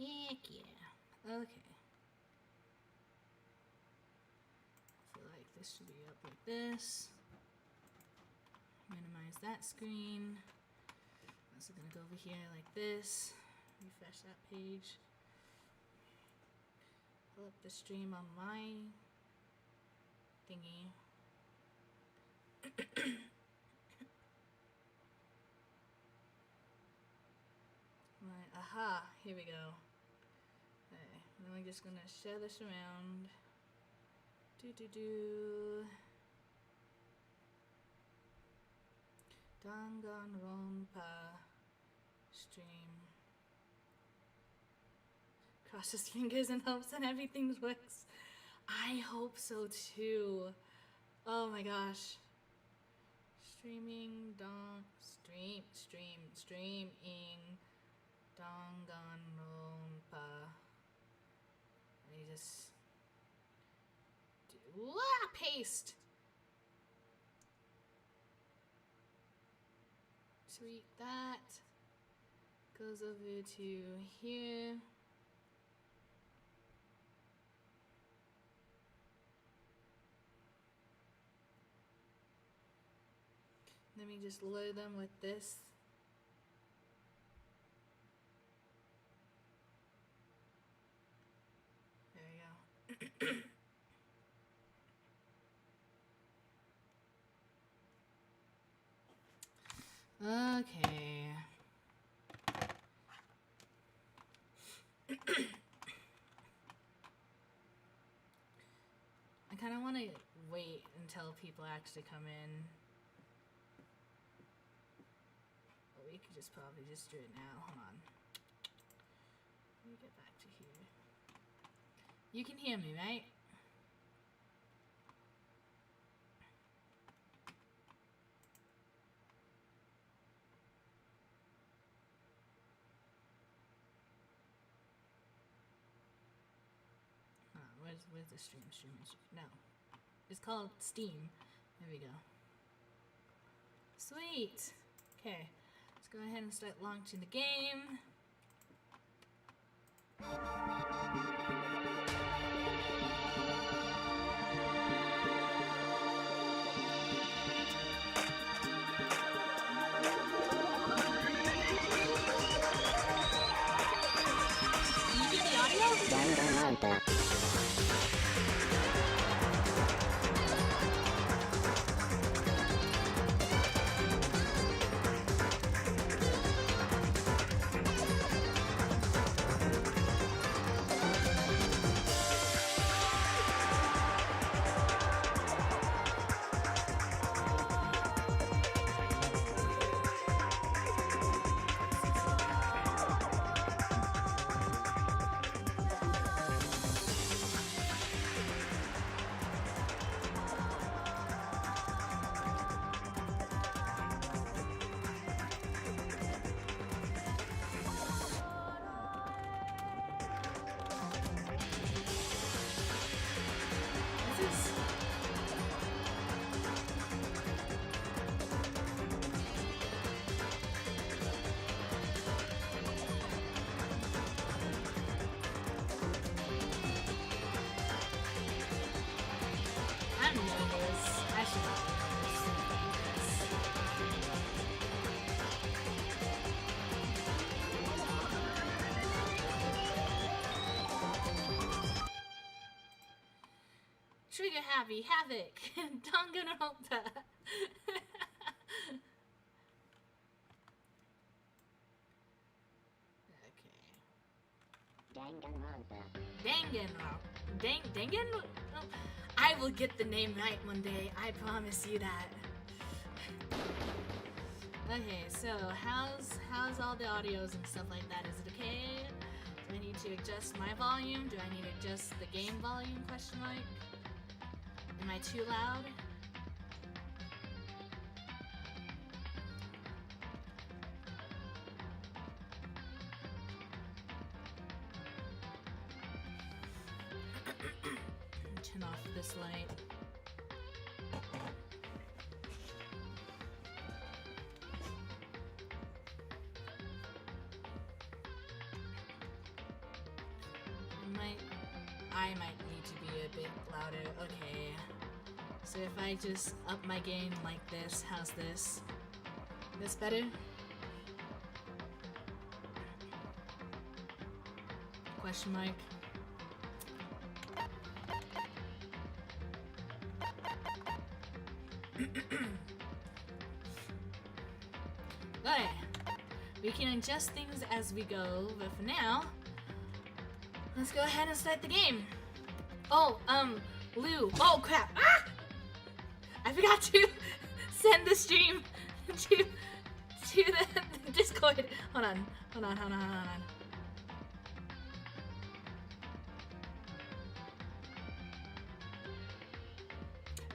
Heck yeah. Okay. I feel like this should be up like this. Minimize that screen. I'm also gonna go over here like this. Refresh that page. Pull up the stream on my thingy. Right, aha, here we go. Okay, then we're just gonna share this around. Danganronpa stream. Cross his fingers and hopes that everything works. I hope so too. Oh my gosh. Streaming Danganronpa. And you just do paste. Tweet that. Goes over to here. Let me just load them with this. There we go. Okay. I kind of want to wait until people actually come in. But we could just probably just do it now. Hold on. Let me get back to here. You can hear me, right? Where's the stream? No. It's called Steam. There we go. Sweet. Okay. Let's go ahead and start launching the game. Can you hear the audio? Danganronpa. Trigger Happy Havoc Danganronpa. Danganronpa. I will get the name right one day. I promise you that. Okay, so how's all the audios and stuff like that? Is it okay? Do I need to adjust my volume? Do I need to adjust the game volume? Question mark. Am I too loud? Turn off this light. I might need to be a bit louder. Okay. So if I just up my gain like this, how's this? This better? Question mark. Okay. We can adjust things as we go, but for now, let's go ahead and start the game. Oh, Lou. Oh, crap. Ah! I forgot to send the stream to the Discord. Hold on.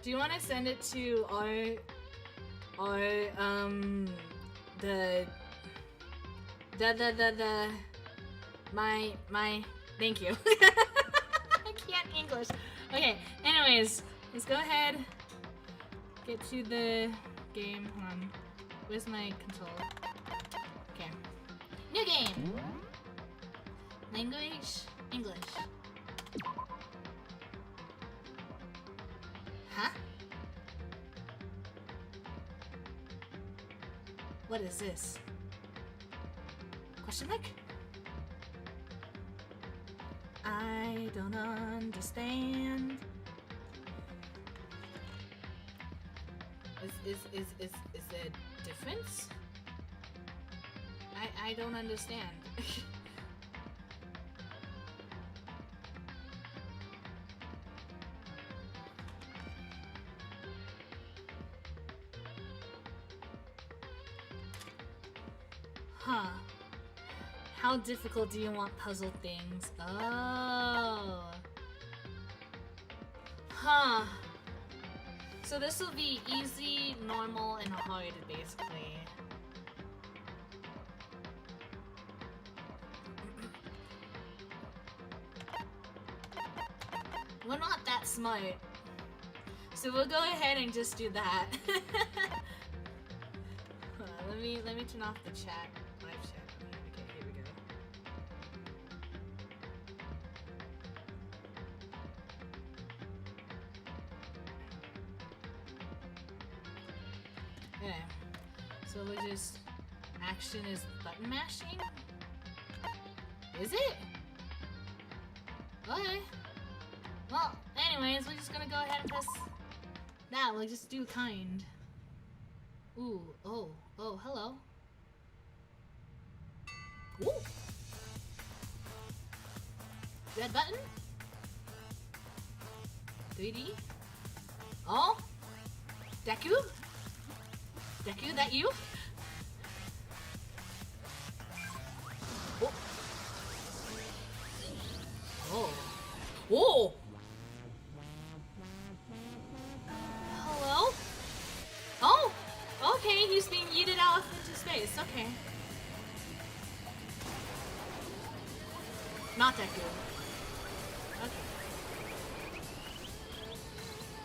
Do you want to send it to my thank you. I can't English. Okay, anyways, let's go ahead. Get to the game. Hold on. Where's my control? Okay. New game. Language, English. Huh? What is this? Question mark? I don't understand. Is there a difference? I don't understand. Huh. How difficult do you want puzzle things? Oh. Huh. So this will be easy, normal, and hard, basically. We're not that smart. So we'll go ahead and just do that. Hold on, let me turn off the chat. Live chat. Okay, here we go. Okay. So we're just action is button mashing? Is it? Okay. Well, anyways, we're just gonna go ahead and press that. We'll just do kind. Ooh, oh, hello. Ooh. Red button? 3D? Oh? Deku? Deku, that you? Oh. Oh. Whoa! Hello? Oh! Okay, he's being yeeted out into space. Okay. Not that good. Okay.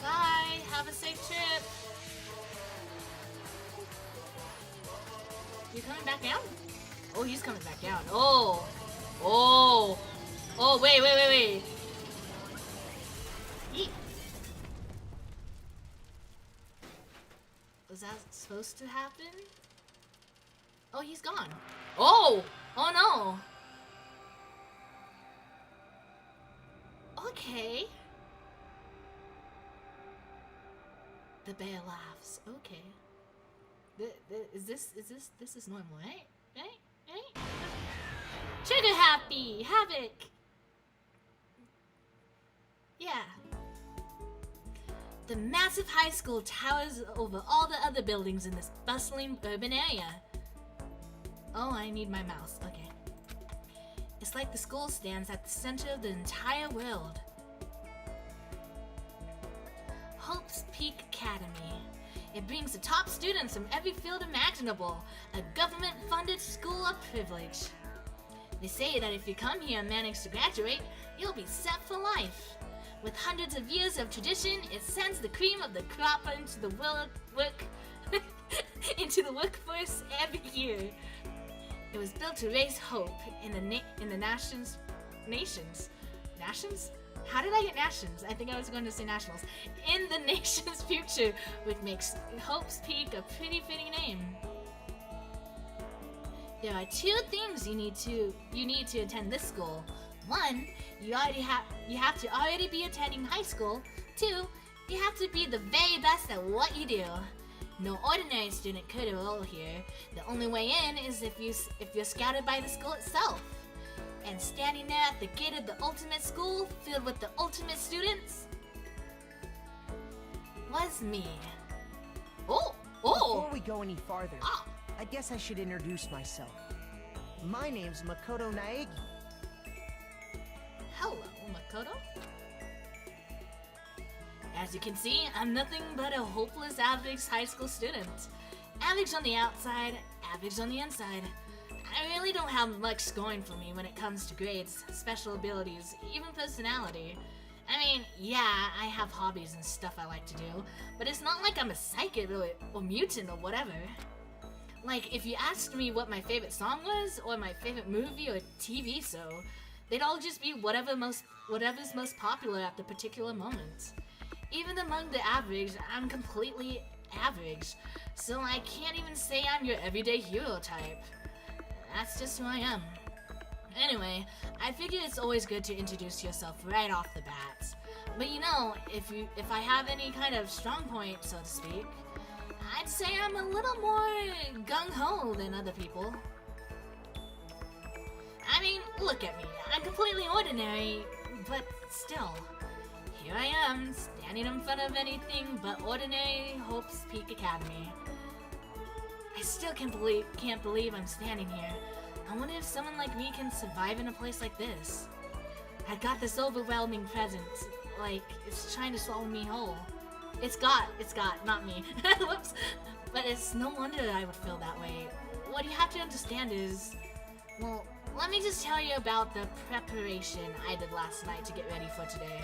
Bye! Have a safe trip! You coming back down? Oh, he's coming back down. Oh! Oh! Oh, wait. Yeet. Was that supposed to happen? Oh, he's gone. Oh! Oh no! Okay. The bear laughs. Okay. This is normal, right? Right? Trigger happy! Havoc! Yeah. The massive high school towers over all the other buildings in this bustling urban area. Oh, I need my mouse. Okay. It's like the school stands at the center of the entire world. Hope's Peak Academy. It brings the top students from every field imaginable, a government-funded school of privilege. They say that if you come here and manage to graduate, you'll be set for life. With hundreds of years of tradition, it sends the cream of the crop into the workforce every year. It was built to raise hope in the nations. How did I get nations? I think I was going to say nationals. In the nation's future, which makes Hope's Peak a pretty fitting name. There are two things you need to attend this school. One, you have to already be attending high school. Two, you have to be the very best at what you do. No ordinary student could enroll here. The only way in is if you're scouted by the school itself. And standing there at the gate of the ultimate school, filled with the ultimate students, was me. Before we go any farther, I guess I should introduce myself. My name's Makoto Naegi. Hello, Makoto. As you can see, I'm nothing but a hopeless average high school student. Average on the outside, average on the inside. I really don't have much going for me when it comes to grades, special abilities, even personality. I mean, yeah, I have hobbies and stuff I like to do, but it's not like I'm a psychic or mutant or whatever. Like, if you asked me what my favorite song was, or my favorite movie or TV show, they'd all just be whatever's most popular at the particular moment. Even among the average, I'm completely average, so I can't even say I'm your everyday hero type. That's just who I am. Anyway, I figure it's always good to introduce yourself right off the bat. But you know, if I have any kind of strong point, so to speak, I'd say I'm a little more gung-ho than other people. I mean, look at me. I'm completely ordinary, but still. Here I am, standing in front of anything but ordinary Hope's Peak Academy. I still can't believe I'm standing here. I wonder if someone like me can survive in a place like this. I got this overwhelming presence, like it's trying to swallow me whole. It's got, not me. Whoops. But it's no wonder I would feel that way. What you have to understand is, well, let me just tell you about the preparation I did last night to get ready for today.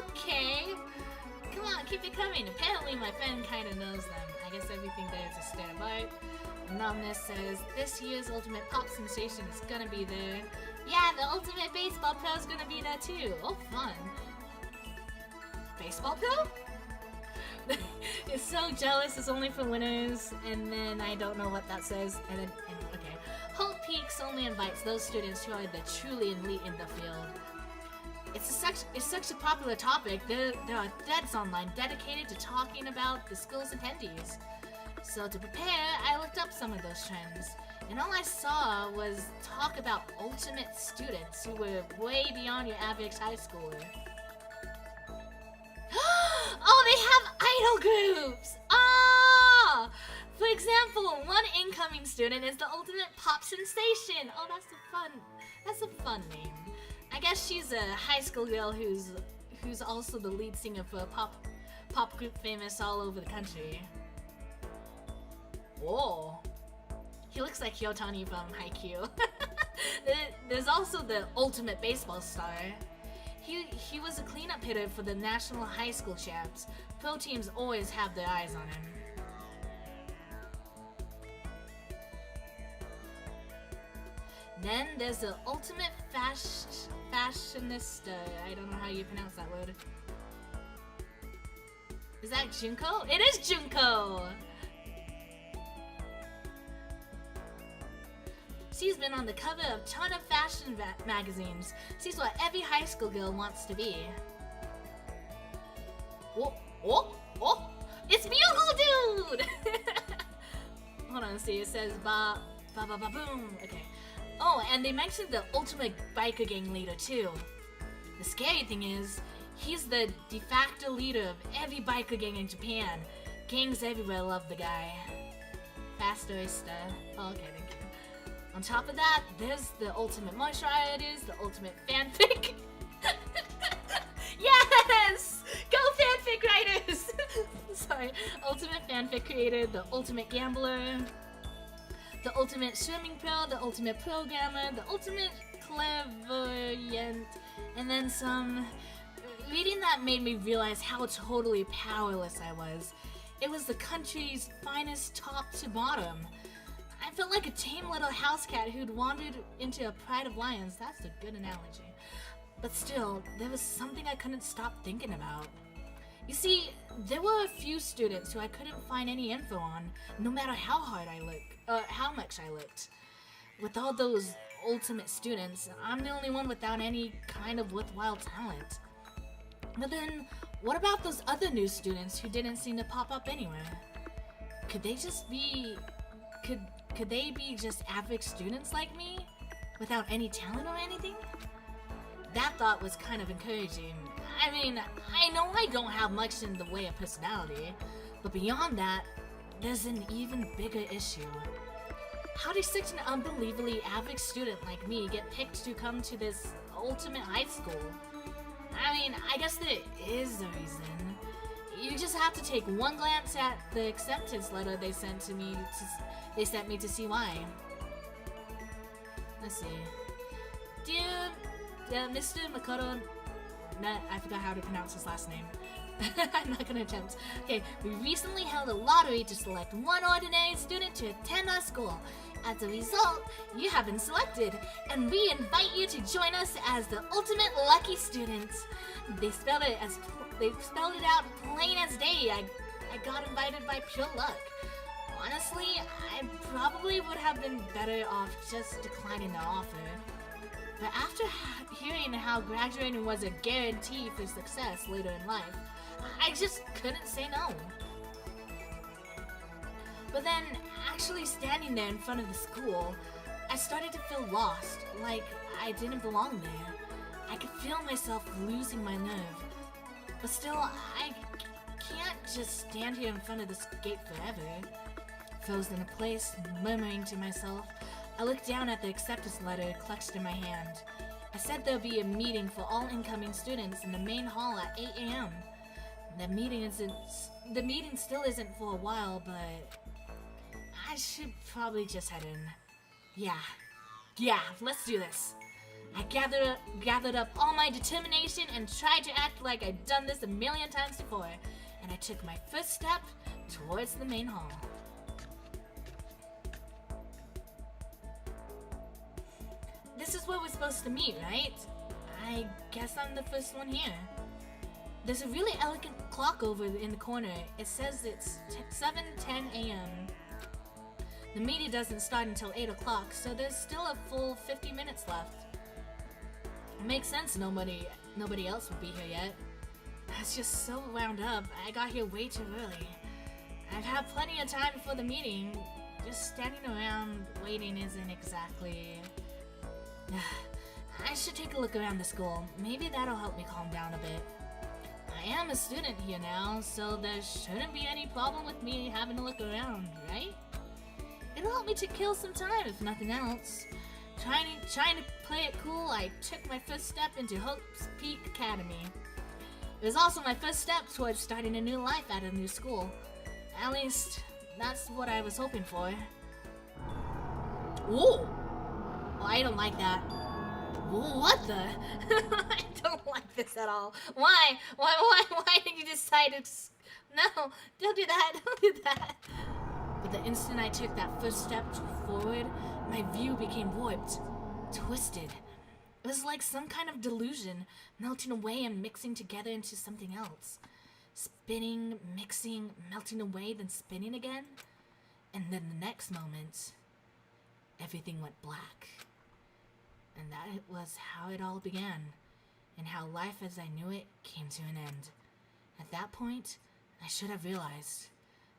Okay. Come on, keep it coming. Apparently my friend kinda knows them. I guess everything there is a standby. Anonymous says, this year's Ultimate Pop Sensation is gonna be there. Yeah, the Ultimate Baseball Pro is gonna be there too. Oh, fun. Baseball Pro? It's so jealous, it's only for winners, and then I don't know what that says, and okay. Hope Peaks only invites those students who are the truly elite in the field. It's such a popular topic. There are threads online dedicated to talking about the school's attendees. So to prepare, I looked up some of those trends, and all I saw was talk about ultimate students who were way beyond your average high schooler. Oh, they have idol groups! Ah! For example, one incoming student is the Ultimate Pop Sensation. Oh, that's a fun name. I guess she's a high school girl who's also the lead singer for a pop group famous all over the country. Whoa. He looks like Hyotani from Haikyuu. There's also the Ultimate Baseball Star. He was a cleanup hitter for the National High School Champs. Pro teams always have their eyes on him. Then there's the Ultimate Fashionista. I don't know how you pronounce that word. Is that Junko? It is Junko! She's been on the cover of a ton of fashion magazines. She's what every high school girl wants to be. Oh! It's Bugle Dude! Hold on, see, it says ba boom. Okay. Oh, and they mentioned the ultimate biker gang leader too. The scary thing is, he's the de facto leader of every biker gang in Japan. Gangs everywhere love the guy. Fasterista. Oh, okay, thank you. On top of that, there's the ultimate martial artist, the ultimate fanfic. Yes! Go fanfic writers! Sorry. Ultimate fanfic creator, the ultimate gambler, the ultimate swimming pro, the ultimate programmer, the ultimate clairvoyant, and then some. Reading that made me realize how totally powerless I was. It was the country's finest top to bottom. I felt like a tame little house cat who'd wandered into a pride of lions. That's a good analogy. But still, there was something I couldn't stop thinking about. You see, there were a few students who I couldn't find any info on, no matter how much I looked. With all those ultimate students, I'm the only one without any kind of worthwhile talent. But then, what about those other new students who didn't seem to pop up anywhere? Could they be just average students like me, without any talent or anything? That thought was kind of encouraging. I mean, I know I don't have much in the way of personality, but beyond that, there's an even bigger issue. How did such an unbelievably average student like me get picked to come to this ultimate high school? I mean, I guess there is a reason. You just have to take one glance at the acceptance letter they sent me to see why. Let's see. Dear Mr. Makoto, I forgot how to pronounce his last name. I'm not gonna attempt. Okay, we recently held a lottery to select one ordinary student to attend our school. As a result, you have been selected, and we invite you to join us as the ultimate lucky students. They spelled it out plain as day. I got invited by pure luck. Honestly, I probably would have been better off just declining the offer. But after hearing how graduating was a guarantee for success later in life, I just couldn't say no. But then, actually standing there in front of the school, I started to feel lost, like I didn't belong there. I could feel myself losing my nerve. But still, I can't just stand here in front of this gate forever. Frozen in place, murmuring to myself, I looked down at the acceptance letter clutched in my hand. I said there'll be a meeting for all incoming students in the main hall at 8 a.m. The meeting still isn't for a while, but I should probably just head in. Yeah, let's do this. I gathered up all my determination and tried to act like I'd done this a million times before, and I took my first step towards the main hall. This is where we're supposed to meet, right? I guess I'm the first one here. There's a really elegant clock over in the corner. It says it's 7:10 a.m. The meeting doesn't start until 8 o'clock, so there's still a full 50 minutes left. It makes sense nobody else would be here yet. I was just so wound up. I got here way too early. I've had plenty of time before the meeting. Just standing around waiting isn't exactly... I should take a look around the school. Maybe that'll help me calm down a bit. I am a student here now, so there shouldn't be any problem with me having a look around, right? It'll help me to kill some time, if nothing else. Trying to play it cool, I took my first step into Hope's Peak Academy. It was also my first step towards starting a new life at a new school. At least, that's what I was hoping for. Ooh! Well, I don't like that. What the? I don't like this at all. Why? Why did you decide to... No, don't do that, don't do that. But the instant I took that first step forward, my view became warped, twisted. It was like some kind of delusion, melting away and mixing together into something else. Spinning, mixing, melting away, then spinning again. And then the next moment, everything went black. And that was how it all began, and how life as I knew it came to an end. At that point, I should have realized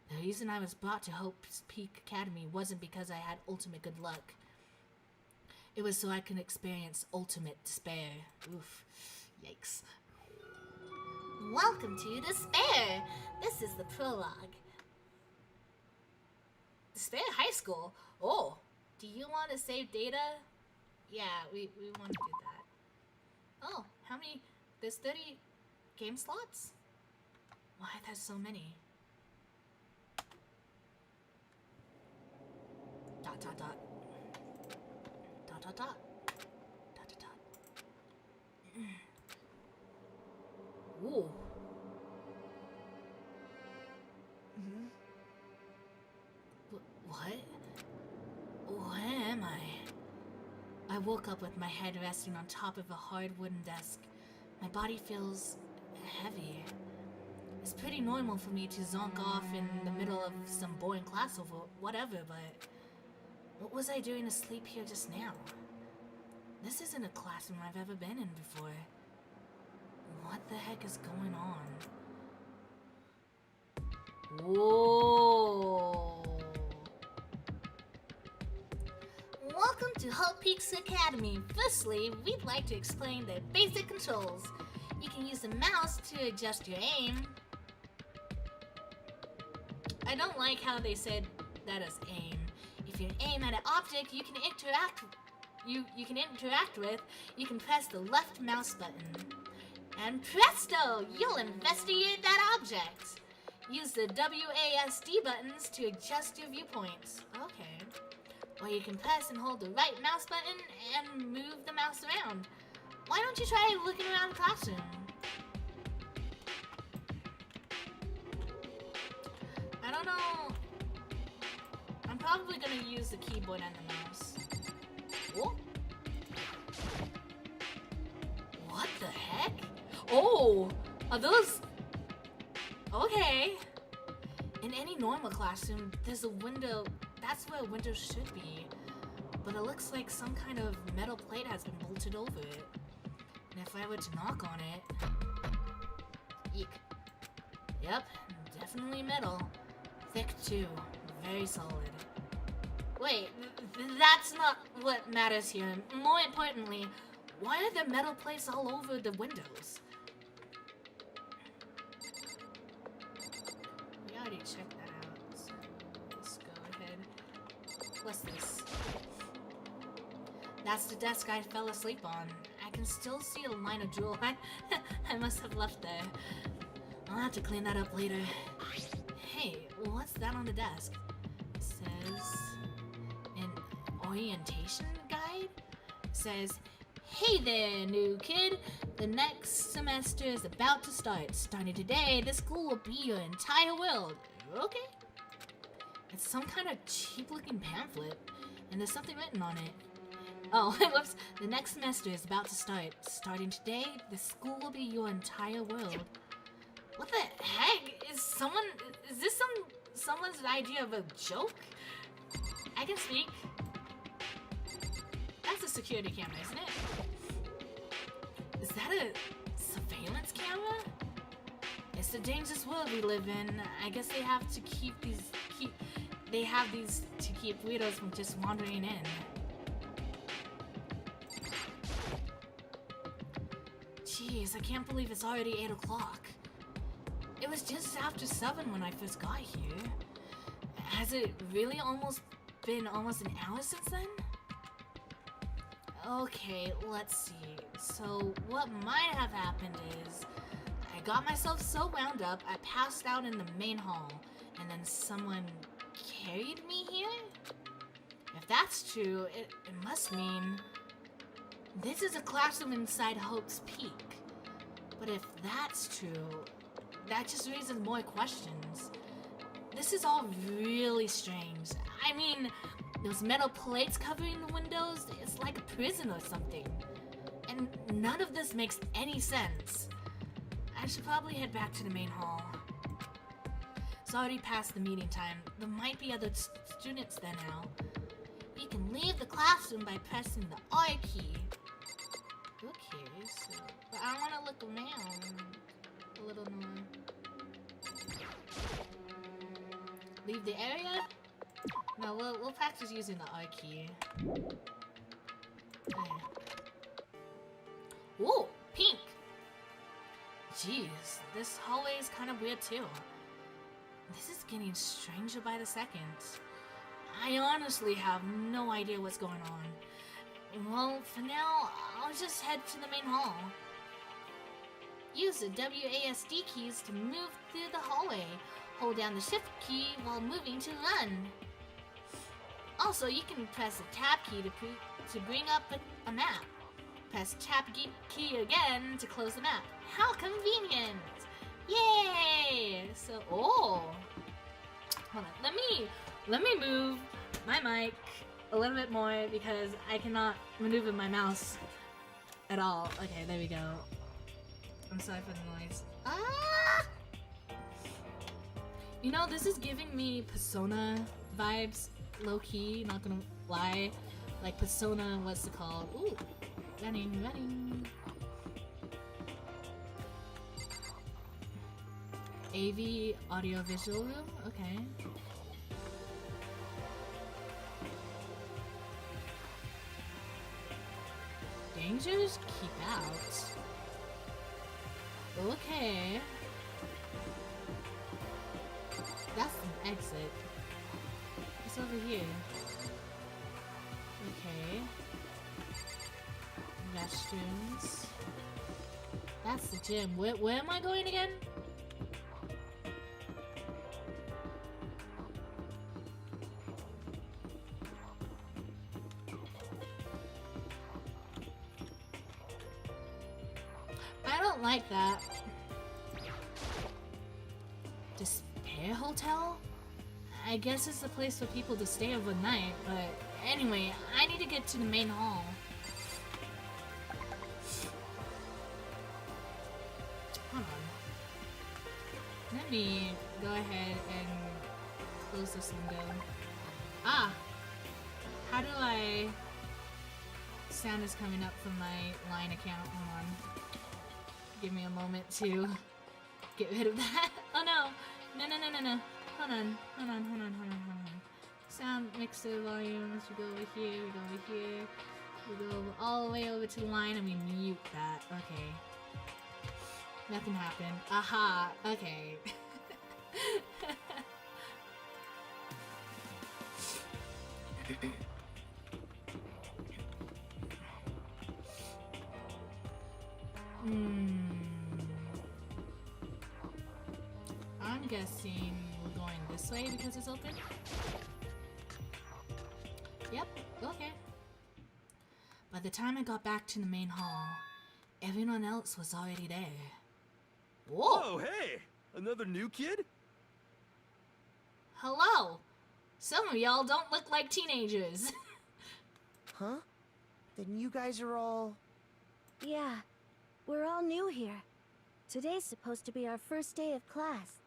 the reason I was brought to Hope's Peak Academy wasn't because I had ultimate good luck. It was so I could experience ultimate despair. Oof. Yikes. Welcome to Despair! This is the prologue. Despair High School? Oh, do you want to save data? Yeah, we want to do that. Oh, how many? There's 30 game slots? Why, there's so many. Dot, dot, dot. Dot, dot, dot. Dot, dot, dot. Ooh. What? Where am I? I woke up with my head resting on top of a hard wooden desk. My body feels heavy. It's pretty normal for me to zonk off in the middle of some boring class over whatever, but what was I doing asleep here just now? This isn't a classroom I've ever been in before. What the heck is going on? Whoa! Welcome to Hope Peaks Academy. Firstly, we'd like to explain the basic controls. You can use the mouse to adjust your aim. I don't like how they said that as aim. If you aim at an object you can interact with, you can press the left mouse button. And presto! You'll investigate that object. Use the WASD buttons to adjust your viewpoints. Okay. Or you can press and hold the right mouse button and move the mouse around. Why don't you try looking around the classroom? I don't know. I'm probably gonna use the keyboard and the mouse. Whoa. What the heck? Oh! Are those... Okay. In any normal classroom, there's a window. That's where a window should be. But it looks like some kind of metal plate has been bolted over it. And if I were to knock on it... Eek. Yep, definitely metal. Thick too. Very solid. Wait, that's not what matters here. More importantly, why are there metal plates all over the windows? We already checked that out, so let's go ahead. What's this? That's the desk I fell asleep on. I can still see a line of drool I must have left there. I'll have to clean that up later. Hey, what's that on the desk? It says... an orientation guide? It says, hey there, new kid. The next semester is about to start. Starting today, this school will be your entire world. Okay? It's some kind of cheap-looking pamphlet, and there's something written on it. Oh, whoops. The next semester is about to start. Starting today, the school will be your entire world. What the heck? Is this someone's idea of a joke? I can speak. That's a security camera, isn't it? Is that a surveillance camera? It's the dangerous world we live in. I guess they have to keep these to keep weirdos from just wandering in. Jeez, I can't believe it's already 8 o'clock. It was just after 7 when I first got here. Has it really been almost an hour since then? Okay, let's see. So what might have happened is I got myself so wound up I passed out in the main hall, and then someone carried me here? If that's true, it must mean this is a classroom inside Hope's Peak. But if that's true, that just raises more questions. This is all really strange. I mean, those metal plates covering the windows, it's like a prison or something. And none of this makes any sense. I should probably head back to the main hall. It's already past the meeting time. There might be other students there now. You can leave the classroom by pressing the R key. Okay, so... But I want to look around a little more. Leave the area? No, we'll practice using the R key. Okay. Ooh, pink! Jeez, this hallway is kind of weird too. This is getting stranger by the second. I honestly have no idea what's going on. Well, for now, I'll just head to the main hall. Use the WASD keys to move through the hallway. Hold down the shift key while moving to run. Also, you can press the tab key to bring up a map. Press tab key again to close the map. How convenient! Yay! So, oh, hold on. Let me move my mic a little bit more because I cannot maneuver my mouse at all. Okay, there we go. I'm sorry for the noise. Ah! You know, this is giving me Persona vibes, low-key, not gonna lie. Like Persona, what's it called? Ooh, running. AV audio visual room? Okay. Dangers keep out. Okay. That's an exit. What's over here? Okay. Restrooms. That's the gym. Where am I going again? I don't like that. Despair Hotel? I guess it's a place for people to stay overnight, but anyway, I need to get to the main hall. Hold on. Let me go ahead and close this window. Ah! How do I... Sound is coming up from my line account. Hold on. Give me a moment to get rid of that. Oh no! No. Hold on. Sound mixer volumes. We go over here, we go all the way over to the line and we mute that. Okay. Nothing happened. Aha! Okay. I'm guessing we're going this way because it's open. Yep, okay. By the time I got back to the main hall, everyone else was already there. Whoa! Oh, hey! Another new kid? Hello! Some of y'all don't look like teenagers. Huh? Then you guys are all... Yeah, we're all new here. Today's supposed to be our first day of class.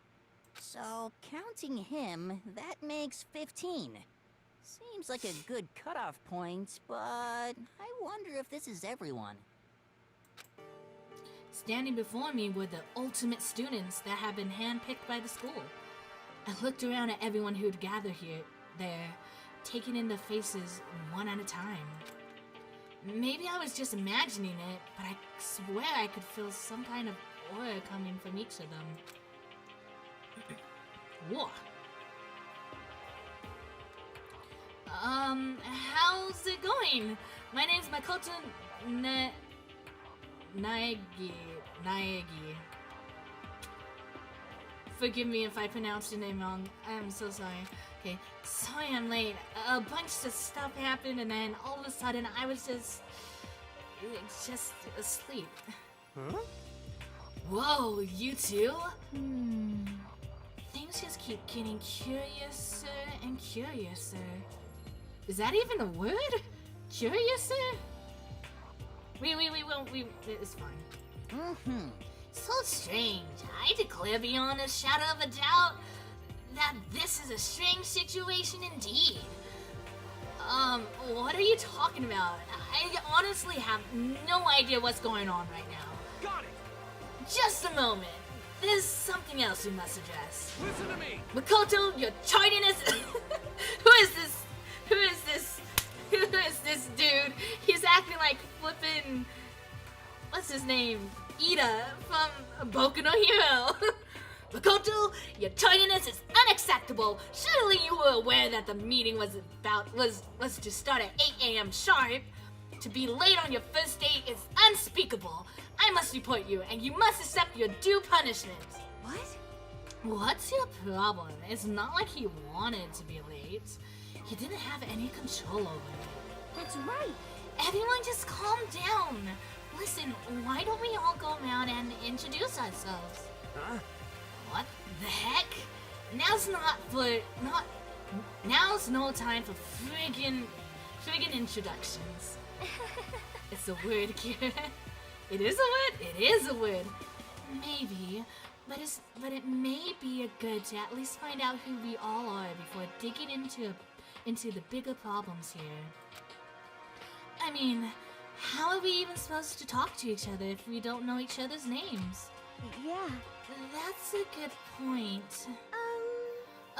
So, counting him, that makes 15. Seems like a good cutoff point, but I wonder if this is everyone. Standing before me were the ultimate students that had been handpicked by the school. I looked around at everyone who'd gathered there, taking in their faces one at a time. Maybe I was just imagining it, but I swear I could feel some kind of aura coming from each of them. Whoa. How's it going? My name's Makoto Naegi. Forgive me if I pronounced your name wrong. I'm so sorry. Okay, sorry I'm late. A bunch of stuff happened and then all of a sudden I was just asleep. Huh? Whoa, you two? Things just keep getting curiouser and curiouser. Is that even a word? Curiouser? It's fine. So strange. I declare beyond a shadow of a doubt that this is a strange situation indeed. What are you talking about? I honestly have no idea what's going on right now. Got it! Just a moment. There's something else we must address. Listen to me! Makoto, your tardiness. Who is this dude? He's acting like flippin'... What's his name? Ida from Boku no Hero. Makoto, your tardiness is unacceptable. Surely you were aware that the meeting was to start at 8 a.m. sharp. To be late on your first date is unspeakable. I must report you, and you must accept your due punishment. What? What's your problem? It's not like he wanted to be late. He didn't have any control over it. That's right. Everyone just calm down. Listen, why don't we all go around and introduce ourselves? Huh? What the heck? Now's no time for friggin' Friggin' introductions. It's a word, Kira. It is a word? It is a word. Maybe. But it may be good to at least find out who we all are before digging into the bigger problems here. I mean, how are we even supposed to talk to each other if we don't know each other's names? Yeah. That's a good point.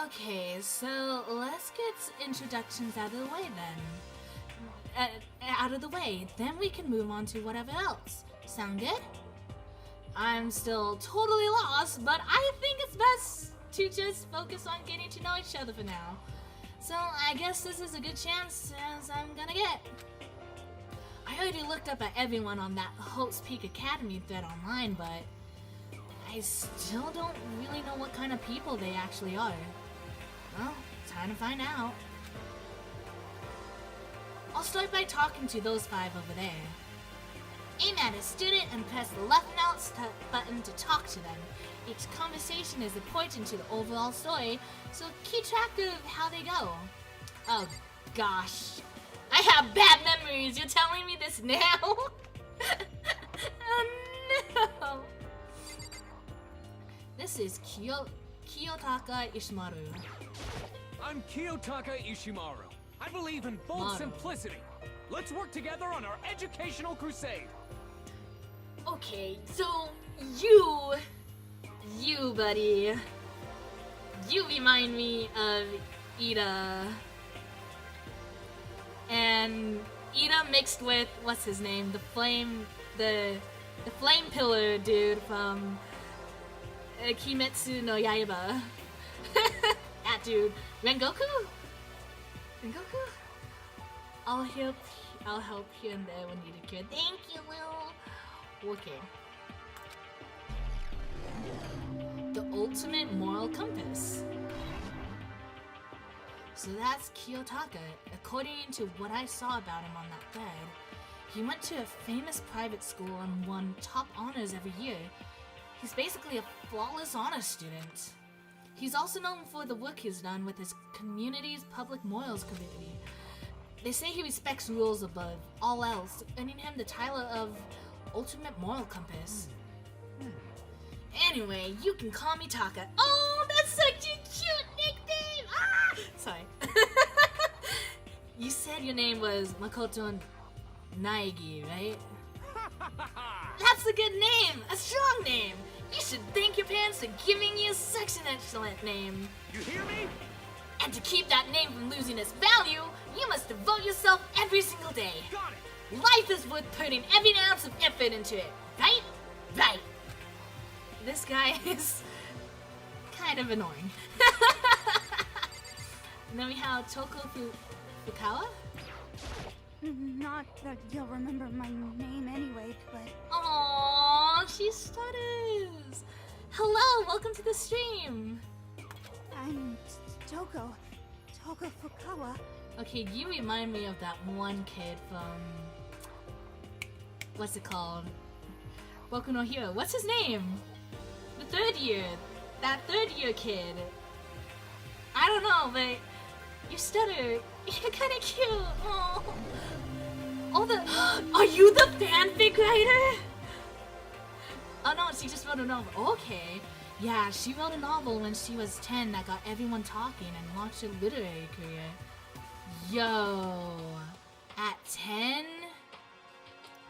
Okay, so let's get introductions out of the way then. Out of the way, then we can move on to whatever else. Sound good? I'm still totally lost, but I think it's best to just focus on getting to know each other for now. So I guess this is a good chance as I'm gonna get. I already looked up at everyone on that Hope's Peak Academy thread online, but I still don't really know what kind of people they actually are. Well, time to find out. I'll start by talking to those 5 over there. Aim at a student and press the left mouse button to talk to them. Each conversation is important to the overall story, so keep track of how they go. Oh gosh. I have bad memories. You're telling me this now? Oh no. This is Kiyotaka Ishimaru. I'm Kiyotaka Ishimaru. I believe in bold simplicity. Let's work together on our educational crusade. Okay, so you buddy, you remind me of Ida. And Ida mixed with, what's his name? The flame pillar dude from Kimetsu no Yaiba. That dude. Rengoku? I'll help here and there when needed, kid. Thank you, Will. Okay. The ultimate moral compass. So that's Kiyotaka. According to what I saw about him on that thread, he went to a famous private school and won top honors every year. He's basically a flawless honor student. He's also known for the work he's done with his community's public morals community. They say he respects rules above all else, earning him the title of Ultimate Moral Compass. Anyway, you can call me Taka. Oh, that's such a cute nickname! Ah! Sorry. You said your name was Makoto Naegi, right? That's a good name! A strong name! You should thank your parents for giving you such an excellent name. You hear me? And to keep that name from losing its value, you must devote yourself every single day. Got it! Life is worth putting every ounce of effort into it, right? Right. This guy is kind of annoying. And then we have Toko Fukawa. Not that you'll remember my name anyway, but... Aww, she stutters. Hello, welcome to the stream. I'm Toko Fukawa. Okay, you remind me of that one kid from... What's it called? Boku no Hero. What's his name? The third year. That third year kid. I don't know, but... You stutter. You're kinda cute. Aww. All the... Are you the fanfic writer? Oh no, she just wrote a novel. Okay. Yeah, she wrote a novel when she was 10 that got everyone talking and launched a literary career. Yo. At 10?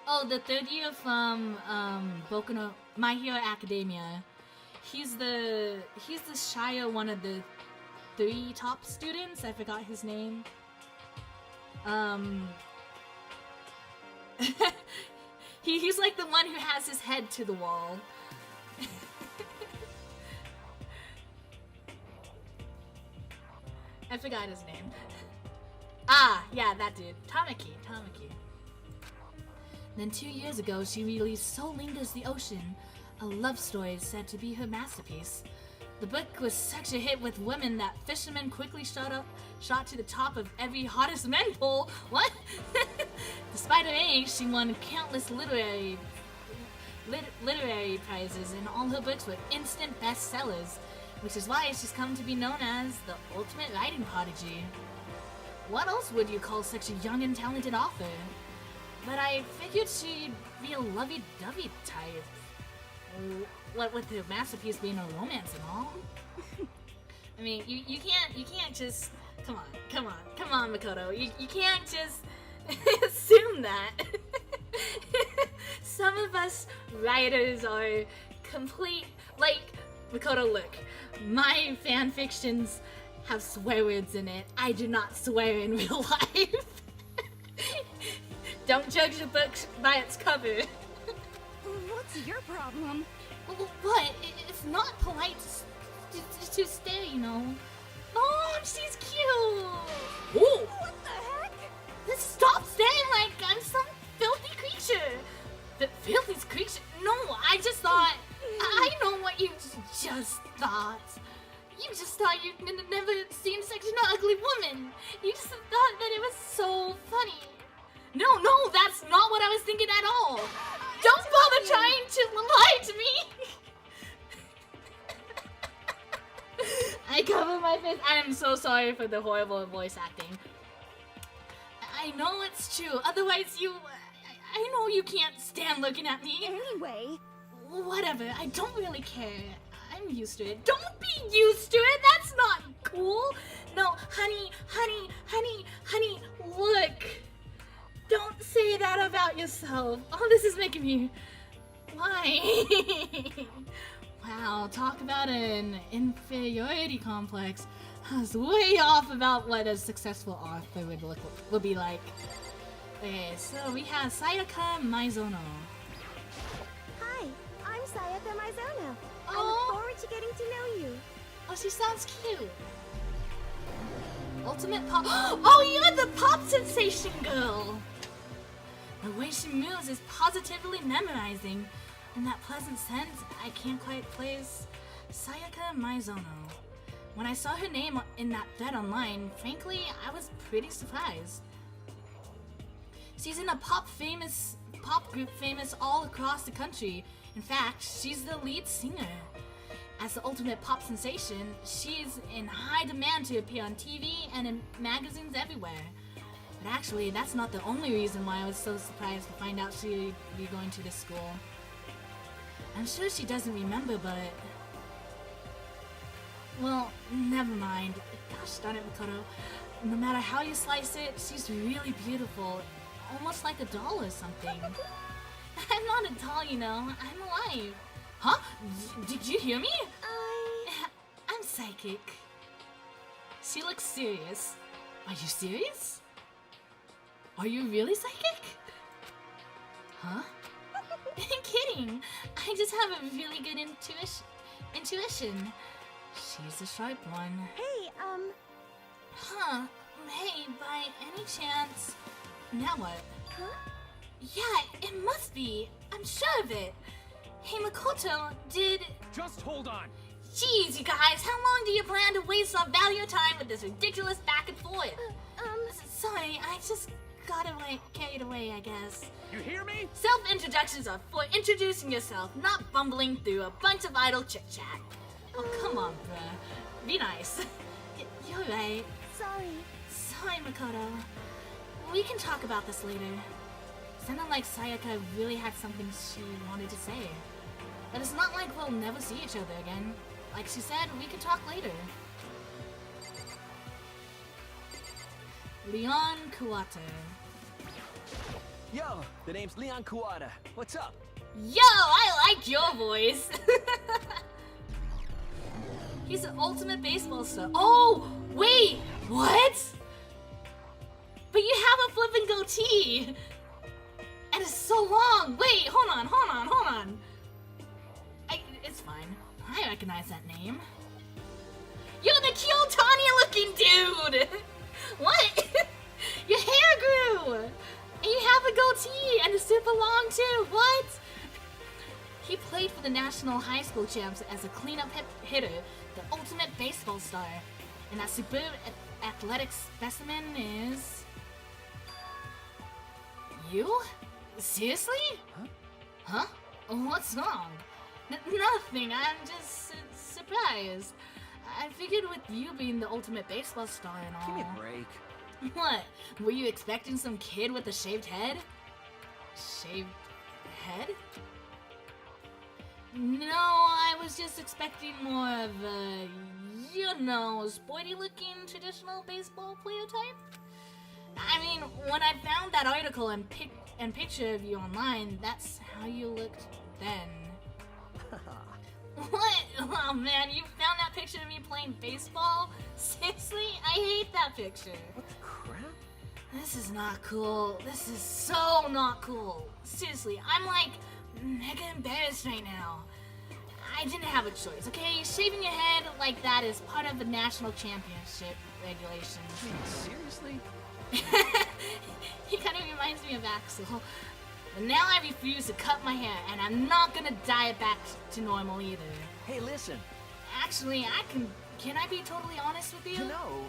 Oh, the third year from Boku no My Hero Academia. He's the shyer one of the 3 top students. I forgot his name. He's like the one who has his head to the wall. I forgot his name. Ah, yeah, that dude. Tamaki. Then 2 years ago, she released So Lingers the Ocean, a love story said to be her masterpiece. The book was such a hit with women that fishermen quickly shot to the top of every hottest men poll. What? Despite her age, she won countless literary prizes, and all her books were instant bestsellers, which is why she's come to be known as the ultimate writing prodigy. what else would you call such a young and talented author? But I figured she'd be a lovey-dovey type. What with the masterpiece being a romance and all. I mean, you can't just come on, Makoto. You can't just assume that. Some of us writers are complete, like, Makoto, look, my fan fictions have swear words in it. I do not swear in real life. Don't judge a book by its cover. What's your problem? What? It's not polite to stare, you know. Oh, she's cute. Ooh. What the heck? Stop staring like I'm some filthy creature. The filthy creature? No, I just thought. I know what you just thought. You just thought you'd never seen such an ugly woman. You just thought that it was so funny. No, that's not what I was thinking at all. Don't bother trying to lie to me. I cover my face. I am so sorry for the horrible voice acting. I know it's true. Otherwise, I know you can't stand looking at me. Anyway. Whatever. I don't really care. I'm used to it. Don't be used to it. That's not cool. No, honey. Look. Don't say that about yourself. Oh, this is making me... Why? Wow, talk about an inferiority complex. I was way off about what a successful author would be like. Okay, so we have Sayaka Maizono. Hi, I'm Sayaka Maizono. I Oh. look forward to getting to know you. Oh, she sounds cute. Ultimate pop. Oh, you're the pop sensation girl. The way she moves is positively memorizing. In that pleasant sense, I can't quite place Sayaka Maizono. When I saw her name in that thread online, frankly, I was pretty surprised. She's in a pop group famous all across the country. In fact, she's the lead singer. As the ultimate pop sensation, she's in high demand to appear on TV and in magazines everywhere. But actually, that's not the only reason why I was so surprised to find out she'd be going to this school. I'm sure she doesn't remember, but... Well, never mind. Gosh darn it, Makoto. No matter how you slice it, she's really beautiful. Almost like a doll or something. I'm not a doll, you know. I'm alive. Huh? Did you hear me? I'm psychic. She looks serious. Are you serious? Are you really psychic? Huh? Kidding. I just have a really good intuition. She's a sharp one. Hey, Huh? Hey, by any chance... Now what? huh? Yeah, it must be. I'm sure of it. Hey, Makoto, did... Just hold on. Jeez, you guys, how long do you plan to waste our valuable time with this ridiculous back and forth? Sorry, I just got carried away, I guess. You hear me? Self-introductions are for introducing yourself, not bumbling through a bunch of idle chit-chat. Oh, come on, bruh. Be nice. You're right. Sorry, Makoto. We can talk about this later. Sounded like Sayaka really had something she wanted to say. But it's not like we'll never see each other again. Like she said, we can talk later. Leon Kuwata. Yo, the name's Leon Kuwata. What's up? Yo, I like your voice. He's the ultimate baseball star. Oh, wait, what? But you have a flippin' goatee. And it's so long. Wait, hold on. It's fine. I recognize that name. You're the Kiyotani looking dude. What? Your hair grew. And you have a goatee and it's super long too. What? He played for the National High School Champs as a cleanup hitter, the ultimate baseball star. And that superb athletic specimen is... You? Seriously? Huh? What's wrong? Nothing, I'm just surprised. I figured with you being the ultimate baseball star and all... Give me a break. What? Were you expecting some kid with a shaved head? Shaved head? No, I was just expecting more of a, you know, sporty-looking traditional baseball player type. I mean, when I found that article and picture of you online, that's how you looked then. What? Oh man, you found that picture of me playing baseball? Seriously? I hate that picture. What the crap? This is not cool. This is so not cool. Seriously, I'm like mega embarrassed right now. I didn't have a choice, okay? Shaving your head like that is part of the national championship regulations. Seriously? He kind of reminds me of Axel. But now I refuse to cut my hair, and I'm not gonna dye it back to normal either. Hey, listen. Actually, can I be totally honest with you? No.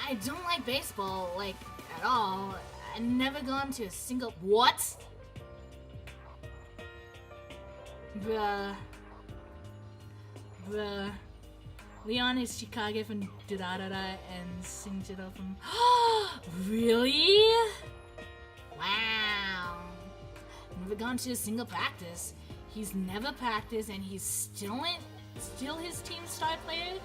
I don't like baseball, like, at all. I've never gone to a single— What? Bruh. Leon is Chicago from da-da-da-da and sings it up from— Really? Wow. Never gone to a single practice. He's never practiced and he's still his team's star player?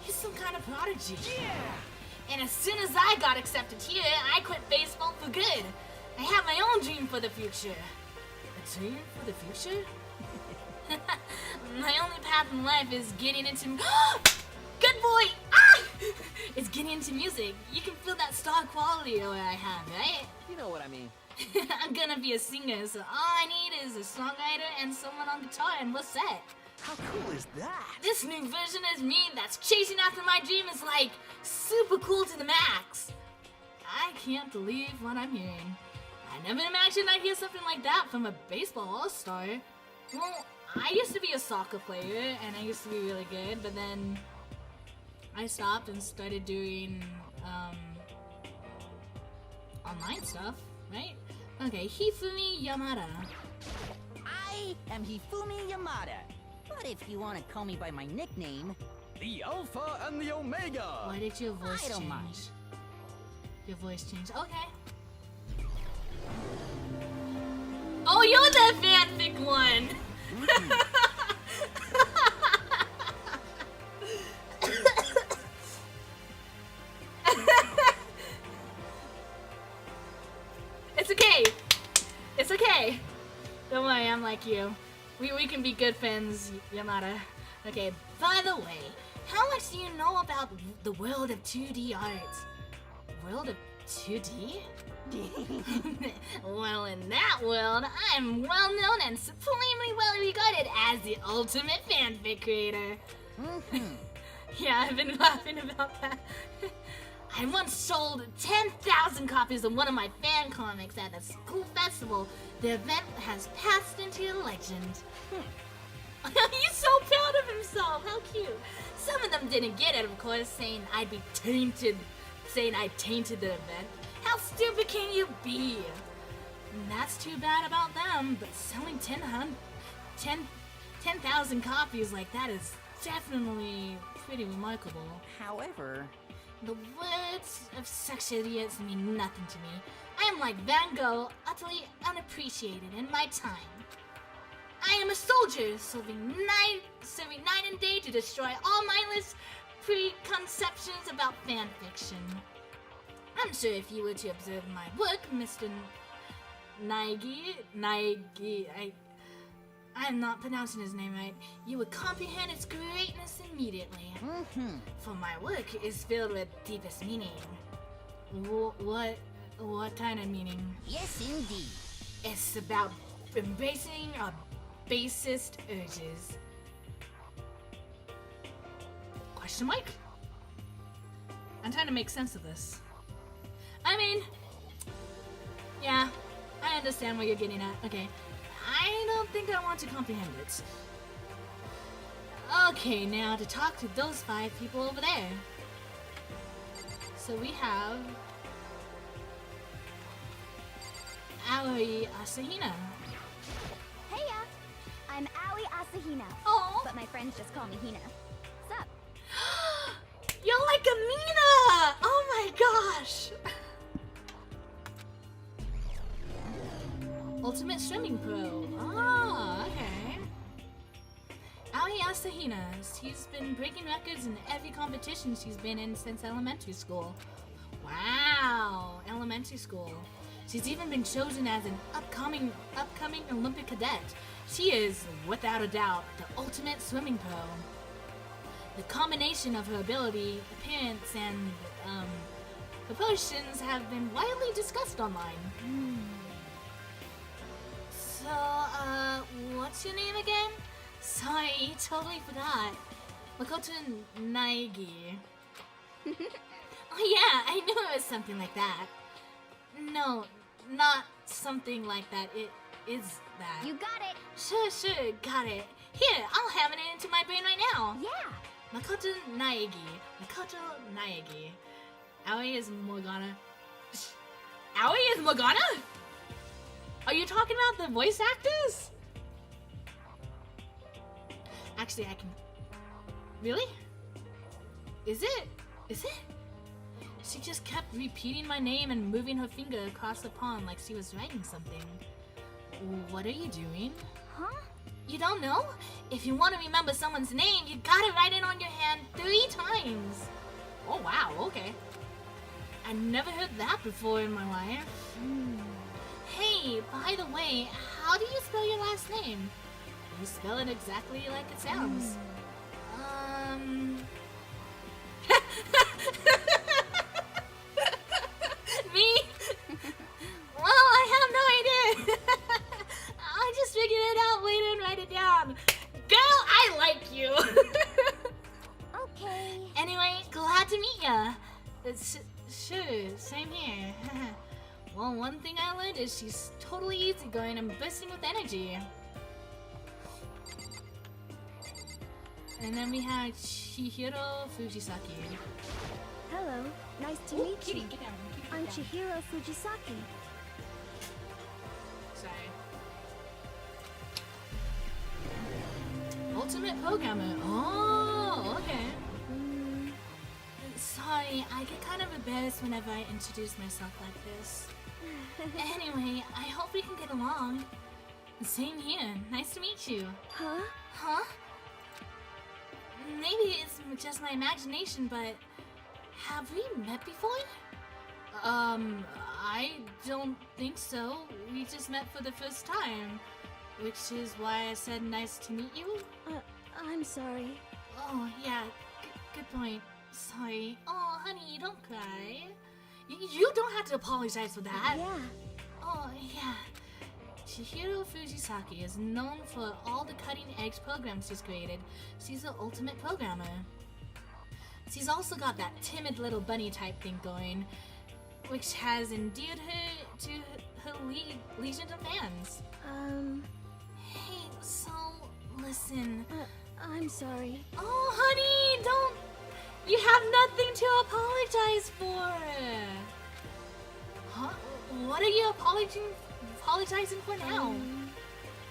He's some kind of prodigy. Yeah! And as soon as I got accepted here, I quit baseball for good. I have my own dream for the future. A dream for the future? My only path in life is getting into— Good boy! Ah! It's getting into music. You can feel that star quality I have, right? You know what I mean. I'm gonna be a singer, so all I need is a songwriter and someone on guitar, and we're set. How cool is that? This new version of me that's chasing after my dream is like super cool to the max. I can't believe what I'm hearing. I never imagined I'd hear something like that from a baseball all-star. Well, I used to be a soccer player and I used to be really good, but then I stopped and started doing online stuff, right? Okay, Hifumi Yamada. I am Hifumi Yamada. But if you want to call me by my nickname, The Alpha and the Omega! Why did your voice I don't change? mind. Your voice changed. Okay. Oh, you're the fanfic one! It's okay. It's okay. Don't worry, I'm like you. We can be good friends, Yamada. Okay, by the way, how much do you know about the world of 2D art? World of 2D? Well, in that world, I'm well known and supremely well regarded as the ultimate fanfic creator. Yeah, I've been laughing about that. I once sold 10,000 copies of one of my fan comics at a school festival. The event has passed into legend. He's so proud of himself. How cute. Some of them didn't get it, of course, saying I tainted the event. How stupid can you be? That's too bad about them, but selling 10,000 copies like that is definitely pretty remarkable. however, The words of such idiots mean nothing to me. I am like Van Gogh, utterly unappreciated in my time. I am a soldier, serving night and day to destroy all mindless preconceptions about fan fiction. I'm sure if you were to observe my work, Mr. Naigi, I'm not pronouncing his name right, you would comprehend its greatness immediately. For my work is filled with deepest meaning. What kind of meaning? yes indeed. It's about embracing our basest urges. Question mark? I'm trying to make sense of this. I mean, yeah, I understand what you're getting at. Okay, I don't think I want to comprehend it. Okay, now to talk to those 5 people over there. So we have Aoi Asahina. Heya! I'm Aoi Asahina, Oh, but my friends just call me Hina. Sup? you're like a Mina! Oh my gosh! ultimate swimming pro. Ah, okay. Aoi Asahina. She's been breaking records in every competition she's been in since elementary school. Wow, elementary school. She's even been chosen as an upcoming Olympic cadet. She is, without a doubt, the ultimate swimming pro. The combination of her ability, appearance, and proportions have been widely discussed online. So, what's your name again? Sorry, totally forgot. Makoto Naegi. Oh yeah, I knew it was something like that. No, not something like that. It is that. You got it. Sure, got it. Here, I'll hammer it into my brain right now. Yeah. Makoto Naegi. Aoi is Morgana. Aoi is Morgana? Are you talking about the voice actors? Actually, I can... Really? Is it? She just kept repeating my name and moving her finger across the pond like she was writing something. What are you doing? Huh? You don't know? If you want to remember someone's name, you gotta write it on your hand 3 times. Oh wow, okay. I never heard that before in my life. Hey, by the way, how do you spell your last name? You spell it exactly like it sounds. Me? Well, I have no idea. I just figured it out later and write it down. Girl, I like you. Okay. Anyway, glad to meet ya. Sure, same here. Well, one thing I learned is she's totally easygoing and bursting with energy. And then we have Chihiro Fujisaki. Hello. Nice to meet Kitty, you. get down. Kitty, I'm get down. Chihiro Fujisaki. Sorry. Ultimate programmer. Oh, okay. Sorry, I get kind of embarrassed whenever I introduce myself like this. Anyway, I hope we can get along. Same here. Nice to meet you. Huh? Huh? Maybe it's just my imagination, but have we met before? I don't think so. We just met for the first time, which is why I said nice to meet you. I'm sorry. Oh, yeah, good point. Sorry. Oh, honey, don't cry. You don't have to apologize for that. Yeah. Oh, yeah. Chihiro Fujisaki is known for all the cutting-edge programs she's created. She's the ultimate programmer. She's also got that timid little bunny type thing going, which has endeared her to her legion of fans. Hey, so, listen. I'm sorry. Oh, honey, don't... You have nothing to apologize for. Huh? What are you apologizing for now?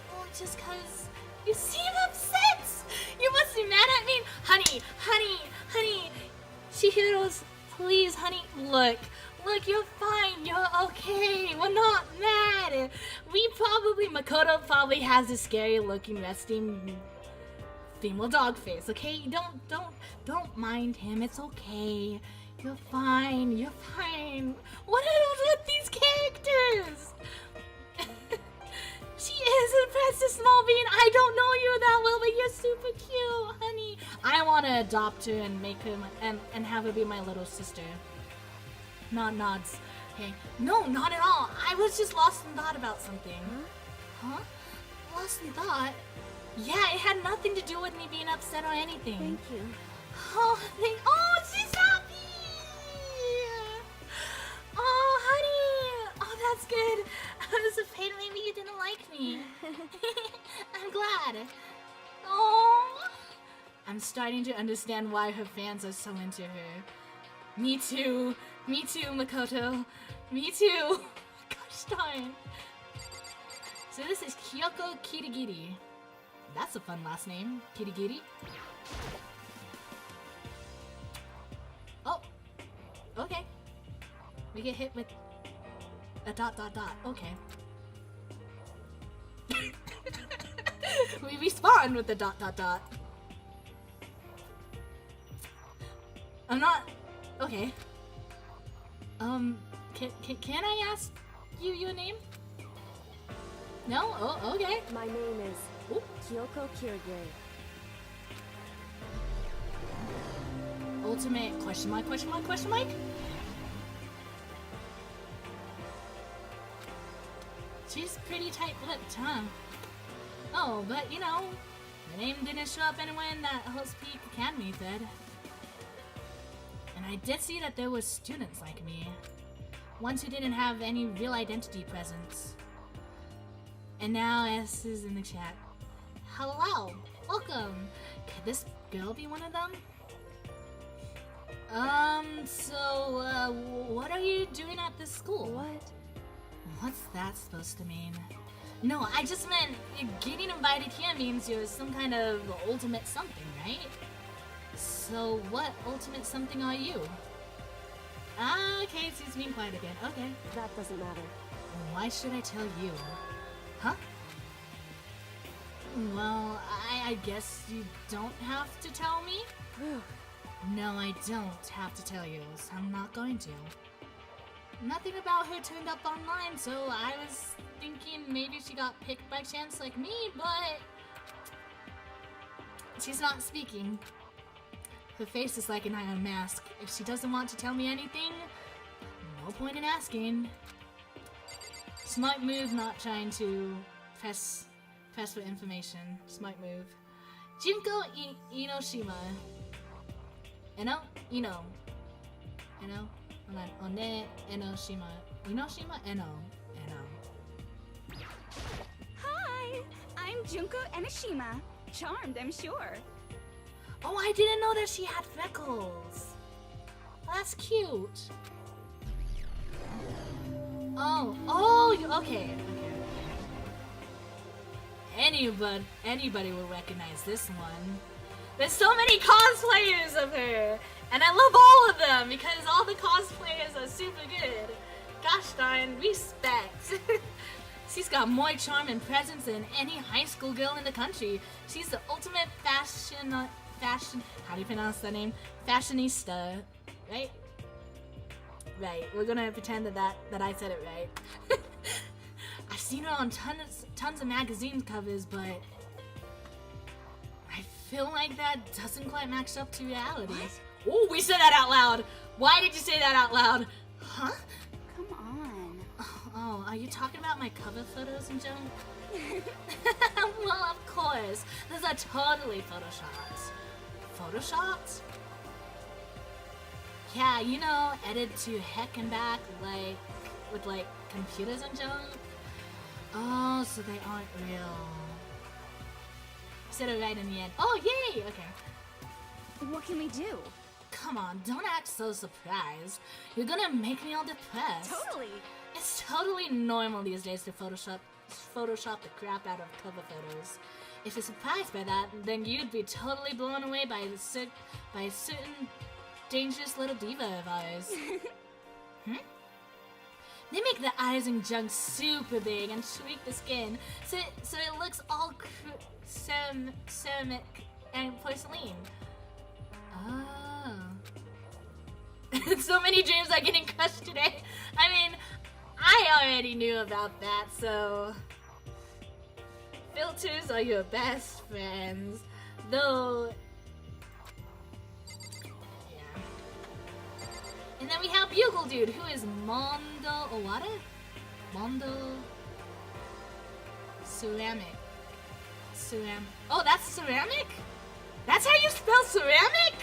Well, just cause you seem upset. You must be mad at me. Honey. Chihiro's, please, honey. Look, you're fine. You're okay. We're not mad. Makoto probably has a scary looking resting female dog face, okay? Don't mind him. It's okay. You're fine. What is with these characters? She is a precious small being. I don't know you that well, but you're super cute, honey. I want to adopt her and make her and have her be my little sister. Nods. Okay. No, not at all. I was just lost in thought about something. Huh? Lost in thought? Yeah, it had nothing to do with me being upset or anything. Thank you. Oh, she's happy! Oh, honey! Oh, that's good. I was afraid maybe you didn't like me. I'm glad. Oh! I'm starting to understand why her fans are so into her. Me too, Makoto. Me too. Gosh darn. So this is Kyoko Kirigiri. That's a fun last name, Kirigiri. Oh, okay. We get hit with a ... Okay. We respond with the ... I'm not... Okay. Can I ask you your name? No? Oh, okay. My name is Ooh. Kyoko Kirigiri. Ultimate question mark? She's pretty tight-lipped, huh? Oh, but you know, her name didn't show up anywhere in that Host Peak Academy thread. And I did see that there were students like me. Ones who didn't have any real identity presence. And now S is in the chat. Hello! Welcome! Could this girl be one of them? What are you doing at this school? What? What's that supposed to mean? No, I just meant getting invited here means you're some kind of ultimate something, right? So what ultimate something are you? Ah, okay, she's being quiet again. Okay. That doesn't matter. Why should I tell you? Huh? Well, I guess you don't have to tell me? No, I don't have to tell you, so I'm not going to. Nothing about her turned up online, so I was thinking maybe she got picked by chance like me, but... she's not speaking. Her face is like an iron mask. If she doesn't want to tell me anything, no point in asking. Smart move, not trying to press for information. Smart move. Junko Inoshima. Eno? Ino. Eno? One Enoshima. Inoshima? Eno. Hi, I'm Junko Enoshima. Charmed, I'm sure. Oh, I didn't know that she had freckles. Oh, that's cute. Okay. Anybody will recognize this one. There's so many cosplayers of her, and I love all of them because all the cosplayers are super good. Gosh darn, respect. She's got more charm and presence than any high school girl in the country. She's the ultimate fashion, how do you pronounce that name? Fashionista, right? Right, we're gonna pretend that I said it right. I've seen her on tons of magazine covers, but I feel like that doesn't quite match up to reality. Oh, we said that out loud! Why did you say that out loud? Huh? Come on. Oh, are you talking about my cover photos and junk? Well, of course. Those are totally photoshopped. Photoshopped? Yeah, you know, edited to heck and back, like, with, like, computers and junk. Oh, so they aren't real. Said it right in the end. Oh, yay! Okay. What can we do? Come on, don't act so surprised. You're gonna make me all depressed. Totally. It's totally normal these days to Photoshop the crap out of cover photos. If you're surprised by that, then you'd be totally blown away by a certain dangerous little diva of ours. They make the eyes and junk super big and tweak the skin so it looks all ceramic and porcelain. Oh. So many dreams are getting crushed today. I mean, I already knew about that, so... Filters are your best friends. Though... yeah. And then we have Bugle Dude, who is Mondo Owada? Mondo... Ceramic. Oh, that's ceramic? That's how you spell ceramic?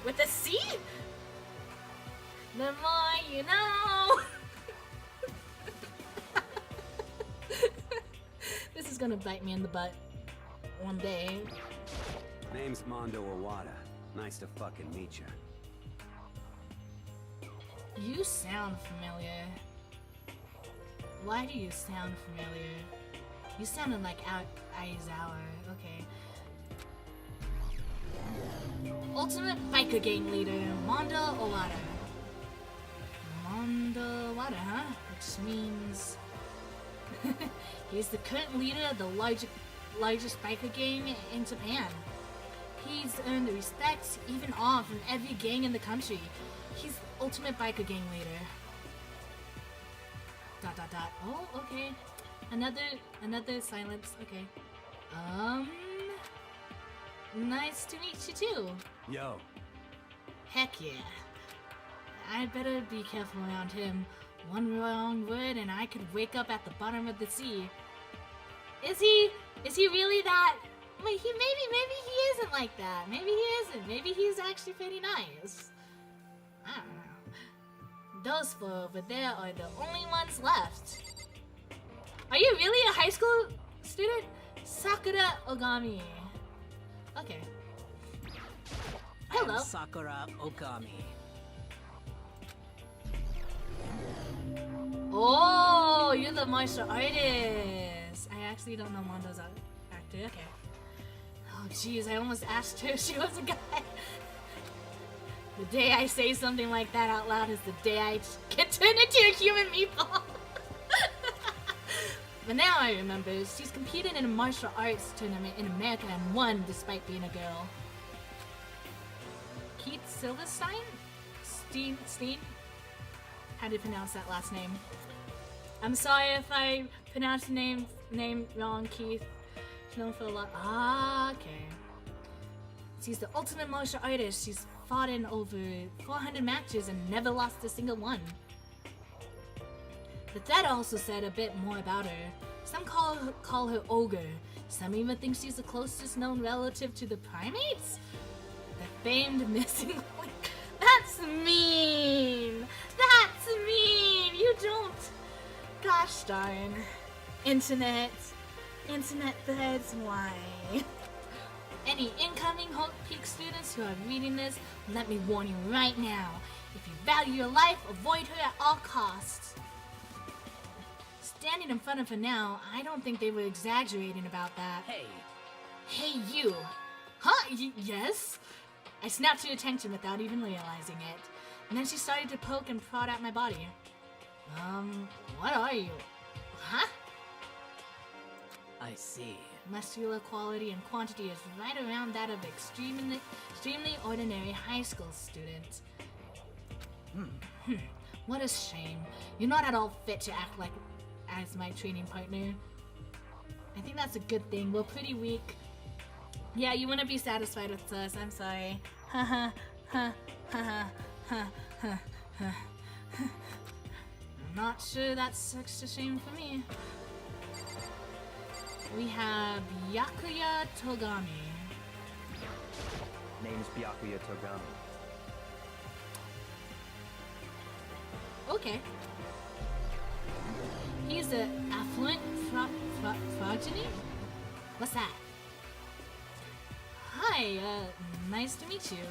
With a C? The more you know. This is gonna bite me in the butt one day. Name's Mondo Owada. Nice to fucking meet you. You sound familiar. Why do you sound familiar? You sounded like Aizawa. Okay. Ultimate biker gang leader, Mondo Owada. Mondo Owada, huh? Which means... He's the current leader of the largest biker gang in Japan. He's earned the respect, even awe, from every gang in the country. He's the ultimate biker gang leader. ... Oh, okay. Another silence. Okay. Nice to meet you too. Yo. Heck yeah. I'd better be careful around him. One wrong word and I could wake up at the bottom of the sea. Is he really that? Wait, maybe he isn't like that. Maybe he isn't. Maybe he's actually pretty nice. I don't know. Those four over there are the only ones left. Are you really a high school student? Sakura Ogami. Okay. Hello. I'm Sakura Okami. Oh, you're the martial artist. I actually don't know Mondo's actor. Okay. Oh, jeez, I almost asked her if she was a guy. The day I say something like that out loud is the day I get turned into a human meatball. But now I remember, she's competed in a martial arts tournament in America and won despite being a girl. Keith Silverstein? Steen? How do you pronounce that last name? I'm sorry if I pronounced the name wrong, Keith. She's known for a lot. Ah, okay. She's the ultimate martial artist. She's fought in over 400 matches and never lost a single one. But that also said a bit more about her. Some call her ogre. Some even think she's the closest known relative to the primates. The famed missing link. That's mean! That's mean! You don't... Gosh darn. Internet threads, why? Any incoming Hope Peak students who are reading this, let me warn you right now. If you value your life, avoid her at all costs. Standing in front of her now, I don't think they were exaggerating about that. Hey you! Huh? Yes? I snapped her attention without even realizing it. And then she started to poke and prod at my body. What are you? Huh? I see. Muscular quality and quantity is right around that of extremely ordinary high school student. What a shame. You're not at all fit to act like as my training partner. I think that's a good thing. We're pretty weak. Yeah, you wouldn't be satisfied with us. I'm sorry. I'm not sure that's such a shame for me. We have Byakuya Togami. Name's Byakuya Togami. Okay. He's an affluent progeny? What's that? Hi, nice to meet you. ...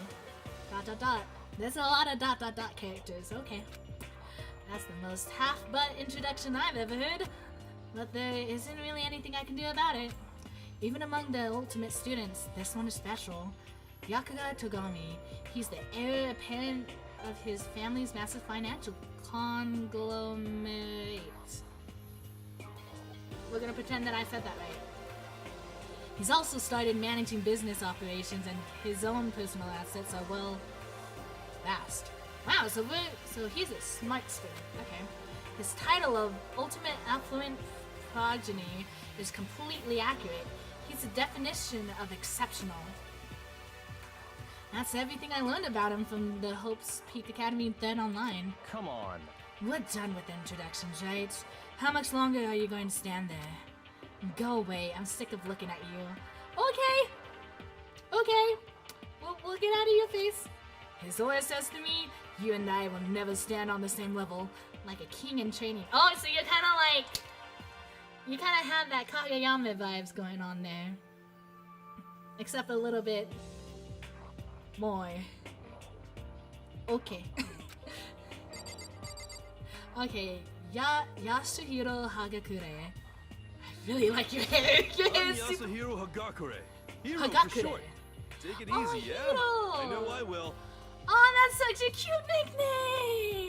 There's a lot of ... characters, okay. That's the most half-butt introduction I've ever heard. But there isn't really anything I can do about it. Even among the ultimate students, this one is special. Byakuya Togami. He's the heir apparent of his family's massive financial conglomerate. We're gonna pretend that I said that right. He's also started managing business operations and his own personal assets are, well, vast. Wow, so he's a smart student. Okay. His title of Ultimate Affluent Progeny is completely accurate. He's a definition of exceptional. That's everything I learned about him from the Hope's Peak Academy then online. Come on. We're done with introductions, right? How much longer are you going to stand there? Go away, I'm sick of looking at you. Okay. We'll get out of your face. His lawyer says to me, you and I will never stand on the same level, like a king in training. Oh, so you're kind of have that Kageyama vibes going on there. Except a little bit more. Okay. Okay, Yasuhiro Hagakure. I really like your hair. Your hair I'm is super... Yasuhiro Hagakure. Hiro Hagakure. for short. Take it Oh, easy, yeah? Hiro. I know I will. Oh, that's such a cute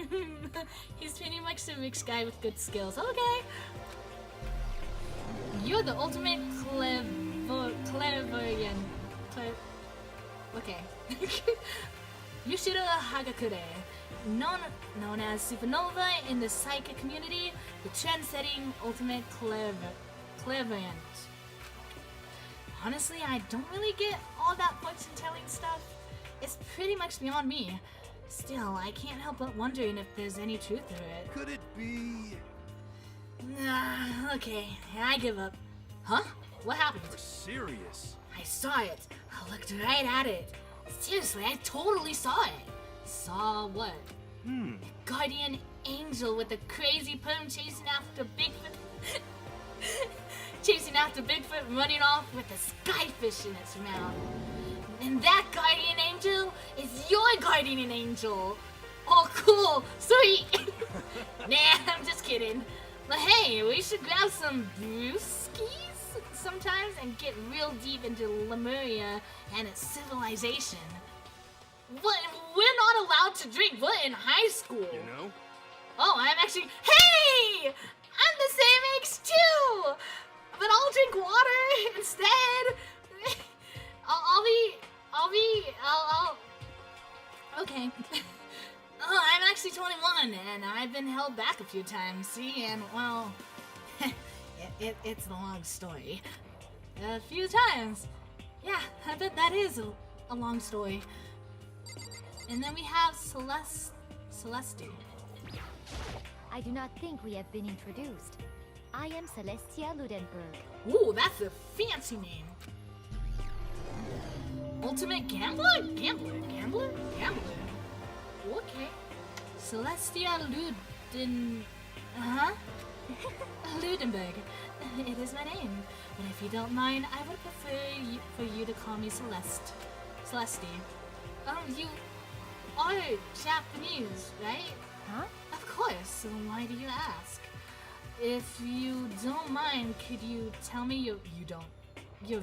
nickname! He's pretty much a rich guy with good skills. Okay. You're the ultimate clairvoyant. Okay. Yushiro Hagakure, known as Supernova in the psychic community, the trend-setting ultimate clairvoyant. Honestly, I don't really get all that fortune-telling stuff. It's pretty much beyond me. Still, I can't help but wondering if there's any truth to it. Could it be... Nah, okay, I give up. Huh? What happened? You're serious? I saw it. I looked right at it. Seriously, I totally saw it. Saw what? Guardian angel with a crazy perm chasing after Bigfoot. Chasing after Bigfoot, running off with a skyfish in its mouth. And that guardian angel is your guardian angel. Oh, cool. Sweet. Nah, I'm just kidding. But hey, we should grab some brewskis sometimes and get real deep into Lemuria and its civilization. What? We're not allowed to drink. We're in high school. You know? Oh, I'm actually... Hey! I'm the same age too! But I'll drink water instead. Okay. Oh, I'm actually 21, and I've been held back a few times, see? And, well... it's a long story. A few times. Yeah, I bet that is a long story. And then we have Celeste. I do not think we have been introduced. I am Celestia Ludenberg. Ooh, that's a fancy name. Ultimate Gambler? Gambler? Okay. Celestia Ludenberg. It is my name. But if you don't mind, I would prefer for you to call me Celeste. You are Japanese, right? Huh? Of course, so why do you ask? If you don't mind, could you tell me your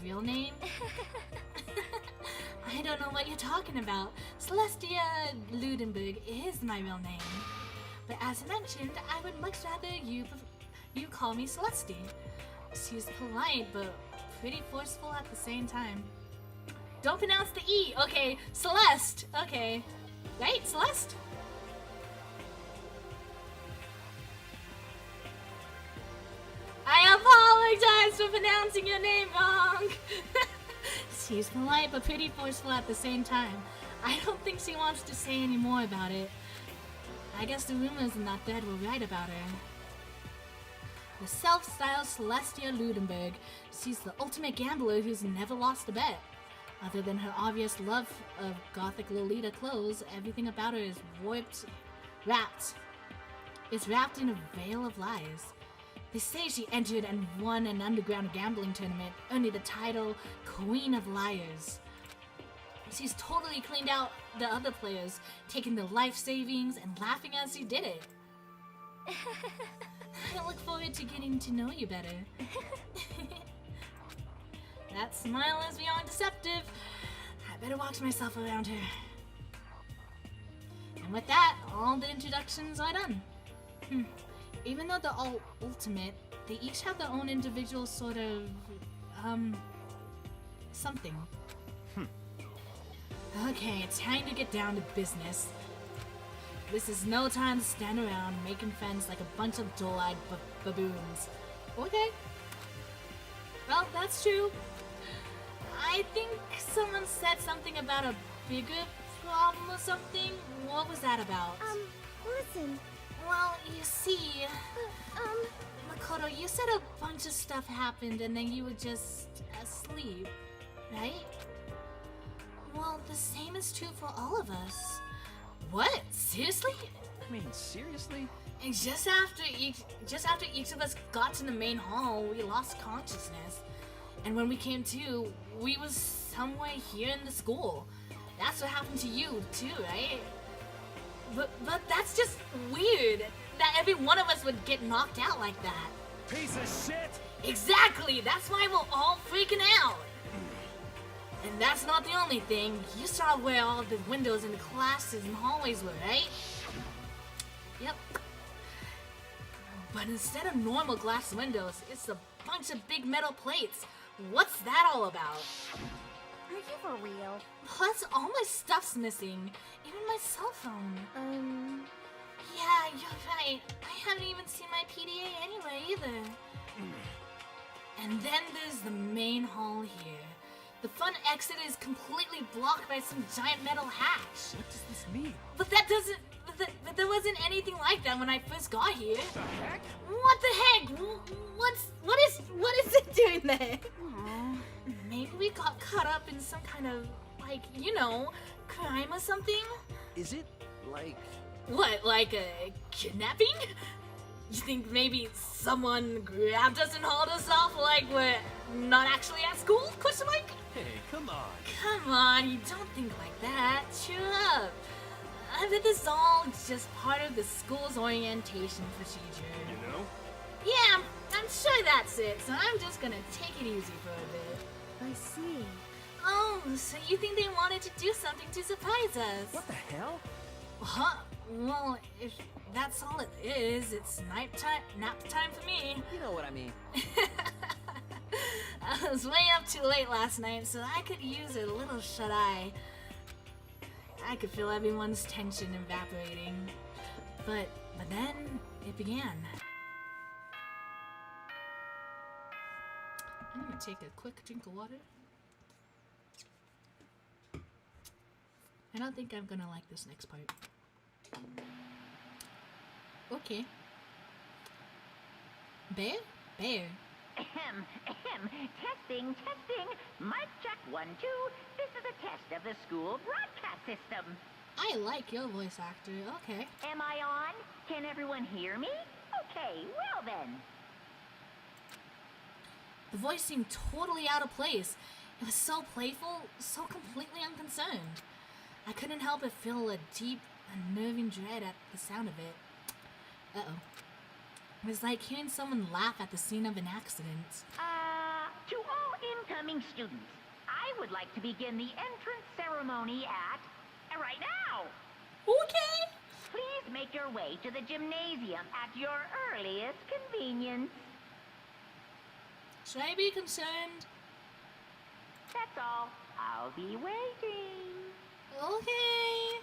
real name? I don't know what you're talking about. Celestia Ludenberg is my real name. But as mentioned, I would much rather you call me Celeste. She's polite, but pretty forceful at the same time. Don't pronounce the E. Okay, Celeste. Okay. Right, Celeste? I apologize for pronouncing your name wrong. She's polite but pretty forceful at the same time. I don't think she wants to say any more about it. I guess the rumors in that thread were right about her. The self-styled Celestia Ludenberg. She's the ultimate gambler who's never lost a bet. Other than her obvious love of gothic Lolita clothes, everything about her is wrapped in a veil of lies. They say she entered and won an underground gambling tournament, earning the title Queen of Liars. She's totally cleaned out the other players, taking their life savings and laughing as she did it. I look forward to getting to know you better. That smile is beyond deceptive. I better watch myself around her. And with that, all the introductions are done. Even though they're all ultimate, they each have their own individual sort of, something. Okay, it's time to get down to business. This is no time to stand around making friends like a bunch of dull-eyed baboons. Okay. Well, that's true. I think someone said something about a bigger problem or something. What was that about? Listen. Well, you see... Makoto, you said a bunch of stuff happened and then you were just asleep, right? Well, the same is true for all of us. What? Seriously? I mean, seriously? And just after each of us got to the main hall, we lost consciousness. And when we came to, we was somewhere here in the school. That's what happened to you too, right? But that's just weird that every one of us would get knocked out like that. Piece of shit! Exactly! That's why we're all freaking out! And that's not the only thing. You saw where all the windows in the classes and hallways were, right? Yep. But instead of normal glass windows, it's a bunch of big metal plates. What's that all about? Are you for real? Plus, all my stuff's missing. Even my cell phone. Yeah, you're right. I haven't even seen my PDA anyway either. And then there's the main hall here. The front exit is completely blocked by some giant metal hatch. What does this mean? But that doesn't... But there wasn't anything like that when I first got here. The heck? What the heck? What is it doing there? Aw. Maybe we got caught up in some kind of, like, you know, crime or something? Is it like... What, like a kidnapping? You think maybe someone grabbed us and hauled us off like we're not actually at school? Question mark? Hey, come on. Come on, you don't think like that. Cheer up. I bet this is all just part of the school's orientation procedure. You know? Yeah, I'm sure that's it, so I'm just gonna take it easy for a bit. I see. Oh, so you think they wanted to do something to surprise us? What the hell? Huh? Well, if that's all it is, it's nap time for me. You know what I mean. I was way up too late last night, so I could use a little shut-eye. I could feel everyone's tension evaporating. But then, it began. I'm gonna take a quick drink of water. I don't think I'm gonna like this next part. Okay. Bear? Bear. Ahem, ahem. Testing, testing. Mic check 1, 2. This is a test of the school broadcast system. I like your voice actor. Okay. Am I on? Can everyone hear me? Okay, well then. The voice seemed totally out of place. It was so playful, so completely unconcerned. I couldn't help but feel a deep, unnerving dread at the sound of it. Uh-oh. It was like hearing someone laugh at the scene of an accident. To all incoming students, I would like to begin the entrance ceremony at... right now! Okay! Please make your way to the gymnasium at your earliest convenience. Should I be concerned? That's all. I'll be waiting. Okay.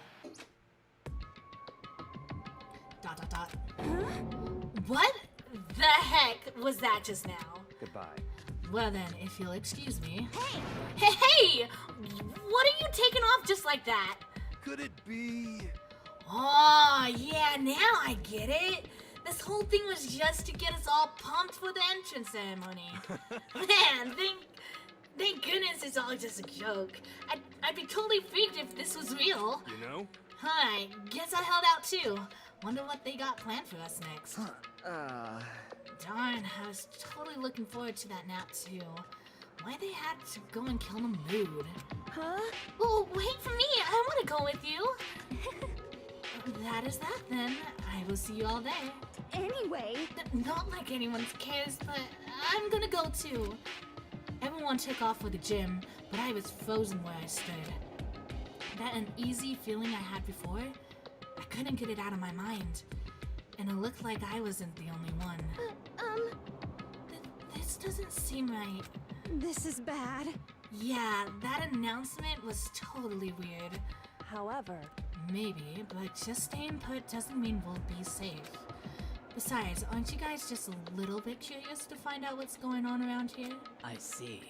Dot dot dot. What the heck was that just now? Goodbye. Well then, if you'll excuse me. Hey! Hey! What are you taking off just like that? Could it be... Oh, yeah, now I get it. This whole thing was just to get us all pumped for the entrance ceremony. Man, thank goodness it's all just a joke. I'd be totally freaked if this was real. You know? Hi, guess I held out too. Wonder what they got planned for us next. Darn, I was totally looking forward to that nap too. Why they had to go and kill the mood? Huh? Oh, wait for me! I want to go with you! That is that then. I will see you all there. Anyway, Not like anyone cares, but I'm gonna go too. Everyone took off for the gym, but I was frozen where I stood. That uneasy feeling I had before, I couldn't get it out of my mind. And it looked like I wasn't the only one. This doesn't seem right. this is bad. Yeah, that announcement was totally weird. However, Maybe, but just staying put doesn't mean we'll be safe. Besides, aren't you guys just a little bit curious to find out what's going on around here? I see.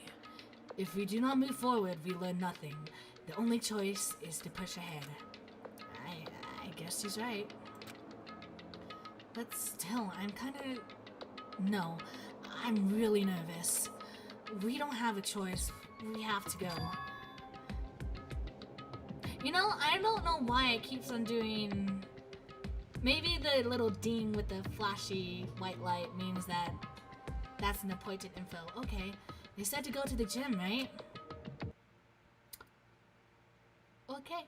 If we do not move forward, we learn nothing. The only choice is to push ahead. I guess he's right. But still, I'm kinda... No, I'm really nervous. We don't have a choice. We have to go. You know, I don't know why it keeps on doing... Maybe the little ding with the flashy white light means that that's an appointed info. Okay, they said to go to the gym, right? Okay,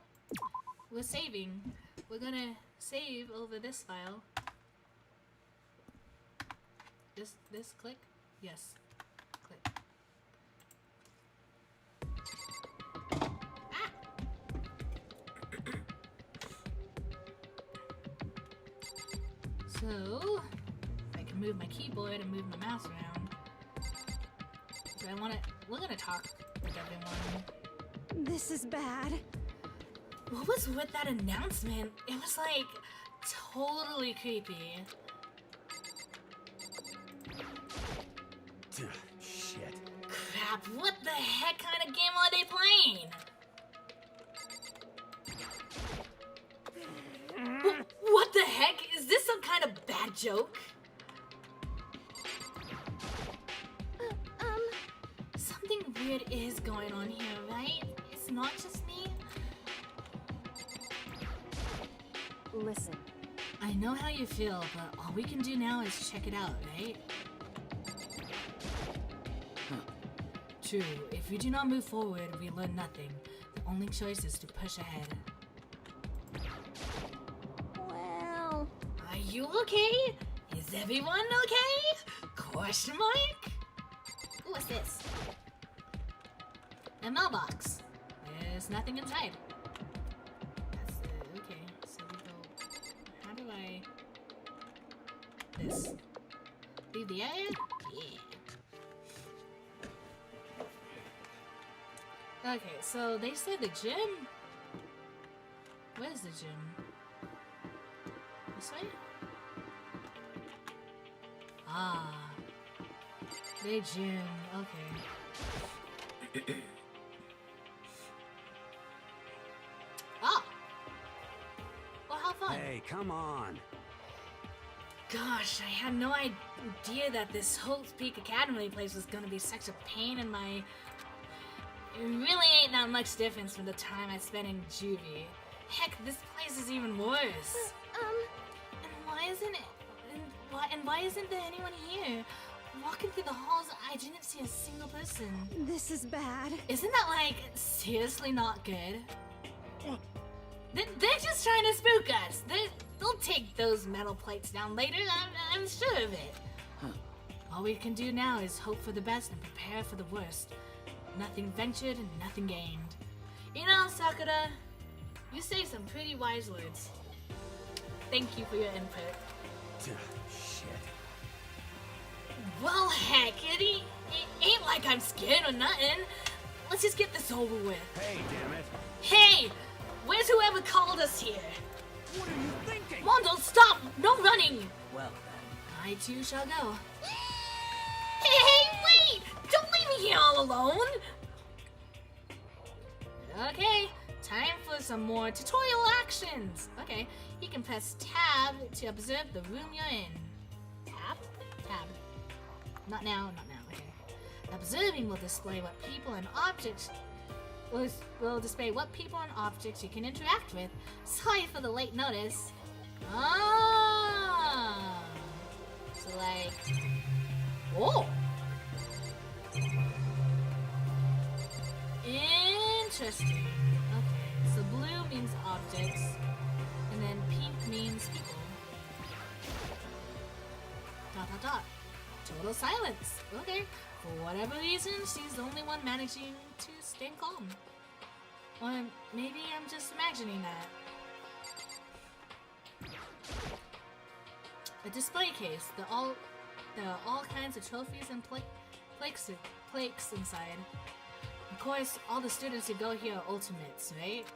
we're saving. We're gonna save over this file. This click? Yes. Click. So, if I can move my keyboard and move my mouse around. So we're gonna talk with everyone. This is bad. What was with that announcement? It was like totally creepy. Shit. Crap, what the heck kind of game are they playing? What the heck? Is this some kind of bad joke? Something weird is going on here, right? It's not just me. Listen. I know how you feel, but all we can do now is check it out, right? True, if we do not move forward, we learn nothing. The only choice is to push ahead. Well, Are you okay? Is everyone okay? Question mark? Ooh, what's this? A mailbox. There's nothing inside. That's okay. So we go. How do I? This. Leave the area? Yeah. Okay, so they said the gym? Where's the gym? This way? Ah. The gym, okay. Ah! Well, how fun. Hey, come on. Gosh, I had no idea that this Hope's Peak Academy place was gonna be such a pain in my... It really ain't that much difference from the time I spent in juvie. Heck, this place is even worse. And why isn't it? And why isn't there anyone here? Walking through the halls, I didn't see a single person. This is bad. Isn't that like seriously not good? They're just trying to spook us. They'll take those metal plates down later. I'm sure of it. All we can do now is hope for the best and prepare for the worst. Nothing ventured and nothing gained. You know, Sakura, you say some pretty wise words. Thank you for your input. Shit. Well, heck, it ain't like I'm scared or nothing. Let's just get this over with. Hey, damn it. Hey, where's whoever called us here? What are you thinking? Mondo, stop! No running! Well then. I too shall go. Hey, wait! Don't leave me here all alone! Okay, time for some more tutorial actions. Okay, you can press tab to observe the room you're in. Tab? Tab. Not now, not now, okay. Observing will display what people and objects will display what people and objects you can interact with. Sorry for the late notice. Ah! So like... Oh! Interesting. Okay, so blue means objects, and then pink means people. Dot dot dot. Total silence. Okay. For whatever reason, she's the only one managing to stay calm. Or maybe I'm just imagining that. A display case. There are all kinds of trophies and plaques inside. Of course, all the students who go here are ultimates, right?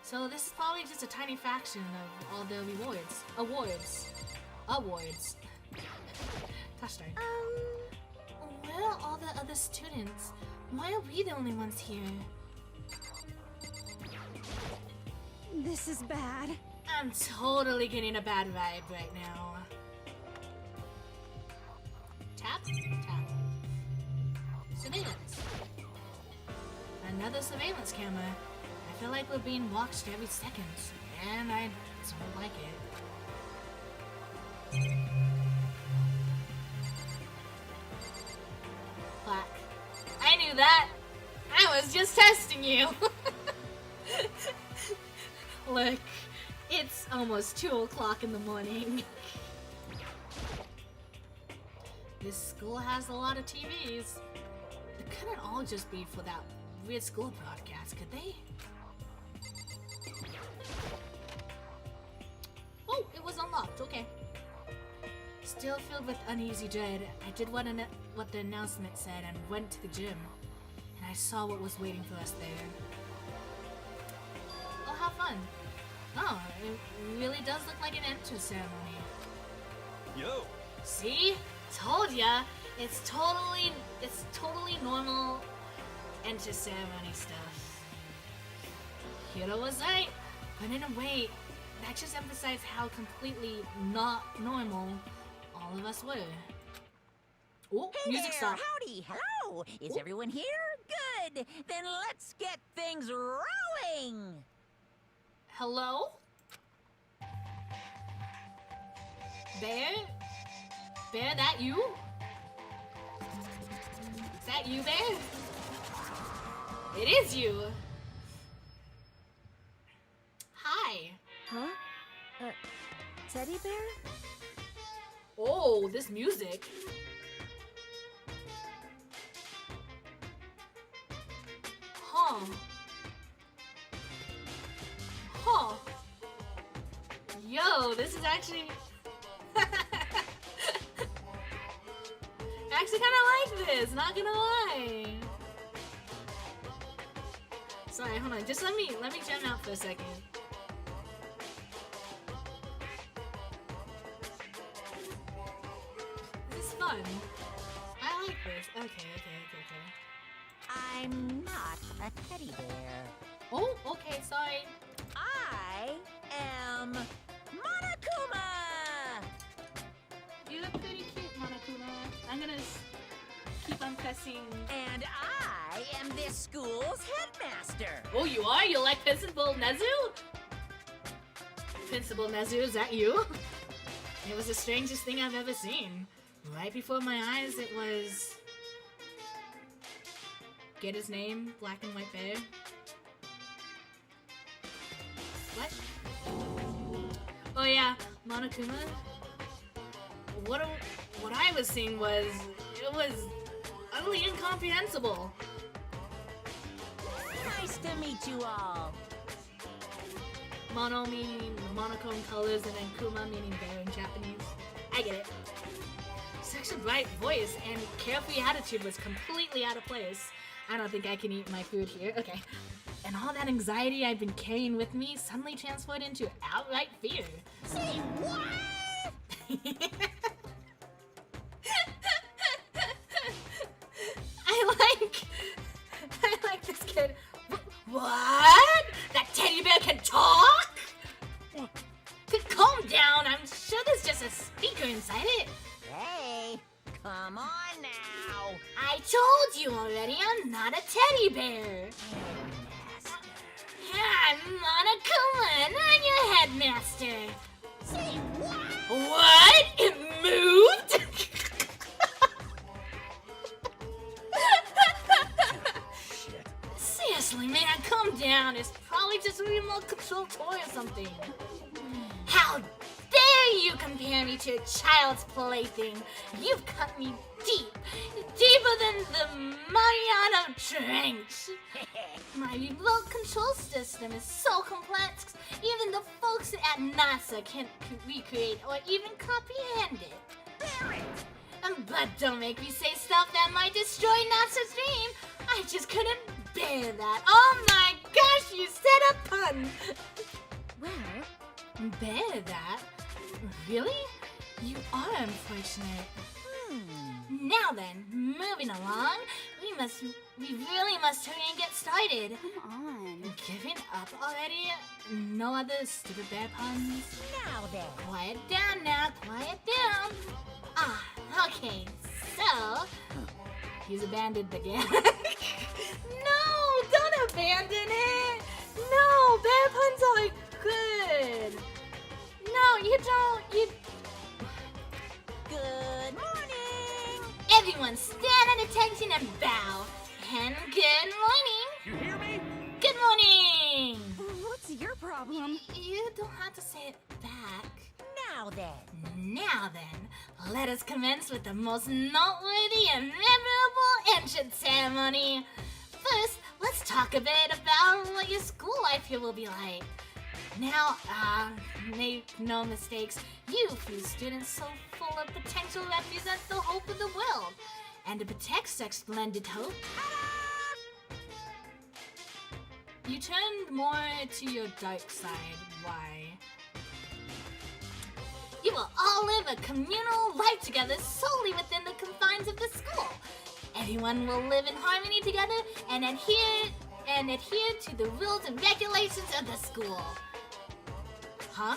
So this is probably just a tiny fraction of all the rewards. Awards. Gosh darn. Where are all the other students? Why are we the only ones here? This is bad. I'm totally getting a bad vibe right now. Tap, tap. Surveillance. Another surveillance camera. I feel like we're being watched every second, and I don't like it. Plaque. I knew that! I was just testing you! Look, it's almost 2 o'clock in the morning. This school has a lot of TVs. They couldn't all just be for that weird school broadcast, could they? Oh, it was unlocked, okay. Still filled with uneasy dread, I did what the announcement said and went to the gym. And I saw what was waiting for us there. Oh, how fun. Oh, it really does look like an entrance ceremony. Yo! See? Told ya! It's totally normal entrance ceremony stuff. Hiro was right, but in a way, that just emphasized how completely not normal all of us were. Oh, Hey music there, stopped. howdy, hello! Is everyone here? Good! Then let's get things rolling! Hello? Bear? Bear, that you? Is that you, Bear? It is you! Hi! Huh? Teddy bear? Oh, this music. Huh. Huh. Yo, this is actually... I actually kind of like this, not gonna lie. Sorry, hold on. Just let me jam out for a second. This is fun. I like this. Okay. I'm not a teddy bear. Oh, okay, sorry. I am Monokuma! You look pretty cute, Monokuma. I'm gonna keep on pressing. And I am this school's headmaster. Oh, you are? You like Principal Nezu? Principal Nezu, is that you? It was the strangest thing I've ever seen. Right before my eyes, it was... Get his name? Black and White Bear? What? Oh yeah, Monokuma. What I was seeing was... It was utterly incomprehensible. Nice to meet you all. Mono meaning monochrome colors and then Kuma meaning bear in Japanese. I get it. Such a bright voice and carefree attitude was completely out of place. I don't think I can eat my food here. Okay. And all that anxiety I'd been carrying with me suddenly transferred into outright fear. Say what? I like this kid. What? That teddy bear can talk? Calm down. I'm sure there's just a speaker inside it. Hey, come on now. I told you already, I'm not a teddy bear. I'm Monokuma, and I'm your headmaster. Say what? What? It moved? Seriously, man, calm down. It's probably just a remote control toy or something. How dare you compare me to a child's plaything? You've cut me deep, deeper than the Mariana Trench. My remote control system is so complex, even the folks at NASA can't recreate or even comprehend it. But don't make me say stuff that might destroy NASA's dream. I just couldn't bear that. Oh my gosh, you said a pun. Well, Bear that? Really? You are unfortunate. Now then, moving along, we really must hurry and get started. Come on. Giving up already? No other stupid bear puns? Now then. Quiet down now, quiet down. Ah, okay, so... He's abandoned again. No, don't abandon it! No, bear puns are good. No, you don't, Good morning. Everyone stand at attention and bow. And good morning. You hear me? Good morning. What's your problem? You don't have to say it back. Now then. Now then, let us commence with the most noteworthy and memorable entrance ceremony. First, let's talk a bit about what your school life here will be like. Now, make no mistakes, you few students so full of potential represent the hope of the world. And to protect such splendid hope, you turned more to your dark side. Why? You will all live a communal life together solely within the confines of the school. Everyone will live in harmony together and adhere to the rules and regulations of the school. Huh?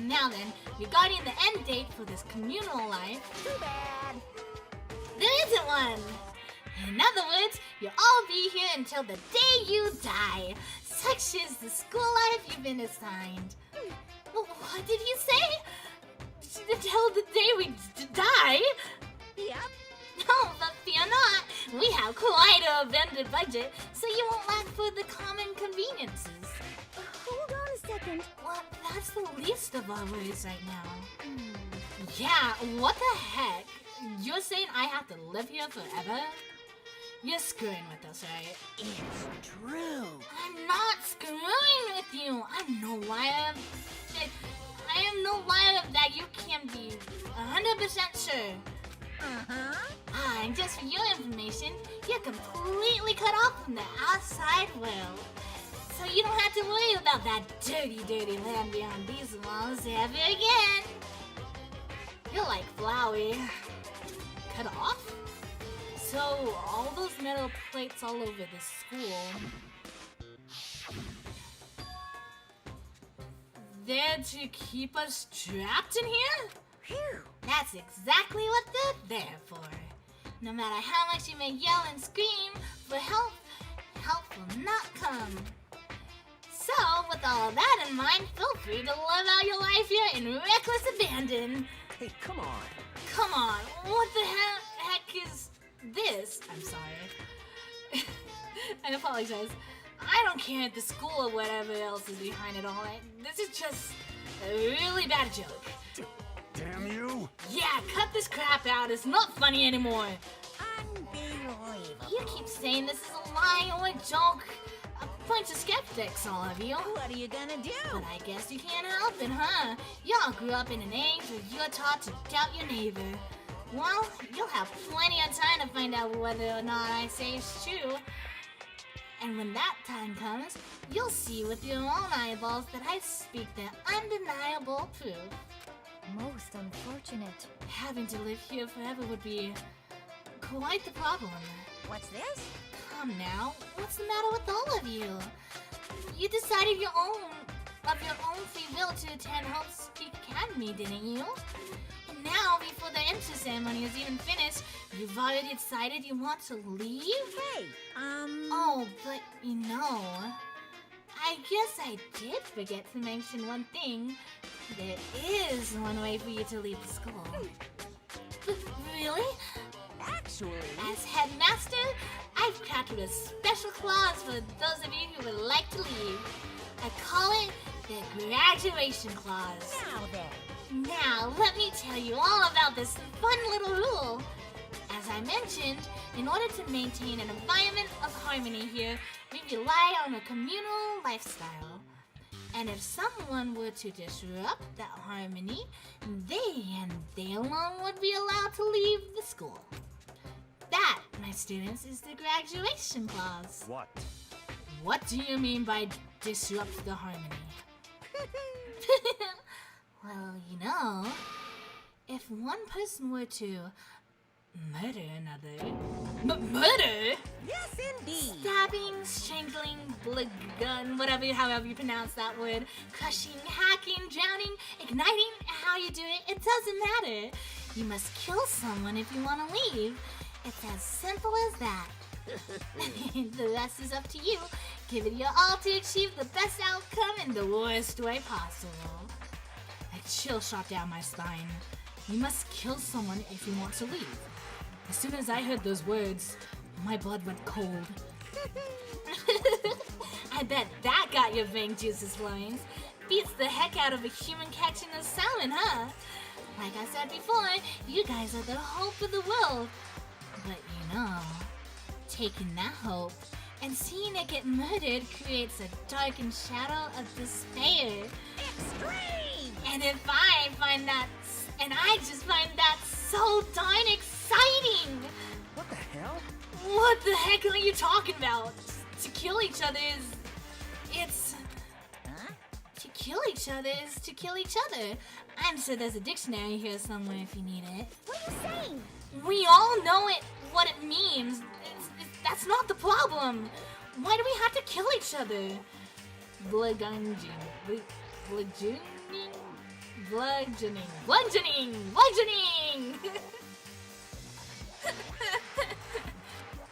Now then, regarding the end date for this communal life, Too bad. there isn't one. In other words, you'll all be here until the day you die. Such is the school life you've been assigned. What did you say? Until the day we die? Yep. No, but fear not. We have quite a vendor budget, so you won't lack for the common conveniences. Hold on a second. Well, that's the least of our worries right now. Yeah, what the heck? You're saying I have to live here forever? You're screwing with us, right? It's true. I'm not screwing with you. I'm no liar. I am no liar that you can be 100% sure. And just for your information, you're completely cut off from the outside world. So you don't have to worry about that dirty, dirty land beyond these walls ever again. You're like Flowey. Cut off? So, all those metal plates all over the school, they're to keep us trapped in here? Phew. That's exactly what they're there for. No matter how much you may yell and scream for help, help will not come. So, with all that in mind, feel free to live out your life here in reckless abandon. Hey, come on. Come on, what the heck is this? I'm sorry. I apologize. I don't care if the school or whatever else is behind it all. This is just a really bad joke. Damn you! Yeah, cut this crap out. It's not funny anymore. Unbelievable. You keep saying this is a lie or a joke. A bunch of skeptics, all of you. What are you gonna do? But I guess you can't help it, huh? Y'all grew up in an age where you're taught to doubt your neighbor. Well, you'll have plenty of time to find out whether or not I say it's true. And when that time comes, you'll see with your own eyeballs that I speak the undeniable proof. Most unfortunate. Having to live here forever would be quite the problem. What's this? Come now, what's the matter with all of you? You decided of your own free will to attend Hope Peak Academy, didn't you? And now, before the entry ceremony is even finished, you've already decided you want to leave? Hey, Oh, but you know, I guess I did forget to mention one thing. There is one way for you to leave the school. Really? Actually, As headmaster, I've crafted a special clause for those of you who would like to leave. I call it the graduation clause. now then. Now, let me tell you all about this fun little rule. As I mentioned, in order to maintain an environment of harmony here, we rely on a communal lifestyle. And if someone were to disrupt that harmony, they alone would be allowed to leave the school. That, my students, is the graduation clause. What? What do you mean by disrupt the harmony? Well, you know, if one person were to murder another... murder? Yes, indeed. Stabbing, strangling, blood gun, however you pronounce that word, crushing, hacking, drowning, igniting, how you do it, it doesn't matter. You must kill someone if you want to leave. It's as simple as that. The rest is up to you. Give it your all to achieve the best outcome in the worst way possible. A chill shot down my spine. You must kill someone if you want to leave. As soon as I heard those words, my blood went cold. I bet that got your vein juices flowing. Beats the heck out of a human catching a salmon, huh? Like I said before, you guys are the hope of the world. But you know, taking that hope And seeing it get murdered creates a darkened shadow of despair. Extreme! And I just find that so darn exciting! What the hell? What the heck are you talking about? To kill each other is... It's... Huh? To kill each other is to kill each other. I'm sure there's a dictionary here somewhere if you need it. What are you saying? We all know what it means. That's not the problem. Why do we have to kill each other? Bludgeoning.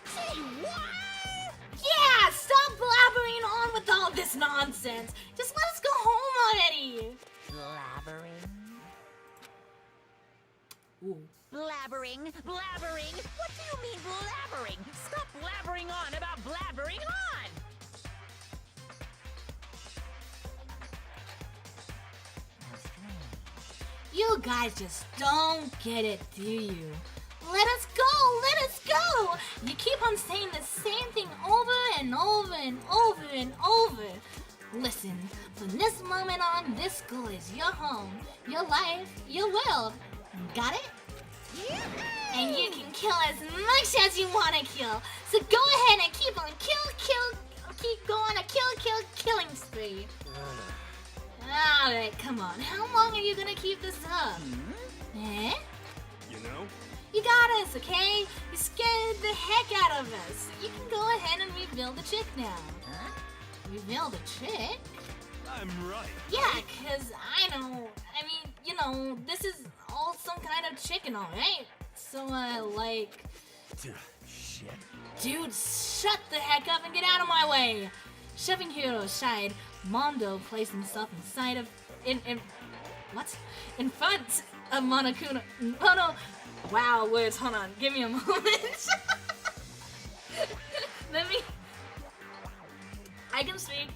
Say what? Yeah, stop blabbering on with all this nonsense. Just let us go home already. Blabbering? Ooh. Blabbering? Blabbering? What do you mean blabbering? Stop blabbering on about blabbering on! You guys just don't get it, do you? Let us go! Let us go! You keep on saying the same thing over and over and over and over. Listen, from this moment on, this school is your home, your life, your world. Got it? Yeah. And you can kill as much as you want to kill. So go ahead and keep on keep going a killing spree. Alright, come on. How long are you gonna keep this up? Eh? You know? You got us, okay? You scared the heck out of us. You can go ahead and reveal the trick now. Huh? Reveal the trick? I'm right. Yeah, cause I know. I mean, you know, this is all some kind of trick and all, right? So, like... Shit. Dude, shut the heck up and get out of my way! Shoving Hero aside, Mondo placed himself inside of... In front of Monokuma... Mono... Wow, words, hold on. Give me a moment. Let me... I can speak.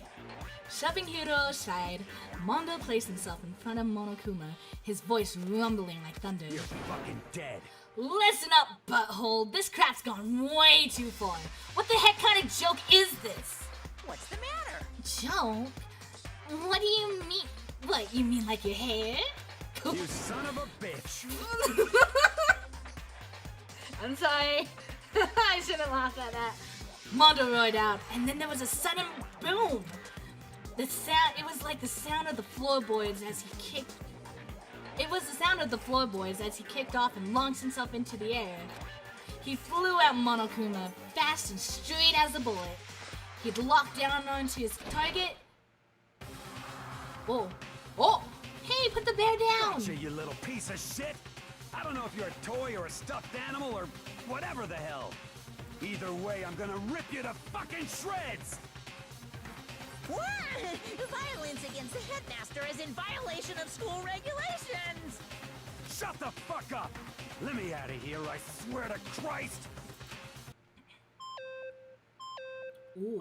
Shoving Hiro aside, Mondo placed himself in front of Monokuma, his voice rumbling like thunder. You're fucking dead. Listen up, butthole. This crap's gone way too far. What the heck kind of joke is this? What's the matter? Joke? What do you mean? What, you mean like your hair? You son of a bitch. I'm sorry. I shouldn't laugh at that. Mondo roared out, and then there was a sudden boom. It was like the sound of the floorboards as he kicked. It was the sound of the floorboards as he kicked off and launched himself into the air. He flew at Monokuma, fast and straight as a bullet. He'd locked down onto his target. Oh, oh! Hey, put the bear down! Gotcha, you little piece of shit! I don't know if you're a toy or a stuffed animal or whatever the hell. Either way, I'm gonna rip you to fucking shreds! What? Violence against the headmaster is in violation of school regulations! Shut the fuck up! Let me out of here, I swear to Christ! Ooh.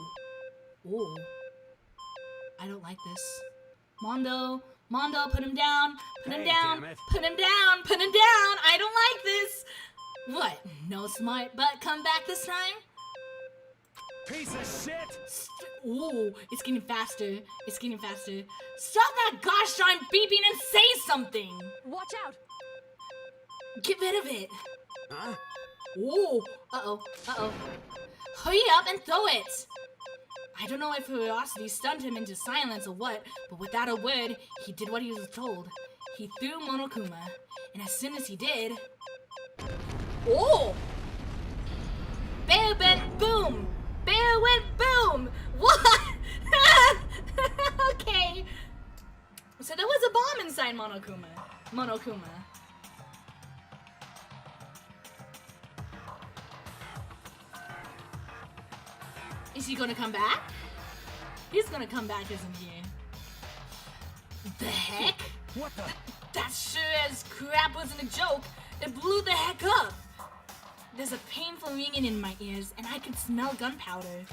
Ooh. I don't like this. Mondo, put him down! Put him Hey, down! damn it. Put him down! Put him down! I don't like this! What? No smart butt come back this time? Piece of shit! Ooh, it's getting faster. It's getting faster. Stop that gosh darn beeping and say something! Watch out! Get rid of it! Huh? Ooh! Uh-oh. Uh-oh. Hurry up and throw it! I don't know if curiosity stunned him into silence or what, but without a word, he did what he was told. He threw Monokuma, and as soon as he did... Oh! Bear went boom! Bear went boom! What? Okay. So there was a bomb inside Monokuma. Is he gonna come back? He's gonna come back, isn't he? The heck? What the? That sure as crap wasn't a joke. It blew the heck up. There's a painful ringing in my ears, and I can smell gunpowder.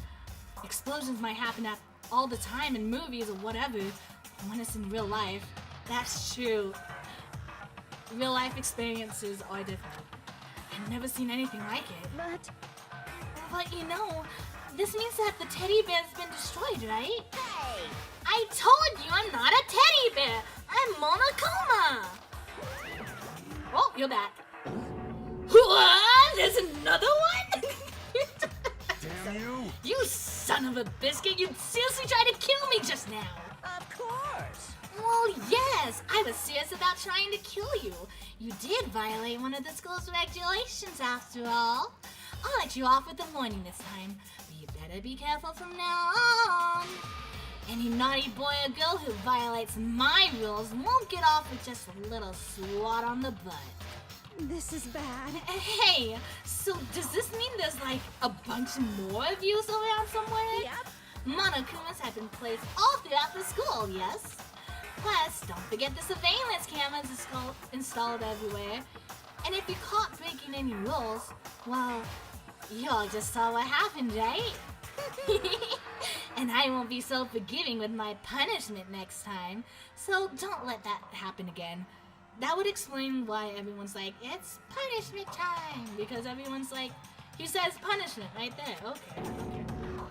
Explosions might happen all the time in movies or whatever. But when it's in real life, that's true. Real life experiences are different. I've never seen anything like it. But you know, this means that the teddy bear's been destroyed, right? Hey! I told you I'm not a teddy bear! I'm Monokuma! Oh, you're back. What? There's another one? Damn you! You son of a biscuit! You seriously tried to kill me just now! Of course! Well, yes! I was serious about trying to kill you. You did violate one of the school's regulations after all. I'll let you off with a warning this time, but you better be careful from now on. Any naughty boy or girl who violates my rules won't get off with just a little swat on the butt. This is bad. Hey, so does this mean there's like a bunch more of you around somewhere? Yep. Monokumas have been placed all throughout the school, yes? Plus, don't forget the surveillance cameras installed everywhere. And if you're caught breaking any rules, well, you all just saw what happened, right? And I won't be so forgiving with my punishment next time, so don't let that happen again. That would explain why everyone's like, it's punishment time, because everyone's like, he says punishment right there. Okay.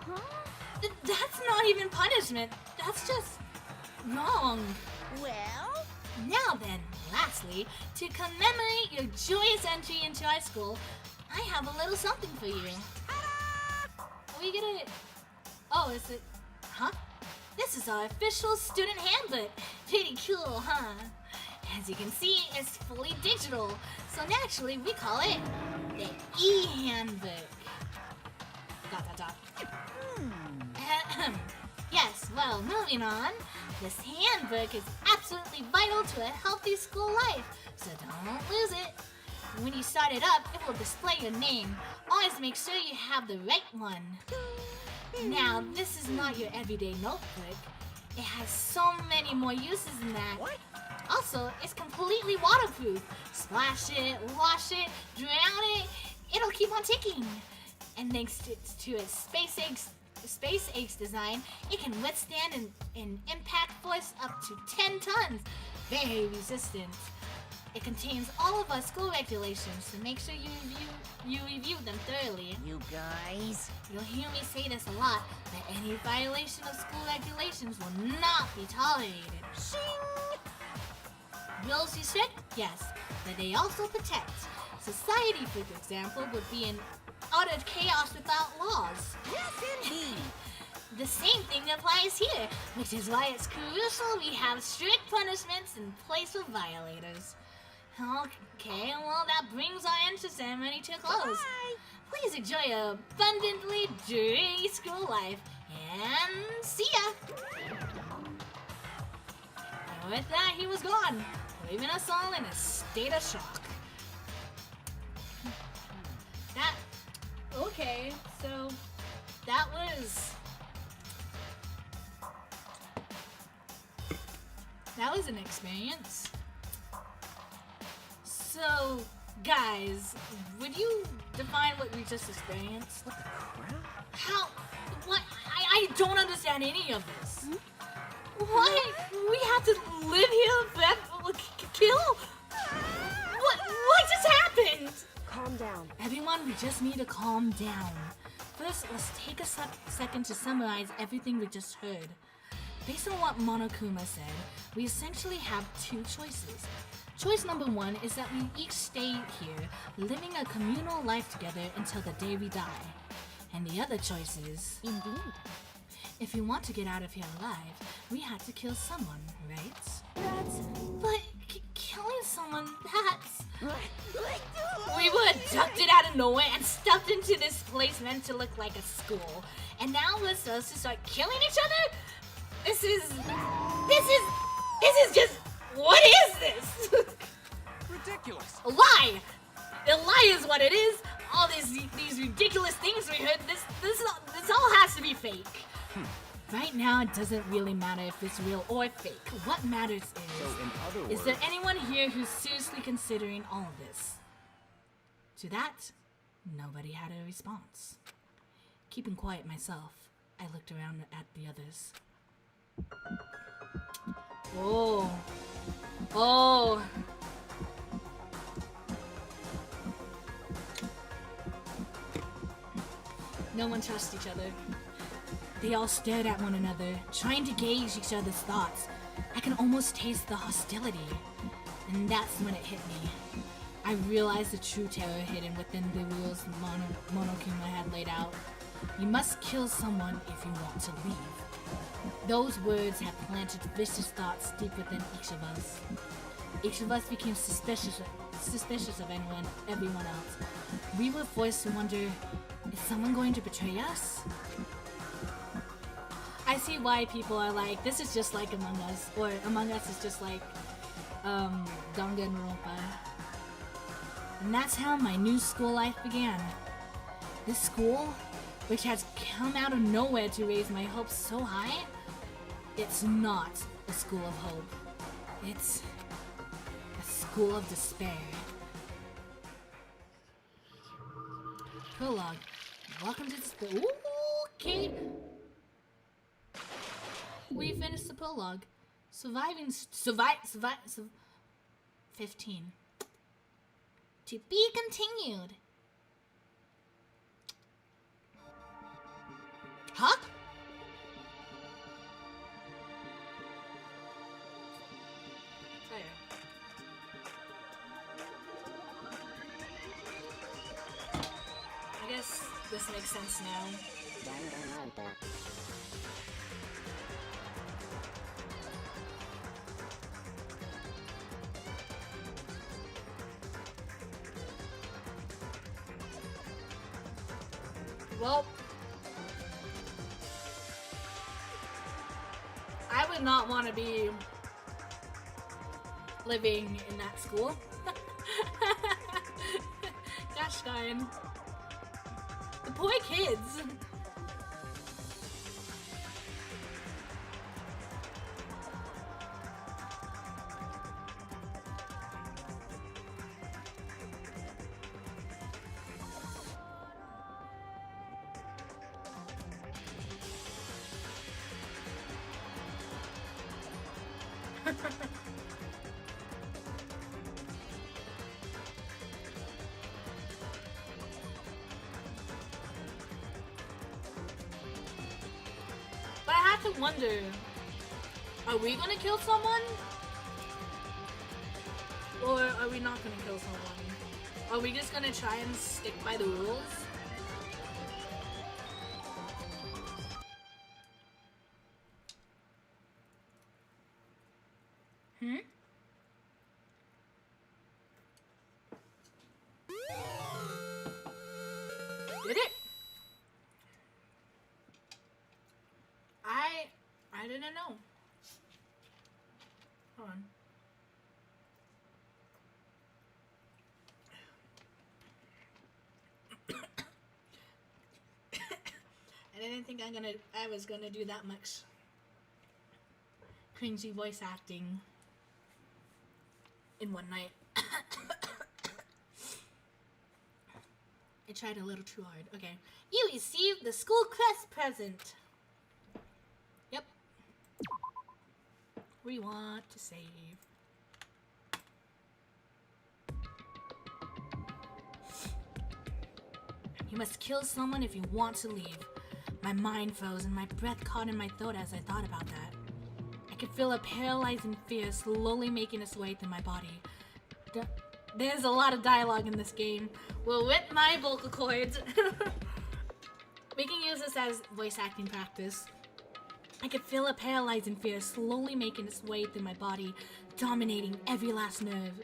Huh? That's not even punishment. That's just wrong. Well? Now then, lastly, to commemorate your joyous entry into our school, I have a little something for you. Are we gonna... Oh, is it... Huh? This is our official student handbook. Pretty cool, huh? As you can see, it's fully digital, so naturally we call it the e-handbook. ... Yes, well, moving on. This handbook is absolutely vital to a healthy school life, so don't lose it. When you start it up, it will display your name. Always make sure you have the right one. Now, this is not your everyday notebook. It has so many more uses than that. What? Also, it's completely waterproof. Splash it, wash it, drown it, it'll keep on ticking. And thanks to its space age design, it can withstand an impact force up to 10 tons. Very resistant. It contains all of our school regulations, so make sure you review them thoroughly. You guys? You'll hear me say this a lot, but any violation of school regulations will not be tolerated. Shing! Rules restrict? Yes, but they also protect. Society, for example, would be in utter chaos without laws. Yes, indeed! The same thing applies here, which is why it's crucial we have strict punishments in place for violators. Okay, well that brings our entrance ceremony to a close. Bye. Please enjoy a abundantly dreary school life, and see ya! And with that, he was gone, leaving us all in a state of shock. Okay, so that was an experience. So, guys, would you define what we just experienced? What the crap? How? What? I don't understand any of this. Why? We have to live here forever? Kill? What just happened? Calm down. Everyone, we just need to calm down. First, let's take a second to summarize everything we just heard. Based on what Monokuma said, we essentially have two choices. Choice number one is that we each stay here, living a communal life together until the day we die. And the other choice is... Indeed. If we want to get out of here alive, we have to kill someone, right? But killing someone, that's... We were abducted out of nowhere and stuffed into this place meant to look like a school. And now we're supposed to start killing each other? This is just... What is this? Ridiculous. A lie! A lie is what it is. All these ridiculous things we heard, this all has to be fake. Right now, it doesn't really matter if it's real or fake. What matters is there anyone here who's seriously considering all of this? To that, nobody had a response. Keeping quiet myself, I looked around at the others. Oh. No one trusts each other. They all stared at one another, trying to gauge each other's thoughts. I can almost taste the hostility. And that's when it hit me. I realized the true terror hidden within the rules Monokuma had laid out. You must kill someone if you want to leave. Those words had planted vicious thoughts deep within each of us. Each of us became suspicious of everyone else. We were forced to wonder, is someone going to betray us? I see why people are like, this is just like Among Us, or Among Us is just like Danganronpa. And that's how my new school life began. This school, which has come out of nowhere to raise my hopes so high, it's not a school of hope. It's a school of despair. Prologue. Welcome to the... Ooh, okay. We finished the prologue. 15. To be continued. Huh? There. I guess this makes sense now. Well, I would not want to be living in that school. Gosh darn. The poor kids. But I have to wonder, are we gonna kill someone? Or are we not gonna kill someone? Are we just gonna try and stick by the rules? Did it? I didn't know. Hold on. I didn't think I was gonna do that much cringy voice acting in one night. I tried a little too hard. Okay. You received the school crest present. Yep. We want to save. You must kill someone if you want to leave. My mind froze and my breath caught in my throat as I thought about that. I could feel a paralyzing fear slowly making its way through my body. There's a lot of dialogue in this game. Well, with my vocal cords. We can use this as voice acting practice. I could feel a paralyzing fear slowly making its way through my body, dominating every last nerve.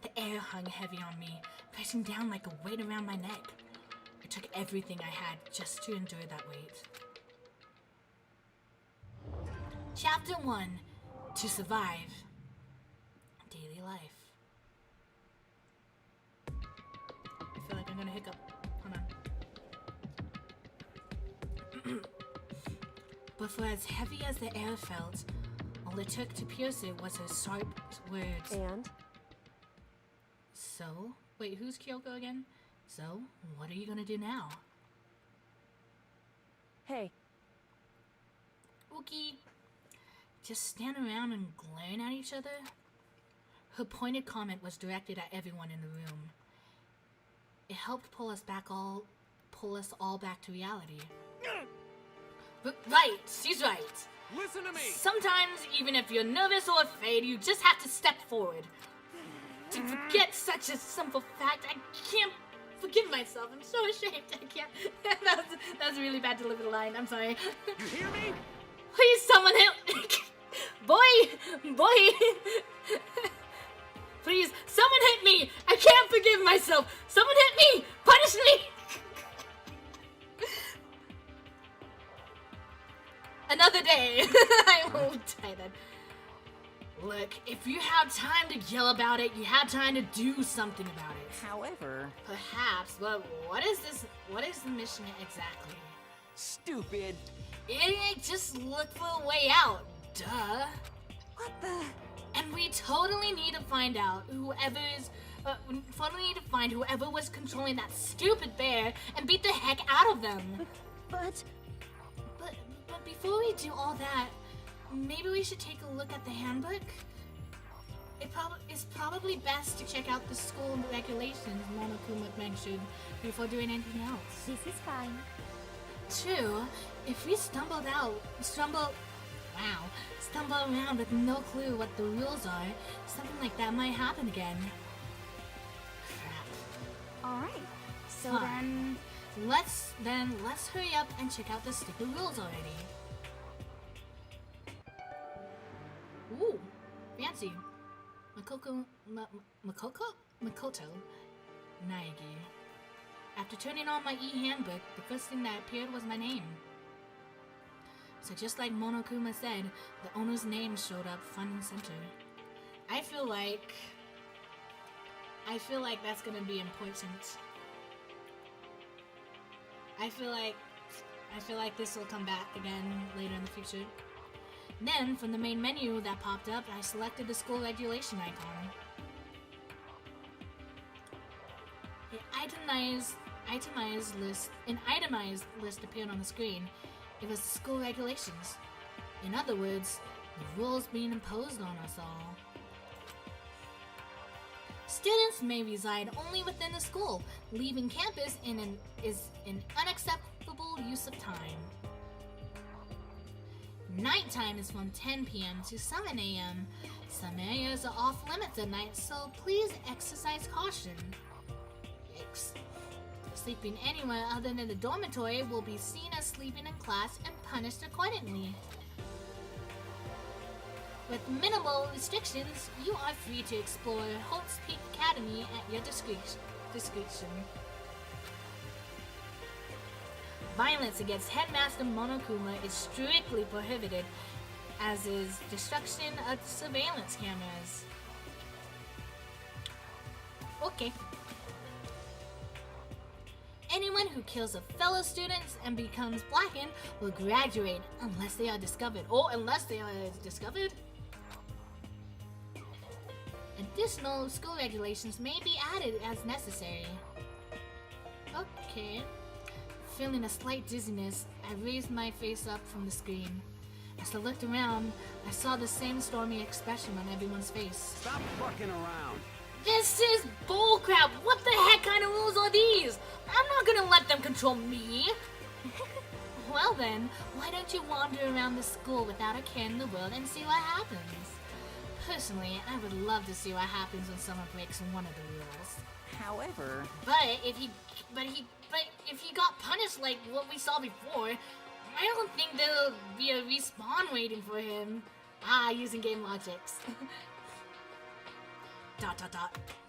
The air hung heavy on me, pressing down like a weight around my neck. It took everything I had just to endure that weight. Chapter 1. To survive. Daily life. I feel like I'm gonna hiccup. Hold on. But for as heavy as the air felt, all it took to pierce it was her sharp words. And? So? Wait, who's Kyoko again? So, what are you gonna do now? Hey. Ookie. Just stand around and glaring at each other? Her pointed comment was directed at everyone in the room. It helped pull pull us all back to reality. Right, she's right. Listen to me! Sometimes, even if you're nervous or afraid, you just have to step forward. To forget such a simple fact, I can't forgive myself. I'm so ashamed. I can't. That was a really bad delivered line. I'm sorry. You hear me? Please, someone help! Boy! Please, someone hit me! I can't forgive myself! Someone hit me! Punish me! Another day. I will die then. Look, if you have time to yell about it, you have time to do something about it. However... Perhaps, but what is this? What is the mission exactly? Stupid. Idiot, just look for a way out. Duh. What the... And we totally need to find out whoever was controlling that stupid bear and beat the heck out of them. But But before we do all that, maybe we should take a look at the handbook? It's probably best to check out the school regulations Monokuma mentioned before doing anything else. This is fine. True, if we stumble around with no clue what the rules are, something like that might happen again. Crap. Alright, so Fine. then... Let's hurry up and check out the stupid rules already. Ooh, fancy. Makoto Naegi. After turning on my e-handbook, the first thing that appeared was my name. So just like Monokuma said, the owner's name showed up front and center. I feel like that's gonna be important. I feel like this will come back again later in the future. Then, from the main menu that popped up, I selected the school regulation icon. An itemized list appeared on the screen. It was the school regulations. In other words, the rules being imposed on us all. Students may reside only within the school. Leaving campus is an unacceptable use of time. Nighttime is from 10 p.m. to 7 a.m. Some areas are off limits at night, so please exercise caution. Yikes. Sleeping anywhere other than the dormitory will be seen as sleeping in class and punished accordingly. With minimal restrictions, you are free to explore Holt's Peak Academy at your discretion. Violence against Headmaster Monokuma is strictly prohibited, as is destruction of surveillance cameras. Okay. Anyone who kills a fellow student and becomes blackened will graduate unless they are discovered. Additional school regulations may be added as necessary. Okay. Feeling a slight dizziness, I raised my face up from the screen. As I looked around, I saw the same stormy expression on everyone's face. Stop fucking around. This is bullcrap! What the heck kind of rules are these? I'm not gonna let them control me! Well then, why don't you wander around the school without a care in the world and see what happens? Personally, I would love to see what happens when someone breaks one of the rules. However... But if he got punished like what we saw before, I don't think there'll be a respawn waiting for him. Using game logics. ...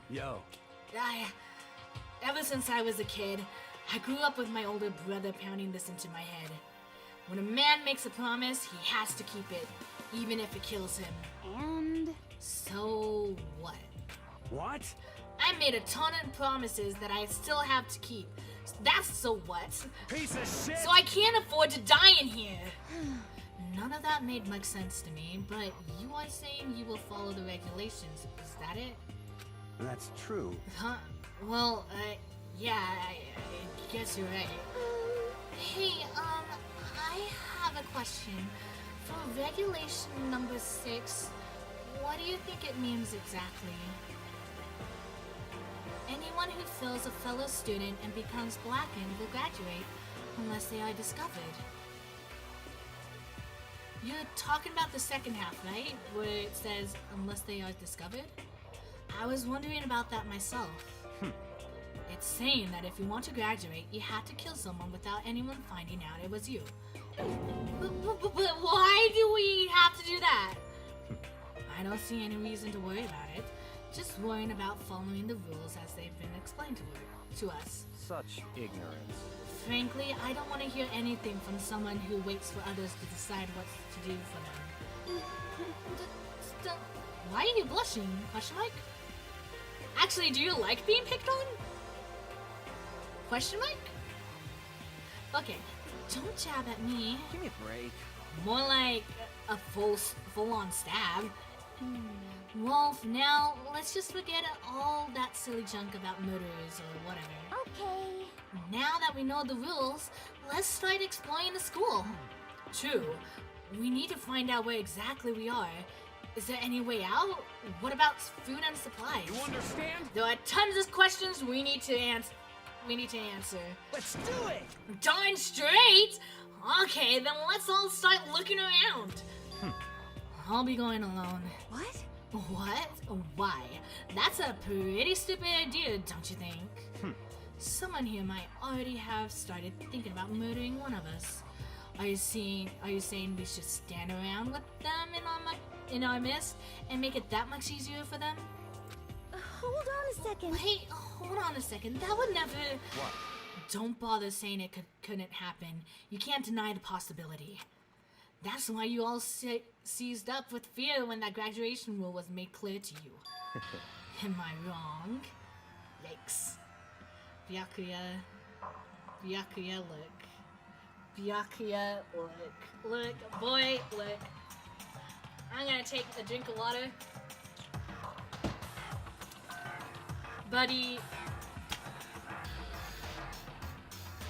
Yo. Ever since I was a kid, I grew up with my older brother pounding this into my head. When a man makes a promise, he has to keep it, even if it kills him. And... So what? What? I made a ton of promises that I still have to keep. That's so what? Piece of shit! So I can't afford to die in here! None of that made much sense to me, but you are saying you will follow the regulations. Is that it? That's true. Huh? Well, yeah, I guess you're right. Hey, I have a question. For regulation number 6, what do you think it means exactly? Anyone who kills a fellow student and becomes blackened will graduate unless they are discovered. You're talking about the second half, right? Where it says, unless they are discovered? I was wondering about that myself. It's saying that if you want to graduate, you have to kill someone without anyone finding out it was you. But why do we have to do that? I don't see any reason to worry about it. Just worrying about following the rules as they've been explained to us. Such ignorance. Frankly, I don't want to hear anything from someone who waits for others to decide what to do for them. Why are you blushing? Question mark? Actually, do you like being picked on? Question mark? Okay, don't jab at me. Give me a break. More like a full-on stab. Well, for now, let's just forget all that silly junk about murderers or whatever. Okay. Now that we know the rules, let's start exploring the school. True, we need to find out where exactly we are. Is there any way out? What about food and supplies? You understand? There are tons of questions we need to answer. Let's do it! Darn straight! Okay, then let's all start looking around. I'll be going alone. What? What? Why? That's a pretty stupid idea, don't you think? Someone here might already have started thinking about murdering one of us. Are you saying we should stand around with them in our midst and make it that much easier for them? Hold on a second. Wait, hold on a second. That would never... What? Don't bother saying it couldn't happen. You can't deny the possibility. That's why you all seized up with fear when that graduation rule was made clear to you. Am I wrong? Yikes. Byakuya, look. Byakuya, look. Look, boy, look. I'm gonna take a drink of water. Buddy,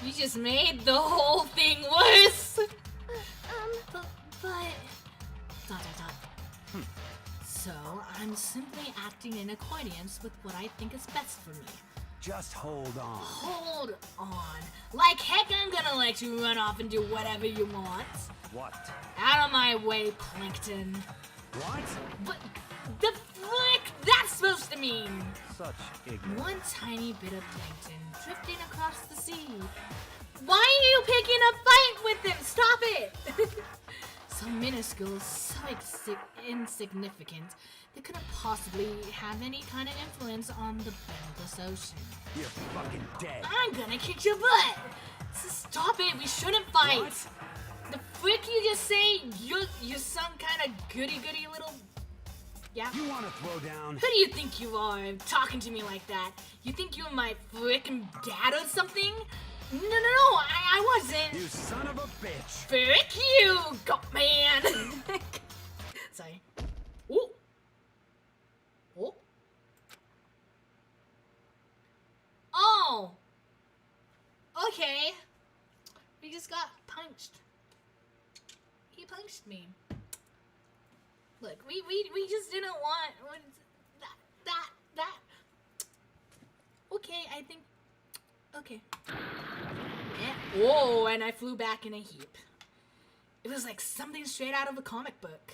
you just made the whole thing worse! But... So, I'm simply acting in accordance with what I think is best for me. Just hold on. Hold on. Like heck I'm gonna let you run off and do whatever you want. What? Out of my way, Plankton. What? But the frick that's supposed to mean? Such ignorance. One tiny bit of plankton drifting across the sea. Why are you picking a fight with him? Stop it! So minuscule, so insignificant, they couldn't possibly have any kind of influence on the boundless ocean. You're fucking dead. I'm gonna kick your butt! So stop it, we shouldn't fight! What? The frick you just say? You're some kind of goody-goody little... Yeah? You want to throw down? Who do you think you are, talking to me like that? You think you're my frickin' dad or something? No, I wasn't. You son of a bitch. Frick you, goat man. Sorry. Ooh. Oh. Oh. Okay. We just got punched. He punched me. Look, we just didn't want that. Okay, I think. Okay. Yeah. Whoa, and I flew back in a heap. It was like something straight out of a comic book.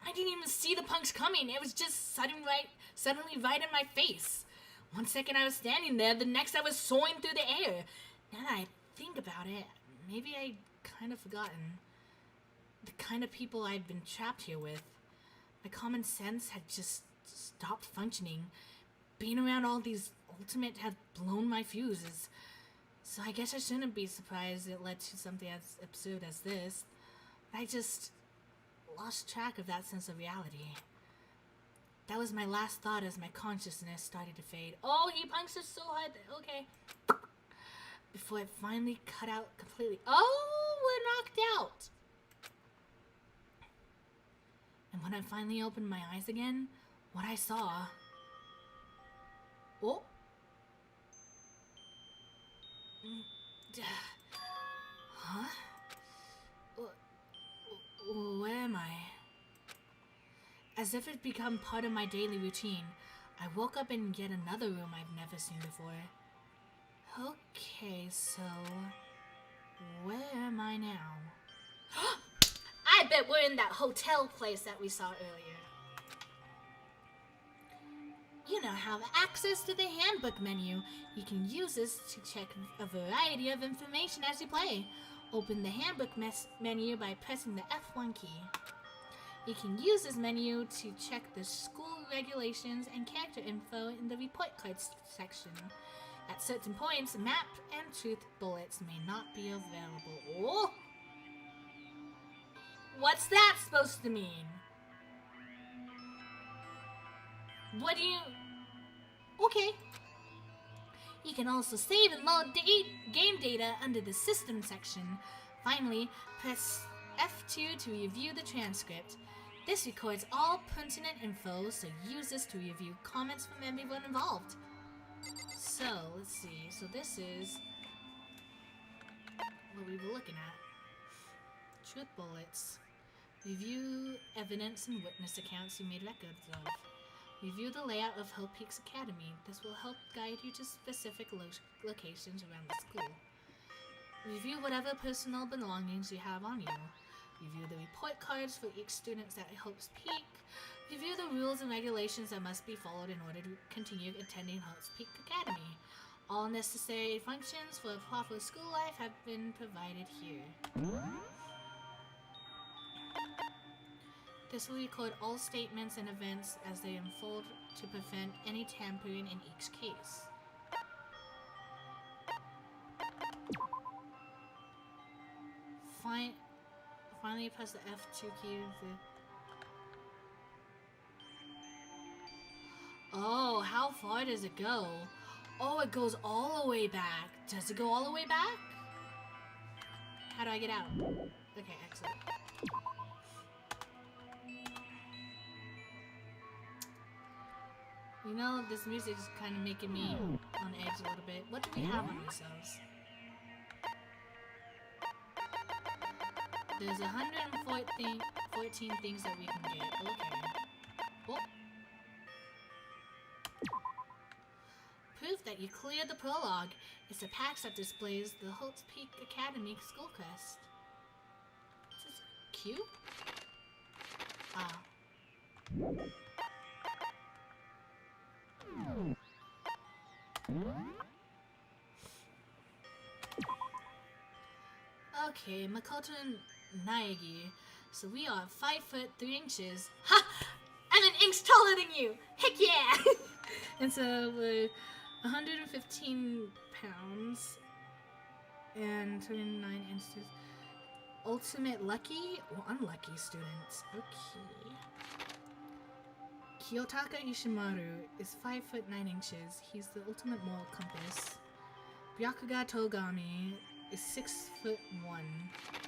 I didn't even see the punch coming. It was just suddenly right in my face. One second I was standing there, the next I was soaring through the air. Now that I think about it, maybe I'd kind of forgotten the kind of people I'd been trapped here with. My common sense had just stopped functioning. Being around all these ultimate had blown my fuses. So I guess I shouldn't be surprised it led to something as absurd as this. I just lost track of that sense of reality. That was my last thought as my consciousness started to fade. Oh, he punched us so hard. Okay. Before it finally cut out completely. Oh, we're knocked out. And when I finally opened my eyes again, what I saw... Oh. Huh? Where am I? As if it become part of my daily routine, I woke up in yet another room I've never seen before. Okay, so where am I now? I bet we're in that hotel place that we saw earlier. You now have access to the handbook menu. You can use this to check a variety of information as you play. Open the handbook menu by pressing the F1 key. You can use this menu to check the school regulations and character info in the report cards section. At certain points, map and truth bullets may not be available. Oh! What's that supposed to mean? What do you... Okay. You can also save and load game data under the system section. Finally, press F2 to review the transcript. This records all pertinent info, so use this to review comments from everyone involved. So, let's see. So this is what we were looking at. Truth bullets. Review evidence and witness accounts you made records of. Review the layout of Hope Peaks Academy. This will help guide you to specific locations around the school. Review whatever personal belongings you have on you. Review the report cards for each student at Hope's Peak. Review the rules and regulations that must be followed in order to continue attending Hope's Peak Academy. All necessary functions for a proper school life have been provided here. This will record all statements and events as they unfold to prevent any tampering in each case. Finally press the F2 key. Oh, how far does it go? Oh, it goes all the way back. Does it go all the way back? How do I get out? Okay, excellent. You know, this music is kind of making me on edge a little bit. What do we have on ourselves? There's 114 things that we can get. Okay. Oh. Proof that you cleared the prologue. It's a patch that displays the Hope's Peak Academy school crest. Is this Q? Ah. Okay, Makoto Naegi. So we are 5'3". Ha! I'm an inch taller than you! Heck yeah! And so we're 115 pounds and 29 inches. Ultimate lucky or unlucky students. Okay. Kiyotaka Ishimaru is 5'9". He's the ultimate moral compass. Byakuga Togami is 6'1".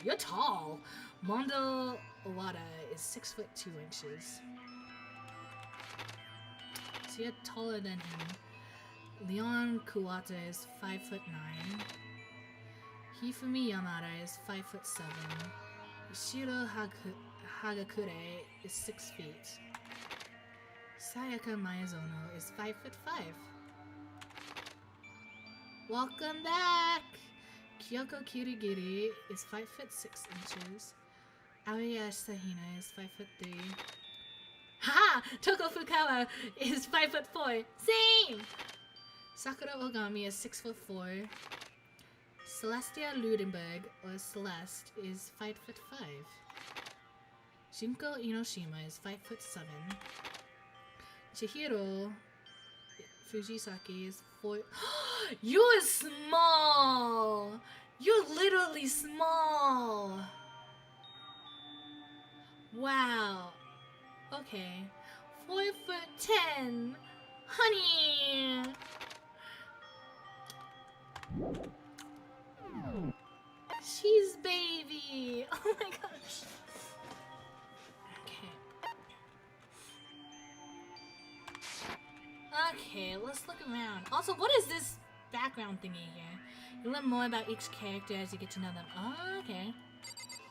You're tall. Mondo Owada is 6'2". So you're taller than him. Leon Kuwata is 5'9". Hifumi Yamada is 5'7". Ishiro Hagakure is 6 feet. Sayaka Miyazono is 5'5". Welcome back! Kyoko Kirigiri is 5'6". Aoya Sahina is 5'3". Haha! Toko Fukawa is 5'4". Same! Sakura Ogami is 6'4". Celestia Ludenberg, or Celeste, is 5'5". Junko Inoshima is 5'7". Chihiro Fujisaki is 4. You're small! You're literally small! Wow. Okay. 4'10". Honey! She's baby! Oh my gosh. Okay, let's look around. Also, what is this background thingy here? You learn more about each character as you get to know them. Oh, okay.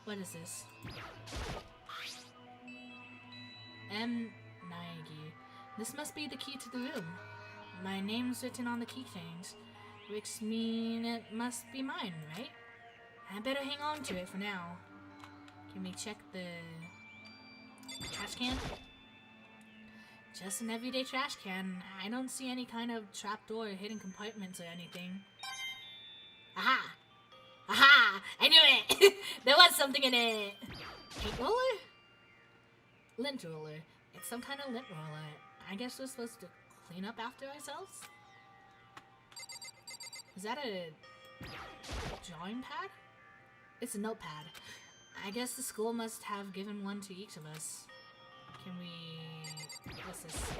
What is this? M. Naegi. This must be the key to the room. My name's written on the key things, which mean it must be mine, right? I better hang on to it for now. Can we check the trash can? Just an everyday trash can. I don't see any kind of trapdoor or hidden compartments or anything. Aha! Aha! I knew it! There was something in it! Paint roller? Lint roller. It's some kind of lint roller. I guess we're supposed to clean up after ourselves? Is that a drawing pad? It's a notepad. I guess the school must have given one to each of us. Can we... What's this?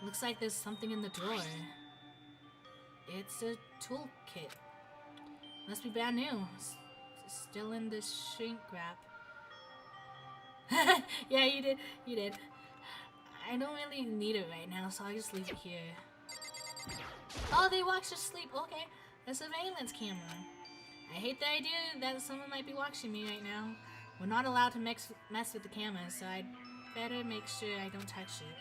Looks like there's something in the drawer. It's a toolkit. Must be brand new. Still in the shrink wrap. Yeah, you did. You did. I don't really need it right now, so I'll just leave it here. Oh, they watch us sleep. Okay. A surveillance camera. I hate the idea that someone might be watching me right now. We're not allowed to mess with the camera, so I'd better make sure I don't touch it.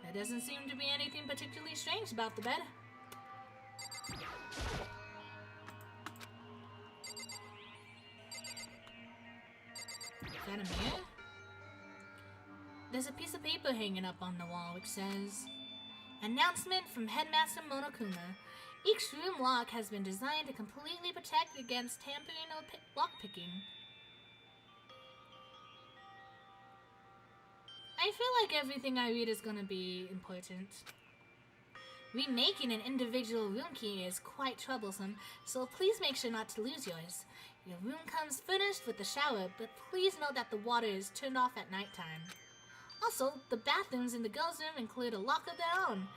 There doesn't seem to be anything particularly strange about the bed. Is that a mirror? There's a piece of paper hanging up on the wall which says, "Announcement from Headmaster Monokuma. Each room lock has been designed to completely protect against tampering or lockpicking." I feel like everything I read is gonna be important. Remaking an individual room key is quite troublesome, so please make sure not to lose yours. Your room comes furnished with a shower, but please note that the water is turned off at nighttime. Also, the bathrooms in the girls' room include a lock of their own.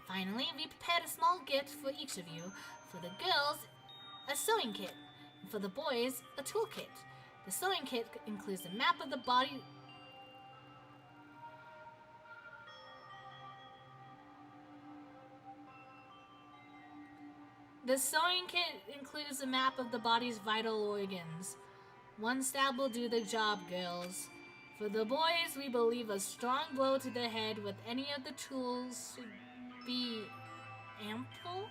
Finally, we prepared a small gift for each of you. For the girls, a sewing kit. And for the boys, a toolkit. The sewing kit includes a map of the body... The sewing kit includes a map of the body's vital organs. One stab will do the job, girls. For the boys, we believe a strong blow to the head with any of the tools should be ample?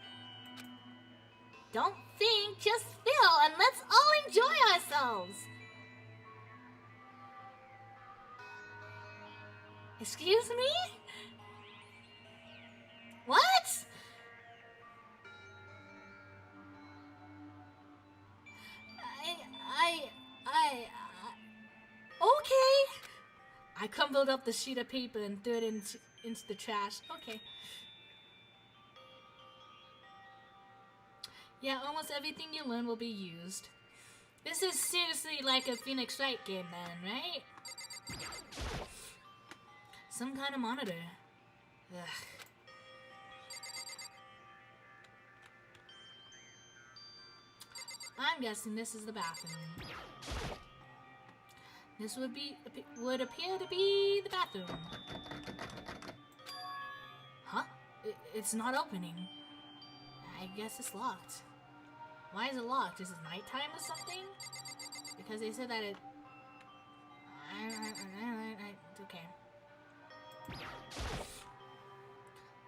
Don't think, just feel, and let's all enjoy ourselves! Excuse me? What? Okay. I crumpled up the sheet of paper and threw it into the trash. Okay. Yeah, almost everything you learn will be used. This is seriously like a Phoenix Wright game then, right? Some kind of monitor. Ugh. I'm guessing this is the bathroom. This would appear to be the bathroom. Huh? It's not opening. I guess it's locked. Why is it locked? Is it nighttime or something? Because they said that it... Okay.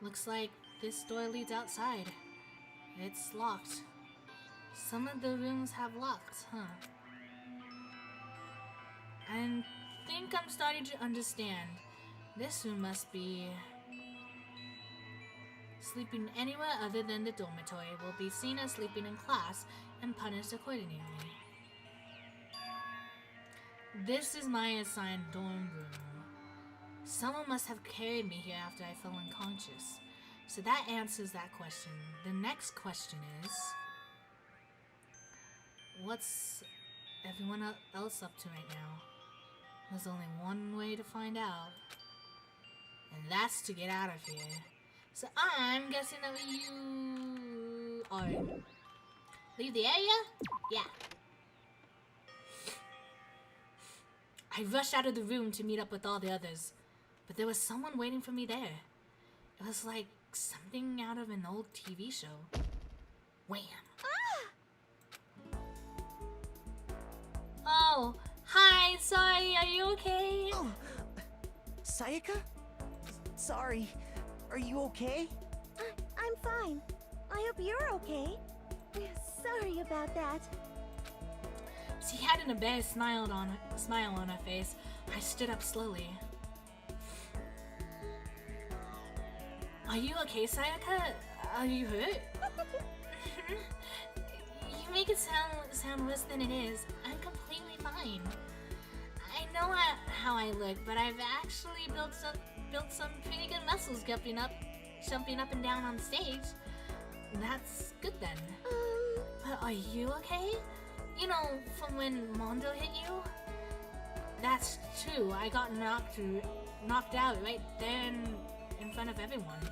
Looks like this door leads outside. It's locked. Some of the rooms have locks, huh? I think I'm starting to understand. This room must be... Sleeping anywhere other than the dormitory will be seen as sleeping in class and punished accordingly. This is my assigned dorm room. Someone must have carried me here after I fell unconscious. So that answers that question. The next question is... What's everyone else up to right now? There's only one way to find out. And that's to get out of here. So I'm guessing that you... Alright. Leave the area? Yeah. I rushed out of the room to meet up with all the others. But there was someone waiting for me there. It was like something out of an old TV show. Wham! Ah! Oh, hi, sorry, are you okay? Oh, Sayaka? Sorry. Are you okay? I'm fine. I hope you're okay. Sorry about that. She had an embarrassed smile on her face. I stood up slowly. Are you okay, Sayaka? Are you hurt? You make it sound worse than it is. I'm completely fine. I know how I look, but I've actually built some pretty good muscles jumping up and down on stage. That's good then. But are you okay? You know, from when Mondo hit you? That's true. I got knocked out right there in front of everyone.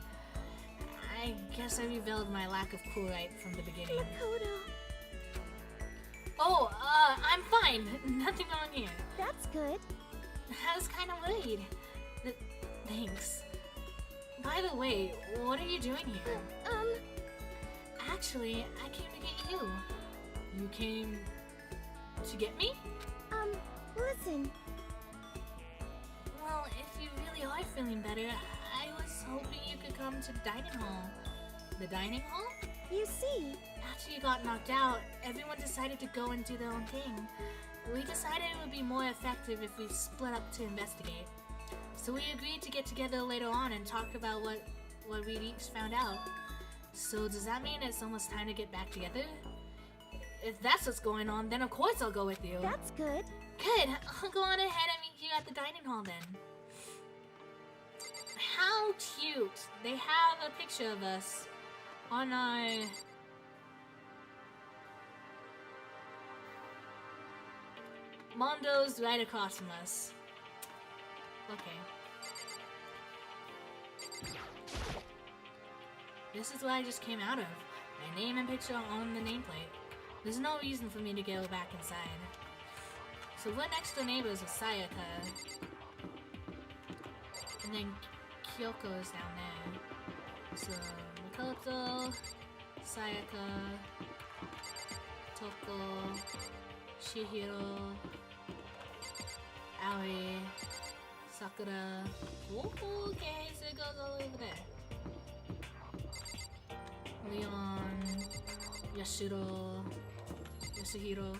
I guess I revealed my lack of cool right from the beginning. Makoto. Oh, I'm fine. Nothing wrong here. That's good. I was kind of worried. Thanks. By the way, what are you doing here? Actually, I came to get you. You came to get me? Listen. Well, if you really are feeling better, I was hoping you could come to the dining hall. The dining hall? You see, After you got knocked out, everyone decided to go and do their own thing. We decided it would be more effective if we split up to investigate. So we agreed to get together later on and talk about what we'd each found out. So does that mean it's almost time to get back together? If that's what's going on, then of course I'll go with you. that's good. Good. I'll go on ahead and meet you at the dining hall then. How cute. They have a picture of us on our... Mondo's right across from us. Okay. This is what I just came out of. My name and picture on the nameplate. There's no reason for me to go back inside. So we're next door neighbors with Sayaka. And then Kyoko is down there. So Makoto, Sayaka, Toko, Chihiro, Aoi, Sakura. Oh, okay, so it goes all over there. Leon, Yashiro, Yasuhiro,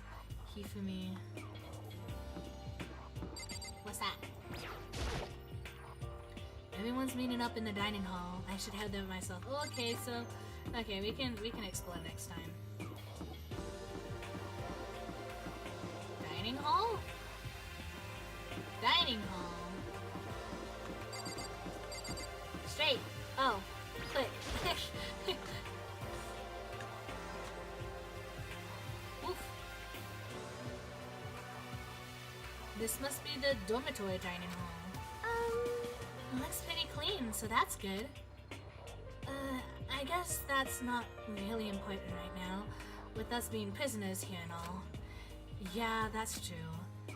Hifumi. What's that? Everyone's meeting up in the dining hall. I should have them myself. Oh, okay, so okay, we can explore next time. Dining hall? Dining hall. Straight. Oh, click. Oof. This must be the dormitory dining hall. Looks pretty clean, so that's good. I guess that's not really important right now, with us being prisoners here and all. Yeah, that's true.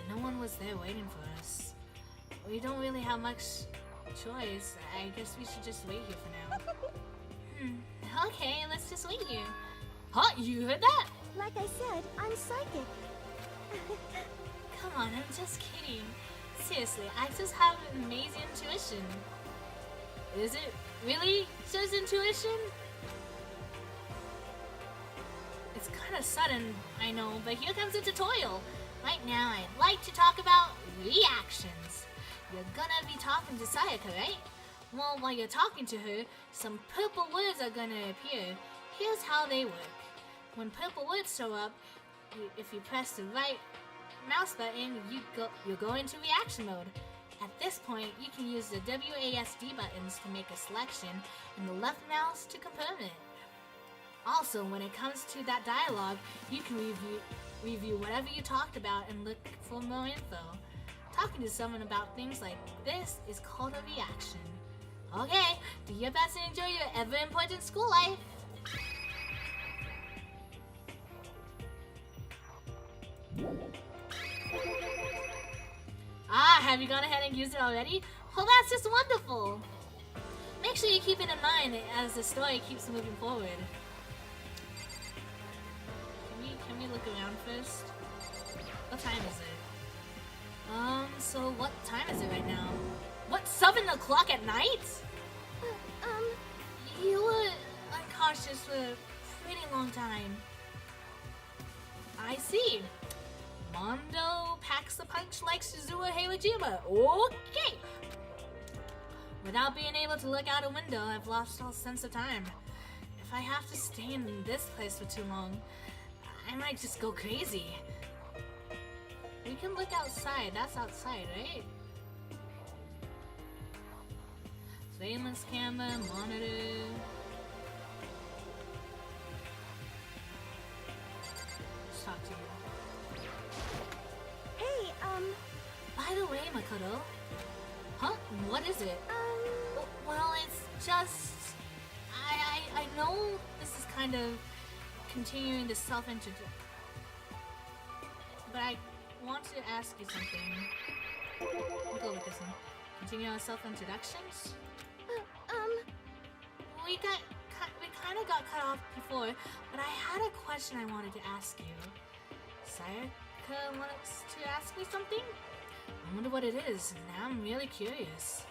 No one was there waiting for us. We don't really have much choice. I guess we should just wait here for now. Okay, let's just wait here. Huh? You heard that? Like I said, I'm psychic. Come on, I'm just kidding. Seriously, I just have an amazing intuition. Is it really just intuition? It's kind of sudden, I know, but here comes the tutorial. Right now, I'd like to talk about reactions. You're gonna be talking to Sayaka, right? Well, while you're talking to her, some purple words are gonna appear. Here's how they work. When purple words show up, if you press the right mouse button, you go into reaction mode. At this point, you can use the WASD buttons to make a selection and the left mouse to confirm it. Also, when it comes to that dialogue, you can review whatever you talked about and look for more info. Talking to someone about things like this is called a reaction. Okay, do your best and enjoy your ever-important school life! Have you gone ahead and used it already? Well, that's just wonderful! Make sure you keep it in mind as the story keeps moving forward. Can we look around first? What time is it? So what time is it right now? What, 7 o'clock at night? You were unconscious for a pretty long time. I see. Mondo packs the punch like Suzuha Heiwajima. Okay. Without being able to look out a window, I've lost all sense of time. If I have to stay in this place for too long, I might just go crazy. We can look outside. That's outside, right? Surveillance camera, monitor. Let's talk to you. Hey, By the way, Makoto. Huh? What is it? Well, it's just... I know this is kind of continuing the self-introduction. But I want to ask you something. We'll go with this one. Continue on self-introductions? We kind of got cut off before, but I had a question I wanted to ask you. Sayaka wants to ask me something? I wonder what it is. Now I'm really curious.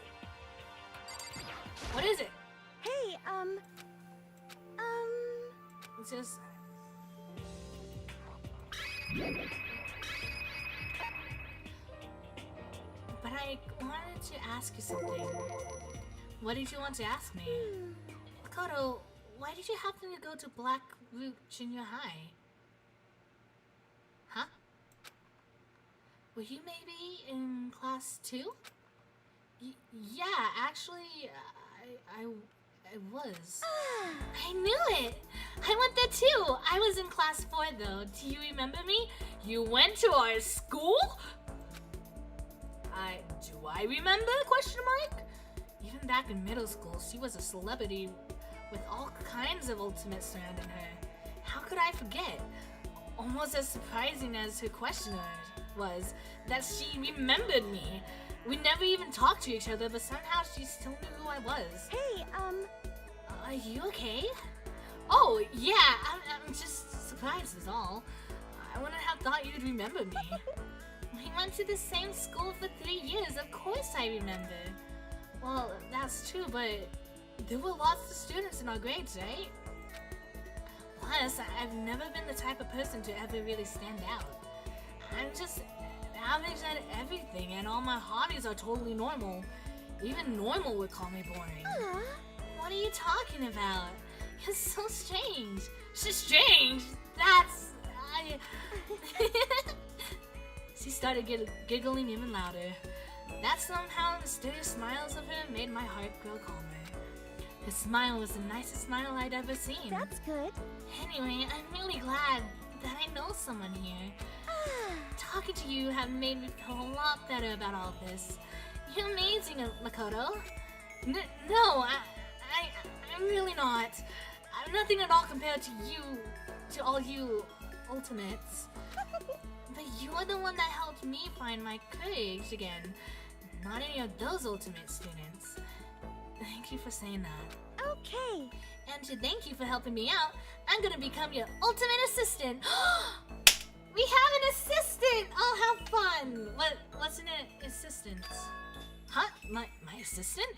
What is it? hey, It's just... But I wanted to ask you something. What did you want to ask me? Makoto, why did you happen to go to Bloood Junior High? Huh? Were you maybe in class 2? Yeah, actually, I was. I knew it! I went there too! I was in class 4 though. Do you remember me? You went to our school? Do I remember? Question mark? Even back in middle school, she was a celebrity with all kinds of ultimates surrounding her. How could I forget? Almost as surprising as her questioner was, that she remembered me. We never even talked to each other, but somehow she still knew who I was. hey, Are you okay? Oh, yeah, I'm just surprised is all. I wouldn't have thought you'd remember me. We went to the same school for 3 years, of course I remember. Well, that's true, but there were lots of students in our grades, right? Plus, I've never been the type of person to ever really stand out. I'm just average at everything, and all my hobbies are totally normal. Even normal would call me boring. What are you talking about? You're so strange. Strange? That's... She started giggling even louder. That somehow mysterious smiles of her made my heart grow calmer. Her smile was the nicest smile I'd ever seen. that's good. Anyway, I'm really glad that I know someone here. Talking to you have made me feel a lot better about all this. You're amazing, Makoto. No, I'm really not. I'm nothing at all compared to you, to all you ultimates. But you're the one that helped me find my courage again. Not any of those ultimate students. Thank you for saying that. Okay. And to thank you for helping me out, I'm gonna become your ultimate assistant. We have an assistant! Oh, how fun! What's an assistant? Huh? My assistant?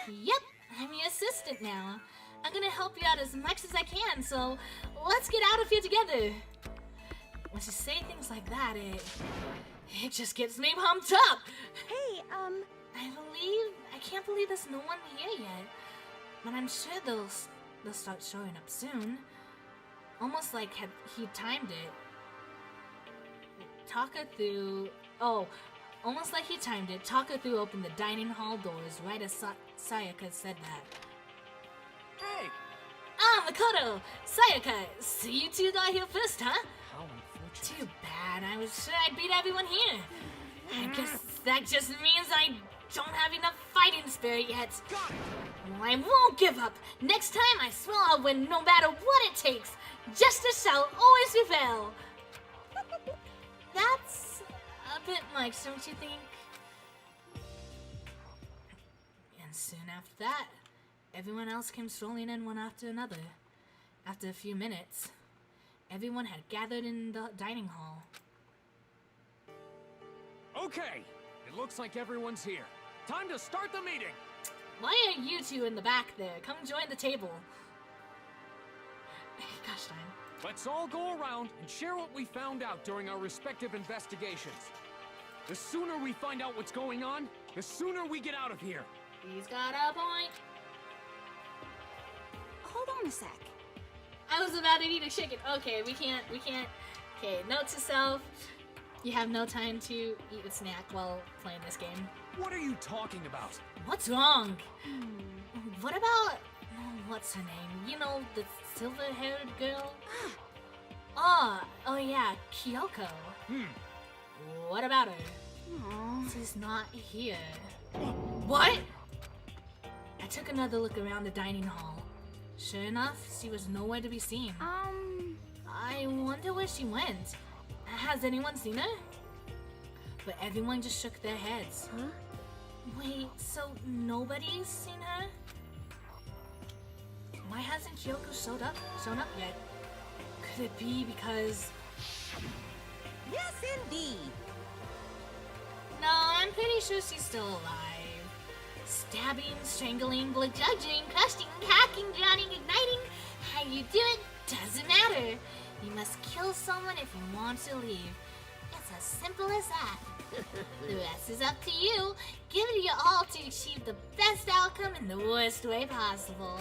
Yep, I'm your assistant now. I'm gonna help you out as much as I can, so let's get out of here together. When you say things like that, it just gets me pumped up. Hey, I can't believe there's no one here yet. But I'm sure they'll start showing up soon. Almost like he timed it. Almost like he timed it. Takathu opened the dining hall doors right as Sayaka said that. Hey! Ah, Makoto! Sayaka! So you two got here first, huh? How unfortunate. Too bad. I was sure I'd beat everyone here. I guess that just means I don't have enough fighting spirit yet. Well, I won't give up. Next time, I swear I'll win no matter what it takes. Justice shall always prevail. That's a bit much, don't you think? And soon after that, everyone else came strolling in one after another. After a few minutes, everyone had gathered in the dining hall. Okay, It looks like everyone's here. Time to start the meeting! Why are you two in the back there? Come join the table. Gosh darn. Let's all go around and share what we found out during our respective investigations. The sooner we find out what's going on, the sooner we get out of here. He's got a point. Hold on a sec. I was about to eat a chicken. Okay, we can't. Okay, note to self. You have no time to eat a snack while playing this game. What are you talking about? What's wrong? What about... what's her name? You know, the silver-haired girl? Oh yeah, Kyoko. What about her? She's not here. What? I took another look around the dining hall. Sure enough, she was nowhere to be seen. I wonder where she went. Has anyone seen her? But everyone just shook their heads. Huh? Wait, so nobody's seen her? Why hasn't Kyoko shown up yet? Could it be because... Yes, indeed. No, I'm pretty sure she's still alive. Stabbing, strangling, bludgeoning, crushing, hacking, drowning, igniting. How you do it doesn't matter. You must kill someone if you want to leave. It's as simple as that. The rest is up to you. Give it your all to achieve the best outcome in the worst way possible.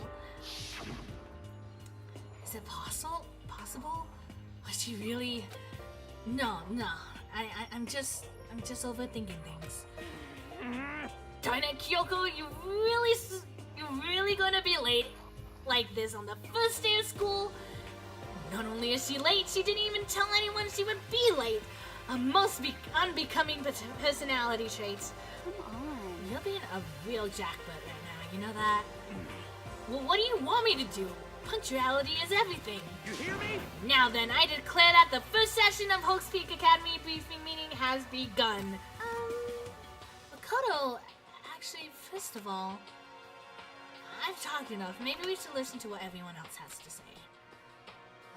Is it possible? Was she really... No. I'm just overthinking things. Darn it, Kyoko, you really gonna be late like this on the first day of school? Not only is she late, she didn't even tell anyone she would be late. A most unbecoming personality trait. Come on. You're being a real jackbutt right now, you know that? Well, what do you want me to do? Punctuality is everything. You hear me? Now then, I declare that the first session of Hoax Peak Academy briefing meeting has begun. Makoto, actually, first of all, I've talked enough. Maybe we should listen to what everyone else has to say.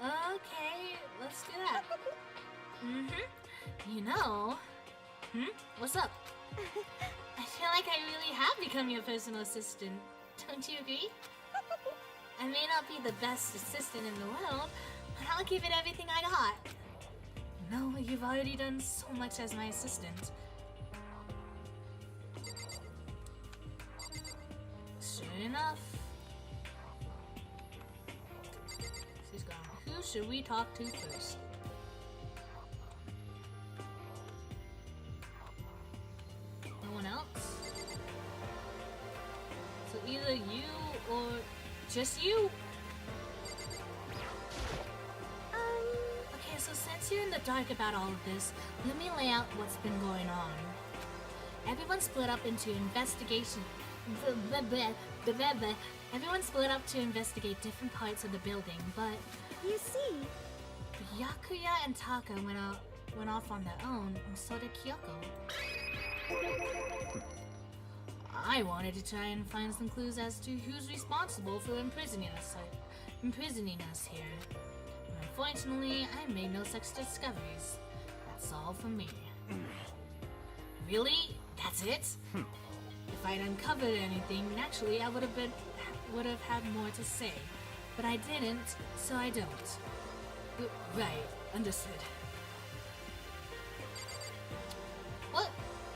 Okay, let's do that. You know... What's up? I feel like I really have become your personal assistant. Don't you agree? I may not be the best assistant in the world, but I'll give it everything I got. No, you've already done so much as my assistant. Sure enough. She's gone. Who should we talk to first? No one else? So either you or just you? Okay, so since you're in the dark about all of this, let me lay out what's been going on. Everyone split up into investigation. Everyone split up to investigate different parts of the building, but You see, Byakuya and Taka went off on their own, and so did Kyoko. I wanted to try and find some clues as to who's responsible for imprisoning us here. And unfortunately, I made no such discoveries. That's all from me. Really? That's it? If I'd uncovered anything, naturally I would have had more to say. But I didn't, so I don't. Right, understood. What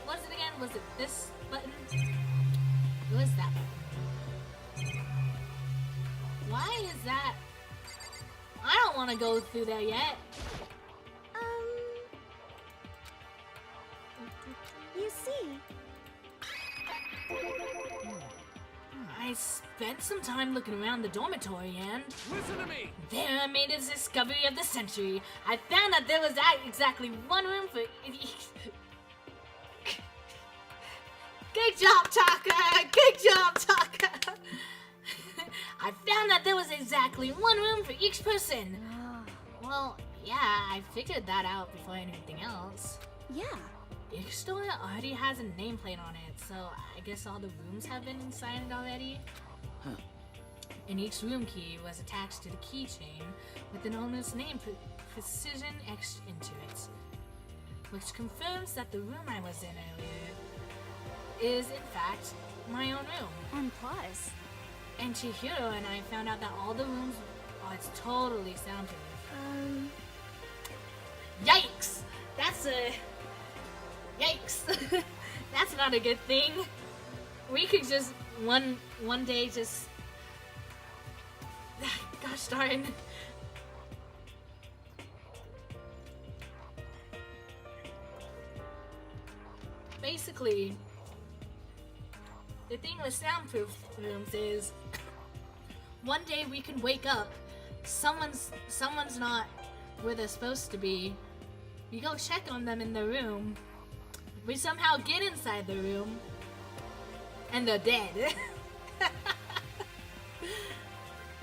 was it again? Was it this button? What was that button? Why is that? I don't want to go through there yet. You see, I spent some time looking around the dormitory and... Listen to me! There I made a discovery of the century. I found that there was exactly one room for... Good job, Taka! Good job, Taka! I found that there was exactly one room for each person. Well, yeah, I figured that out before anything else. Yeah. Each store already has a nameplate on it, so I guess all the rooms have been signed already. And each room key was attached to the keychain with an owner's name precision etched into it, which confirms that the room I was in earlier is in fact my own room. And plus, And Chihiro and I found out that all the rooms, oh, it's totally soundproof. Yikes! That's a... Yikes! That's not a good thing. We could just, one day just... Gosh darn. Basically, the thing with soundproof rooms is one day we can wake up, someone's not where they're supposed to be. We go check on them in the room. We somehow get inside the room and they're dead.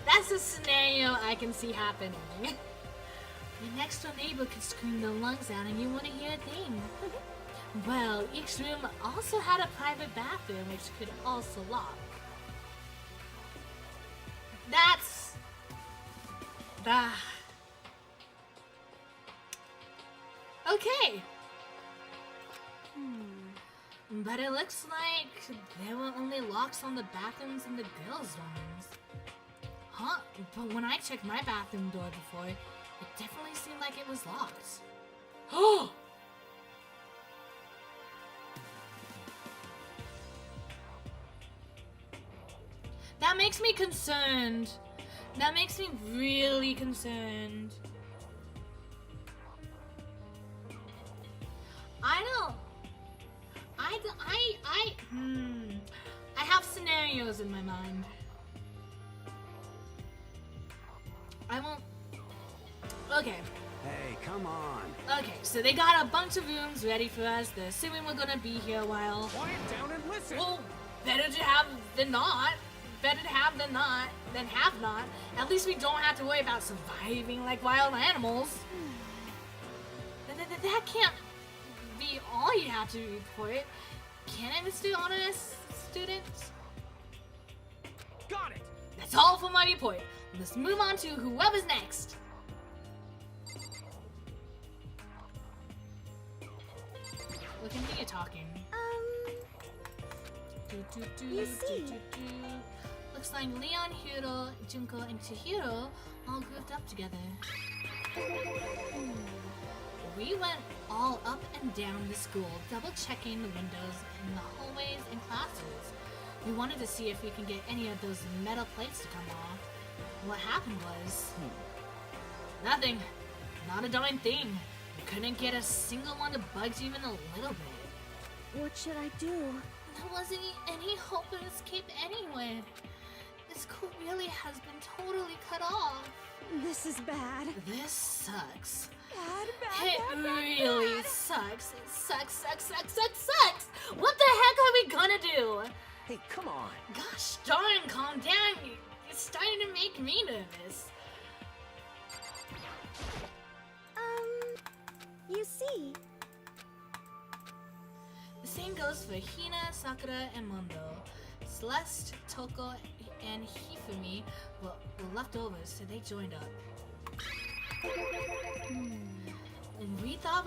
That's a scenario I can see happening. Your next door neighbor could scream their lungs out and you wouldn't hear a thing. Well, each room also had a private bathroom which could also lock. That's... Okay. But it looks like there were only locks on the bathrooms in the girls' dorms. Huh? But when I checked my bathroom door before, it definitely seemed like it was locked. Oh! That makes me concerned. That makes me really concerned. I have scenarios in my mind. I won't... Okay. Hey, come on. Okay, so they got a bunch of rooms ready for us. They're assuming we're gonna be here a while. Quiet down and listen. Well, better to have than not. Better to have than not, than have not. At least we don't have to worry about surviving like wild animals. That can't be all you have to report. Can it, Mr. Honest Student? Got it. That's all for my report. Let's move on to whoever's next. We'll continue talking. You see. Looks like Leon, Hiro, Junko, and Chihiro all grouped up together. We went all up and down the school, double-checking the windows in the hallways and classes. We wanted to see if we can get any of those metal plates to come off. What happened was... nothing. Not a darn thing. We couldn't get a single one to budge even a little bit. What should I do? There wasn't any hope of escape anywhere. The school really has been totally cut off. this is bad. This sucks. Bad, It bad, bad, really bad. sucks. It sucks. What the heck are we gonna do? Hey, come on. Gosh darn, calm down. You're starting to make me nervous. You see. The same goes for Hina, Sakura, and Mondo. Celeste, Toko, and Hifumi were left over, so they joined up. And we thought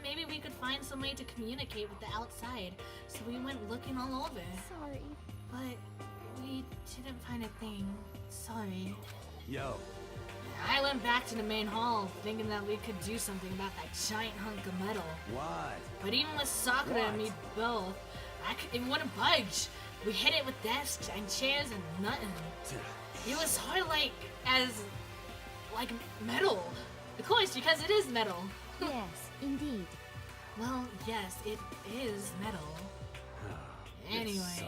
maybe we could find some way to communicate with the outside, so we went looking all over. Sorry. But we didn't find a thing. Sorry. Yo. I went back to the main hall, thinking that we could do something about that giant hunk of metal. What? But even with Sakura and me both, it wouldn't budge. We hit it with desks and chairs and nothing. It was hard like metal. Of course, because it is metal. Yes, indeed. Well, yes, it is metal. Anyway,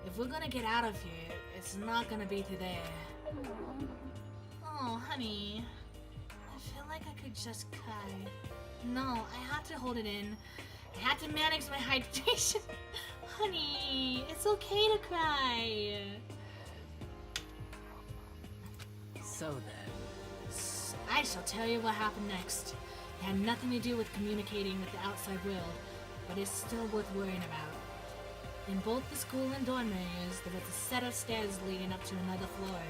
if we're gonna get out of here, it's not gonna be today. Oh, honey. I feel like I could just cry. No, I had to hold it in. I had to manage my hydration. Honey, it's okay to cry. So then. I shall tell you what happened next. It had nothing to do with communicating with the outside world, but it's still worth worrying about. In both the school and dorm areas, there was a set of stairs leading up to another floor.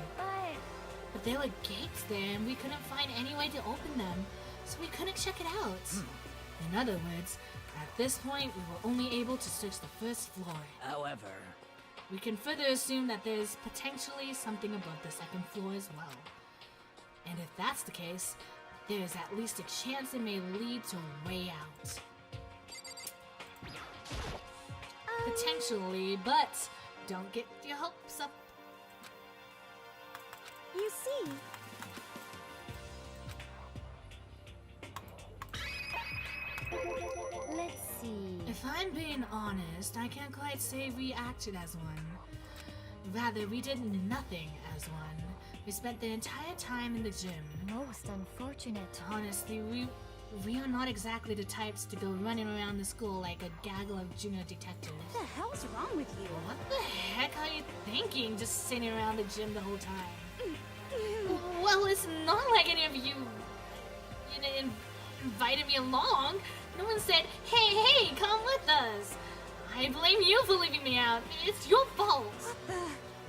But there were gates there, and we couldn't find any way to open them, so we couldn't check it out. In other words, At this point, we were only able to search the first floor. However, We can further assume that there's potentially something above the second floor as well. And if that's the case, there's at least a chance it may lead to a way out. Potentially, but don't get your hopes up. You see, Let's see. If I'm being honest, I can't quite say we acted as one. Rather, we did nothing as one. We spent the entire time in the gym. Most unfortunate. Honestly, we are not exactly the types to go running around the school like a gaggle of junior detectives. What the hell's wrong with you? What the heck are you thinking, just sitting around the gym the whole time? Well, it's not like any of you invited me along. No one said, hey, come with us. I blame you for leaving me out. It's your fault.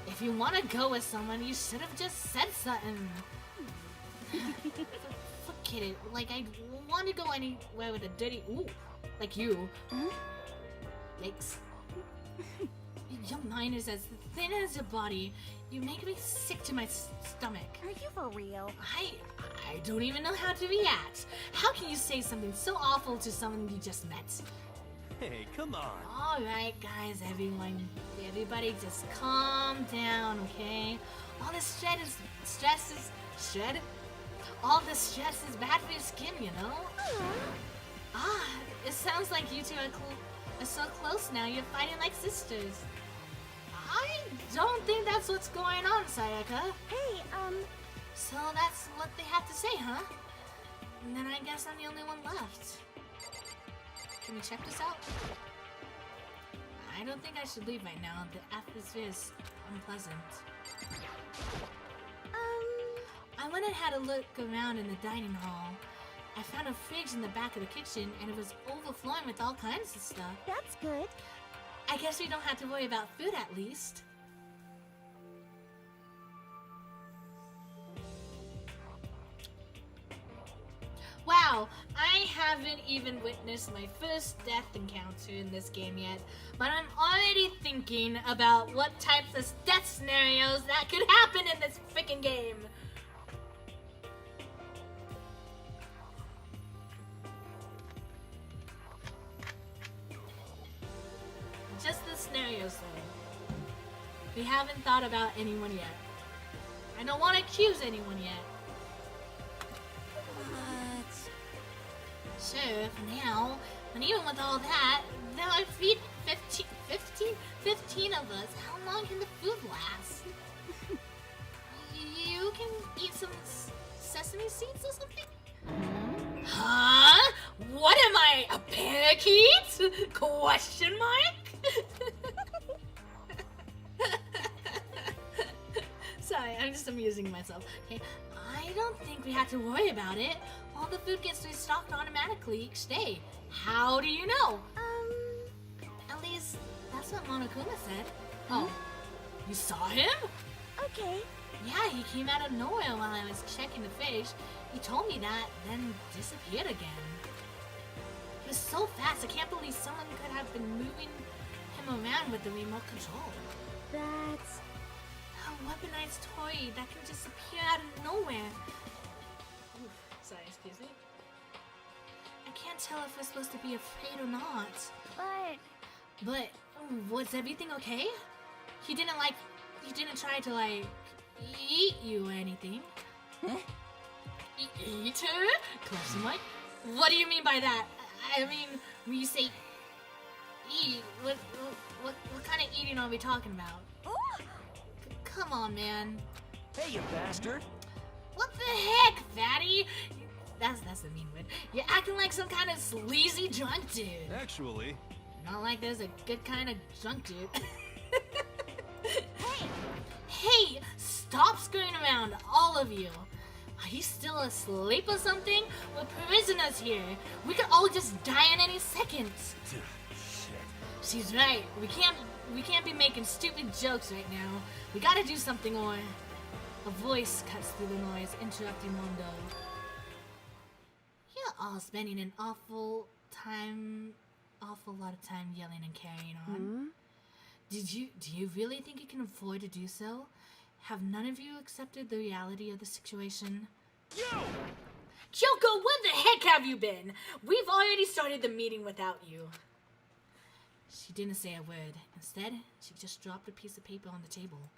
If you want to go with someone, you should have just said something. Forget it. Like, I want to go anywhere with a dirty... Ooh, like you. Yikes. Your mind is as thin as your body. You make me sick to my stomach. Are you for real? I don't even know how to react. How can you say something so awful to someone you just met? Hey, come on. Alright guys, everybody just calm down, okay? All this all the stress is bad for your skin, you know? It sounds like you two are so close now, you're fighting like sisters. I don't think that's what's going on, Sayaka. hey, So that's what they have to say, huh? And then I guess I'm the only one left. Can we check this out? I don't think I should leave right now. The atmosphere is unpleasant. I went and had a look around in the dining hall. I found a fridge in the back of the kitchen, and it was overflowing with all kinds of stuff. that's good. I guess we don't have to worry about food at least. Wow, I haven't even witnessed my first death encounter in this game yet, but I'm already thinking about what types of death scenarios that could happen in this freaking game. Just the scenarios though. We haven't thought about anyone yet. I don't want to accuse anyone yet. Sure, for now, but even with all that, there are 15 of us. How long can the food last? You can eat some sesame seeds or something? Huh? What am I, a parakeet? Question mark? Sorry, I'm just amusing myself. Okay, I don't think we have to worry about it. All the food gets restocked automatically each day. How do you know? At least that's what Monokuma said. Oh, you saw him? Okay. Yeah, he came out of nowhere while I was checking the fridge. He told me that, then disappeared again. He was so fast, I can't believe someone could have been moving him around with the remote control. That's... A weaponized toy that can just appear out of nowhere. Oof, sorry, excuse me. I can't tell if we're supposed to be afraid or not. But was everything okay? He didn't try to like eat you or anything. Huh? Eat her? Question mark? What do you mean by that? I mean, when you say eat, what kind of eating are we talking about? Come on, man. Hey, you bastard. What the heck, fatty? That's the mean word. You're acting like some kind of sleazy drunk dude. Actually, Not like there's a good kind of drunk dude. Hey, stop screwing around, all of you. Are you still asleep or something? We're prisoners here. We could all just die in any second. shit. She's right. We can't be making stupid jokes right now. We gotta do something or... A voice cuts through the noise, interrupting Mondo. You're all spending an awful time time yelling and carrying on. Do you really think you can afford to do so? Have none of you accepted the reality of the situation? Kyoko, where the heck have you been? We've already started the meeting without you. She didn't say a word. Instead, she just dropped a piece of paper on the table.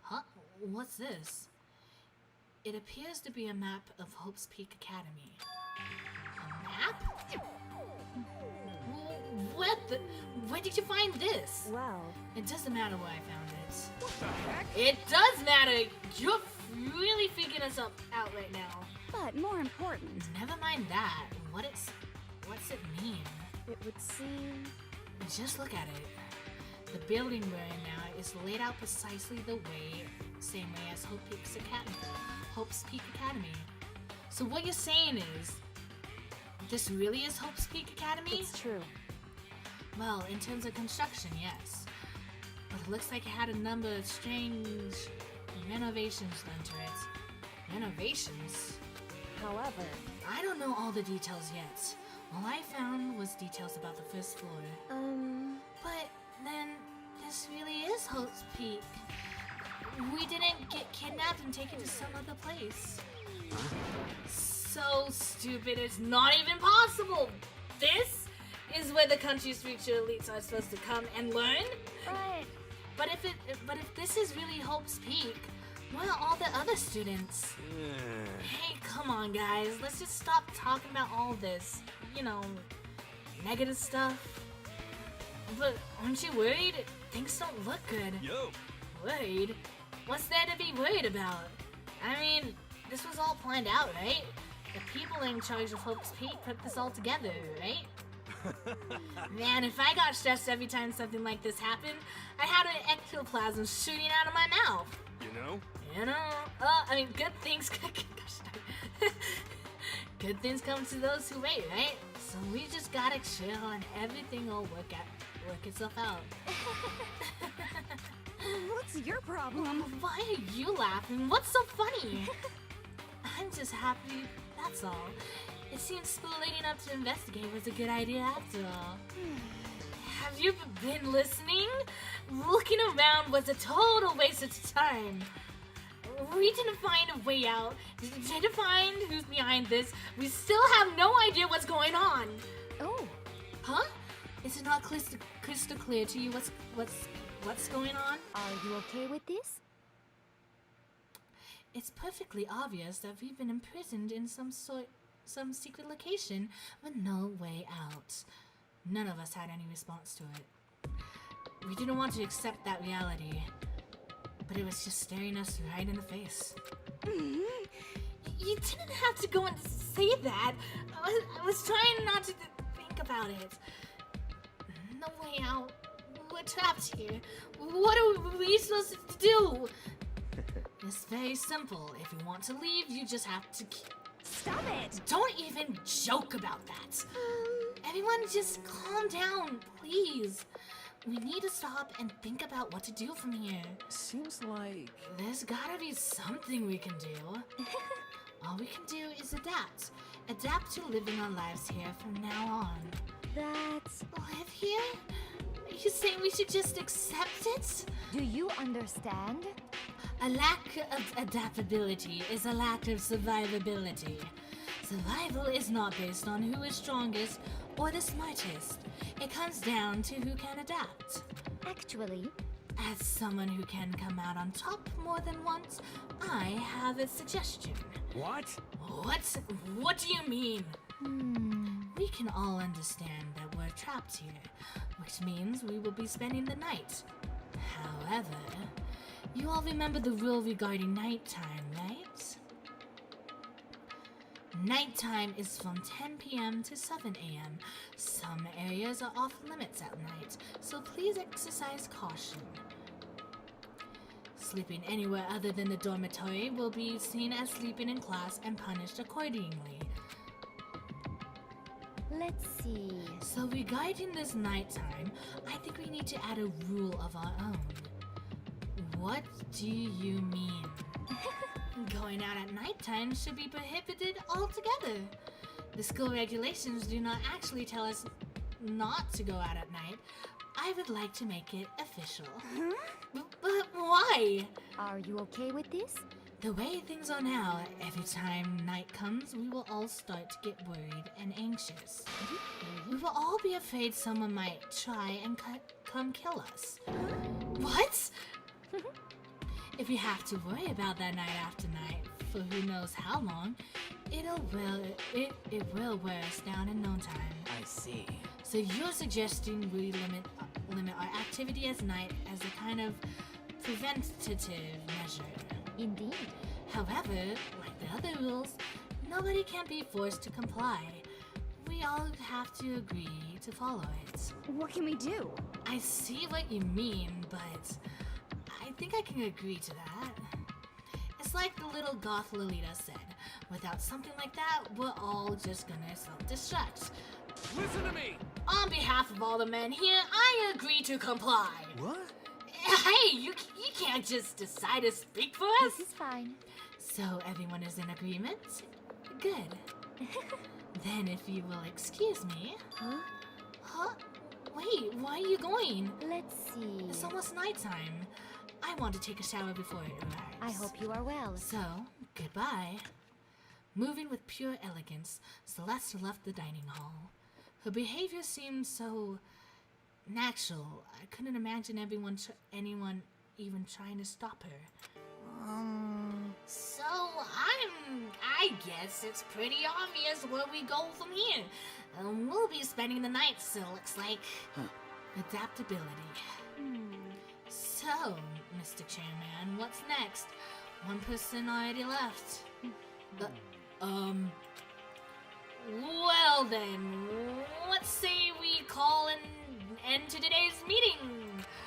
Huh? What's this? It appears to be a map of Hope's Peak Academy. A map? Where did you find this? Well, it doesn't matter where I found it. What the heck? It does matter. You're really figuring us out right now. But more important, never mind that. What's it mean? It would seem... Just look at it. The building we're in now is laid out precisely the same way as Hope's Peak Academy. So what you're saying is, this really is Hope's Peak Academy? It's true. Well, in terms of construction, yes. But it looks like it had a number of strange renovations done to it. Renovations? However, I don't know all the details yet. All I found was details about the first floor. But then, this really is Hope's Peak. We didn't get kidnapped and taken to some other place. So stupid, it's not even possible! This is where the country's future elites are supposed to come and learn? Right. But if this is really Hope's Peak, where are all the other students? Hey, come on guys, let's just stop talking about all this, negative stuff. But aren't you worried? Things don't look good. Yo! Worried? What's there to be worried about? I mean, this was all planned out, right? The people in charge of Hope's Peak put this all together, right? Man, if I got stressed every time something like this happened, I had an ectoplasm shooting out of my mouth. Good things good things come to those who wait, right? So we just gotta chill and everything will work itself out. what's your problem? Why are you laughing? What's so funny? I'm just happy, that's all. It seems school leading up to investigate was a good idea after all. Have you been listening? Looking around was a total waste of time. We didn't find a way out. Didn't find who's behind this. We still have no idea what's going on. Oh. Huh? Is it not crystal clear to you what's going on? Are you okay with this? It's perfectly obvious that we've been imprisoned in some secret location with no way out. None of us had any response to it. We didn't want to accept that reality, but it was just staring us right in the face. You didn't have to go and say that. I was trying not to think about it. No way out. We're trapped here. What are we supposed to do? It's very simple. If you want to leave, you just have to Stop it! Don't even joke about that. Everyone just calm down, please. We need to stop and think about what to do from here. Seems like... There's gotta be something we can do. All we can do is adapt. Adapt to living our lives here from now on. That's... Live here? Are you saying we should just accept it? Do you understand? A lack of adaptability is a lack of survivability. Survival is not based on who is strongest or the smartest. It comes down to who can adapt. Actually, as someone who can come out on top more than once, I have a suggestion. What? What do you mean? We can all understand that we're trapped here, which means we will be spending the night. However, you all remember the rule regarding nighttime, right? Nighttime is from 10 p.m. to 7 a.m. Some areas are off limits at night, so please exercise caution. Sleeping anywhere other than the dormitory will be seen as sleeping in class and punished accordingly. let's see. So regarding this nighttime, I think we need to add a rule of our own. What do you mean? Going out at nighttime should be prohibited altogether. The school regulations do not actually tell us not to go out at night, I would like to make it official. But why? Are you okay with this? The way things are now, every time night comes, we will all start to get worried and anxious. We will all be afraid someone might try and come kill us. What? If we have to worry about that night after night for who knows how long, it will wear us down in no time. I see. So you're suggesting we limit our activity as night as a kind of preventative measure. Indeed. However, like the other rules, nobody can be forced to comply. We all have to agree to follow it. What can we do? I see what you mean, but I think I can agree to that. It's like the little goth Lolita said, without something like that, we're all just gonna self-destruct. Listen to me! On behalf of all the men here, I agree to comply. What? Hey, you can't just decide to speak for us. This is fine. So everyone is in agreement? Good. Then if you will excuse me. Huh? Wait, why are you going? Let's see. It's almost nighttime. I want to take a shower before it arrives. I hope you are well. So, goodbye. Moving with pure elegance, Celeste left the dining hall. Her behavior seemed so natural. I couldn't imagine anyone even trying to stop her. So I guess it's pretty obvious where we go from here. We'll be spending the night, so looks like adaptability. So, Mr. Chairman, what's next? One person already left. Well then, let's say we call an end to today's meeting.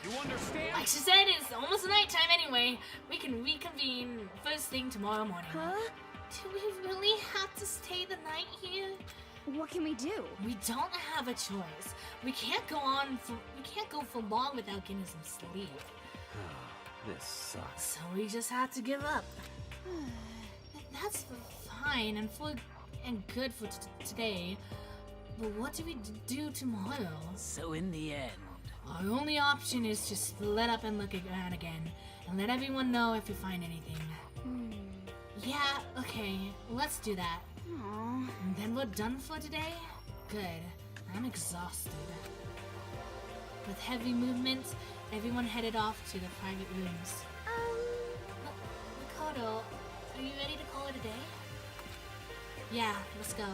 You understand? Like she said, it's almost nighttime anyway. We can reconvene first thing tomorrow morning. Huh? Do we really have to stay the night here? What can we do? We don't have a choice. We can't go for long without getting some sleep. This sucks. So we just have to give up. That's fine and good for today. But what do we do tomorrow? So in the end, Our only option is to split up and look around again, and let everyone know if we find anything. Yeah, okay, let's do that. Aww. And then we're done for today? Good. I'm exhausted. With heavy movements, everyone headed off to the private rooms. Makoto, are you ready to call it a day? Yeah, let's go.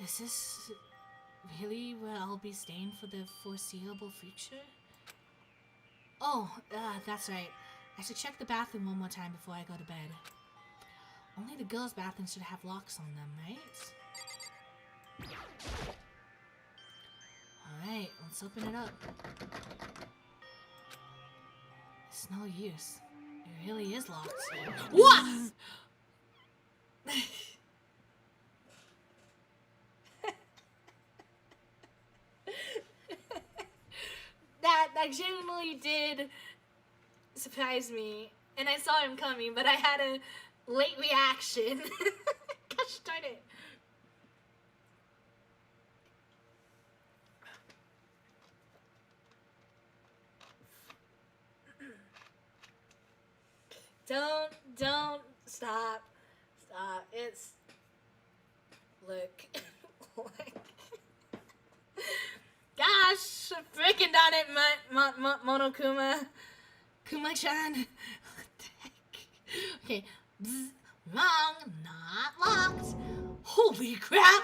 Is this really where I'll be staying for the foreseeable future? Oh, that's right. I should check the bathroom one more time before I go to bed. Only the girls' bathroom should have locks on them, right? Alright, let's open it up. It's no use. It really is locked. What?! That genuinely did surprise me. And I saw him coming, but I had a late reaction. Gosh darn it. Don't stop. It's look. Gosh, frickin' darn it, Monokuma. Kuma-chan. What the heck? Okay. Bzz, wrong, not locked. Holy crap!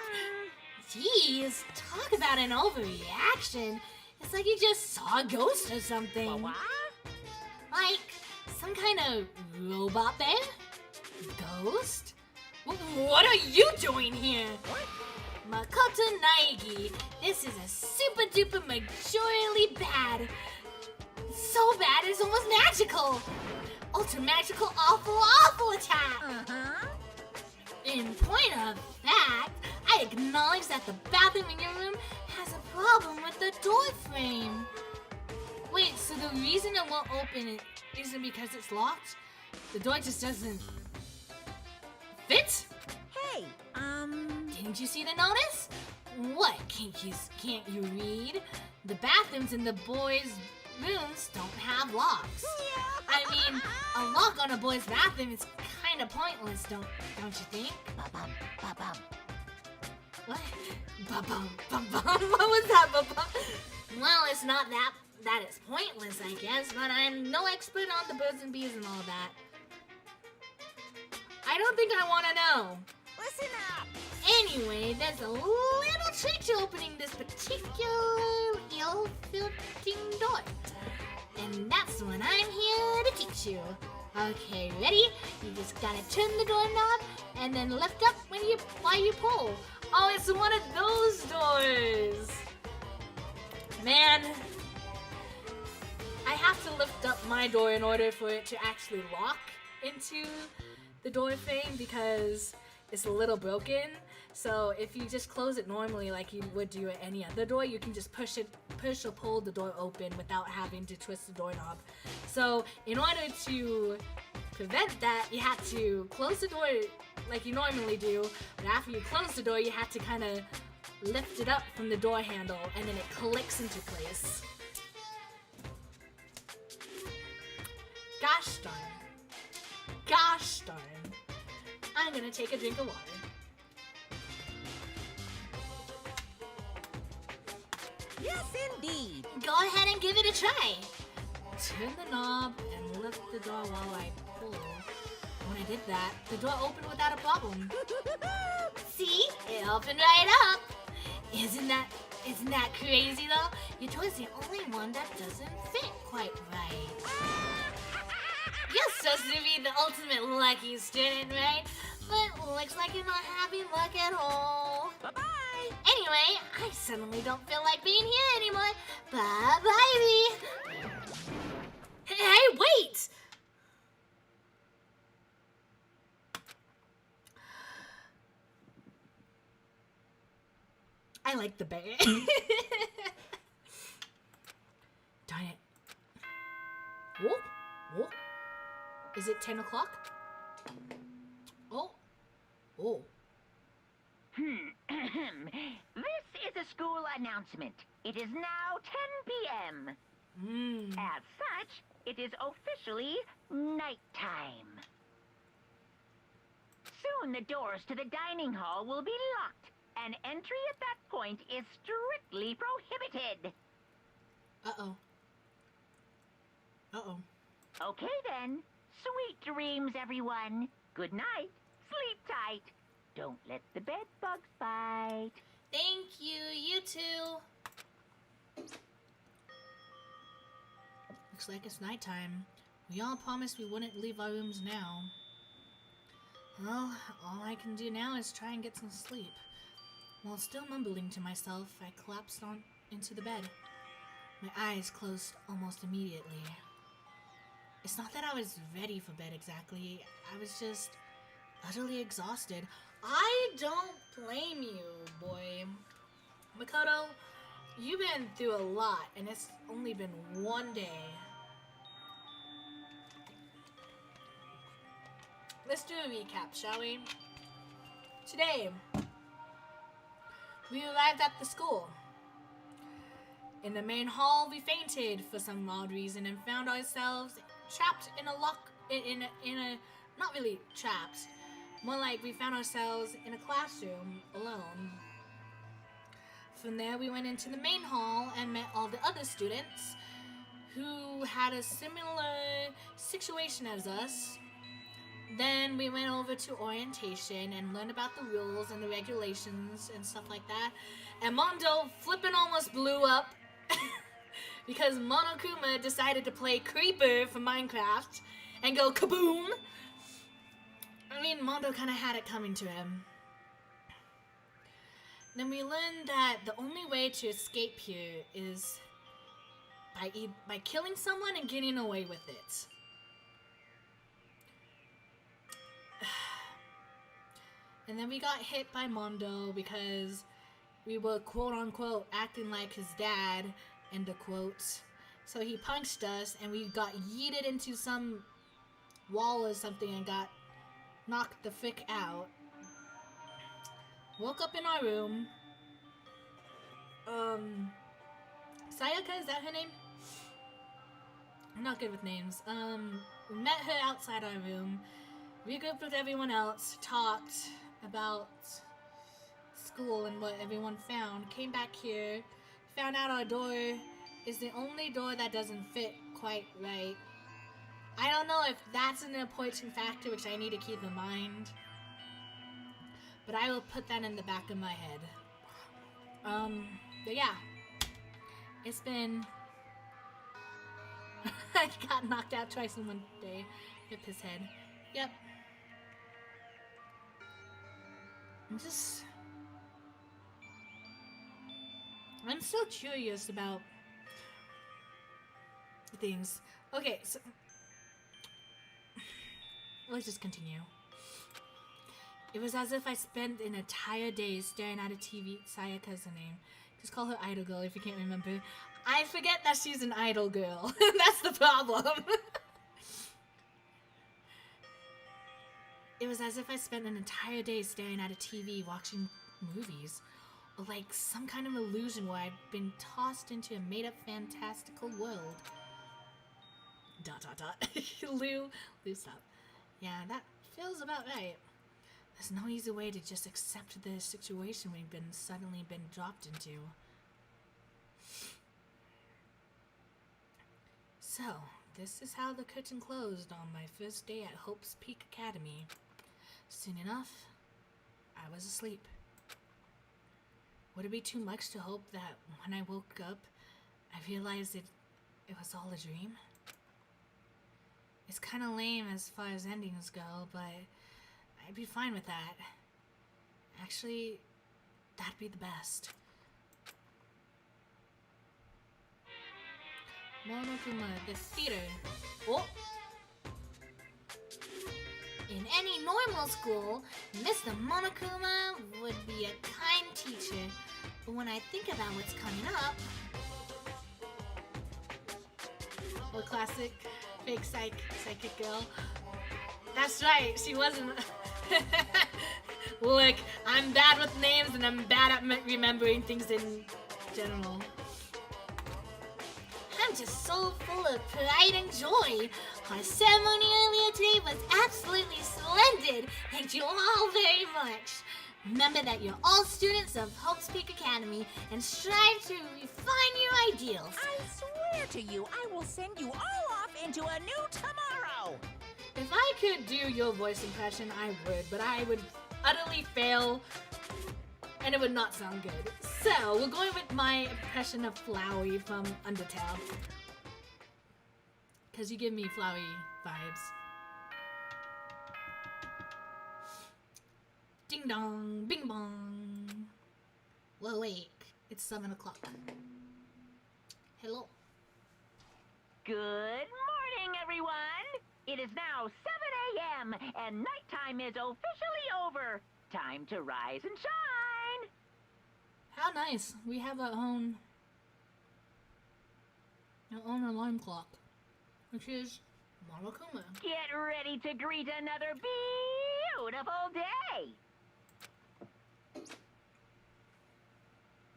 Jeez, talk about an overreaction. It's like you just saw a ghost or something. Like some kind of robot bear? Ghost? What are you doing here? Makoto Naegi, this is a super duper majorly bad. So bad it's almost magical. Ultra magical awful attack. In point of fact, I acknowledge that the bathroom in your room has a problem with the door frame. Wait, so the reason it won't open isn't because it's locked? The door just doesn't Didn't you see the notice? What, can't you read? The bathrooms in the boys' rooms don't have locks. I mean, a lock on a boy's bathroom is kind of pointless, don't you think? Ba-bum, ba-bum. What? Ba-bum, ba-bum. What was that, ba-bum? Well, it's not that it's pointless, I guess, but I'm no expert on the birds and bees and all that. I don't think I want to know. Listen up! Anyway, there's a little trick to opening this particular ill-fitting door. And that's what I'm here to teach you. Okay, ready? You just gotta turn the doorknob and then lift up while you pull. Oh, it's one of those doors. Man, I have to lift up my door in order for it to actually lock into the door frame because it's a little broken. So if you just close it normally like you would do at any other door, you can just push or pull the door open without having to twist the doorknob. So in order to prevent that, you have to close the door like you normally do, but after you close the door, you have to kind of lift it up from the door handle and then it clicks into place. Gosh darn. Gosh darn. I'm gonna take a drink of water. Yes, indeed. Go ahead and give it a try. Turn the knob and lift the door while I pull. When I did that, the door opened without a problem. See? It opened right up. Isn't that crazy though? Your door's the only one that doesn't fit quite right. You're supposed to be the ultimate lucky student, right? But looks like you're not having luck at all. Bye-bye! Anyway, I suddenly don't feel like being here anymore. Bye-bye! Hey, wait! I like the bear. Darn it. Whoa, whoa. Is it 10 o'clock? Oh. Oh. This is a school announcement. It is now 10 p.m. As such, it is officially nighttime. Soon the doors to the dining hall will be locked, and entry at that point is strictly prohibited. Uh-oh. Uh-oh. Okay then. Sweet dreams, everyone. Good night. Sleep tight. Don't let the bed bugs bite. Thank you, you too. Looks like it's nighttime. We all promised we wouldn't leave our rooms now. Well, all I can do now is try and get some sleep. While still mumbling to myself, I collapsed into the bed. My eyes closed almost immediately. It's not that I was ready for bed exactly. I was just utterly exhausted. I don't blame you, boy. Makoto, you've been through a lot, and it's only been one day. Let's do a recap, shall we? Today, we arrived at the school. In the main hall, we fainted for some odd reason and found ourselves trapped in a not really trapped, more like we found ourselves in a classroom alone. From there, we went into the main hall and met all the other students who had a similar situation as us. Then we went over to orientation and learned about the rules and the regulations and stuff like that. And Mondo flippin' almost blew up because Monokuma decided to play Creeper for Minecraft and go kaboom. I mean, Mondo kind of had it coming to him. Then we learned that the only way to escape here is by killing someone and getting away with it. And then we got hit by Mondo because we were quote-unquote acting like his dad, end of quotes. So he punched us and we got yeeted into some wall or something and got knocked the frick out. woke up in our room. Sayaka, is that her name? I'm not good with names. We met her outside our room, regrouped with everyone else, talked about school and what everyone found, came back here, found out our door is the only door that doesn't fit quite right. I don't know if that's an important factor which I need to keep in mind, but I will put that in the back of my head. But yeah, it's been... I got knocked out twice in one day. Hit his head. Yep. I'm still curious about things. Okay, so let's just continue. It was as if I spent an entire day staring at a TV. Sayaka's her name. Just call her Idol Girl if you can't remember. I forget that she's an idol girl. That's the problem. It was as if I spent an entire day staring at a TV watching movies. Or like some kind of illusion where I've been tossed into a made-up fantastical world. ... Lou, stop. Yeah, that feels about right. There's no easy way to just accept the situation we've suddenly been dropped into. So, this is how the curtain closed on my first day at Hope's Peak Academy. Soon enough, I was asleep. Would it be too much to hope that when I woke up, I realized it was all a dream? It's kind of lame as far as endings go, but I'd be fine with that. Actually, that'd be the best. Monokuma, the theater. Oh! In any normal school, Mr. Monokuma would be a kind teacher. But when I think about what's coming up... Or classic fake psychic girl. That's right, she wasn't... Look, I'm bad with names and I'm bad at remembering things in general. I'm just so full of pride and joy. Our ceremony earlier today was absolutely splendid. Thank you all very much. Remember that you're all students of Hope's Peak Academy and strive to refine your ideals. I swear to you, I will send you all off into a new tomorrow. If I could do your voice impression, I would, but I would utterly fail and it would not sound good. So, we're going with my impression of Flowey from Undertale. Because you give me Flowey vibes. Ding dong, bing bong. We're awake. It's 7 o'clock. Hello. Good morning, everyone. It is now 7 a.m. and nighttime is officially over. Time to rise and shine. How nice. We have our own alarm clock, which is Monokuma. Get ready to greet another beautiful day.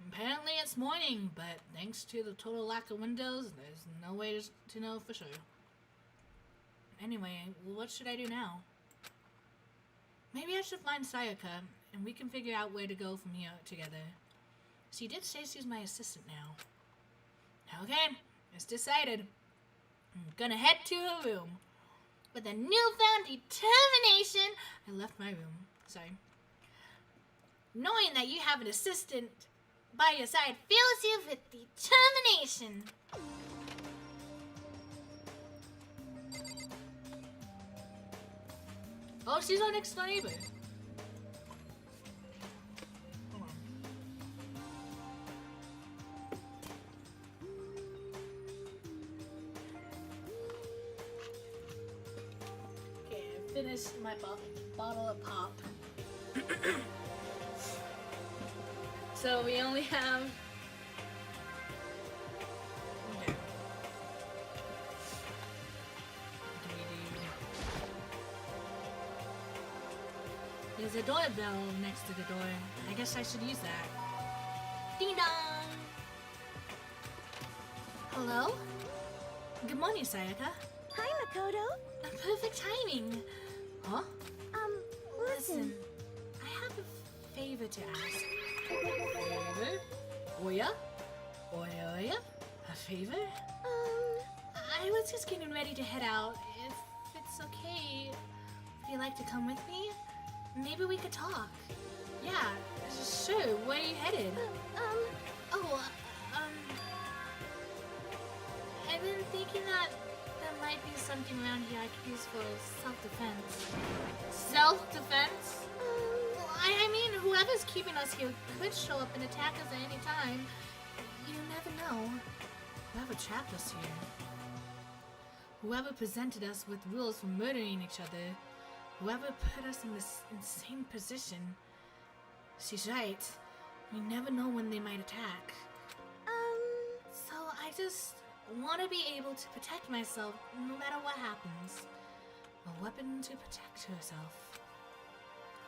Apparently it's morning, but thanks to the total lack of windows, there's no way to know for sure. Anyway, what should I do now? Maybe I should find Sayaka, and we can figure out where to go from here together. She did say she's my assistant now. Okay, it's decided. I'm gonna head to her room. With a newfound determination, I left my room. Sorry. Knowing that you have an assistant by your side fills you with determination. Oh, she's our next door neighbor. Hold on. Okay, I finished my bottle of pop. So we only have... Okay. There's a doorbell next to the door. I guess I should use that. Ding dong! Hello? Good morning, Sayaka. Hi, Makoto. Perfect timing. Huh? Listen. I have a favor to ask. Favor? Oya? Oya? A favor? I was just getting ready to head out. If it's okay, would you like to come with me? Maybe we could talk. Yeah, sure. Where are you headed? I've been thinking that there might be something around here I could use for self-defense. Self-defense? Well, I mean, whoever's keeping us here could show up and attack us at any time. You never know. Whoever trapped us here. Whoever presented us with rules for murdering each other. Whoever put us in this insane position. She's right. We never know when they might attack. So I just want to be able to protect myself no matter what happens. A weapon to protect yourself.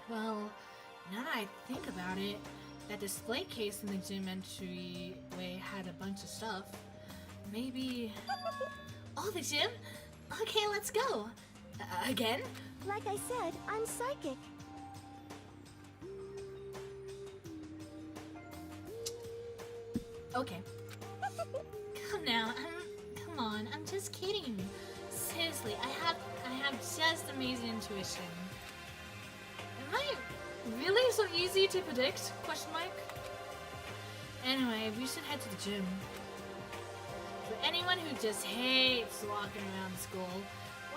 Well, now that I think about it, that display case in the gym entryway had a bunch of stuff. Maybe... Oh, the gym? Okay, let's go. Again? Like I said, I'm psychic. Okay. Come now, come on, I'm just kidding. Seriously, I have just amazing intuition. Am I really so easy to predict? Question mark. Anyway, we should head to the gym. For anyone who just hates walking around school,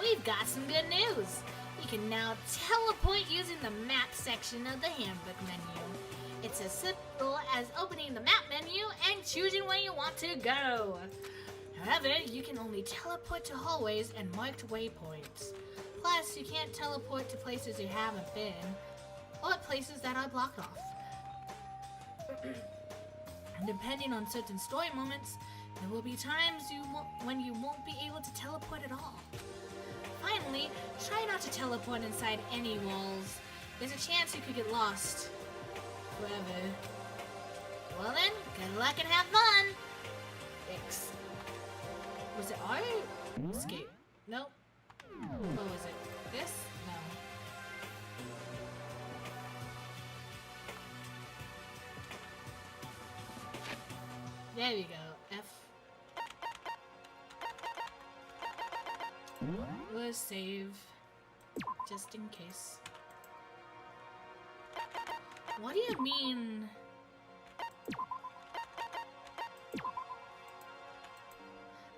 we've got some good news. You can now teleport using the map section of the handbook menu. It's as simple as opening the map menu and choosing where you want to go. However, you can only teleport to hallways and marked waypoints. Plus, you can't teleport to places you haven't been, or places that are blocked off. And depending on certain story moments, there will be times when you won't be able to teleport at all. Finally, try not to teleport inside any walls. There's a chance you could get lost. Forever. Well then, good luck and have fun! X. Was it R? Escape. Nope. What was it? This? No. There we go. F. We'll save. Just in case. What do you mean?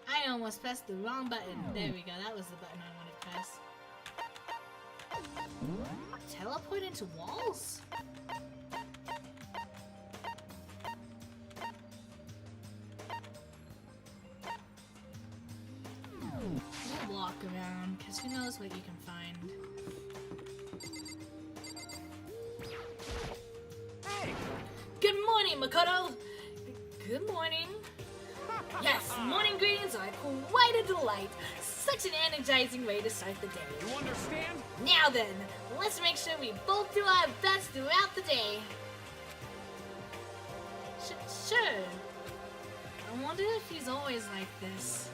I almost pressed the wrong button. There we go. That was the button I wanted to press. Teleport into walls? We'll walk around, because who knows what you can find. Hey! Good morning, Makoto! Good morning. Yes, morning greetings are quite a delight. Such an energizing way to start the day. You understand? Now then, let's make sure we both do our best throughout the day. Sure. I wonder if he's always like this.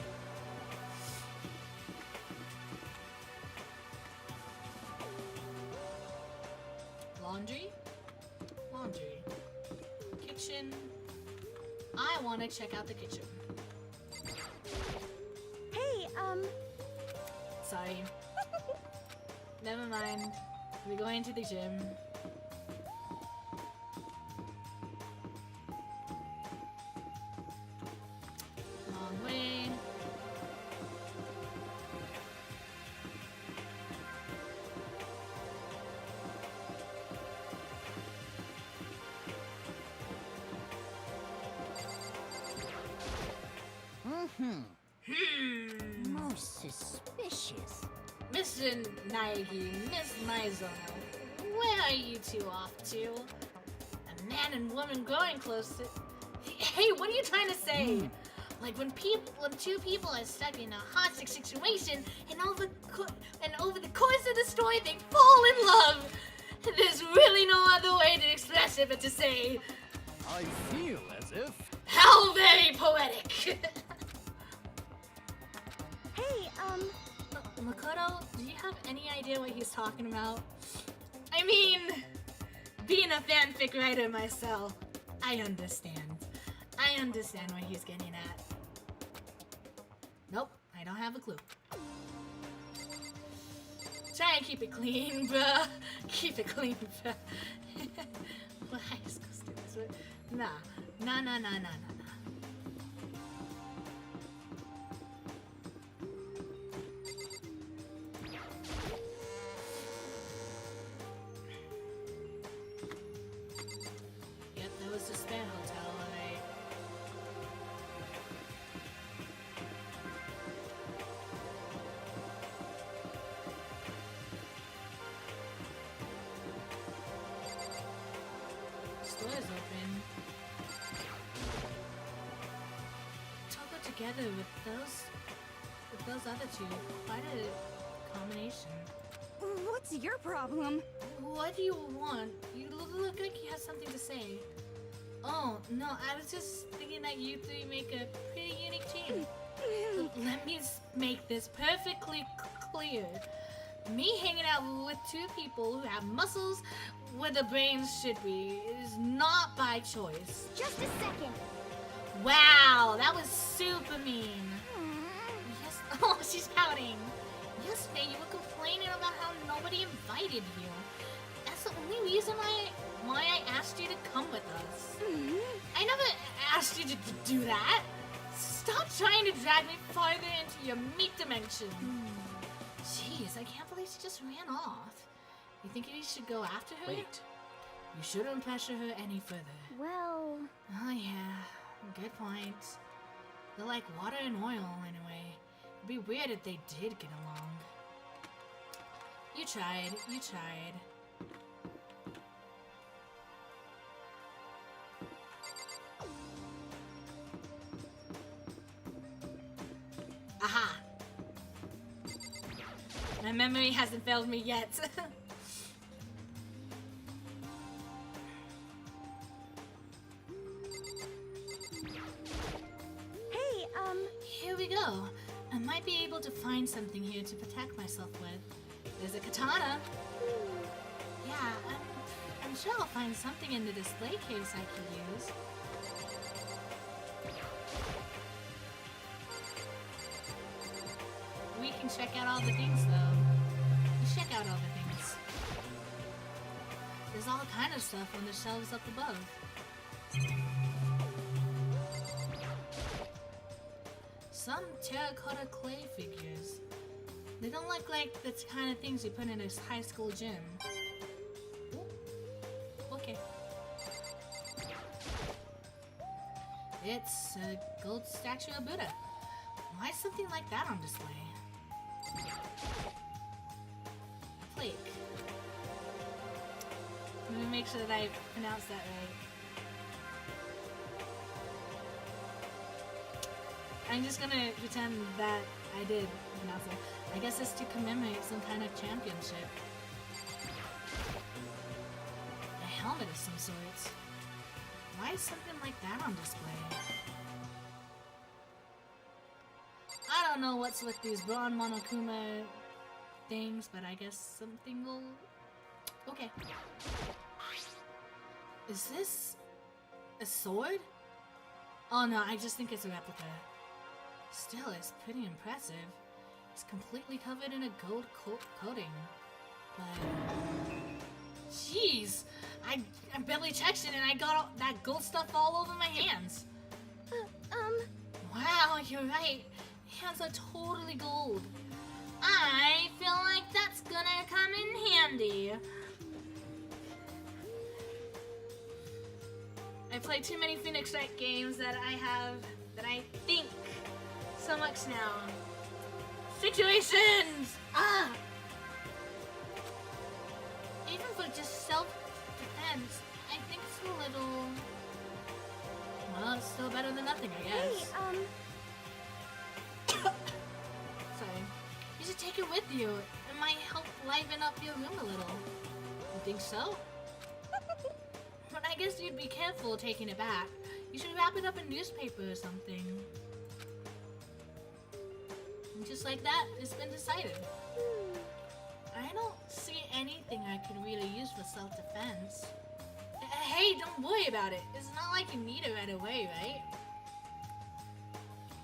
Laundry? Laundry. Kitchen. I want to check out the kitchen. Hey, Sorry. Never mind. We're going to the gym. Long way. Most suspicious. Mr. Naegi, Miss Maizono, where are you two off to? A man and woman growing closer. Hey, what are you trying to say? Like when two people are stuck in a hostage situation, and over the course of the story, they fall in love. There's really no other way to express it but to say, I feel as if... how very poetic! Hey, Makoto, do you have any idea what he's talking about? I mean, being a fanfic writer myself, I understand. I understand what he's getting at. Nope, I don't have a clue. Try and keep it clean, bruh. Keep it clean, bruh. Well, high school students, right? Nah. Yep, that was the spare hotel, alright. Store's open. Toggle together with those other two. Quite a combination. What's your problem? What do you want? You look like you have something to say. Oh, no, I was just thinking that you three make a pretty unique team. Let me make this perfectly clear. Me hanging out with two people who have muscles where the brains should be is not by choice. just a second. Wow, that was super mean. Yes, oh, she's pouting. Yesterday you were complaining about how nobody invited you. That's the only reason why I asked you to come with us. I never asked you to do that. Stop trying to drag me farther into your meat dimension. Jeez, I can't believe she just ran off. You think you should go after her? Wait. You shouldn't pressure her any further. Well, Oh yeah, good point. They're like water and oil anyway. It'd be weird if they did get along. You tried. Aha! My memory hasn't failed me yet. hey, Here we go. I might be able to find something here to protect myself with. There's a katana. Yeah, I'm sure I'll find something in the display case I can use. We can check out all the things, though. You check out all the things. There's all kind of stuff on the shelves up above. Some terracotta clay figures. They don't look like the kind of things you put in a high school gym. Ooh. Okay. It's a gold statue of Buddha. Why is something like that on display? A plaque. Let me make sure that I pronounce that right. I'm just gonna pretend that I did pronounce it. I guess it's to commemorate some kind of championship. A helmet of some sort. Why is something like that on display? I don't know what's with these Bron Monokuma things, but I guess something will... Okay. Is this a sword? Oh no, I just think it's a replica. Still, it's pretty impressive. It's completely covered in a gold coating. But... Jeez! I barely touched it and I got all that gold stuff all over my hands. Wow, you're right. Hands are totally gold. I feel like that's gonna come in handy. I played too many Phoenix Wright games that I think so much now. Situations! Ah! Even for just self-defense, I think it's a little... Well, it's still better than nothing, I guess. hey, Sorry. You should take it with you. It might help liven up your room a little. think so? But I guess you'd be careful taking it back. You should wrap it up in newspaper or something. And just like that, it's been decided. I don't see anything I could really use for self-defense. Hey, don't worry about it. It's not like you need it right away, right?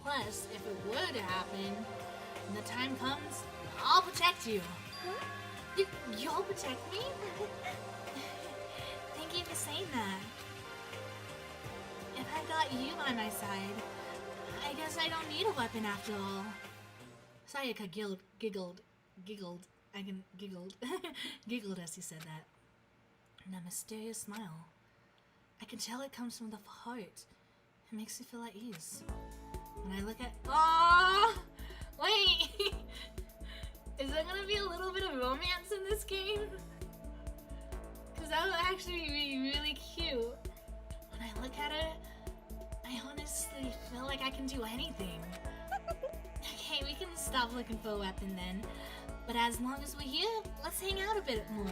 Plus, if it were to happen, when the time comes, I'll protect you. Huh? You'll protect me? Thank you for saying that. If I got you by my side, I guess I don't need a weapon after all. Sayaka giggled. I can giggled. Giggled as he said that. And a mysterious smile. I can tell it comes from the heart. It makes me feel at ease. When I look at... Oh, wait! Is there gonna be a little bit of romance in this game? Because that would actually be really cute. When I look at it, I honestly feel like I can do anything. Okay, we can stop looking for a weapon then. But as long as we're here, let's hang out a bit more.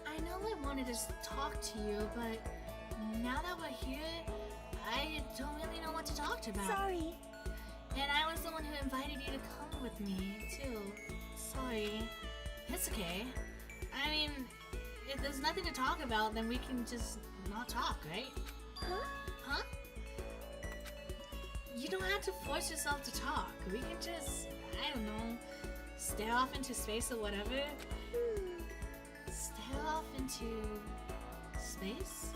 I know I wanted to talk to you, but now that we're here, I don't really know what to talk about. Sorry. And I was the one who invited you to come with me, too. Sorry. It's okay. I mean, if there's nothing to talk about, then we can just not talk, right? Huh? Huh? You don't have to force yourself to talk. We can just, I don't know, stare off into space or whatever. Stare off into space?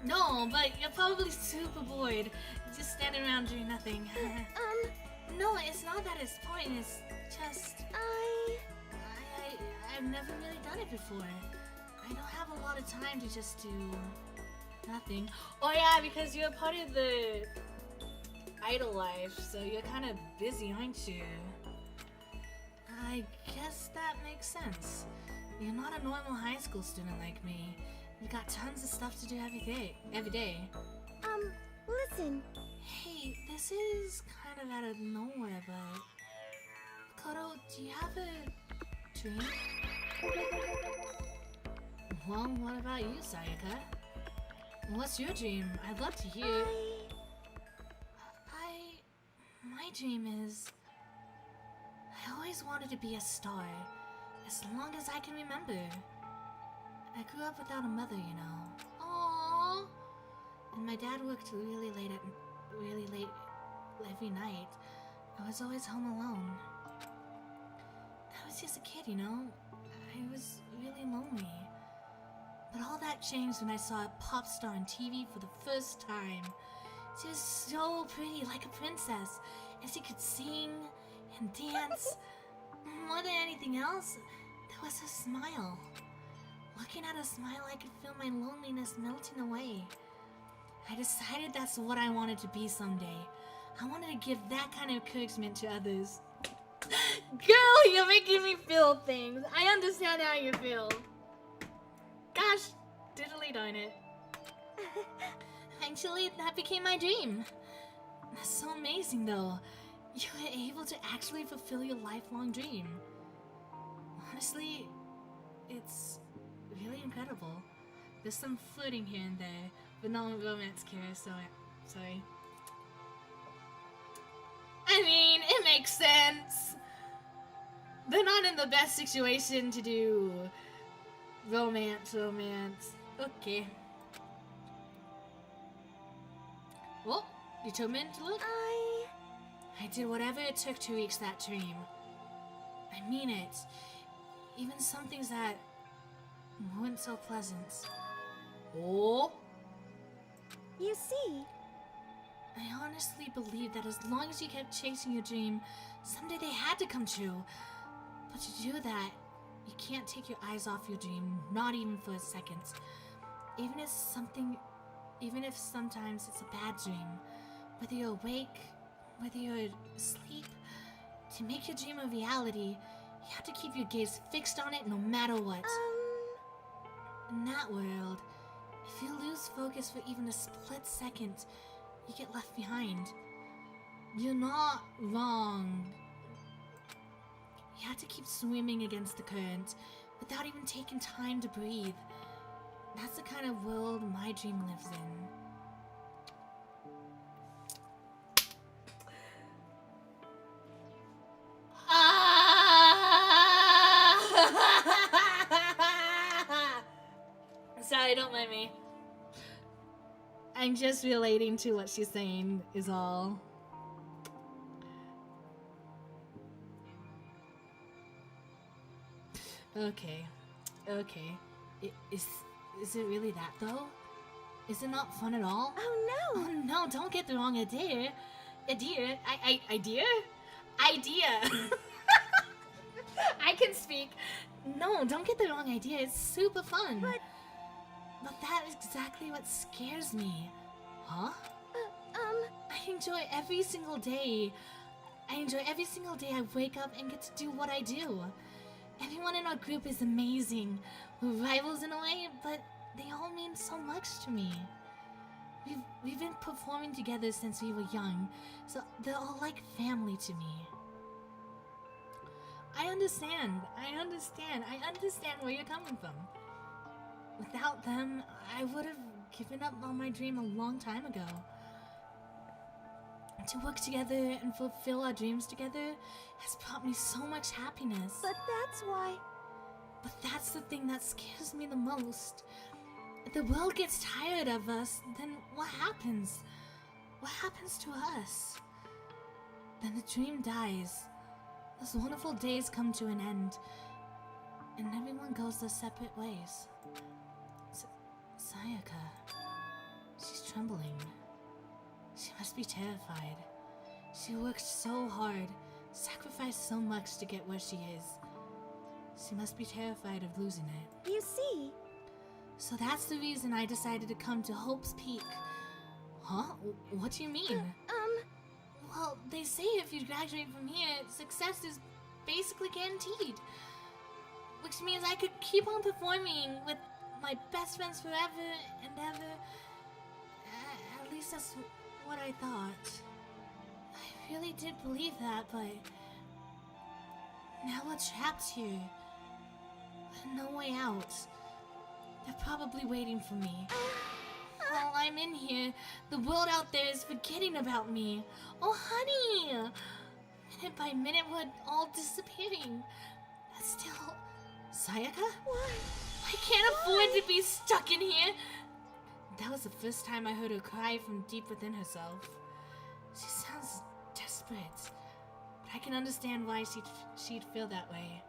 No, but you're probably super bored, just standing around doing nothing. No, it's not that it's boring, it's just... I've never really done it before. I don't have a lot of time to just do nothing. Oh yeah, because you're part of the idol life, so you're kind of busy, aren't you? I guess that makes sense. You're not a normal high school student like me. You got tons of stuff to do every day. Listen. Hey, this is kind of out of nowhere, but... Koto, do you have a dream? Well, what about you, Sayaka? What's your dream? I'd love to hear. My dream is... I always wanted to be a star, as long as I can remember. I grew up without a mother, you know. Aww. And my dad worked really late every night. I was always home alone. I was just a kid, you know. I was really lonely. But all that changed when I saw a pop star on TV for the first time. She was so pretty, like a princess, and she could sing and dance. More than anything else, there was her smile. Looking at her smile, I could feel my loneliness melting away. I decided that's what I wanted to be someday. I wanted to give that kind of encouragement to others. Girl, you're making me feel things. I understand how you feel. Gosh, diddly darn it. Actually, that became my dream. That's so amazing, though. You were able to actually fulfill your lifelong dream. Honestly, it's really incredible. There's some flirting here and there, but no romance care, so sorry. I mean, it makes sense. They're not in the best situation to do romance. Okay. Well, you told me to look? I did whatever it took to reach that dream. I mean it. Even some things that weren't so pleasant. Oh? You see? I honestly believe that as long as you kept chasing your dream, someday they had to come true. But to do that, you can't take your eyes off your dream, not even for a second. Even if something Even if sometimes it's a bad dream, whether you're awake, whether you're asleep, to make your dream a reality, you have to keep your gaze fixed on it no matter what. In that world, if you lose focus for even a split second, you get left behind. You're not wrong. You have to keep swimming against the current without even taking time to breathe. That's the kind of world my dream lives in. Sorry, don't mind me. I'm just relating to what she's saying is all. Okay. Is it really that though? Is it not fun at all? Oh no! Oh no, don't get the wrong idea. Idea? I can speak. No, don't get the wrong idea. It's super fun. But that is exactly what scares me. Huh? I enjoy every single day. I wake up and get to do what I do. Everyone in our group is amazing. We're rivals in a way, but they all mean so much to me. We've been performing together since we were young, so they're all like family to me. I understand where you're coming from. Without them, I would have given up on my dream a long time ago. To work together and fulfill our dreams together has brought me so much happiness. But that's why... But that's the thing that scares me the most. If the world gets tired of us, then what happens? What happens to us? Then the dream dies. Those wonderful days come to an end, and everyone goes their separate ways. Sayaka, she's trembling. She must be terrified. She worked so hard, sacrificed so much to get where she is. She must be terrified of losing it. You see? So that's the reason I decided to come to Hope's Peak. Huh? What do you mean? Well, they say if you graduate from here, success is basically guaranteed. Which means I could keep on performing with my best friends forever and ever. At least that's what I thought. I really did believe that, but now we're trapped here. With no way out. They're probably waiting for me. While I'm in here, the world out there is forgetting about me. Oh, honey! Minute by minute, we're all disappearing. That's still... Sayaka? What? I can't afford to be stuck in here. That was the first time I heard her cry from deep within herself. She sounds desperate, but I can understand why she'd feel that way.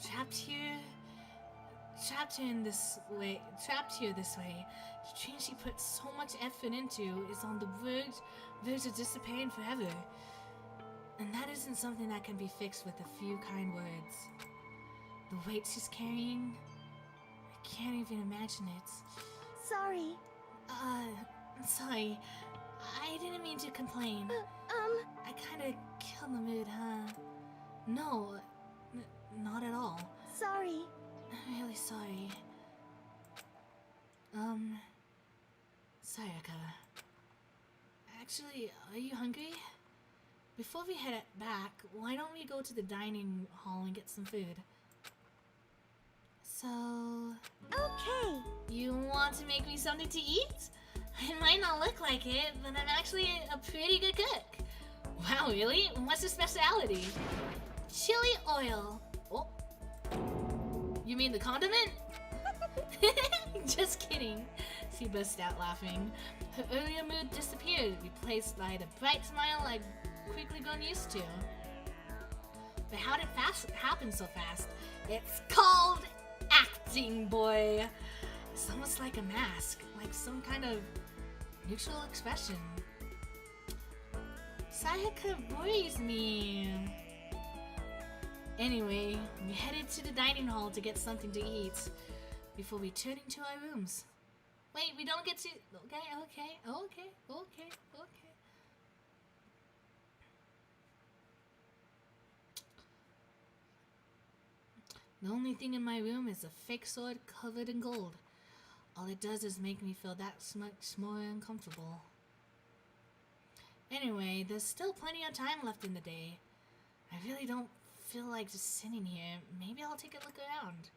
Trapped here this way. The dream she put so much effort into is on the verge of disappearing forever. And that isn't something that can be fixed with a few kind words. The weight she's carrying, I can't even imagine it. Sorry. Sorry. I didn't mean to complain. I kinda killed the mood, huh? No, not at all. Sorry. I'm really sorry. Sayaka. Actually, are you hungry? Before we head back, why don't we go to the dining hall and get some food? So... Okay. You want to make me something to eat? I might not look like it, but I'm actually a pretty good cook. Wow, really? What's your specialty? Chili oil. Oh. You mean the condiment? Just kidding. She burst out laughing. Her earlier mood disappeared, replaced by the bright smile I'd quickly grown used to. But how did it happen so fast? It's called acting, boy. It's almost like a mask, like some kind of neutral expression. Sayaka worries me. Anyway, we headed to the dining hall to get something to eat before returning to our rooms. Wait, we don't get to... Okay. The only thing in my room is a fake sword covered in gold. All it does is make me feel that much more uncomfortable. Anyway, there's still plenty of time left in the day. I really don't feel like just sitting here. Maybe I'll take a look around.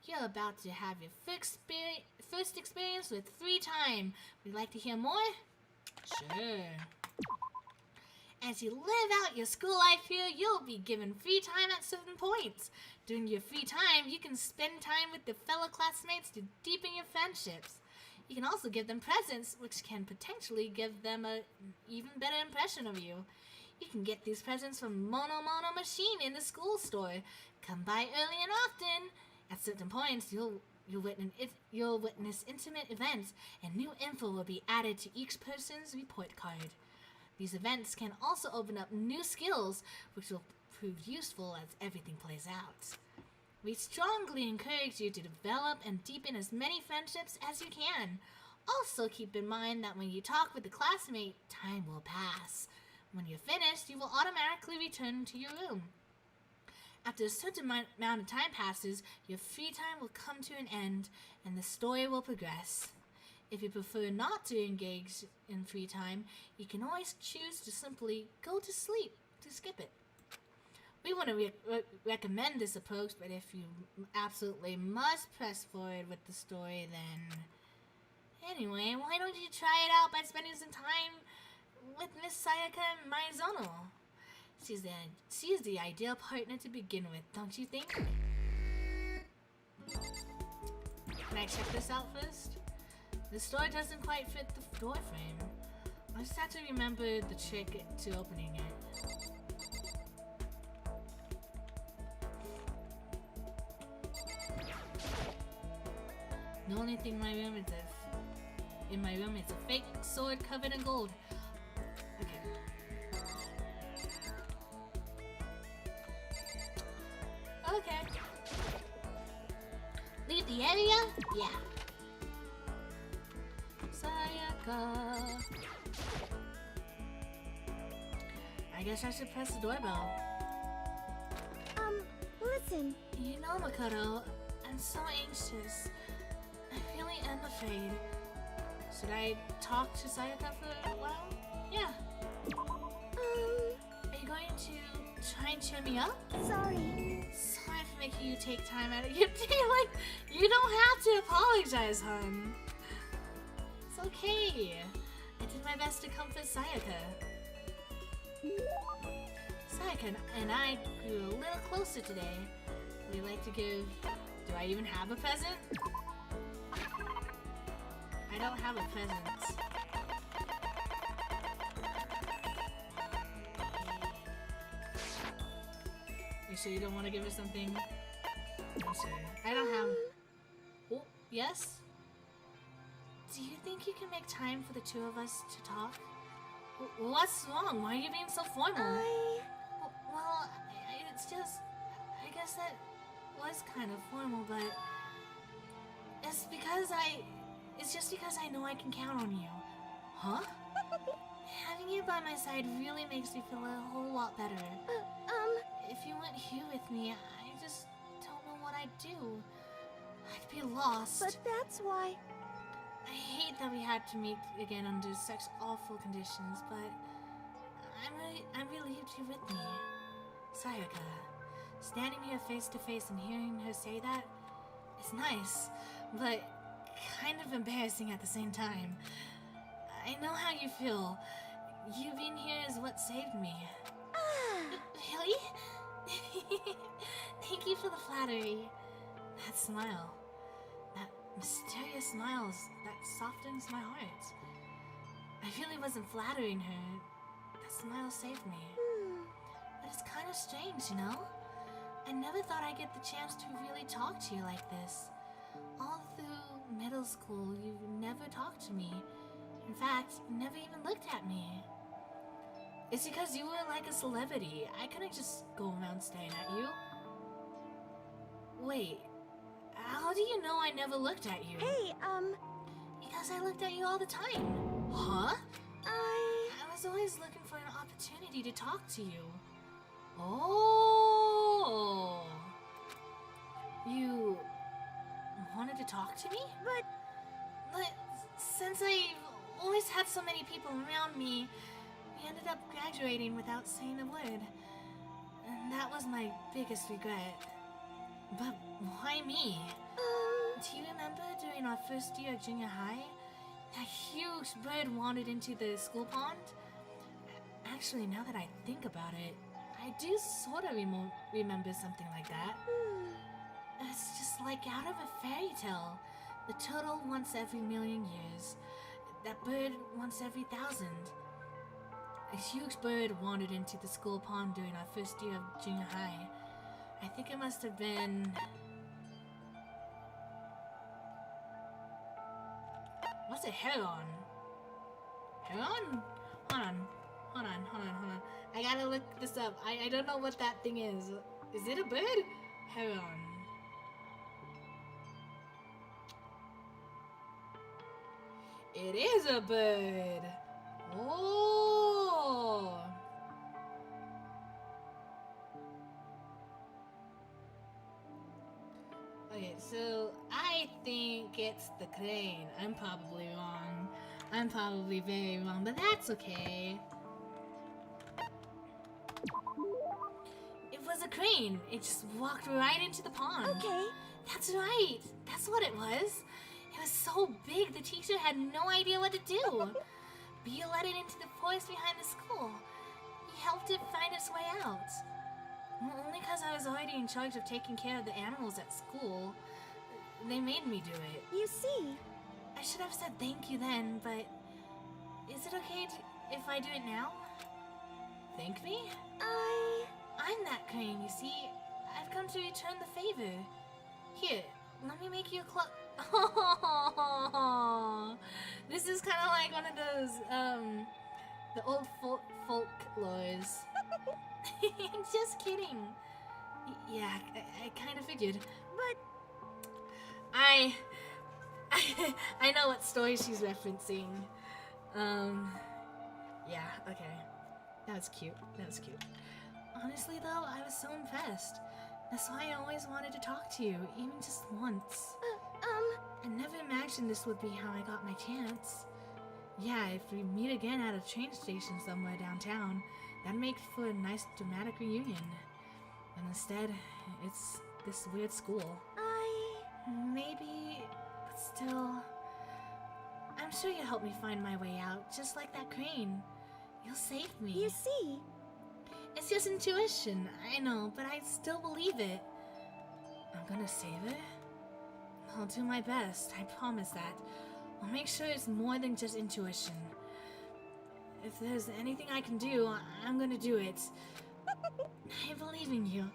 You're about to have your first experience with free time. Would you like to hear more? Sure. As you live out your school life here, you'll be given free time at certain points. During your free time, you can spend time with your fellow classmates to deepen your friendships. You can also give them presents, which can potentially give them an even better impression of you. You can get these presents from Mono Machine in the school store. Come by early and often. At certain points, you'll witness intimate events, and new info will be added to each person's report card. These events can also open up new skills, which will prove useful as everything plays out. We strongly encourage you to develop and deepen as many friendships as you can. Also keep in mind that when you talk with a classmate, time will pass. When you're finished, you will automatically return to your room. After a certain amount of time passes, your free time will come to an end, and the story will progress. If you prefer not to engage in free time, you can always choose to simply go to sleep to skip it. We want to recommend this approach, but if you absolutely must press forward with the story, then... Anyway, why don't you try it out by spending some time with Miss Sayaka Maizono? She's the ideal partner to begin with, don't you think? Can I check this out first? The store doesn't quite fit the door frame. I just have to remember the trick to opening it. The only thing in my room is a fake sword covered in gold. Okay. Leave the area? Yeah. Sayaka. I guess I should press the doorbell. Listen. You know, Makoto, I'm so anxious. I really am afraid. Should I talk to Sayaka for a while? Yeah. Are you going to try and cheer me up? Sorry for making you take time out of your day. Like, you don't have to apologize, hon. It's okay. I did my best to comfort Sayaka. Sayaka and I grew a little closer today. Would you like to give... Do I even have a present? I don't have a present. You sure you don't want to give her something? I'm sure. I don't have... Oh, yes? Do you think you can make time for the two of us to talk? What's wrong? Why are you being so formal? Well, it's just... I guess that was kind of formal, but... It's just because I know I can count on you. Huh? Having you by my side really makes me feel a whole lot better. If you weren't here with me, I just don't know what I'd do. I'd be lost. But that's why... I hate that we had to meet again under such awful conditions, but I'm relieved you're with me. Sayaka, standing here face to face and hearing her say that is nice, but kind of embarrassing at the same time. I know how you feel. You being here is what saved me. Really? Thank you for the flattery. That smile. That mysterious smile that softens my heart. I really wasn't flattering her. That smile saved me. But it's kind of strange, you know? I never thought I'd get the chance to really talk to you like this. All through middle school, you never talked to me. In fact, you never even looked at me. It's because you were like a celebrity. I couldn't just go around staring at you. Wait, how do you know I never looked at you? Hey, Because I looked at you all the time. Huh? I was always looking for an opportunity to talk to you. Oh. You wanted to talk to me? But since I've always had so many people around me, we ended up graduating without saying a word. And that was my biggest regret. But why me? Do you remember during our first year of junior high? That huge bird wandered into the school pond? Actually, now that I think about it, I do sort of remember something like that. It's just like out of a fairy tale. The turtle once every million years. That bird once every 1,000. A huge bird wandered into the school pond during our first year of junior high. I think it must have been... What's a heron? Heron? Hold on. I gotta look this up. I don't know what that thing is. Is it a bird? Heron. It is a bird. Oh. Okay, so I think it's the crane. I'm probably wrong. I'm probably very wrong, but that's okay. It was a crane. It just walked right into the pond. Okay. That's right. That's what it was. It was so big, the teacher had no idea what to do. But you let it into the forest behind the school. You helped it find its way out. Well, only because I was already in charge of taking care of the animals at school. They made me do it. You see. I should have said thank you then, but... Is it okay if I do it now? Thank me? I'm that crane, you see. I've come to return the favor. Here, let me make you a cloak. Oh, this is kind of like one of those, the old folklores. Just kidding. Yeah, I kind of figured. But I know what story she's referencing. Yeah, okay. That was cute. Honestly, though, I was so impressed. That's why I always wanted to talk to you, even just once. I never imagined this would be how I got my chance. Yeah, if we meet again at a train station somewhere downtown, that'd make for a nice dramatic reunion. And instead, it's this weird school. Maybe, but still... I'm sure you'll help me find my way out, just like that crane. You'll save me. You see. It's just intuition, I know, but I still believe it. I'm gonna save her. I'll do my best, I promise that. I'll make sure it's more than just intuition. If there's anything I can do, I'm gonna do it. I believe in you.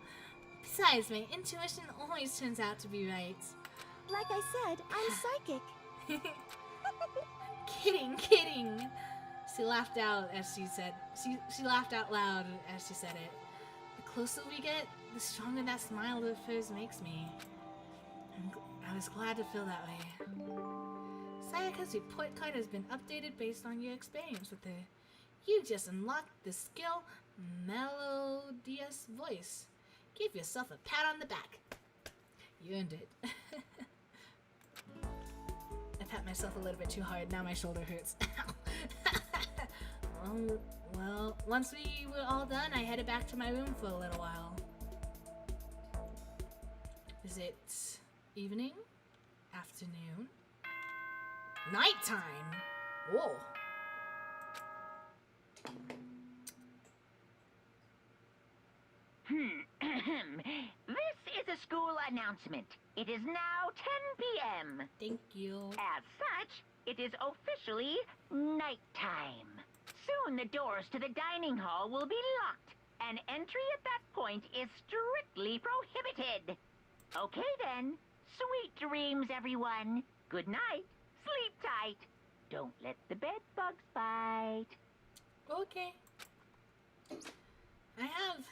Besides, my intuition always turns out to be right. Like I said, I'm psychic. Kidding. She laughed out as she said. She laughed out loud as she said it. The closer we get, the stronger that smile of hers makes me. I was glad to feel that way. Sayaka's report card has been updated based on your experience with her. You just unlocked the skill Melodious Voice. Give yourself a pat on the back. You earned it. I pat myself a little bit too hard. Now my shoulder hurts. Well, once we were all done, I headed back to my room for a little while. Is it evening? Afternoon? Nighttime? Whoa. This is a school announcement. It is now 10 p.m. Thank you. As such, it is officially nighttime. Soon the doors to the dining hall will be locked, and entry at that point is strictly prohibited. Okay then. Sweet dreams, everyone. Good night. Sleep tight. Don't let the bed bugs bite. Okay. I have...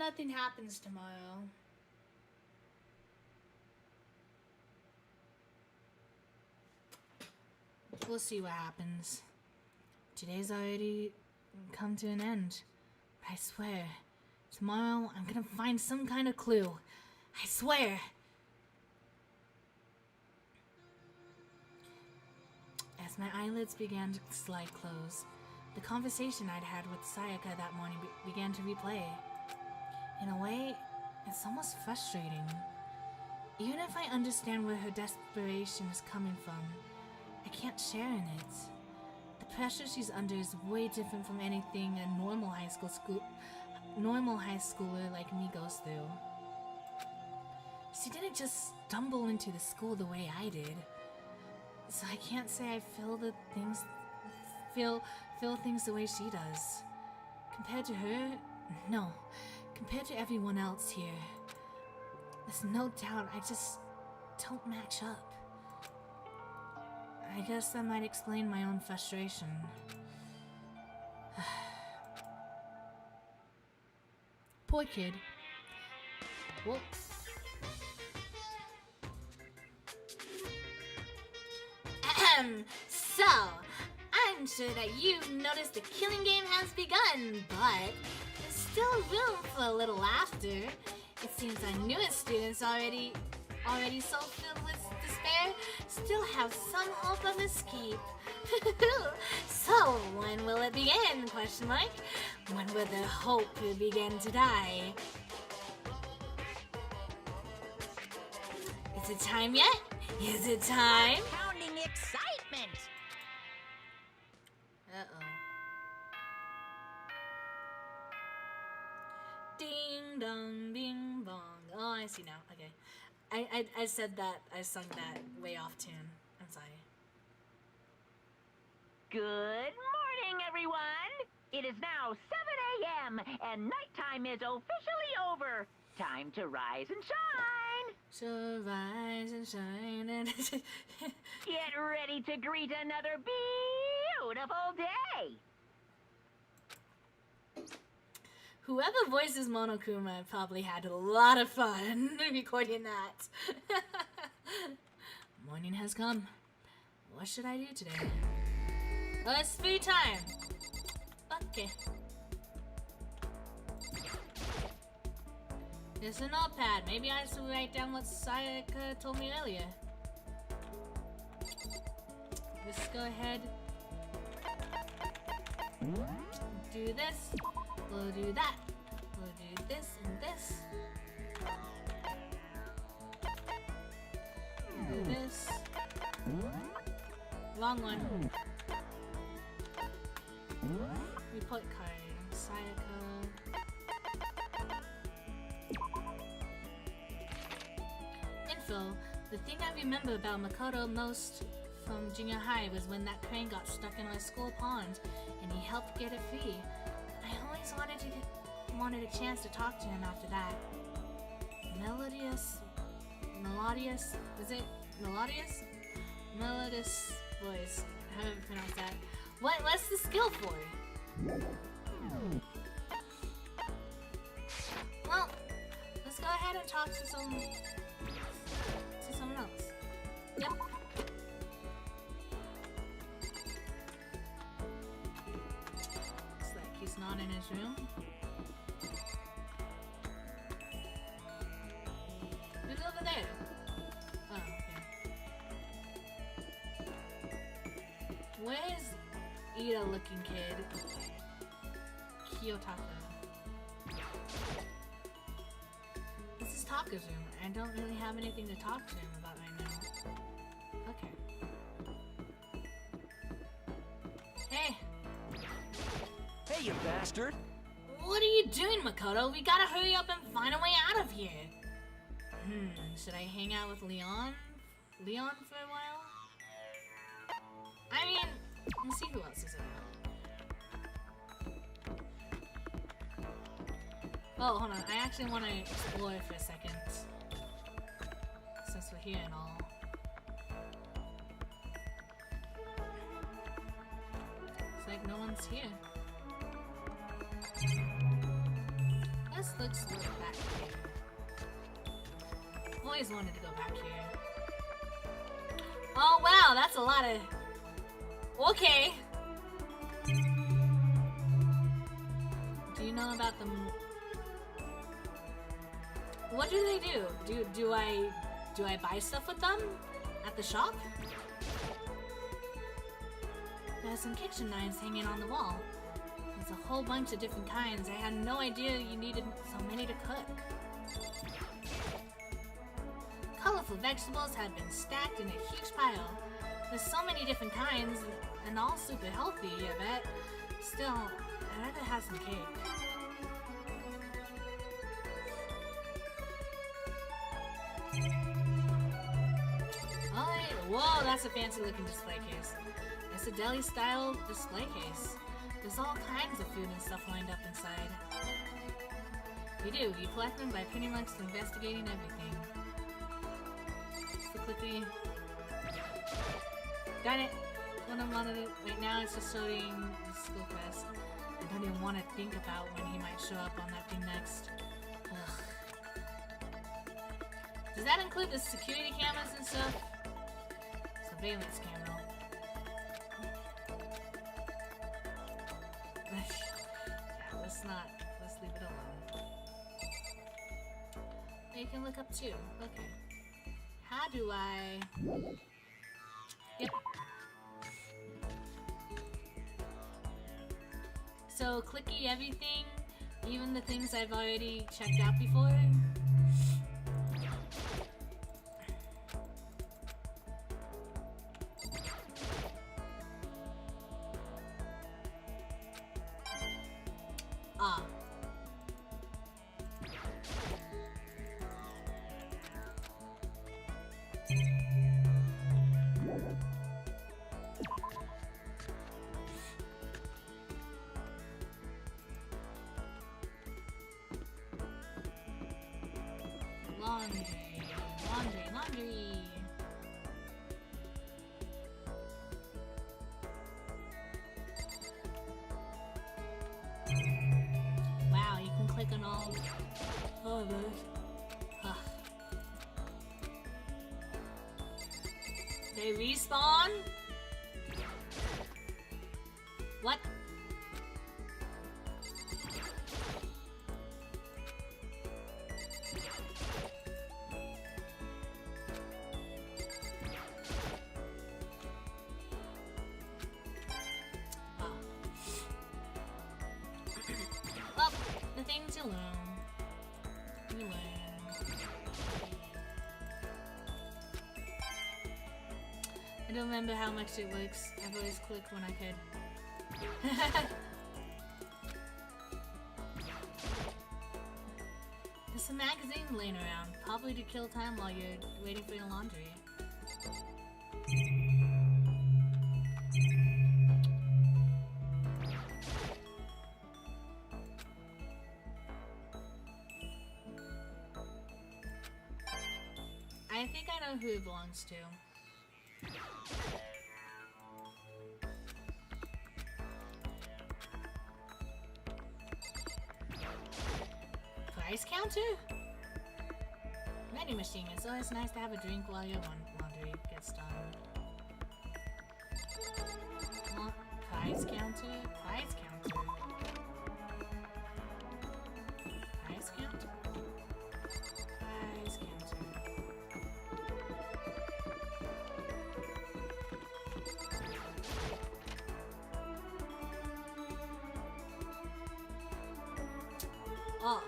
nothing happens tomorrow. We'll see what happens. Today's already come to an end. But I swear, tomorrow I'm gonna find some kind of clue. I swear. As my eyelids began to slide close, the conversation I'd had with Sayaka that morning began to replay. In a way, it's almost frustrating. Even if I understand where her desperation is coming from, I can't share in it. The pressure she's under is way different from anything a normal high schooler like me goes through. She didn't just stumble into the school the way I did. So I can't say I feel things the way she does. Compared to her, no. Compared to everyone else here, there's no doubt I just don't match up. I guess that might explain my own frustration. Poor kid. Whoa. So, I'm sure that you've noticed the killing game has begun, but there's still room for a little laughter. It seems our newest students already so filled with despair still have some hope of escape. So, when will it begin? Question mark. When will the hope begin to die? Is it time yet? Is it time? Pounding excitement! Uh-oh. Ding dong, bing bong. Oh, I see now. Okay. I said that, I sung that way off tune. I'm sorry. Good morning, everyone! It is now 7 a.m. and nighttime is officially over. Time to rise and shine! So rise and shine and... Get ready to greet another beautiful day! Whoever voices Monokuma probably had a lot of fun recording that. Morning has come. What should I do today? Oh, it's free time. Okay. There's a notepad. Maybe I should write down what Sayaka told me earlier. Let's go ahead. Do this. We'll do that. We'll do this and this. Do this. Wrong one. Report card. Sayaka. Info. The thing I remember about Makoto most from junior high was when that crane got stuck in our school pond and he helped get it free. I always wanted a chance to talk to him after that. Melodious, is it melodious? Melodious voice. How do I pronounce that? What's the skill for? Well, let's go ahead and talk to someone else. Yep. Looks like he's not in his room. Who's over there? Oh, okay. Where's Ida looking kid? Kiyotaka. This is Taka's room. I don't really have anything to talk to him about right now. Okay. Hey! Hey, you bastard! What are you doing, Makoto? We gotta hurry up and find a way out of here. Should I hang out with Leon for a while? I mean, let's see who else is around. Oh, hold on. I actually want to explore for a second. Since we're here and all. It's like no one's here. This looks like back here. I've always wanted to go back here. Oh wow, that's a lot of... Okay. Do you know about them? What do they do? Do I buy stuff with them at the shop? There's some kitchen knives hanging on the wall. There's a whole bunch of different kinds. I had no idea you needed so many to cook. Colorful vegetables have been stacked in a huge pile. There's so many different kinds, and all super healthy, I bet. Still, I'd rather have some cake. Alright, whoa, that's a fancy looking display case. It's a deli-style display case. There's all kinds of food and stuff lined up inside. You collect them by pretty much investigating everything. So quickly... Darn it! What I wanted to... Right now it's just showing the school quest. I don't even want to think about when he might show up on that thing next. Ugh. Does that include the security cameras and stuff? Surveillance camera. Yeah, let's leave it alone. You can look up too. Okay. How do I... Yep. So, clicky everything, even the things I've already checked out before. Ah. Laundry. Wow, you can click on all of those. Ugh. They respawn? What? Well, the things you learn. I don't remember how much it works. I've always clicked when I could. There's some magazine laying around, probably to kill time while you're waiting for your laundry. I think I know who it belongs to. Price counter? Vending machine. It's always nice to have a drink while your laundry gets done. Price counter? Price counter. Price counter? Price counter. Oh.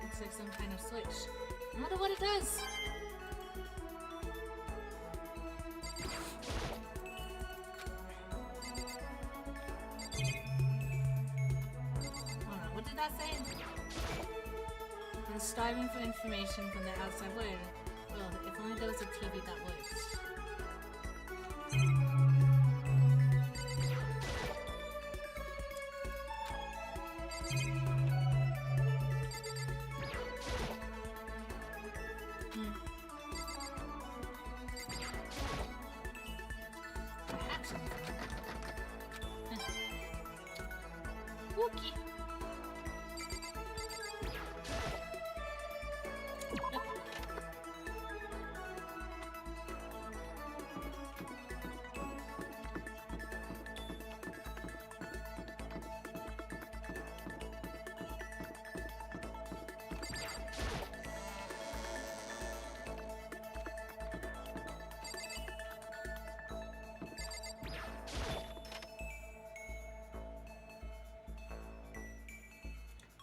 Looks like some kind of switch. I wonder what it does. Hold on, what did that say? I'm starving for information from the outside world. Well, if only there was a TV that works. Wookie.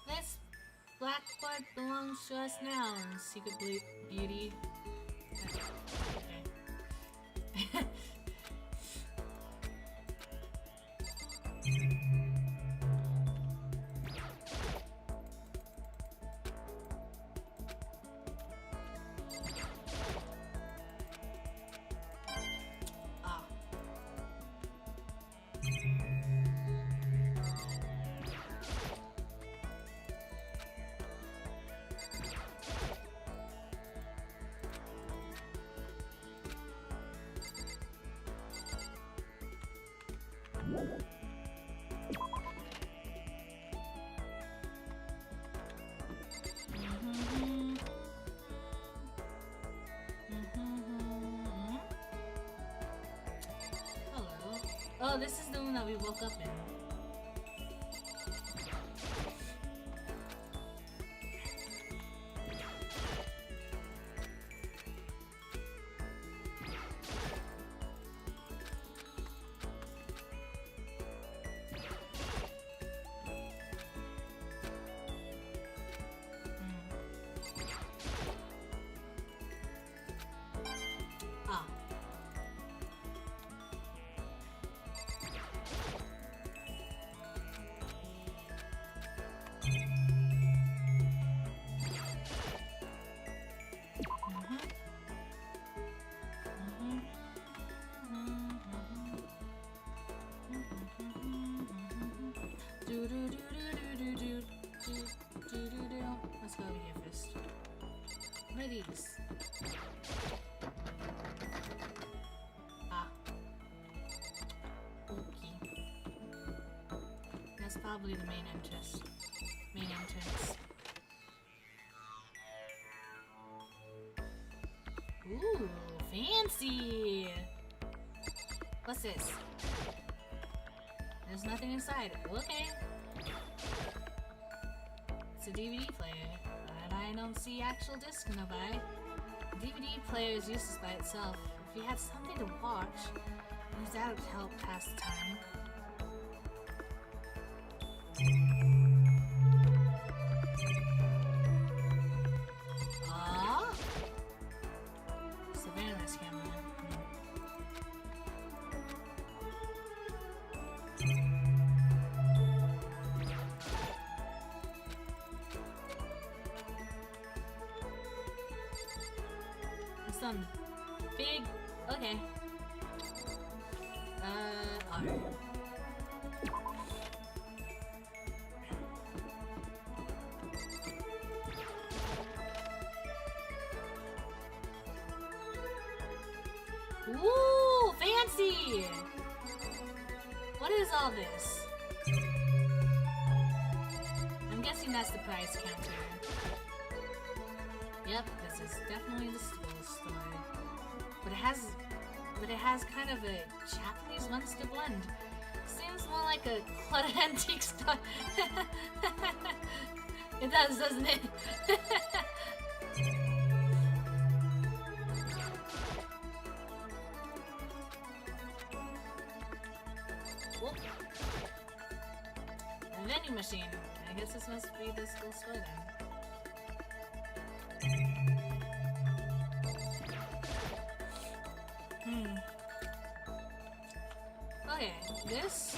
This blackboard belongs to us now, Secret Beauty. Okay. Ah. Hello. Oh, this is the one that we woke up in. Ah. Let's go over here first. What are these? Ah. Okay. That's probably the main entrance. Ooh, fancy! What's this? There's nothing inside. Okay. It's a DVD player, but I don't see actual disc nearby. The DVD player is useless by itself. If you had something to watch, use that would help pass the time. Ah, it's a very nice camera. Some big. Okay. Alright. Ooh, fancy! What is all this? I'm guessing that's the price counter. Yep, this is definitely the school store. But it has kind of a Japanese monster blend. Seems more like a cluttered antique store. It does, doesn't it? Whoop. A vending machine. I guess this must be the school store then. Okay, this?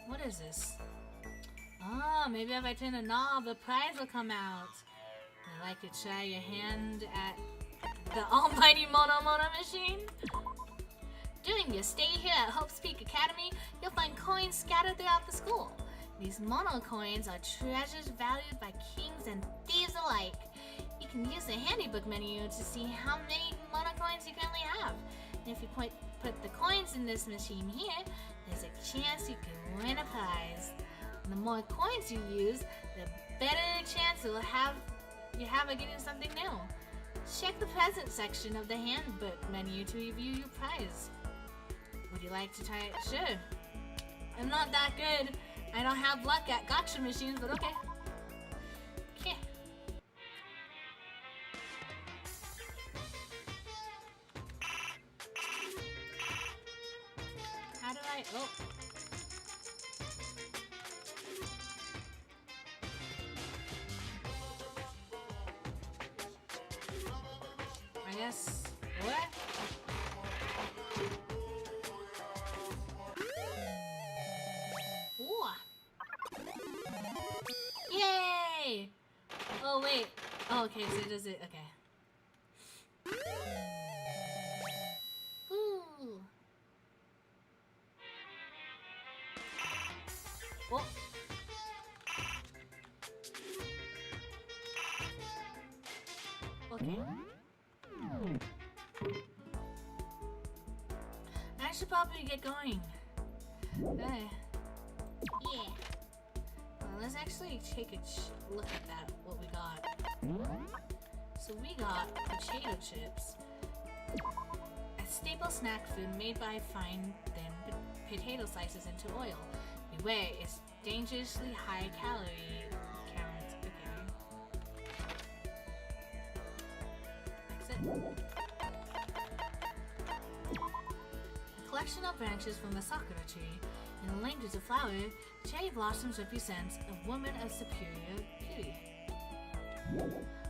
What is this? Ah, maybe if I turn a knob, the prize will come out. I'd like to try your hand at the almighty Mono machine? During your stay here at Hope's Peak Academy, you'll find coins scattered throughout the school. These mono coins are treasures valued by kings and thieves alike. You can use the handybook menu to see how many mono coins you currently have. And if you put the coins in this machine here, there's a chance you can win a prize. the more coins you use, the better chance you have of getting something new. Check the present section of the handbook menu to review your prize. Would you like to try it? Sure. I'm not that good. I don't have luck at gotcha machines, but okay. Okay. How do I... Oh. I guess... What? Ooh. Yay! Oh, wait. Oh, okay, so does it... Okay. Ooh. Oh. Okay. I should probably get going. Okay. Yeah. Well, let's actually take a look at that, what we got. So we got potato chips. A staple snack food made by frying thin potato slices into oil. Beware, it's dangerously high calorie count. Okay. That's it. A collection of branches from a sakura tree. In the language of flower, cherry blossoms represent a woman of superior beauty.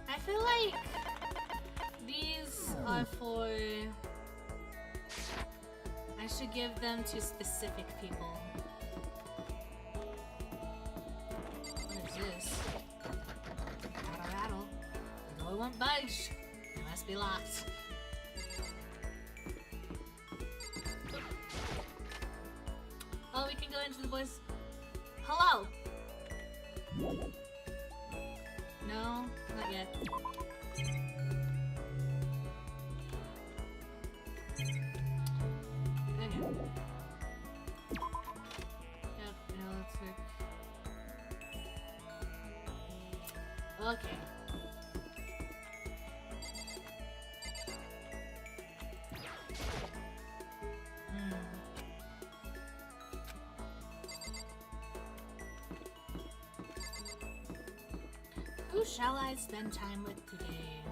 I feel like these are for... I should give them to specific people. What is this? Rattle, rattle. The door won't budge. It must be locked. Oh, we can go into the boys. Hello. No, not yet. Okay. Yep, realistic. Okay. Who shall I spend time with today?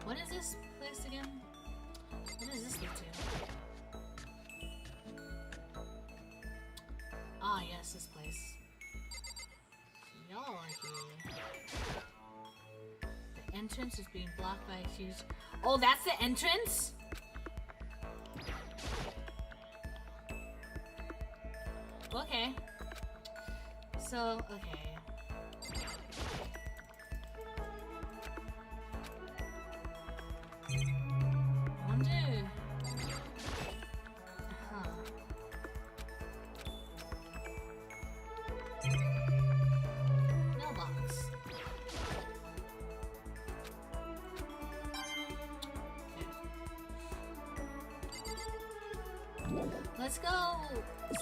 What is this place again? What does this lead to? Ah, yes, this place. Y'all are here. The entrance is being blocked by a huge... Oh, that's the entrance? Okay. So, okay. I wonder... Huh. Mailbox. Okay. Let's go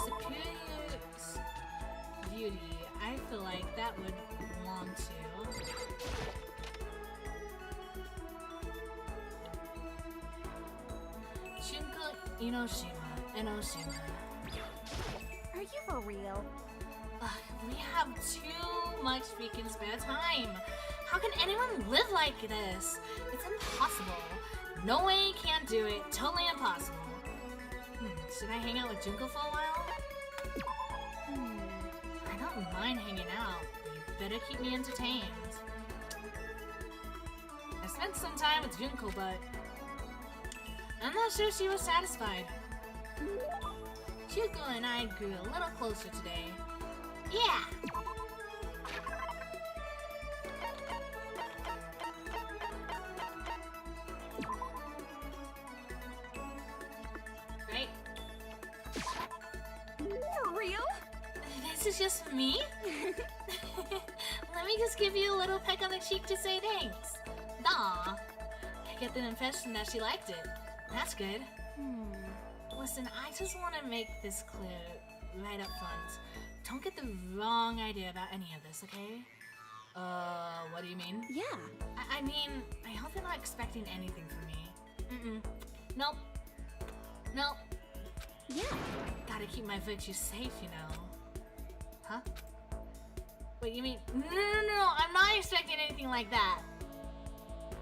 superior beauty. I feel like that would belong to. Shunko Enoshima. Are you for real? We have too much freaking spare time. How can anyone live like this? It's impossible. No way can do it. Totally impossible. Should I hang out with Junko for a while? I don't mind hanging out. You better keep me entertained. I spent some time with Junko, but I'm not sure she was satisfied. Junko and I grew a little closer today. Yeah! Right? For real? This is just for me? Let me just give you a little peck on the cheek to say thanks. Aw. I get the impression that she liked it. That's good. Well, Listen, I just want to make this clear right up front. Don't get the wrong idea about any of this, okay? What do you mean? Yeah. I mean, I hope you're not expecting anything from me. Nope. Nope. Yeah. Gotta keep my virtues safe, you know. Huh? Wait, you mean... No, I'm not expecting anything like that.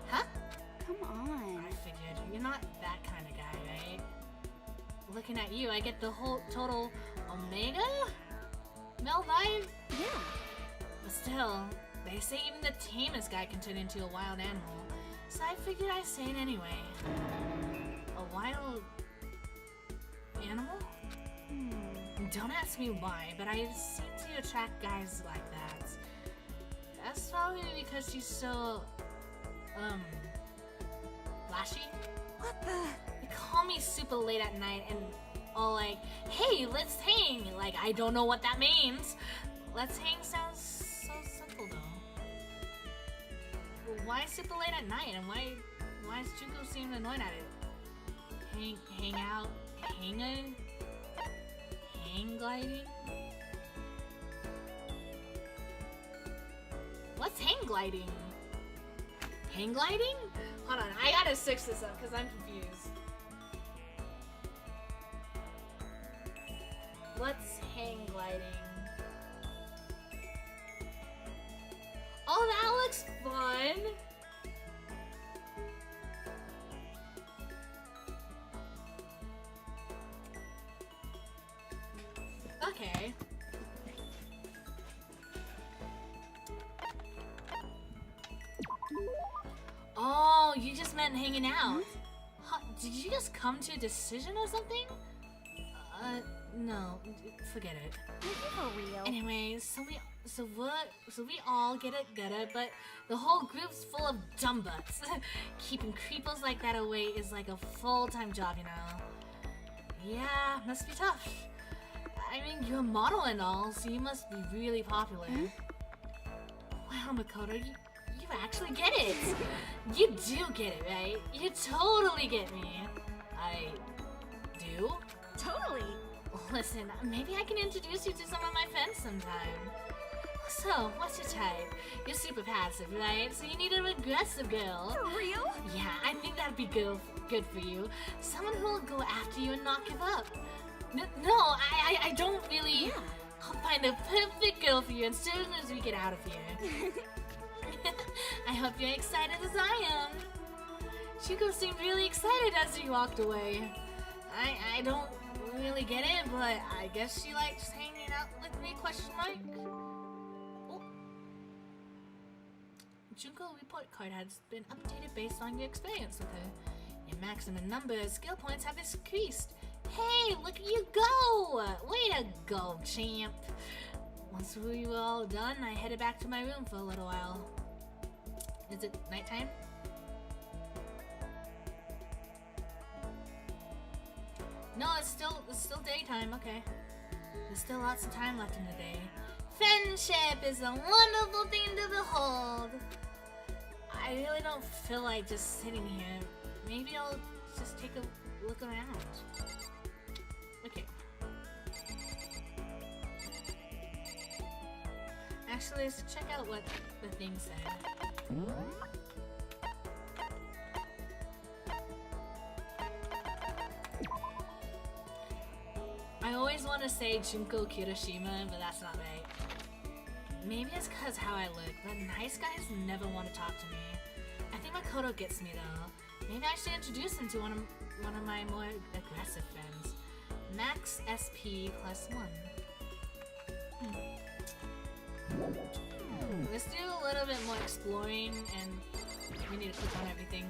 Huh? Come on. I figured. You're not that kind of guy, right? Looking at you, I get the whole total Omega? Male vibe? Yeah. But still, they say even the tamest guy can turn into a wild animal. So I figured I'd say it anyway. A wild... animal? Don't ask me why, but I seem to attract guys like that. That's probably because she's so... flashy? What the? They call me super late at night and all like, hey, let's hang! Like, I don't know what that means. Let's hang sounds so simple though. Well, why super late at night and why is Junko seem annoyed at it? Hang out? Hang gliding? What's hang gliding? Hang gliding? Hold on, I gotta search this up because I'm confused. What's hang gliding? Oh, that looks fun! Okay. Oh, you just meant hanging out. Huh, did you just come to a decision or something? No, forget it. For real. Anyway, so we all get it, but the whole group's full of dumb butts. Keeping creepos like that away is like a full-time job, you know. Yeah, must be tough. I mean, you're a model and all, so you must be really popular. Wow, Makoto, you actually get it. You do get it, right? You totally get me. I do? Totally. Listen, maybe I can introduce you to some of my friends sometime. So, what's your type? You're super passive, right? So you need an aggressive girl. For real? Yeah, I think that'd be good for you. Someone who'll go after you and not give up. No, I don't really... Yeah. I'll find the perfect girl for you as soon as we get out of here. I hope you're excited as I am. Shuko seemed really excited as he walked away. I don't really get it, but I guess she likes hanging out with me, question mark? Oh. Junko report card has been updated based on your experience with her. Your maximum number of skill points have increased. Hey, look at you go! Way to go, champ. Once we were all done, I headed back to my room for a little while. Is it nighttime? No, it's still daytime, okay. There's still lots of time left in the day. Friendship is a wonderful thing to behold. I really don't feel like just sitting here. Maybe I'll just take a look around. Okay. Actually, let's check out what the thing said. I always want to say Junko Kirishima, but that's not right. Maybe it's because how I look, but nice guys never want to talk to me. I think Makoto gets me though. Maybe I should introduce him to one of my more aggressive friends. Max SP +1. Let's do a little bit more exploring, and we need to click on everything.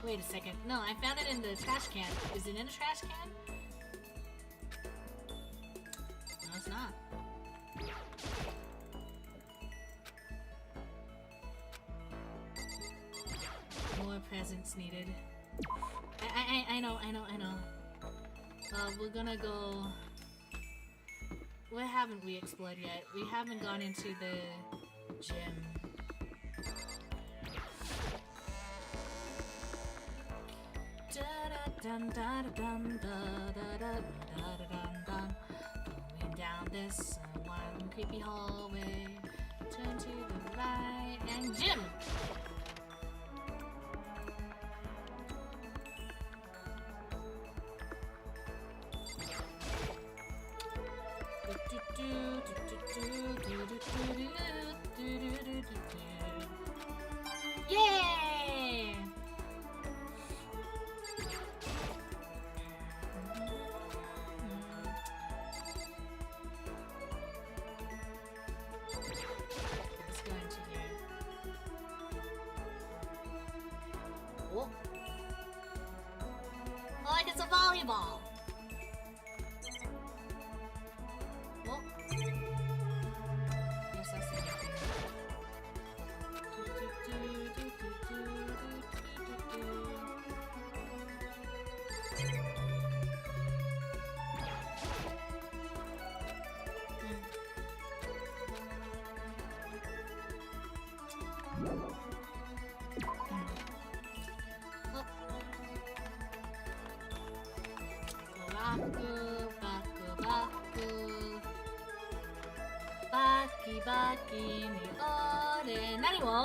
Wait a second. No, I found it in the trash can. Is it in the trash can? No, it's not. More presents needed. I know. We're gonna go... What haven't we explored yet? We haven't gone into the gym. Going down this one creepy hallway. Turn to the right and gym! Yay! Let's go into here. Oh. Oh, like it's a volleyball. Oh. Yes, I see it. Baki baki ni ore nani wo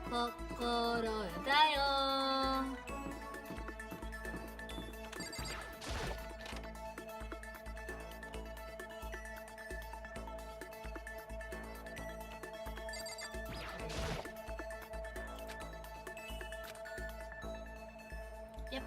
kokoro da yo. Yep.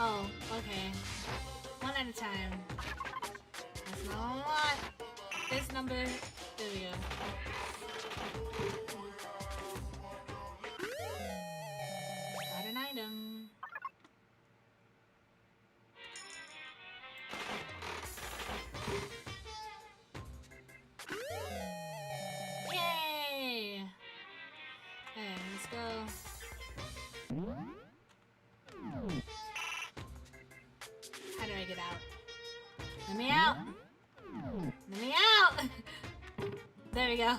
Oh, okay. One at a time. That's not a lot. This number. There we go. Got an item. Yay! Okay, let's go. How do I get out? Let me out! Let me out! There we go.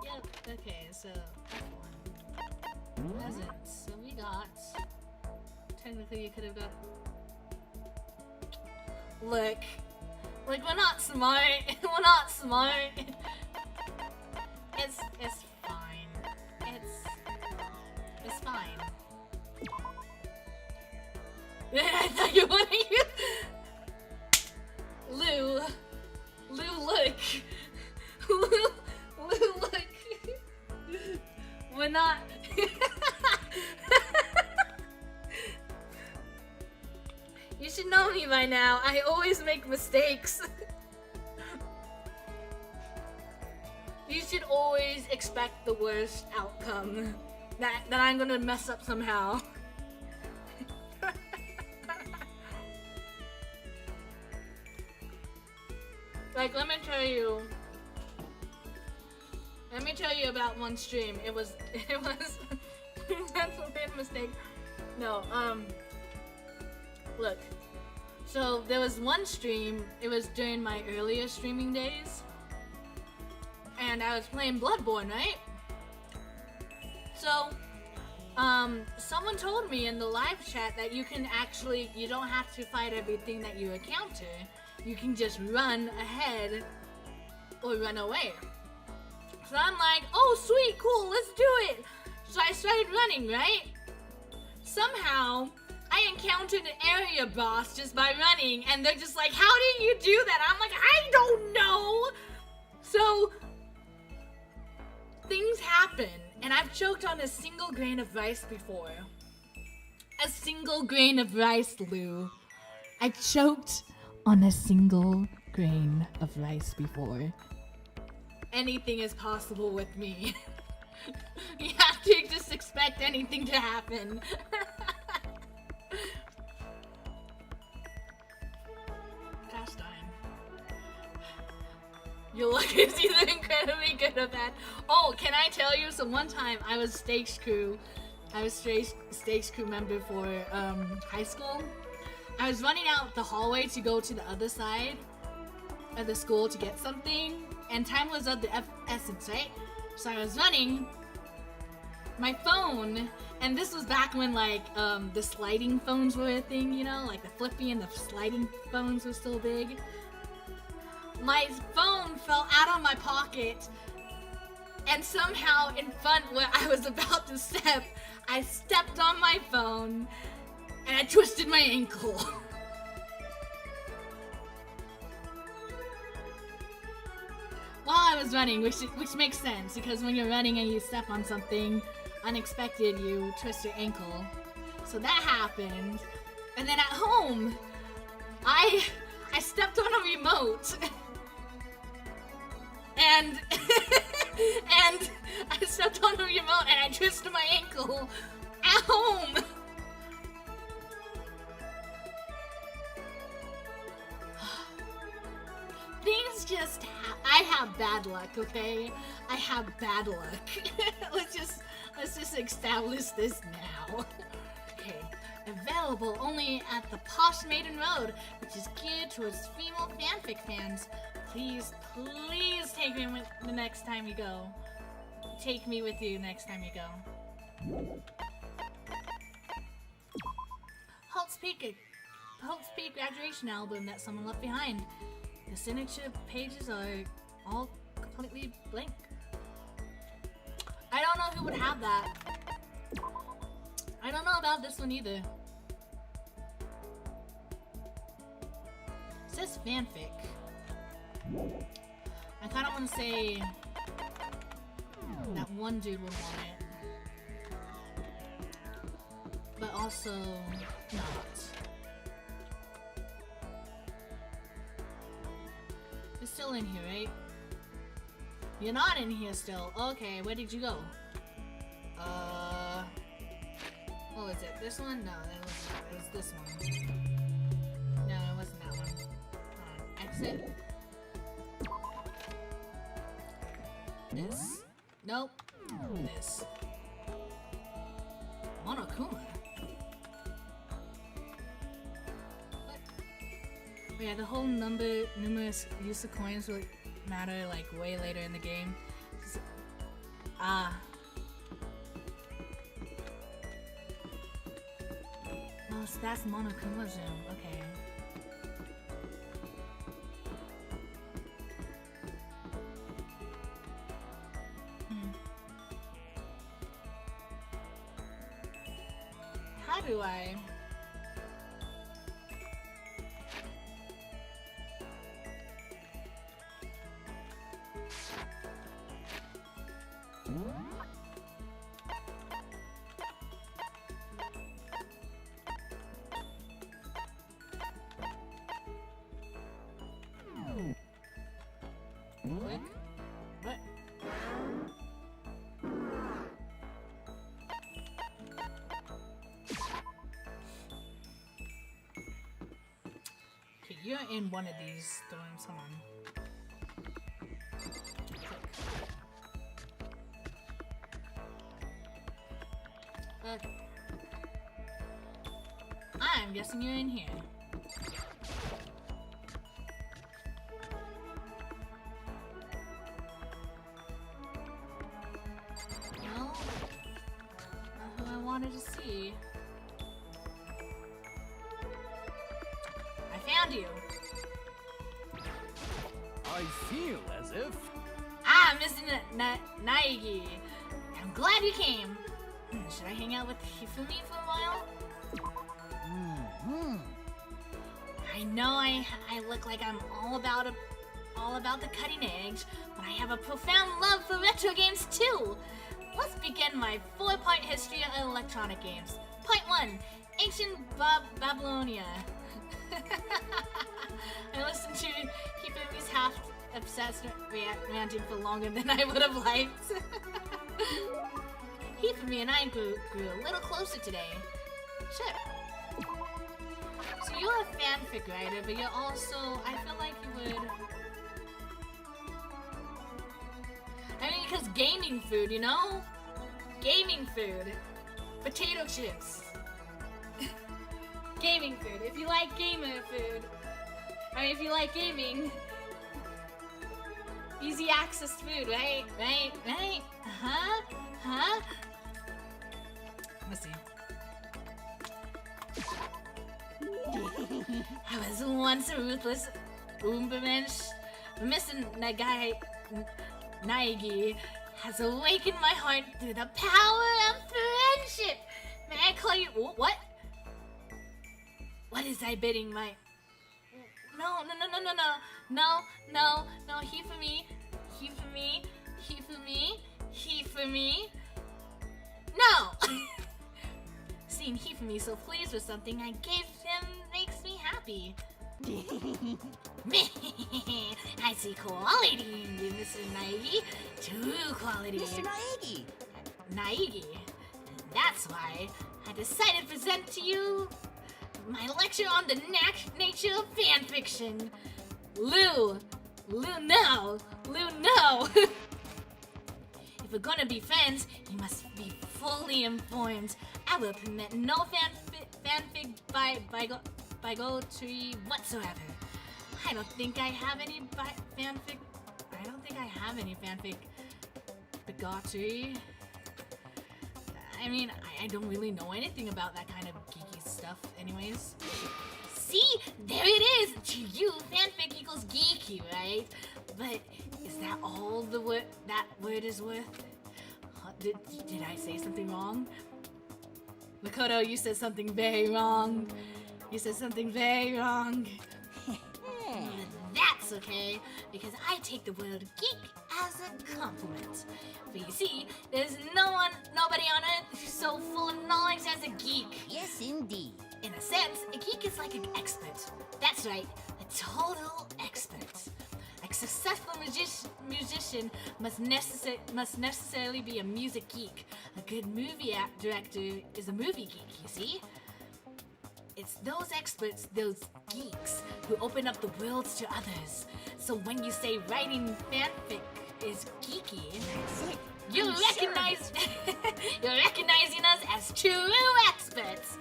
Yep, okay, so F1. Presents. So we got... Technically you could have got... Look. Like, we're not smart. We're not smart. It's fine. It's fine. I thought you wanted you. Lou, look. Lou, look. We're not. You should know me by now. I always make mistakes. You should always expect the worst outcome. That I'm gonna mess up somehow. Like, let me tell you about one stream. It was that's a big mistake. No, look. So there was one stream, it was during my earlier streaming days. And I was playing Bloodborne, right? So, someone told me in the live chat that you don't have to fight everything that you encounter. You can just run ahead or run away. So I'm like, oh sweet, cool, let's do it. So I started running, right? Somehow, I encountered an area boss just by running, and they're just like, how did you do that? I'm like, I don't know. So, things happen, and I've choked on a single grain of rice before. A single grain of rice, Lou. I choked on a single grain of rice before. Anything is possible with me. You have to just expect anything to happen. Pastime. Your luck is either incredibly good or bad. Oh, can I tell you? So one time I was stage crew. I was stage crew member for high school. I was running out the hallway to go to the other side of the school to get something, and time was of the essence, right? So I was running. My phone, and this was back when like the sliding phones were a thing, you know, like the flippy and the sliding phones were still big. My phone fell out of my pocket, and somehow in front where I was about to step, I stepped on my phone, and I twisted my ankle. While I was running, which makes sense, because when you're running and you step on something unexpected, you twist your ankle. So that happened. And then at home, I stepped on a remote. And and I stepped on a remote and I twisted my ankle at home. Things just I have bad luck, okay? I have bad luck. let's just establish this now. Okay. Available only at the Posh Maiden Road, which is geared towards female fanfic fans. Please take me with the next time you go. Take me with you next time you go. Holt's Peak graduation album that someone left behind. The signature pages are all completely blank. I don't know who would have that. I don't know about this one either. It says fanfic. I kind of want to say that one dude would want it, but also not. You're still in here, right? You're not in here still. Okay, where did you go? What was it? This one? No, it was this one. No, it wasn't that one. Exit. This? Nope. This. Monokuma. What? Oh yeah, the whole numerous use of coins will matter like way later in the game. Oh, so that's Monokuma Zoom. Okay. How do I? Click? What? Okay, you're in one of these dorms. Hold on. Okay. I'm guessing you're in here. No, not who I wanted to see. I found you. I feel as if... Ah, Mr. Naegi. I'm glad you came. Should I hang out with Hifumi for a while? I know I look like I'm all about the cutting edge, but I have a profound love for retro games too. Let's begin my 4-part history of electronic games. Part 1, Ancient Babylonia. I listened to Hifumi's half-obsessed ranting for longer than I would have liked. Hifumi and I grew a little closer today. Sure. So you're a fanfic writer, but you're also, I feel like you would... I mean, because gaming food, you know? Gaming food. Potato chips. Gaming food. If you like gamer food. I mean, if you like gaming. Easy access food, right? Right? Right? Huh? Huh? Let's see. I was once a ruthless Ubermensch. Mr. Naegi has awakened my heart through the power of friendship. May I call you... What? What is I bidding my... No. He for me. No! Seeing he for me so pleased with something I gave him makes me happy. I see quality in you, Mr. Naegi. True quality. Mr. Naegi! Naegi. That's why I decided to present to you my lecture on the nature of fanfiction. Lou, no. If we're gonna be friends, you must be fully informed. I will permit no fanfic bigotry whatsoever. I don't think I have any fanfic bigotry. I mean, I don't really know anything about that kind of geeky stuff anyways. See? There it is! To you, fanfic equals geeky, right? But is that all that word is worth? Did I say something wrong? Makoto, you said something very wrong. That's okay, because I take the word geek as a compliment. But you see, there's nobody on earth who's so full of knowledge as a geek. Yes, indeed. In a sense, a geek is like an expert. That's right, a total expert. A successful musician must necessarily be a music geek. A good movie director is a movie geek, you see? It's those experts, those geeks, who open up the worlds to others. So when you say writing fanfic is geeky, you're recognizing us as true experts.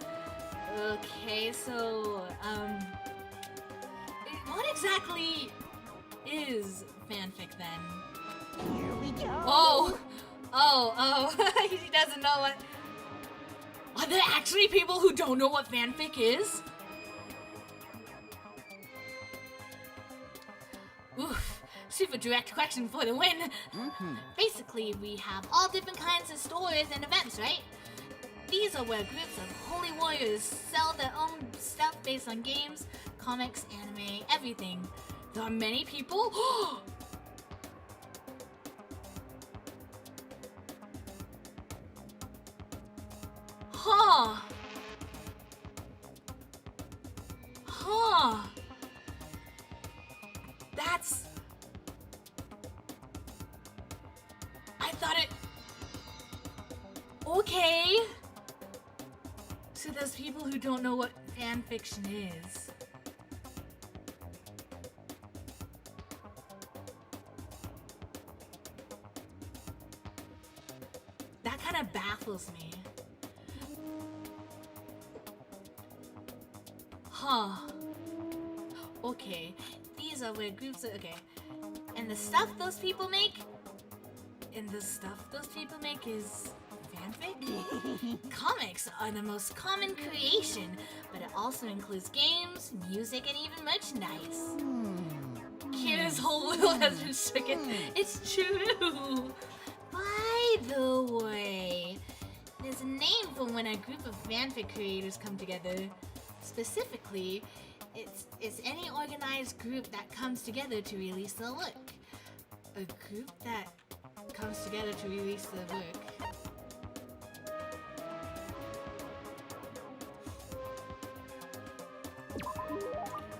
Okay, so what exactly is fanfic then? Here we go. Oh, he doesn't know what. Are there actually people who don't know what fanfic is? Oof, super direct question for the win. Basically, we have all different kinds of stories and events, right? These are where groups of holy warriors sell their own stuff based on games, comics, anime, everything. There are many people. That's... I thought it... Okay. So there's people who don't know what fanfiction is. That kind of baffles me. Okay, these are where groups are, okay. And the stuff those people make is fanfic? Comics are the most common creation, but it also includes games, music, and even merchandise. Kira's whole world has been shaken. It's true! By the way, there's a name for when a group of fanfic creators come together. Specifically, it's any organized group that comes together to release the work. A group that comes together to release the work.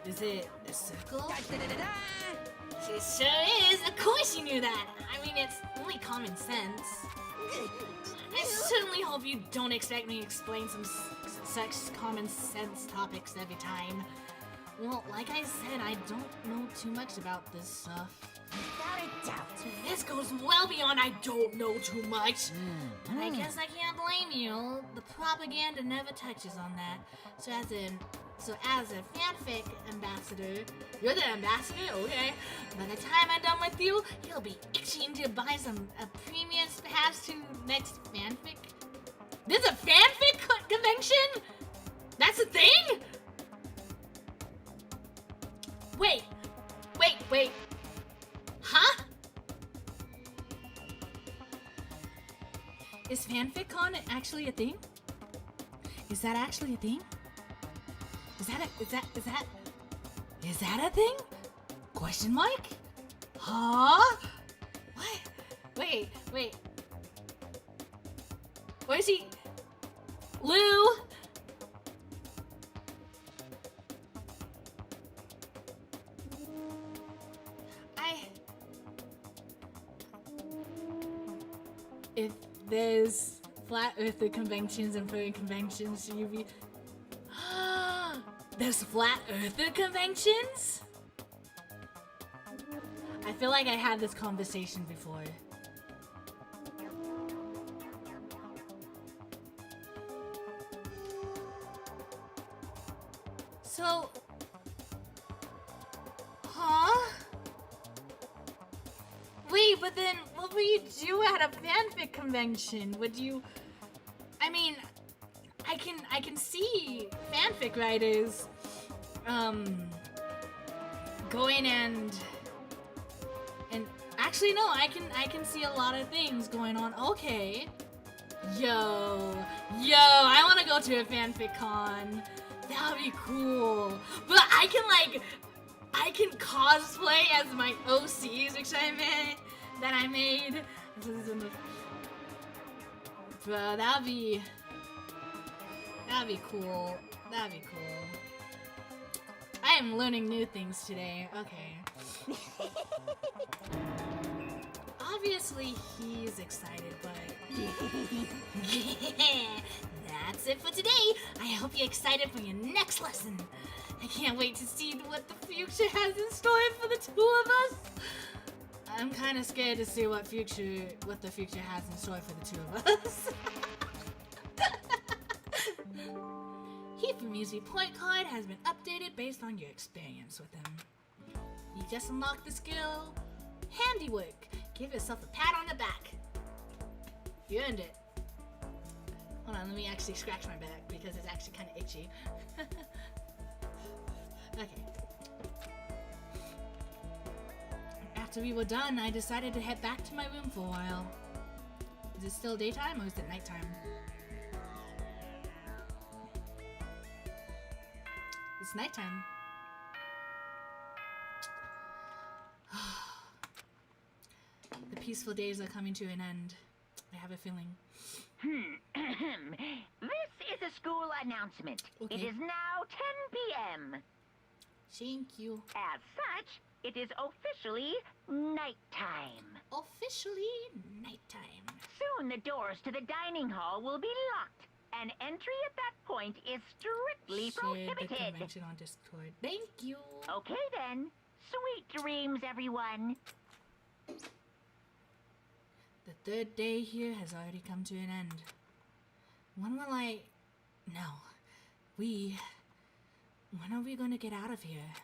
Is it a circle? It sure is! Of course you knew that! I mean, it's only common sense. certainly hope you don't expect me to explain some such common sense topics every time. Well, like I said, I don't know too much about this stuff. Without a doubt. This goes well beyond I don't know too much. But I guess I can't blame you. The propaganda never touches on that. So as a fanfic ambassador, you're the ambassador, okay? By the time I'm done with you, you'll be itching to buy a premium pass to next fanfic. There's a fanfic convention? That's a thing? Wait. Huh? Is FanficCon actually a thing? Is that actually a thing? Is that a thing? Question mark? Huh? What? Wait. Where's he? Lou? If there's flat earther conventions and furry conventions, you be... There's flat earther conventions? I feel like I had this conversation before. So... Huh? Wait, but then what would you do at a fanfic convention? Would you... I mean, I can see fanfic writers going and actually no, I can see a lot of things going on. Okay. Yo, I want to go to a fanfic con. That would be cool. But I can cosplay as my OCs, which I made. Bro, that'd be cool. That'd be cool. I am learning new things today. Okay. Obviously, he's excited, but... Yeah, that's it for today. I hope you're excited for your next lesson. I can't wait to see what the future has in store for the two of us. I'm kind of scared to see what the future has in store for the two of us. Hifumi's report card has been updated based on your experience with him. You just unlocked the skill Handiwork. Give yourself a pat on the back. You earned it. Hold on, let me actually scratch my back because it's actually kind of itchy. Okay. After we were done, I decided to head back to my room for a while. Is it still daytime or is it nighttime? It's nighttime. The peaceful days are coming to an end. I have a feeling. This is a school announcement. Okay. It is now 10 p.m. Thank you. As such, it is officially nighttime. Officially nighttime. Soon the doors to the dining hall will be locked. And entry at that point is strictly Share the prohibited. convention on Discord. Thank you. Okay then. Sweet dreams, everyone. The third day here has already come to an end. When will I... No. When are we going to get out of here?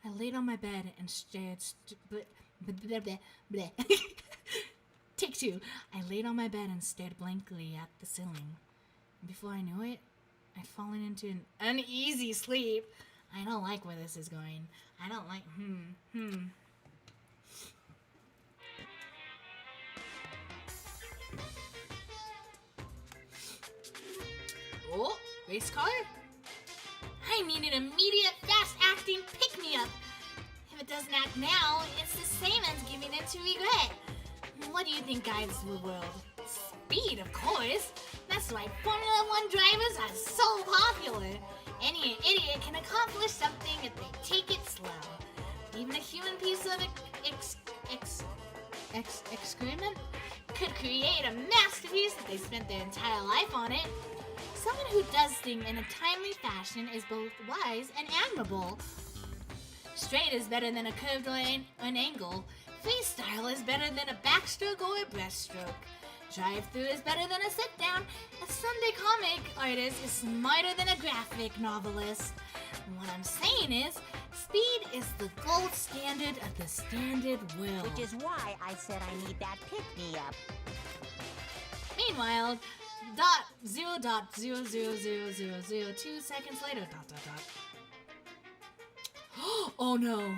I laid on my bed and stared... Take two. I laid on my bed and stared blankly at the ceiling. And before I knew it, I'd fallen into an uneasy sleep. I don't like where this is going. I don't like... Oh, race car? I need an immediate, fast-acting pick-me-up. If it doesn't act now, it's the same as giving it to regret. What do you think guides the world? Speed, of course. That's why Formula 1 drivers are so popular. Any idiot can accomplish something if they take it slow. Even a human piece of excrement could create a masterpiece if they spent their entire life on it. Someone who does things in a timely fashion is both wise and admirable. Straight is better than a curved or an angle. Freestyle is better than a backstroke or a breaststroke. Drive-through is better than a sit-down. A Sunday comic artist is smarter than a graphic novelist. What I'm saying is, speed is the gold standard of the standard world. Which is why I said I need that pick-me-up. Meanwhile, 0.0000002 seconds later, ... Oh no.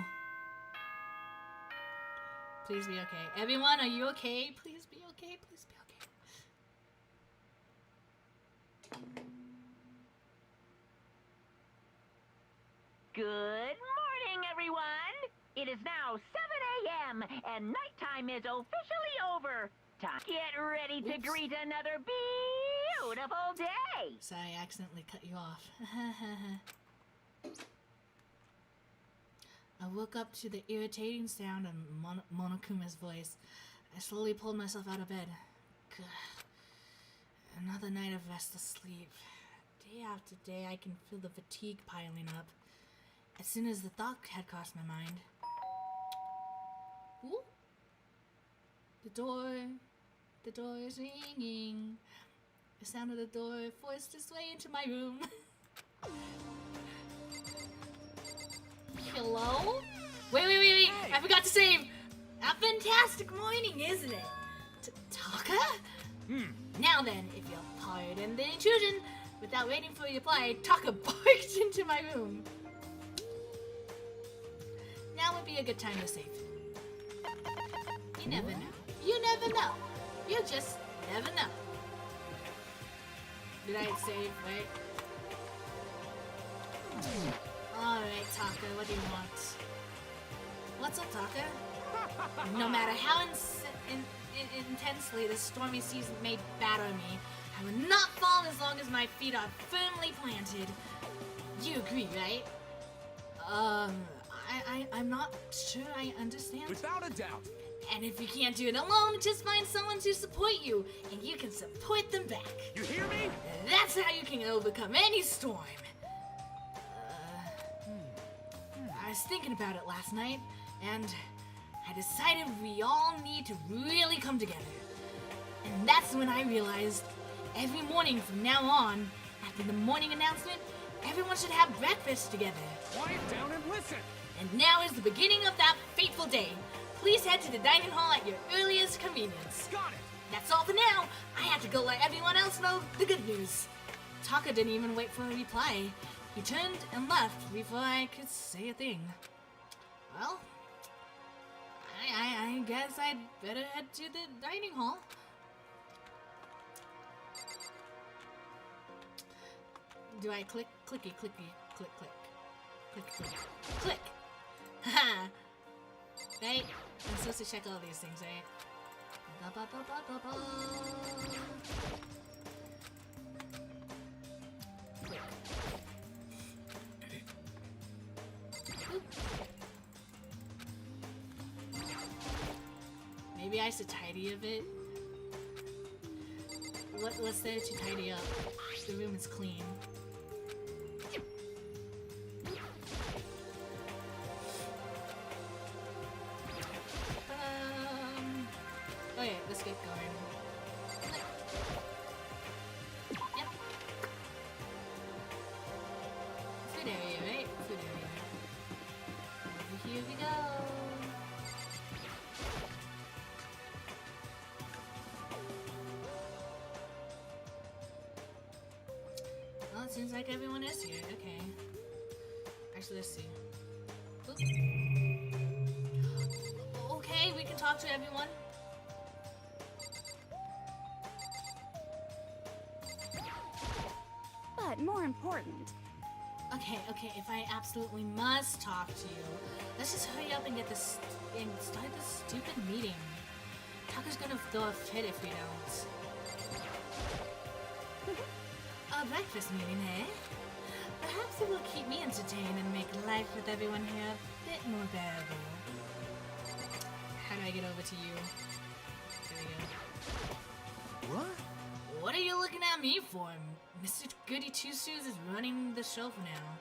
Please be okay. Everyone, are you okay? Please be okay. Please be okay. Good morning, everyone! It is now 7 a.m. and nighttime is officially over. Time to get ready to greet another beautiful day! Sorry, I accidentally cut you off. I woke up to the irritating sound of Monokuma's voice. I slowly pulled myself out of bed. Gah. Another night of restless sleep. Day after day, I can feel the fatigue piling up. As soon as the thought had crossed my mind. Ooh. The door is ringing. The sound of the door forced its way into my room. Hello? Wait. Hey. I forgot to save. A fantastic morning, isn't it? Taka? Now then, if you'll pardon the intrusion, without waiting for your reply, Taka barked into my room. Now would be a good time to save. You never know. You never know. You just never know. Did I save, right? Alright, Taka, what do you want? What's up, Taka? No matter how intensely the stormy seas may batter me, I will not fall as long as my feet are firmly planted. You agree, right? I'm not sure I understand. Without a doubt. And if you can't do it alone, just find someone to support you, and you can support them back. You hear me? That's how you can overcome any storm. I was thinking about it last night, and I decided we all need to really come together. And that's when I realized every morning from now on, after the morning announcement, everyone should have breakfast together. Quiet down and listen. And now is the beginning of that fateful day. Please head to the dining hall at your earliest convenience. Got it. That's all for now. I have to go let everyone else know the good news. Taka didn't even wait for a reply. He turned and left before I could say a thing. Well, I guess I'd better head to the dining hall. Do I click, clicky, clicky, click, click, click, click, click? Haha. Right? I'm supposed to check all these things, right? Click. Maybe I should tidy a bit. What's there to tidy up? The room is clean. Okay, let's get going. Yep. Food area, right? Food area. Over here we go. Well, it seems like everyone is here. Okay. Actually, let's see. Oop. Okay, we can talk to everyone. But more important. Okay, if I absolutely must talk to you, let's just hurry up and get this and start this stupid meeting. Taka's gonna throw a fit if we don't. A breakfast meeting, eh? Perhaps it will keep me entertained and make life with everyone here a bit more bearable. How do I get over to you? at me for? Mr. Goody Two-Shoes is running the show for now.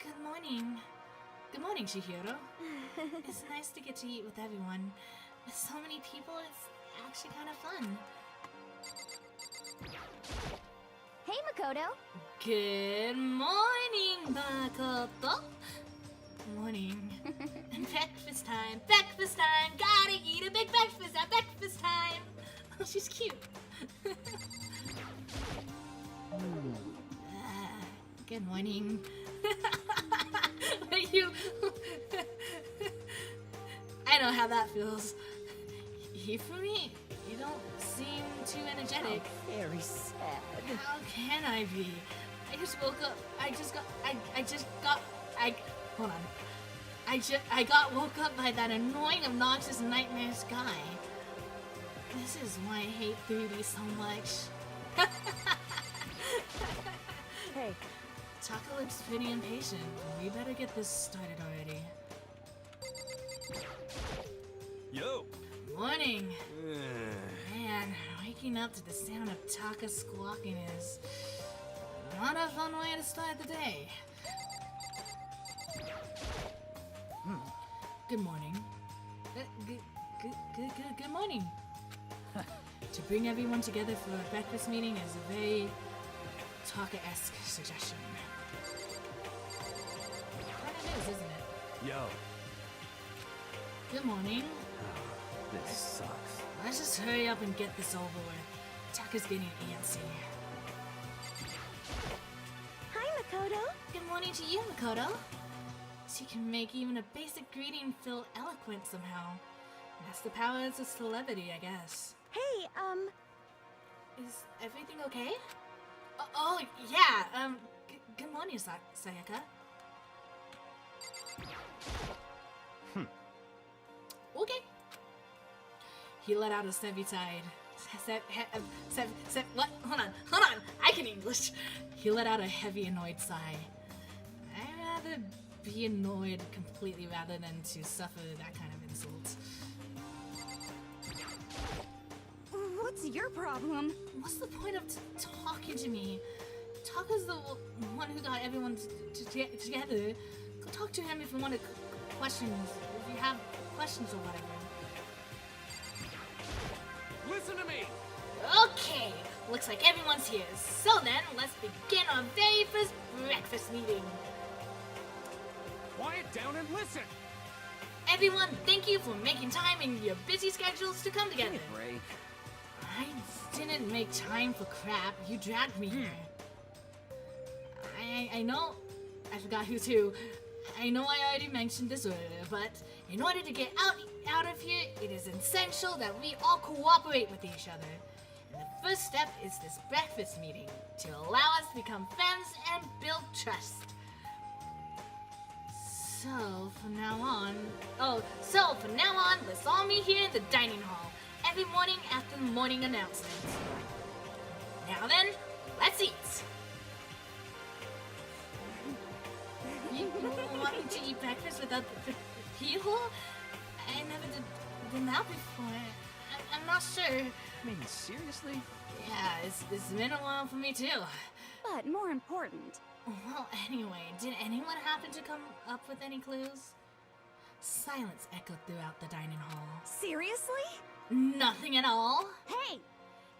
Good morning. Good morning, Chihiro. It's nice to get to eat with everyone. With so many people, it's actually kind of fun. Hey, Makoto. Good morning, Makoto. Morning. Breakfast time. Breakfast time. Gotta eat a big breakfast at breakfast time. Oh, she's cute. Good morning. You. I know how that feels. Hifumi, you don't seem too energetic. Oh, very sad. How can I be? I just woke up. Hold on. I got woke up by that annoying, obnoxious, nightmarish guy. This is why I hate 3D so much. Hey. Chocolate's pretty impatient. We better get this started already. Yo! Morning! Man, waking up to the sound of Taka squawking is not a fun way to start the day. Good morning. Good morning. To bring everyone together for a breakfast meeting is a very Taka-esque suggestion. Kind of is, isn't it? Yo. Good morning. This sucks. Let's just hurry up and get this over with. Taka's getting antsy. Hi, Makoto. Good morning to you, Makoto. She can make even a basic greeting feel eloquent somehow. That's the power of a celebrity, I guess. Hey, Is everything okay? Oh yeah, good morning, Sayaka. Okay. He let out a heavy-sighed. What? Hold on. I can English. He let out a heavy, annoyed sigh. I'd rather be annoyed completely rather than to suffer that kind of insult. What's your problem? What's the point of talking to me? Taka's the one who got everyone together. Go talk to him if you want questions. If you have questions or whatever. Listen to me! Okay, looks like everyone's here. So then, let's begin our very first breakfast meeting. Quiet down and listen! Everyone, thank you for making time in your busy schedules to come together. break. I didn't make time for crap. You dragged me here. I know. I forgot who too. I know I already mentioned this earlier, but in order to get out of here, it is essential that we all cooperate with each other. And the first step is this breakfast meeting to allow us to become friends and build trust. So from now on, let's all meet here in the dining hall every morning after the morning announcement. Now then, let's eat. You want me to eat breakfast without the people? I never done that before. I'm not sure. I mean, seriously? Yeah, it's been a while for me too. But more important, Well, anyway, did anyone happen to come up with any clues? Silence echoed throughout the dining hall. seriously? Nothing at all? Hey!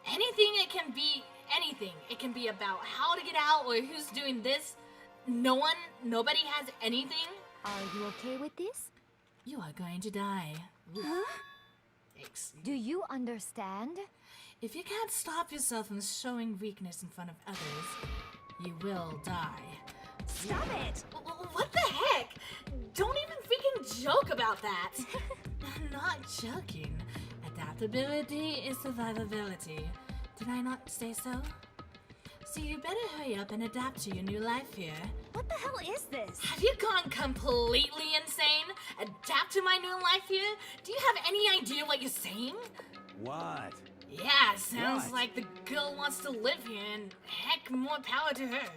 Anything, it can be anything. It can be about how to get out or who's doing this. Nobody has anything. Are you okay with this? You are going to die. Huh? Thanks. Do you understand? If you can't stop yourself from showing weakness in front of others, you will die. Stop it! What the heck? Don't even freaking joke about that. I'm not joking. Adaptability is survivability. Did I not say so? So you better hurry up and adapt to your new life here. What the hell is this? Have you gone completely insane? Adapt to my new life here? Do you have any idea what you're saying? What? Yeah, sounds What? like the girl wants to live here, and heck, more power to her.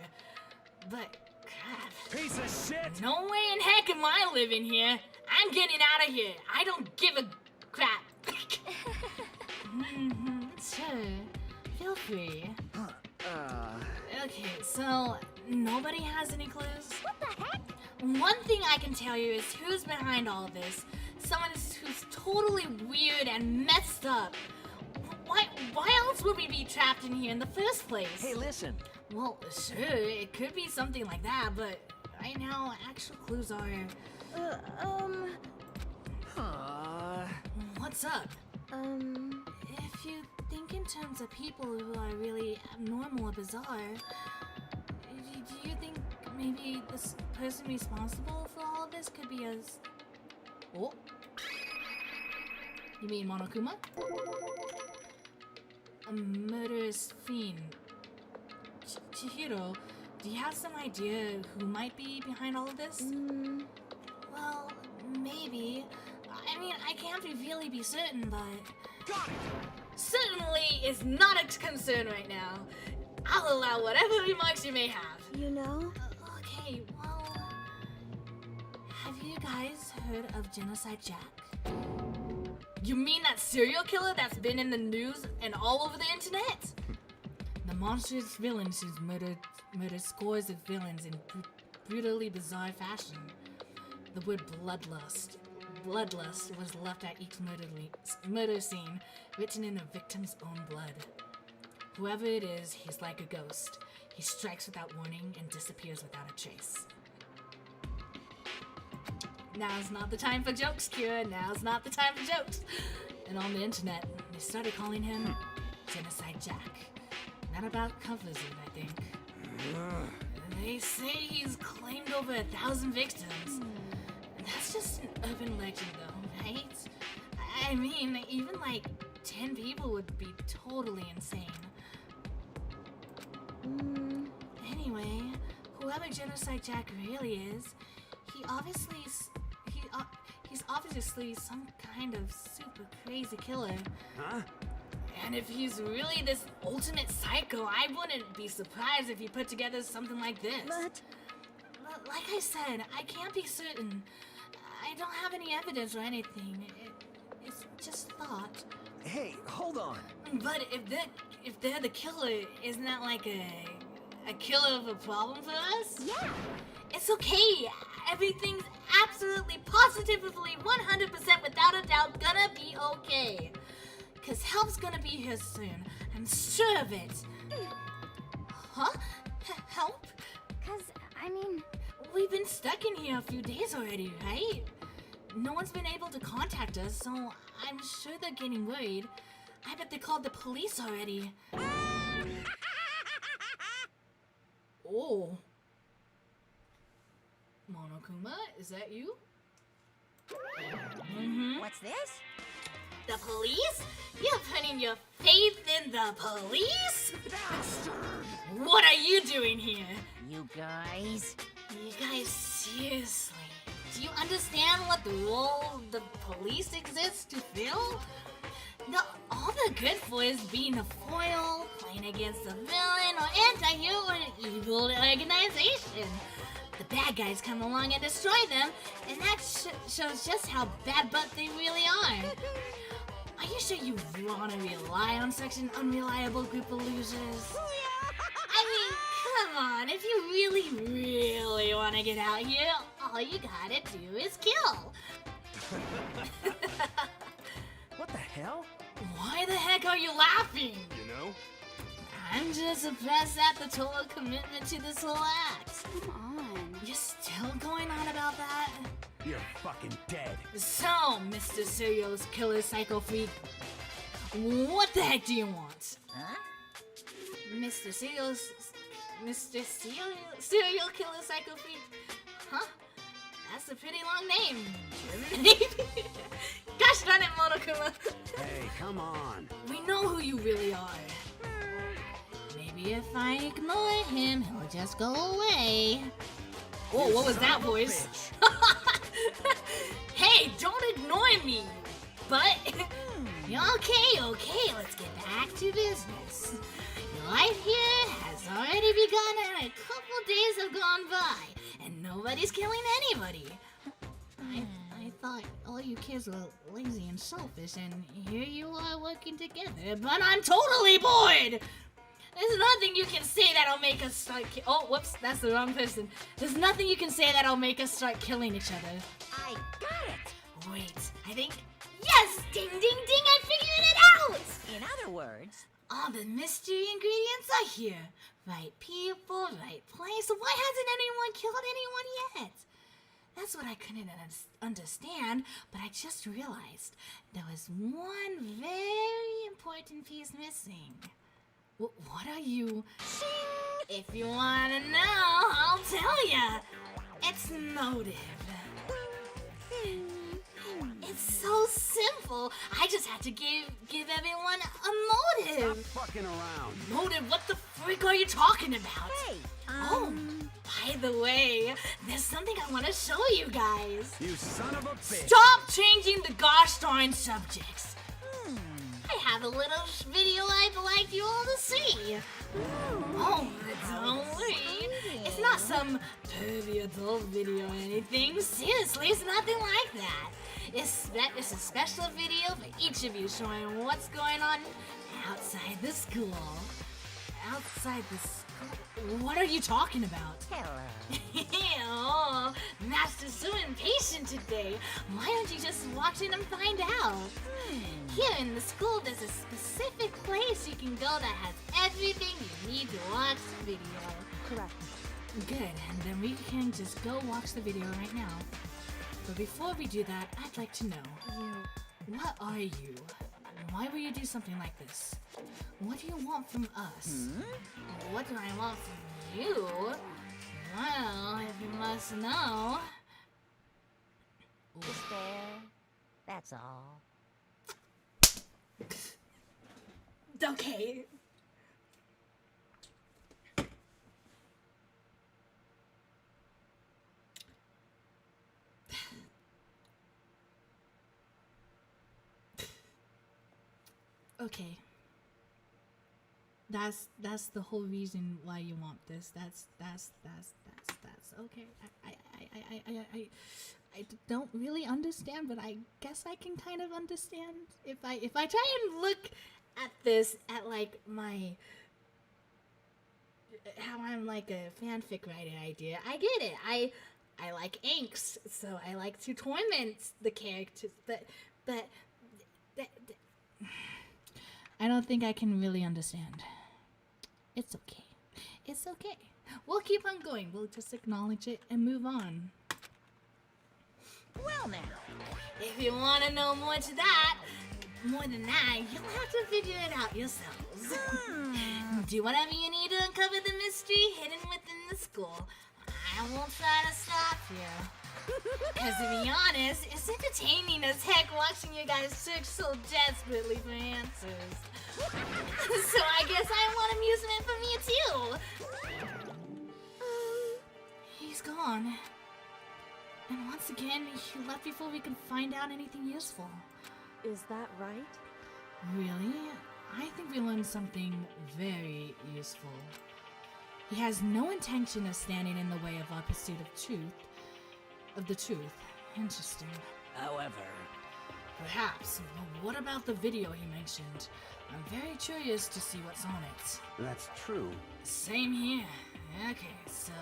But, crap. Piece of shit! No way in heck am I living here. I'm getting out of here. I don't give a crap. Sure. Feel free. Okay, so nobody has any clues? What the heck? One thing I can tell you is who's behind all this. Someone who's totally weird and messed up. Why else would we be trapped in here in the first place? Hey, listen. Well, sure, it could be something like that, but right now, actual clues are... What's up? If you think in terms of people who are really abnormal or bizarre, do you think maybe this person responsible for all of this could be as... Oh? You mean Monokuma? A murderous fiend. Chihiro, do you have some idea who might be behind all of this? Well, maybe. I mean, I can't really be certain, but... Got it! Certainly is not a concern right now. I'll allow whatever remarks you may have. You know? Okay, well... Have you guys heard of Genocide Jack? You mean that serial killer that's been in the news and all over the internet? The monstrous villain who's murdered scores of villains in brutally bizarre fashion. The word bloodlust was left at each murder scene, written in the victim's own blood. Whoever it is, he's like a ghost. He strikes without warning and disappears without a trace. Now's not the time for jokes, Kira. Now's not the time for jokes. And on the internet, they started calling him Genocide Jack. Not about covers it, I think. They say he's claimed over 1,000 victims. That's just an urban legend, though, right? I mean, even like 10 people would be totally insane. Anyway, whoever Genocide Jack really is, he's obviously some kind of super crazy killer. Huh? And if he's really this ultimate psycho, I wouldn't be surprised if he put together something like this. But like I said, I can't be certain. I don't have any evidence or anything. It's just thought. Hey, hold on. But if they're the killer, isn't that like a killer of a problem for us? yeah, It's okay. Everything's absolutely, positively, 100% without a doubt gonna be okay. Cause help's gonna be here soon. I'm sure of it. Huh? Help? 'cause I mean, We've been stuck in here a few days already, right? No one's been able to contact us, so I'm sure they're getting worried. I bet they called the police already. Oh. Monokuma, is that you? What's this? The police? You're putting your faith in the police? What are you doing here? You guys? You guys, seriously, do you understand what the role the police exists to fill? All they're good for is being a foil, playing against a villain or anti-hero or an evil organization. The bad guys come along and destroy them, and that shows just how bad butt they really are. Are you sure you want to rely on such an unreliable group of losers? I mean, come on, if you really want to get out here, all you gotta do is kill. What the hell? Why the heck are you laughing? You know? I'm just impressed at the total commitment to this whole act. Come on. You're still going on about that? You're fucking dead. So, Mr. Serial Killer Psycho Freak, what the heck do you want? Huh? Mr. Serial Killer Psycho Freak? Huh? That's a pretty long name. Gosh darn it, Monokuma. Hey, come on. We know who you really are. Maybe if I ignore him, he'll just go away. Oh, what was that voice? Hey, don't ignore me. But, okay, let's get back to business. Your life here has already begun and a couple days have gone by, and nobody's killing anybody. I thought all you kids were lazy and selfish, and here you are working together, but I'm totally bored! There's nothing you can say that'll make us start oh, whoops, that's the wrong person. There's nothing you can say that'll make us start killing each other. I got it! Wait, I think... Yes! Ding, ding, ding, I figured it out! In other words... All the mystery ingredients are here. Right people, right place. Why hasn't anyone killed anyone yet? That's what I couldn't understand, but I just realized there was one very important piece missing. What are you... Shing! If you want to know, I'll tell ya. It's motive. It's so simple. I just had to give everyone a motive. Stop fucking around. Motive? What the freak are you talking about? Hey, Oh, by the way, there's something I want to show you guys. You son of a bitch. Stop changing the gosh darn subjects. I have a little video I'd like you all to see. Oh, don't worry. It's not some pervy adult video or anything. Seriously, it's nothing like that. It's a special video for each of you showing what's going on outside the school. Outside the school? What are you talking about? hello. Oh, Master's so impatient today. Why don't you just watch it and find out? Here in the school, there's a specific place you can go that has everything you need to watch the video. Correct. Good, and then we can just go watch the video right now. But before we do that, I'd like to know, what are you? Why would you do something like this? What do you want from us? What do I want from you? Well, if you must know... Just there. That's all. Okay. Okay. That's the whole reason why you want this. That's okay. I don't really understand, but I guess I can kind of understand if I try and look at this at like my how I'm like a fanfic writing idea. I get it. I like angst, so I like to torment the characters, but I don't think I can really understand. It's okay. It's okay. We'll keep on going. We'll just acknowledge it and move on. Well now. If you want to know more than that, you'll have to figure it out yourselves. Do whatever you need to uncover the mystery hidden within the school. I won't try to stop you. Because to be honest, it's entertaining as heck watching you guys search so desperately for answers. So I guess I want amusement for me too. He's gone. And once again, he left before we could find out anything useful. Is that right? Really? I think we learned something very useful. He has no intention of standing in the way of our pursuit of the truth. Interesting. However... Perhaps, but what about the video he mentioned? I'm very curious to see what's on it. That's true. Same here. Okay, so...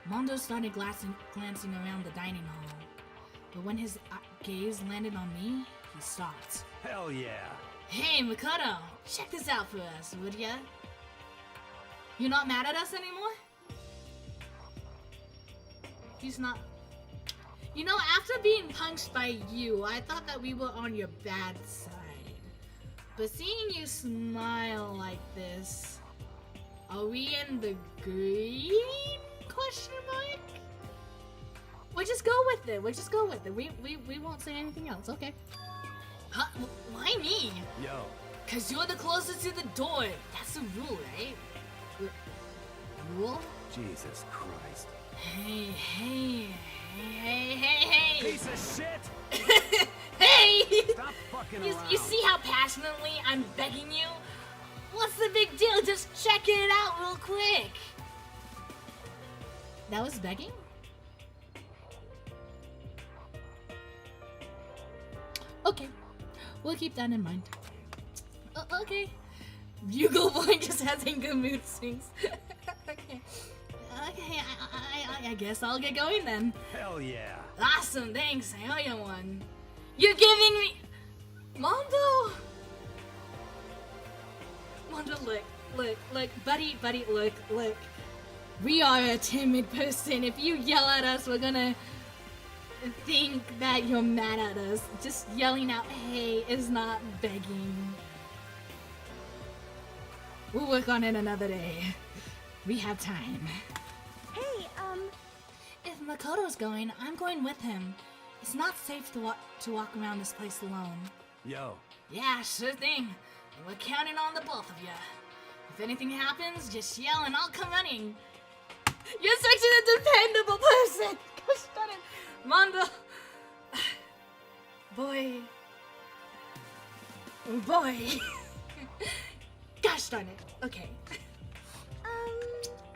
Mondo started glancing around the dining hall. But when his gaze landed on me, he stopped. Hell yeah. Hey, Makoto! Check this out for us, would ya? You're not mad at us anymore? He's not... You know, after being punched by you, I thought that we were on your bad side. But seeing you smile like this... Are we in the green? Question mark? We'll just go with it. We'll just go with it. We won't say anything else. Okay. Huh? Why me? Yo. Cause you're the closest to the door. That's the rule, right? Rule? Jesus Christ. Hey. Piece of shit! Hey! Stop fucking around. You see how passionately I'm begging you? What's the big deal? Just checking it out real quick. That was begging? Okay, we'll keep that in mind. Okay. Bugle Boy just has good mood swings. Okay. Okay, I guess I'll get going then. Hell yeah. Awesome, thanks. I owe you one. You're giving me... Mondo! Mondo, look. Buddy, look. We are a timid person. If you yell at us, we're gonna think that you're mad at us. Just yelling out, hey, is not begging. We'll work on it another day. We have time. Hey, If Makoto's going, I'm going with him. It's not safe to walk around this place alone. Yo. Yeah, sure thing. And we're counting on the both of you. If anything happens, just yell and I'll come running. You're such a dependable person! Gosh darn it. Mondo. Boy. Gosh darn it. Okay.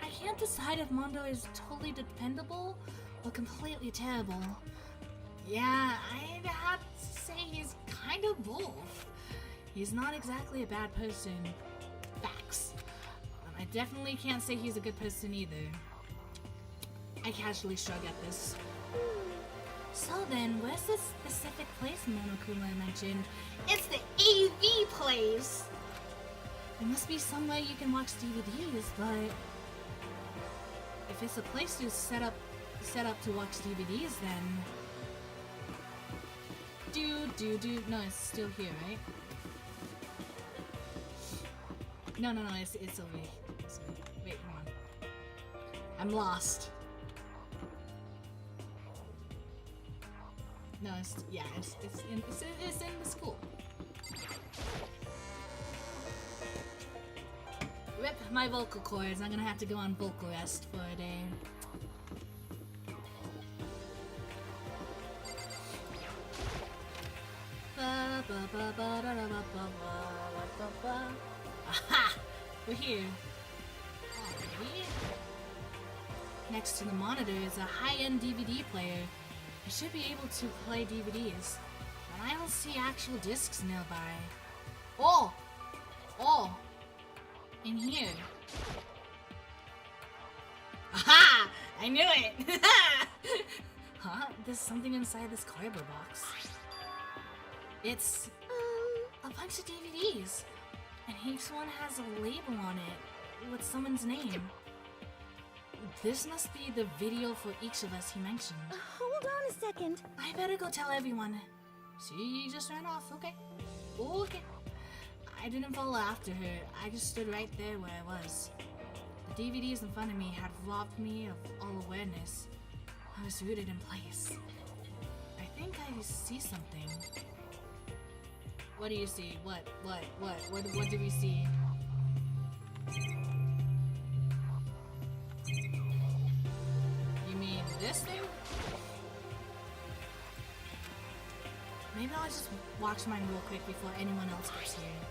I can't decide if Mondo is totally dependable or completely terrible. Yeah, I'd have to say he's kind of both. He's not exactly a bad person. Facts. I definitely can't say he's a good person either. I casually shrug at this. So then, where's this specific place Monokuma mentioned? It's the AV place! There must be somewhere you can watch DVDs, but... if it's a place to set up to watch DVDs, then... No, it's still here, right? No, it's over here. Wait, come on. I'm lost. No, it's in the school. Rip my vocal cords. I'm gonna have to go on vocal rest for a day. Aha! We're here. Alrighty. Next to the monitor is a high-end DVD player. I should be able to play DVDs, but I don't see actual discs nearby. Oh! In here. Aha! I knew it! Huh? There's something inside this cardboard box. It's a bunch of DVDs, and each one has a label on it with someone's name. This must be the video for each of us he mentioned. Hold on a second. I better go tell everyone. She just ran off, okay. Okay. I didn't follow after her, I just stood right there where I was. The DVDs in front of me had robbed me of all awareness. I was rooted in place. I think I see something. What do you see? What do we see? You mean this thing? Maybe I'll just watch mine real quick before anyone else gets here.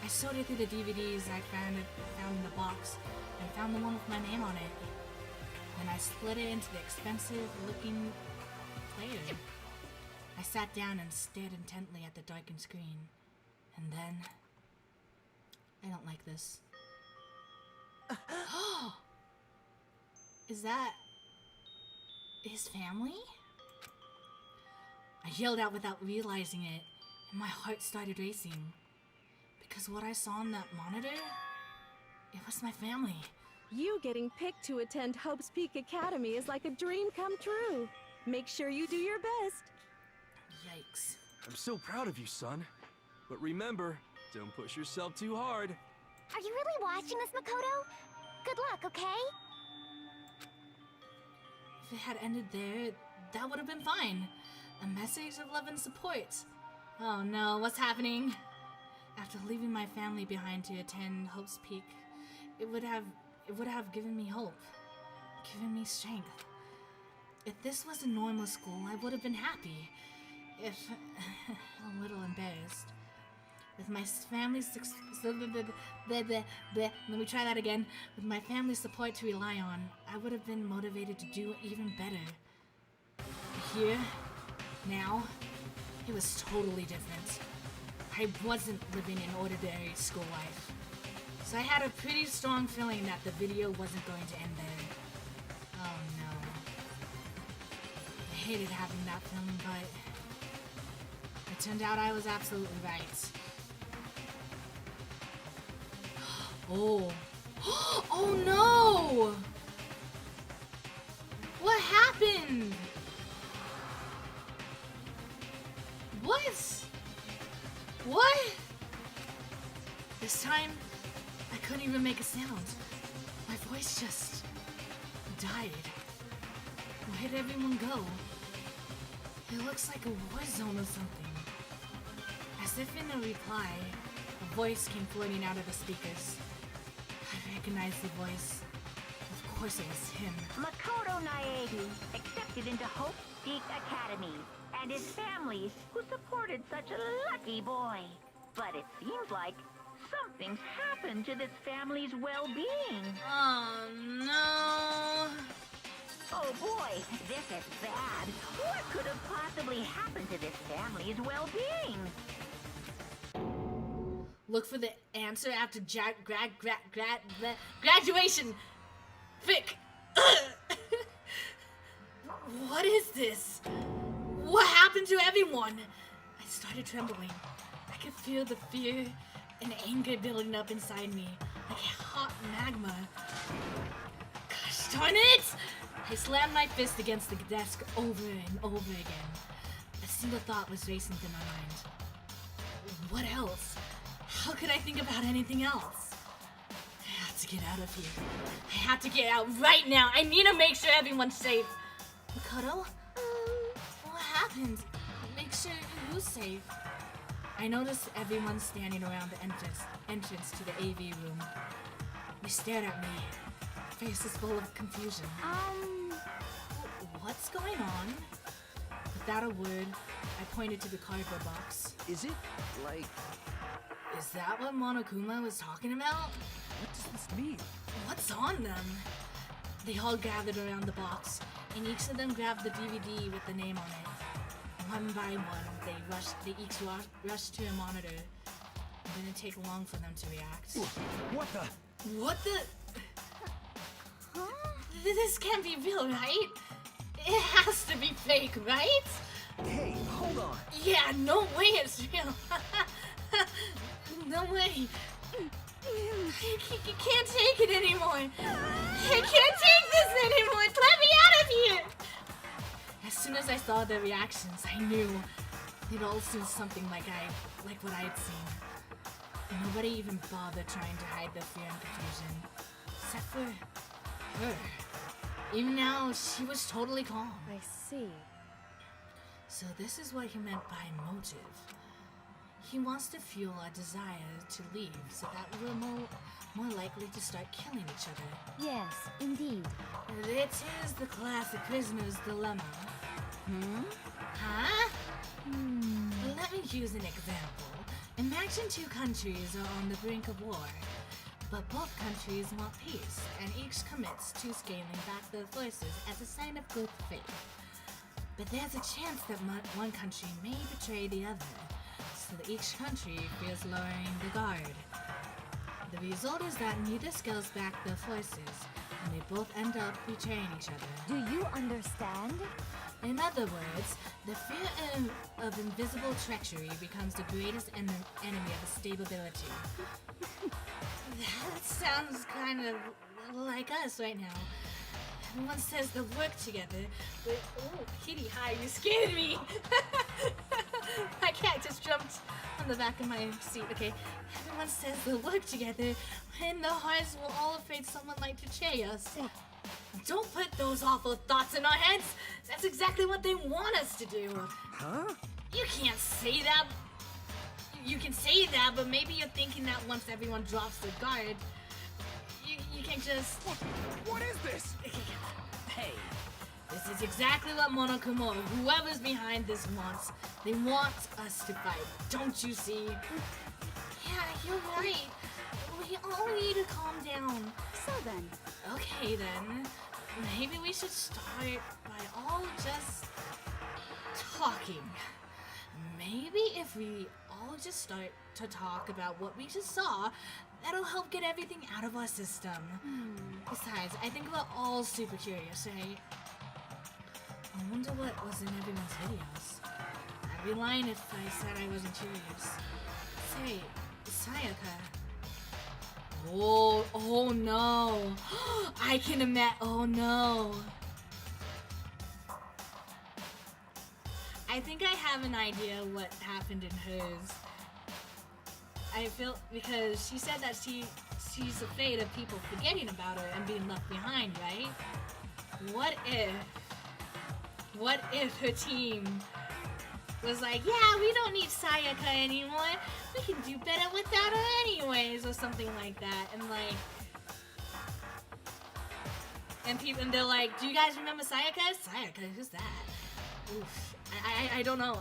I sorted through the DVDs I found in the box and found the one with my name on it. Then I split it into the expensive-looking player. I sat down and stared intently at the darkened screen. And then... I don't like this. Is that... his family? I yelled out without realizing it, and my heart started racing. Because what I saw on that monitor, it was my family. You getting picked to attend Hope's Peak Academy is like a dream come true. Make sure you do your best. Yikes. I'm so proud of you, son. But remember, don't push yourself too hard. Are you really watching this, Makoto? Good luck, okay? If it had ended there, that would have been fine. A message of love and support. Oh no, what's happening? After leaving my family behind to attend Hope's Peak, it would have given me hope, given me strength. If this was a normal school, I would have been happy. If a little embarrassed. With my family's let me try that again. With my family's support to rely on, I would have been motivated to do even better. Here, now, it was totally different. I wasn't living an ordinary school life. So I had a pretty strong feeling that the video wasn't going to end there. Oh no. I hated having that feeling, but it turned out I was absolutely right. Oh. Oh no! What happened? What? What? This time, I couldn't even make a sound. My voice just died. Where'd everyone go? It looks like a war zone or something. As if in a reply, a voice came floating out of the speakers. I recognized the voice. Of course it was him. Makoto Naegi, accepted into Hope Peak Academy, and his family, who supported such a lucky boy. But it seems like something's happened to this family's well-being. Oh no! Oh boy, this is bad. What could have possibly happened to this family's well-being? Look for the answer after graduation. Vic! What is this? What happened to everyone? I started trembling. I could feel the fear and anger building up inside me, like hot magma. Gosh darn it! I slammed my fist against the desk over and over again. A single thought was racing through my mind. What else? How could I think about anything else? I have to get out of here. I have to get out right now. I need to make sure everyone's safe. Makoto? What happened? Make sure who's safe. I noticed everyone standing around the entrance to the AV room. They stared at me, faces full of confusion. What's going on? Without a word, I pointed to the cardboard box. Is it, like... Is that what Monokuma was talking about? What does this mean? What's on them? They all gathered around the box, and each of them grabbed the DVD with the name on it. One by one, they each rushed to a monitor. It didn't take long for them to react. What the? What the? Huh? This can't be real, right? It has to be fake, right? Hey, hold on. Yeah, no way it's real. No way. I can't take it anymore. I can't take this anymore. Let me out of here. As soon as I saw their reactions, I knew they'd all seen something like what I had seen. Nobody even bothered trying to hide their fear and confusion, except for her. Even now, she was totally calm. I see. So this is what he meant by motive. He wants to fuel a desire to leave so that we're more likely to start killing each other. Yes, indeed. It is the classic prisoner's dilemma. Huh? Let me use an example. Imagine two countries are on the brink of war, but both countries want peace, and each commits to scaling back their forces as a sign of good faith. But there's a chance that one country may betray the other, so that each country fears lowering the guard. The result is that neither scales back their forces, and they both end up betraying each other. Do you understand? In other words, the fear of invisible treachery becomes the greatest enemy of stability. That sounds kind of like us right now. Everyone says they'll work together, but oh, Kitty, hi, you scared me. My cat just jumped on the back of my seat. Okay, everyone says they'll work together, and their hearts will all afraid someone might betray us. Don't put those awful thoughts in our heads. That's exactly what they want us to do. Huh? You can't say that. You can say that, but maybe you're thinking that once everyone drops their guard, you can just... What is this? Hey, this is exactly what Monokuma, whoever's behind this, wants. They want us to fight. Don't you see? Yeah, you're right. We all need to calm down. So then. Okay then. Maybe we should start by all just talking. if we all just start to talk about what we just saw? That'll help get everything out of our system. Besides, I think we're all super curious, right? I wonder what was in everyone's videos. I'd be lying if I said I wasn't curious. Say, Sayaka. Oh no. I can imagine. Oh no. I think I have an idea what happened in hers. I feel because she said that she's afraid of people forgetting about her and being left behind, right? What if her team was like, yeah, we don't need Sayaka anymore. We can do better without her anyways, or something like that. And they're like, do you guys remember Sayaka? Sayaka, who's that? Oof. I don't know.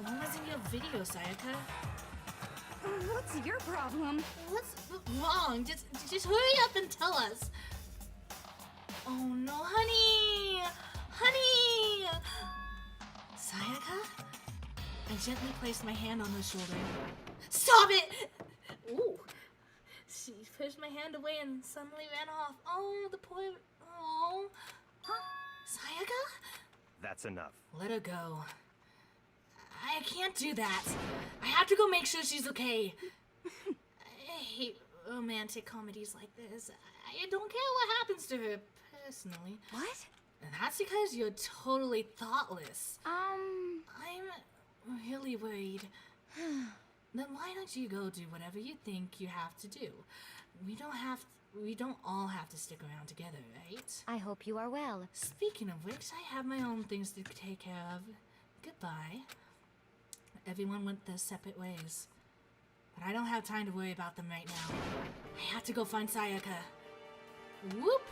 What was in your video, Sayaka? What's your problem? What's wrong? Just hurry up and tell us. Oh no, honey! Honey! Sayaka? I gently placed my hand on her shoulder. Stop it! Ooh. She pushed my hand away and suddenly ran off. Oh, the poor... Oh. Huh? Sayaka? That's enough. Let her go. I can't do that. I have to go make sure she's okay. I hate romantic comedies like this. I don't care what happens to her, personally. What? And that's because you're totally thoughtless. I'm really worried. Then why don't you go do whatever you think you have to do? We don't all have to stick around together, right? I hope you are well. Speaking of which, I have my own things to take care of. Goodbye. Everyone went their separate ways. But I don't have time to worry about them right now. I have to go find Sayaka. Whoop!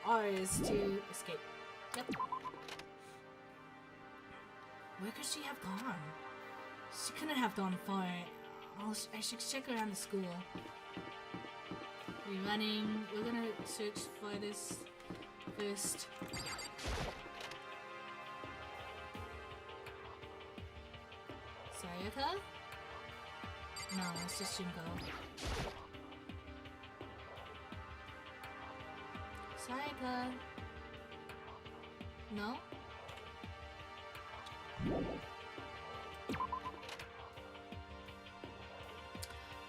R is to escape. Yep. Where could she have gone? She couldn't have gone far. I should check around the school. We're running. We're gonna search for this first. Sayaka? No, it's just Junko. Sayaka? No?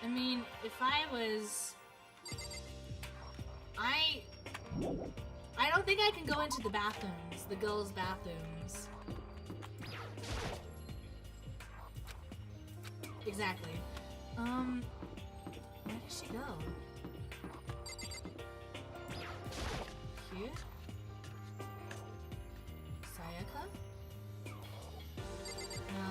I mean, if I was... I don't think I can go into the bathrooms, the girls' bathrooms. Exactly. Where did she go? Here? Sayaka? No.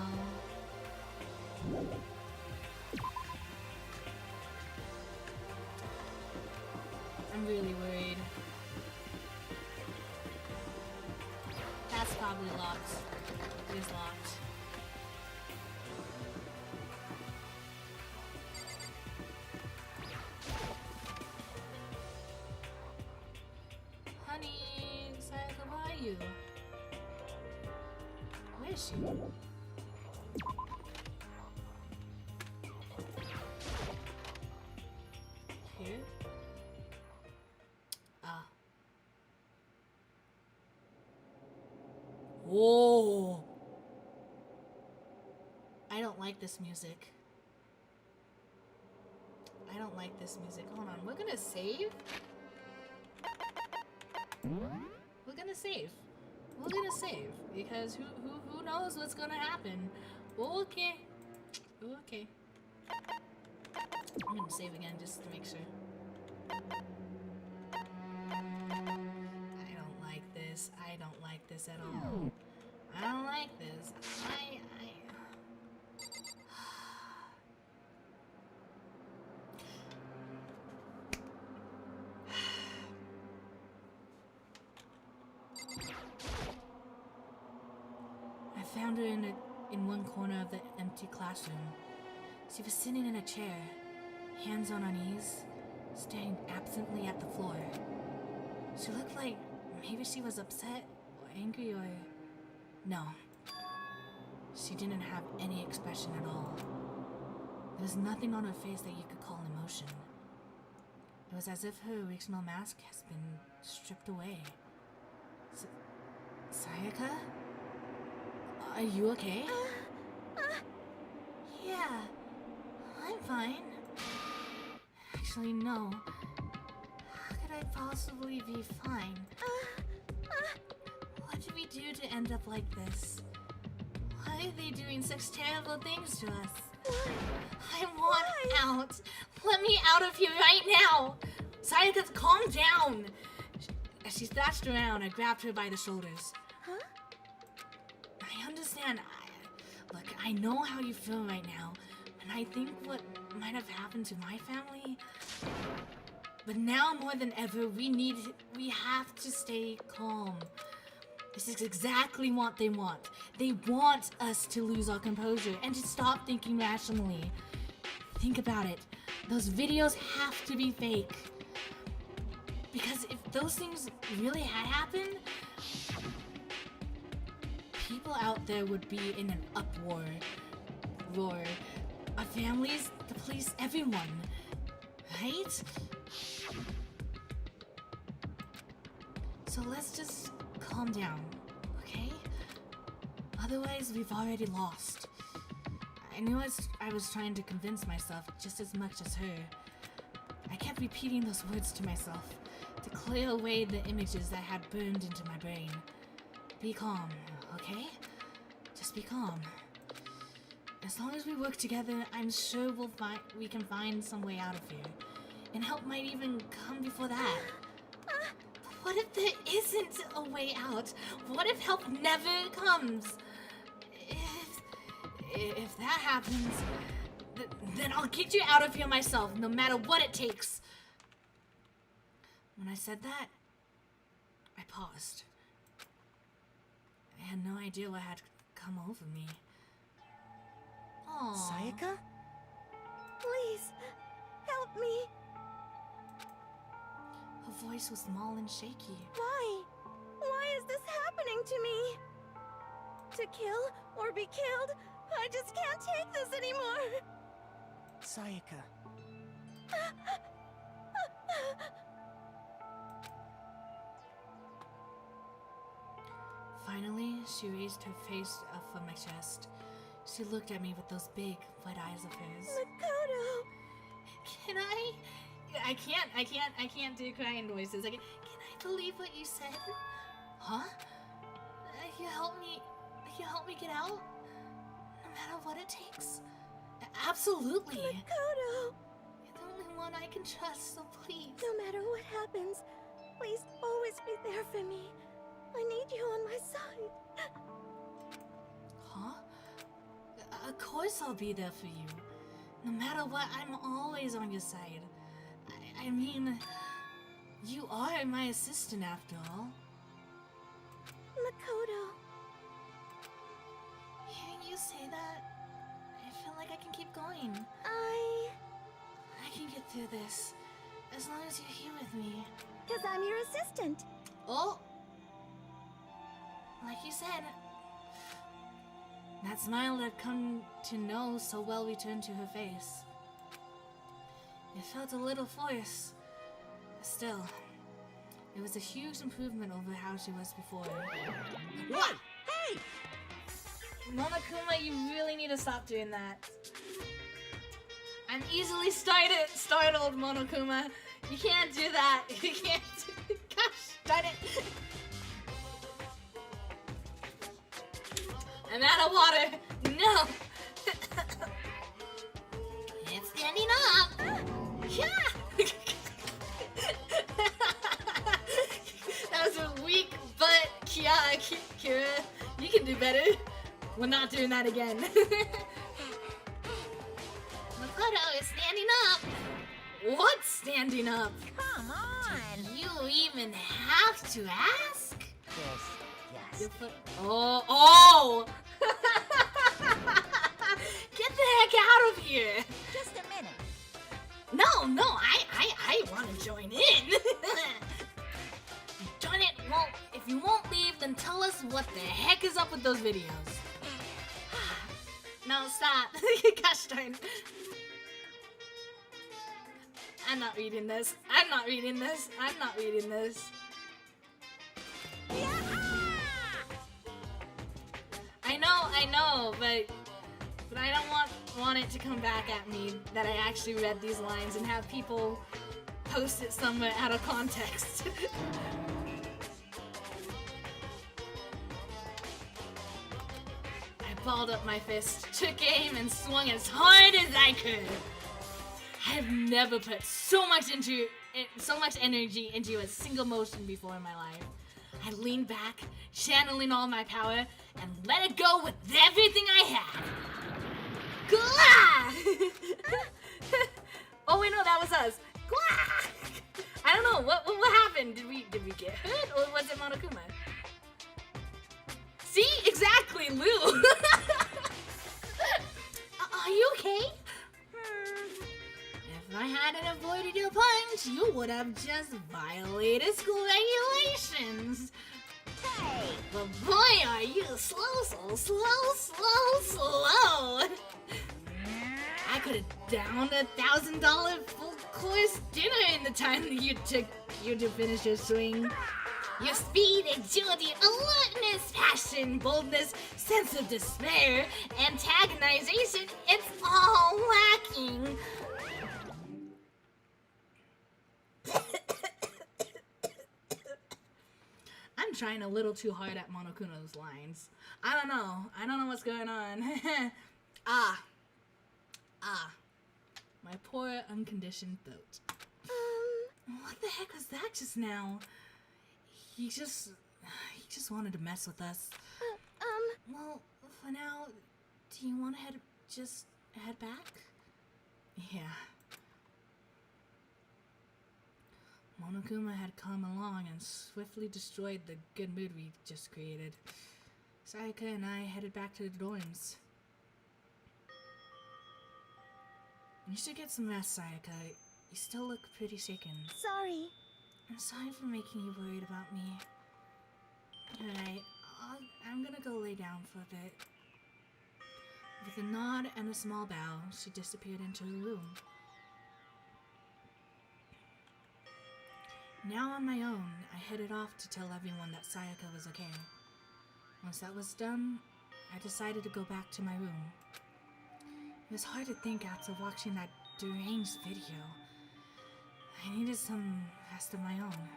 I'm really worried. That's probably locked. It is locked. Honey, Sayaka, where are you? Where is she? Here? Ah. Whoa! I don't like this music. I don't like this music. Hold on, we're gonna save? We're gonna save. We're gonna save. Because who knows what's gonna happen. Okay. Okay. I'm gonna save again just to make sure. I don't like this. I don't like this at all. I don't like this. I found her in one corner of the empty classroom. She was sitting in a chair, hands on her knees, staring absently at the floor. She looked like maybe she was upset or angry or No. She didn't have any expression at all. There was nothing on her face that you could call emotion. It was as if her original mask has been stripped away. Sayaka? Are you okay? Yeah, I'm fine. Actually, no. How could I possibly be fine? What did we do to end up like this? Why are they doing such terrible things to us? I want out. Let me out of here right now. Sayaka, calm down. As she thrashed around, I grabbed her by the shoulders. Huh? I understand. Look, I know how you feel right now, and I think what might have happened to my family. But now more than ever, we have to stay calm. This is exactly what they want. They want us to lose our composure and to stop thinking rationally. Think about it. Those videos have to be fake. Because if those things really had happened, people out there would be in an uproar. Roar. Our families, the police, everyone. Right? So let's just calm down, okay? Otherwise, we've already lost. I knew I was trying to convince myself just as much as her. I kept repeating those words to myself to clear away the images that had burned into my brain. Be calm, okay? Just be calm. As long as we work together, I'm sure we can find some way out of here. And help might even come before that. What if there isn't a way out? What if help never comes? If that happens, then I'll get you out of here myself, no matter what it takes. When I said that, I paused. I had no idea what had come over me. Aww. Sayaka? Please, help me. Her voice was small and shaky. Why? Why is this happening to me? To kill or be killed? I just can't take this anymore. Sayaka. Finally, she raised her face up from my chest. She looked at me with those big, white eyes of hers. Makoto! Can I can't do crying voices. Can I believe what you said? Huh? You help me get out? No matter what it takes? Absolutely! Makoto! You're the only one I can trust, so please. No matter what happens, please always be there for me. I need you on my side. Huh? Of course I'll be there for you. No matter what, I'm always on your side. I mean, you are my assistant after all. Makoto. Hearing you say that, I feel like I can keep going. I can get through this, as long as you're here with me. 'Cause I'm your assistant. Oh! Like you said, that smile I'd come to know so well returned to her face. It felt a little forced. Still, it was a huge improvement over how she was before. What? Hey! Monokuma, you really need to stop doing that. I'm easily startled, Monokuma. You can't do that. You can't. Gosh, darn it. I'm out of water. No. It's standing up. Yeah. That was a weak butt, Kira. You can do better. We're not doing that again. Makoto is standing up. What's standing up? Come on! You even have to ask? Yes. Oh! Get the heck out of here! Just a minute. No, I want to join in. Darn it! Well, if If you won't leave, then tell us what the heck is up with those videos. No, stop. Gosh darn. I'm not reading this. I'm not reading this. I'm not reading this. I know, but I don't want it to come back at me that I actually read these lines and have people post it somewhere out of context. I balled up my fist, took aim, and swung as hard as I could. I have never put so much energy into a single motion before in my life. I leaned back, channeling all my power, and let it go with everything I have. Oh wait, no, that was us. I don't know what happened. Did we get hurt, or was it Monokuma? See, exactly, Lou. Are you okay? If I hadn't avoided your punch, you would have just violated school regulations. Hey, but boy, are you slow. I could have downed $1,000 full course dinner in the time that you took you to finish your swing. Your speed, agility, alertness, passion, boldness, sense of despair, antagonization, it's all lacking. I'm trying a little too hard at Monokuno's lines. I don't know what's going on. My poor unconditioned throat. What the heck was that just now? He just wanted to mess with us. Well, for now, do you want to head back? Yeah. Monokuma had come along and swiftly destroyed the good mood we just created. Sayaka and I headed back to the dorms. You should get some rest, Sayaka. You still look pretty shaken. Sorry. I'm sorry for making you worried about me. Alright, I'm gonna go lay down for a bit. With a nod and a small bow, she disappeared into her room. Now on my own, I headed off to tell everyone that Sayaka was okay. Once that was done, I decided to go back to my room. It was hard to think after watching that deranged video. I needed some rest of my own.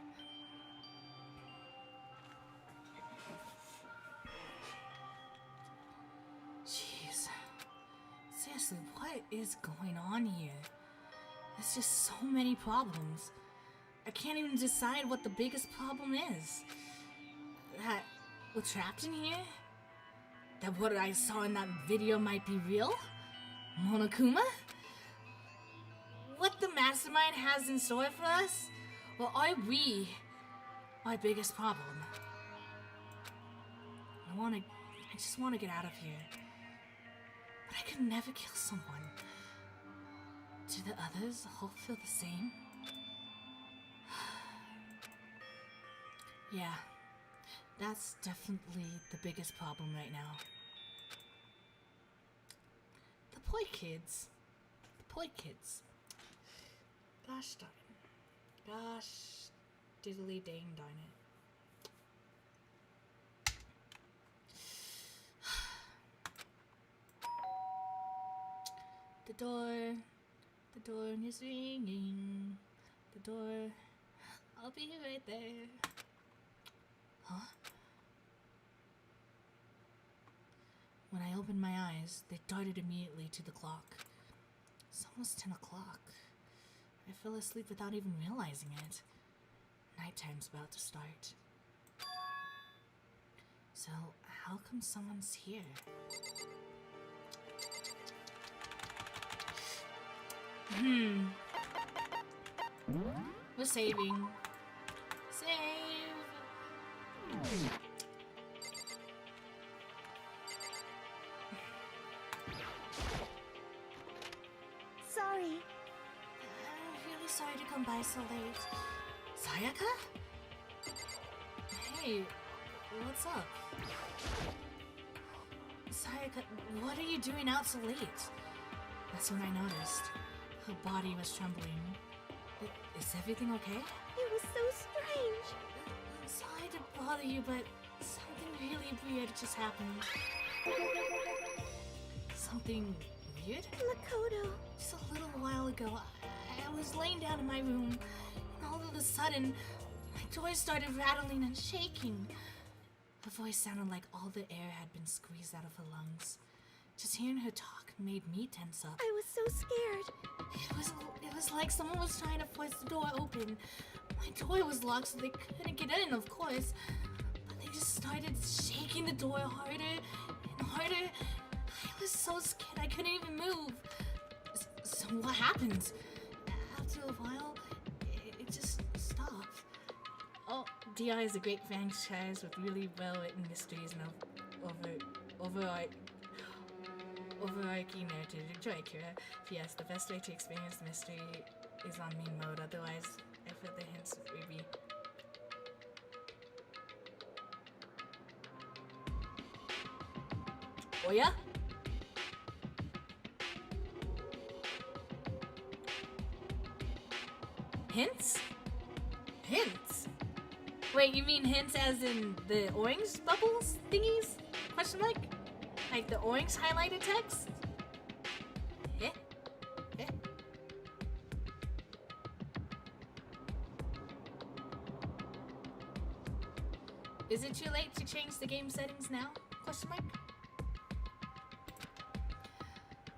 Jeez. Seriously, what is going on here? There's just so many problems. I can't even decide what the biggest problem is. That we're trapped in here? That what I saw in that video might be real? Monokuma? What the mastermind has in store for us? Or are we my biggest problem? I just want to get out of here. But I could never kill someone. Do the others all feel the same? Yeah, that's definitely the biggest problem right now. The poor kids. Gosh darn. Gosh diddly dang darn it. The door is ringing. The door, I'll be right there. Huh? When I opened my eyes, they darted immediately to the clock. It's almost 10 o'clock. I fell asleep without even realizing it. Nighttime's about to start. So, how come someone's here? We're saving. Save! Sorry. I'm really sorry to come by so late. Sayaka? Hey, what's up? Sorry, what are you doing out so late? That's when I noticed. Her body was trembling. Is everything okay? It was so strange. I'm sorry to bother you, but something really weird just happened. Something weird? Makoto. Just a little while ago, I was laying down in my room, and all of a sudden, my door started rattling and shaking. Her voice sounded like all the air had been squeezed out of her lungs. Just hearing her talk made me tense up. I was so scared. It was like someone was trying to force the door open. My door was locked, so they couldn't get in, of course. But they just started shaking the door harder and harder. I was so scared I couldn't even move. So what happened? After a while, it just stopped. Oh, DI is a great franchise with really well-written mysteries and overarching narrative. Enjoy, Kira. P.S. The best way to experience the mystery is on main mode. Otherwise, I feel the hints of Ruby. Oh yeah? Hints? Hints? Wait, you mean hints as in the orange bubbles thingies? Question mark? Like the orange highlighted text? Eh? Eh? Is it too late to change the game settings now? Question mark?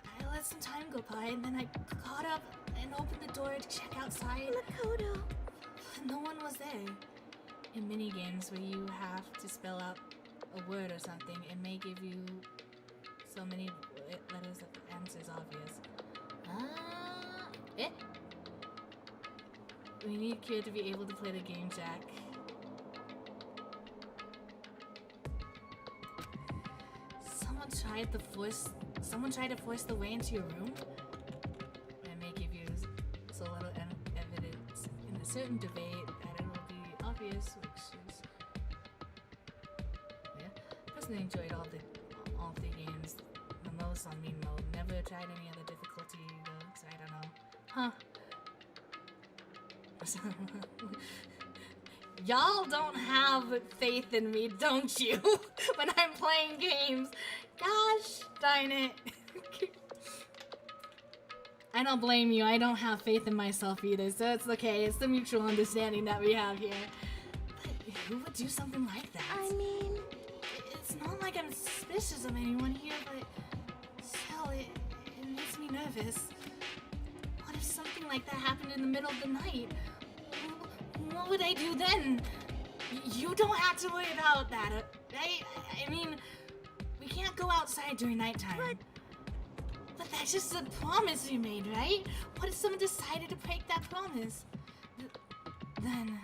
I let some time go by and then I got up and opened the door to check outside. Makoto. No one was there. In minigames where you have to spell out a word or something, it may give you so many letters that the answer is obvious. Eh? We need Kira to be able to play the game, Jack. Someone tried to force the way into your room? It may give you so little evidence in a certain debate that it will be obvious, which is... Yeah. Personally enjoyed all the games the most on main mode. Never tried any other difficulty though, so I don't know. Huh. Y'all don't have faith in me, don't you? When I'm playing games. Gosh darn it. I don't blame you. I don't have faith in myself either, so it's okay. It's the mutual understanding that we have here. But who would do something like that? I mean... It's not like I'm suspicious of anyone here, but still, it makes me nervous. What if something like that happened in the middle of the night? What would I do then? You don't have to worry about that, right? I mean, we can't go outside during nighttime. But that's just a promise you made, right? What if someone decided to break that promise? Then...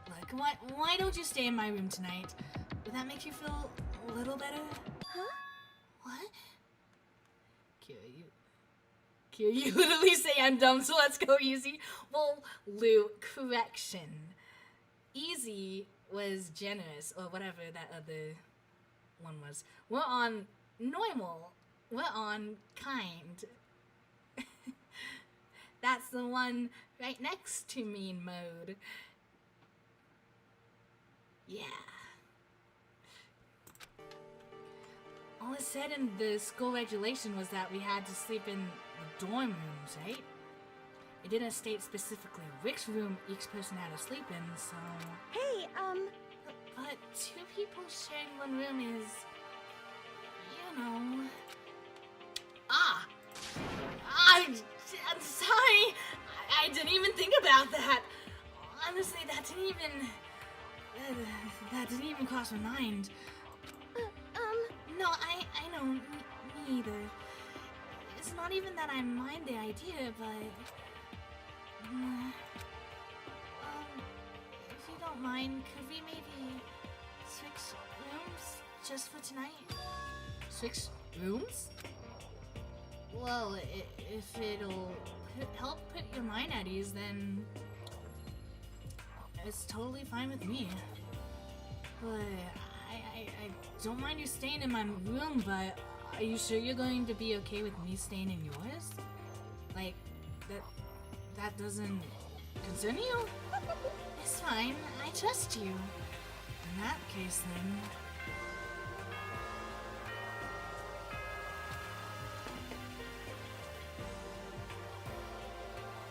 Look, why don't you stay in my room tonight? Would that make you feel a little better? Huh? What? Kira, you literally say I'm dumb, so let's go easy. Well, Lou, correction. Easy was generous, or whatever that other one was. We're on normal. We're on kind. That's the one right next to mean mode. Yeah. All it said in the school regulation was that we had to sleep in the dorm rooms, right? It didn't state specifically which room each person had to sleep in, so... Hey, But two people sharing one room is... You know... I'm sorry! I didn't even think about that! Honestly, that didn't even cross my mind. No, I know, me either. It's not even that I mind the idea, but... if you don't mind, could we maybe switch rooms just for tonight? Switch rooms? Well, if it'll help put your mind at ease, then it's totally fine with me. But I don't mind you staying in my room, but are you sure you're going to be okay with me staying in yours? Like, that doesn't concern you? It's fine, I trust you. In that case then...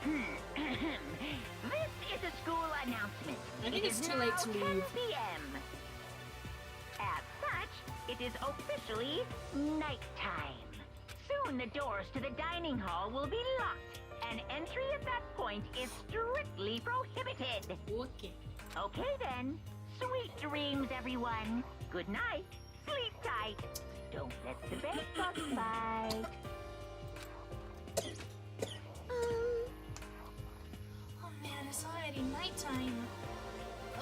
This is a school announcement. I think it's too late to leave. 10 p.m. As such, it is officially nighttime. Soon the doors to the dining hall will be locked, and entry at that point is strictly prohibited. Okay. Okay then. Sweet dreams, everyone. Good night. Sleep tight. Don't let the bed bugs bite. Oh man, it's already nighttime.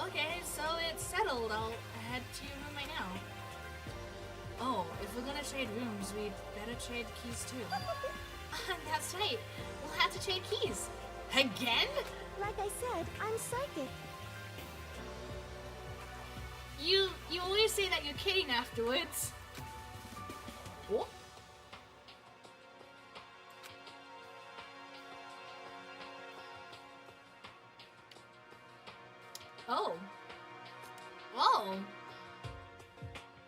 Okay, so it's settled. I'll head to your room right now. Oh, if we're gonna trade rooms, we better trade keys too. That's right. We'll have to trade keys. Again? Like I said, I'm psychic. You always say that you're kidding afterwards. Oh. Oh. Oh.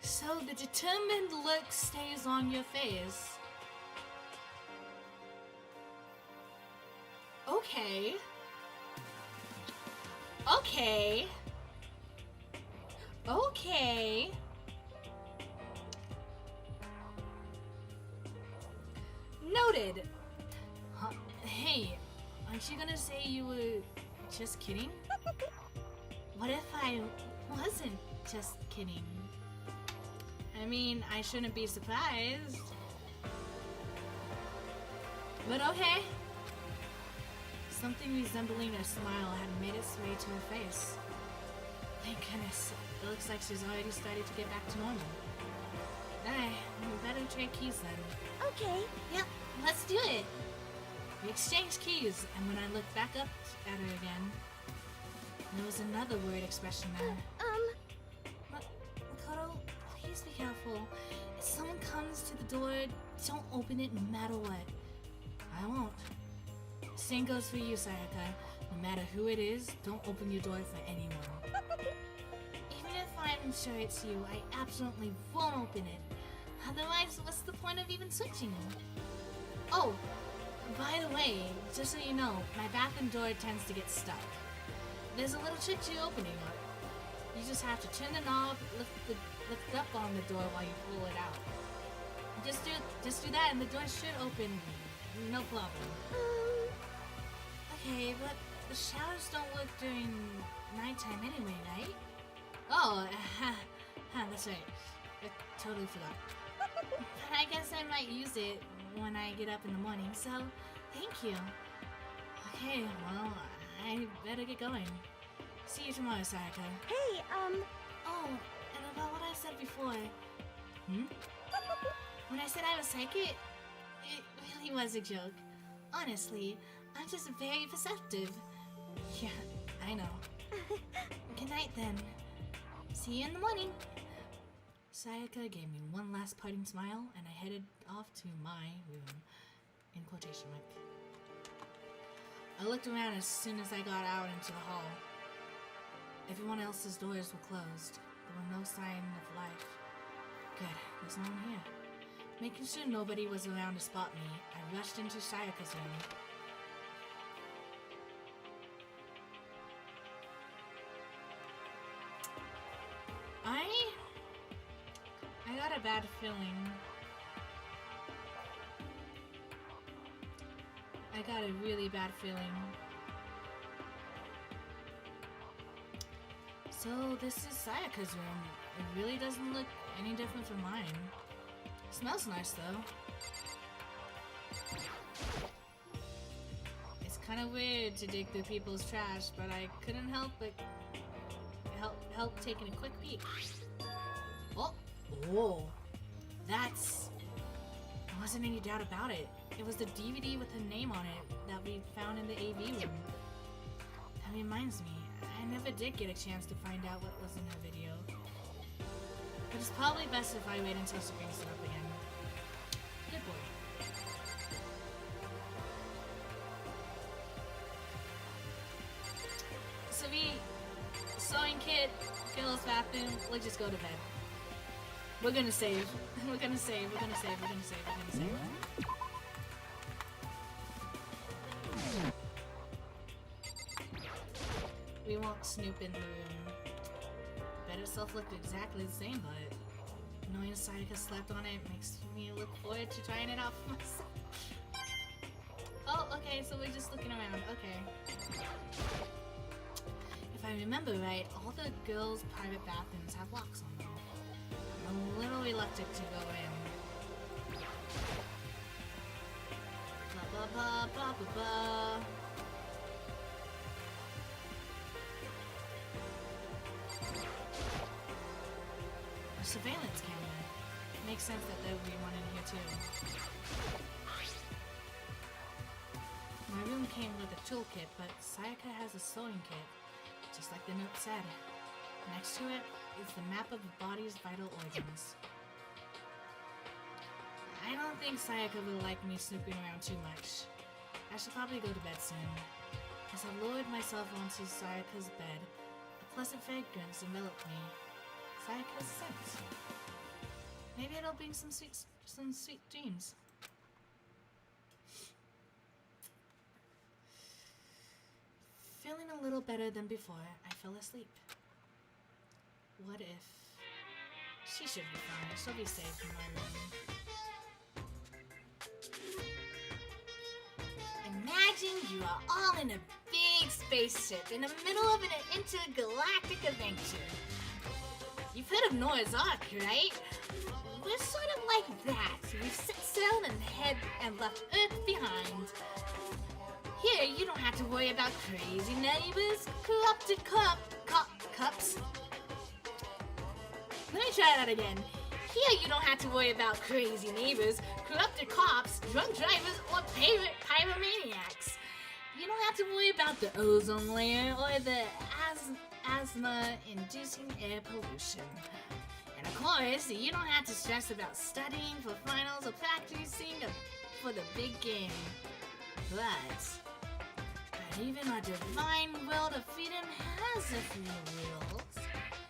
So the determined look stays on your face. Okay. Okay. Okay. Noted. Hey, aren't you gonna say you were just kidding? What if I wasn't just kidding? I mean, I shouldn't be surprised. But okay. Something resembling a smile had made its way to her face. Thank goodness. It looks like she's already started to get back to normal. Alright, we better trade keys then. Okay. Yep, let's do it. We exchanged keys, and when I looked back up at her again, there was another word expression there. Makoto, please be careful. If someone comes to the door, don't open it no matter what. I won't. Same goes for you, Sayaka. No matter who it is, don't open your door for anyone. Even if I'm sure it's you, I absolutely won't open it. Otherwise, what's the point of even switching? Oh, by the way, just so you know, my bathroom door tends to get stuck. There's a little trick to opening it. You just have to turn the knob, lift up on the door while you pull it out. Just do that and the door should open, no problem. Okay, but the showers don't work during nighttime anyway, right? Oh, that's right. I totally forgot. But I guess I might use it when I get up in the morning, so thank you. Okay, well, I better get going. See you tomorrow, Sayaka. Hey, Oh, and about what I said before. When I said I was psychic, it really was a joke. Honestly, I'm just very perceptive. Yeah, I know. Good night then. See you in the morning. Sayaka gave me one last parting smile, and I headed off to my room, in quotation mark. I looked around as soon as I got out into the hall. Everyone else's doors were closed. There were no sign of life. Good, there's no one here. Making sure nobody was around to spot me, I rushed into Sayaka's room. I got a bad feeling. I got a really bad feeling. So this is Sayaka's room. It really doesn't look any different from mine. It smells nice though. It's kind of weird to dig through people's trash, but I couldn't help but help taking a quick peek. Oh, that's... There wasn't any doubt about it. It was the DVD with her name on it that we found in the AV room. That reminds me, I I never did get a chance to find out what was in her video. But it's probably best if I wait until she brings it up again. Good boy. So sewing kit, girls' bathroom, we'll just go to bed. We're gonna save. We're gonna save. We're gonna save. We're gonna save. We're gonna save. We won't snoop in the room. Bet itself looked exactly the same, but knowing Sayaka slept on it makes me look forward to trying it out for myself. Oh, okay, so we're just looking around. Okay. If I remember right, all the girls' private bathrooms have locks on them. I'm a little reluctant to go in. Blah blah blah blah blah blah. A surveillance camera. Makes sense that there would be one in here too. My room came with a toolkit, but Sayaka has a sewing kit, just like the note said. Next to it is the map of the body's vital organs. I don't think Sayaka will like me snooping around too much. I should probably go to bed soon. As I lowered myself onto Sayaka's bed, a pleasant fragrance enveloped me. Sayaka's scent. Maybe it'll bring some sweet dreams. Feeling a little better than before, I fell asleep. What if... She should be fine. She'll be safe in my room. Imagine you are all in a big spaceship in the middle of an intergalactic adventure. You've heard of Noah's Ark, right? We're sort of like that. We've set sail and left Earth behind. Here, you don't have to worry about crazy neighbors, corrupted cups. Let me try that again. Here, you don't have to worry about crazy neighbors, corrupted cops, drunk drivers, or pyromaniacs. You don't have to worry about the ozone layer or the asthma-inducing air pollution. And of course, you don't have to stress about studying for finals or practicing for the big game. But even our divine world of freedom has a few rules.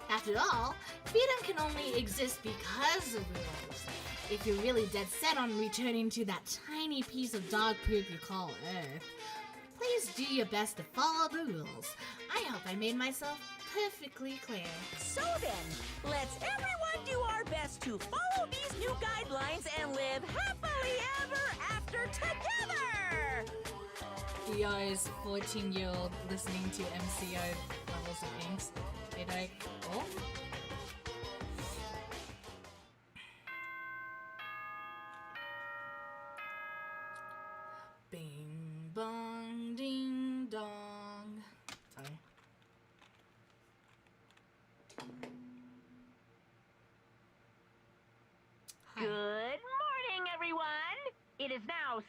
After all, freedom can only exist because of rules. If you're really dead set on returning to that tiny piece of dog poop you call Earth, please do your best to follow the rules. I hope I made myself perfectly clear. So then, let's everyone do our best to follow these new guidelines and live happily ever after together! DR's 14-year-old listening to MCR levels of angst. They're like, oh? Bing bong ding dong. Sorry. Hi. Good morning, everyone! It is now 7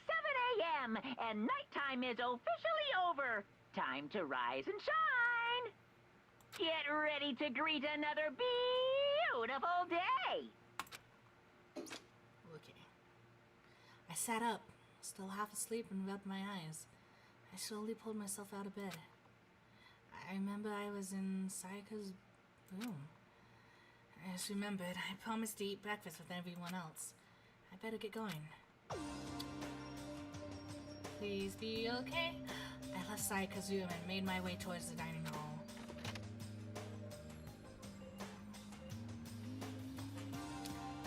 a.m. and nighttime is officially over. Time to rise and shine! Get ready to greet another beautiful day! Okay. I sat up, still half asleep, and rubbed my eyes. I slowly pulled myself out of bed. I remember I was in Sayaka's room. I just remembered I promised to eat breakfast with everyone else. I better get going. Please be okay. I left Sayaka's room and made my way towards the dining hall.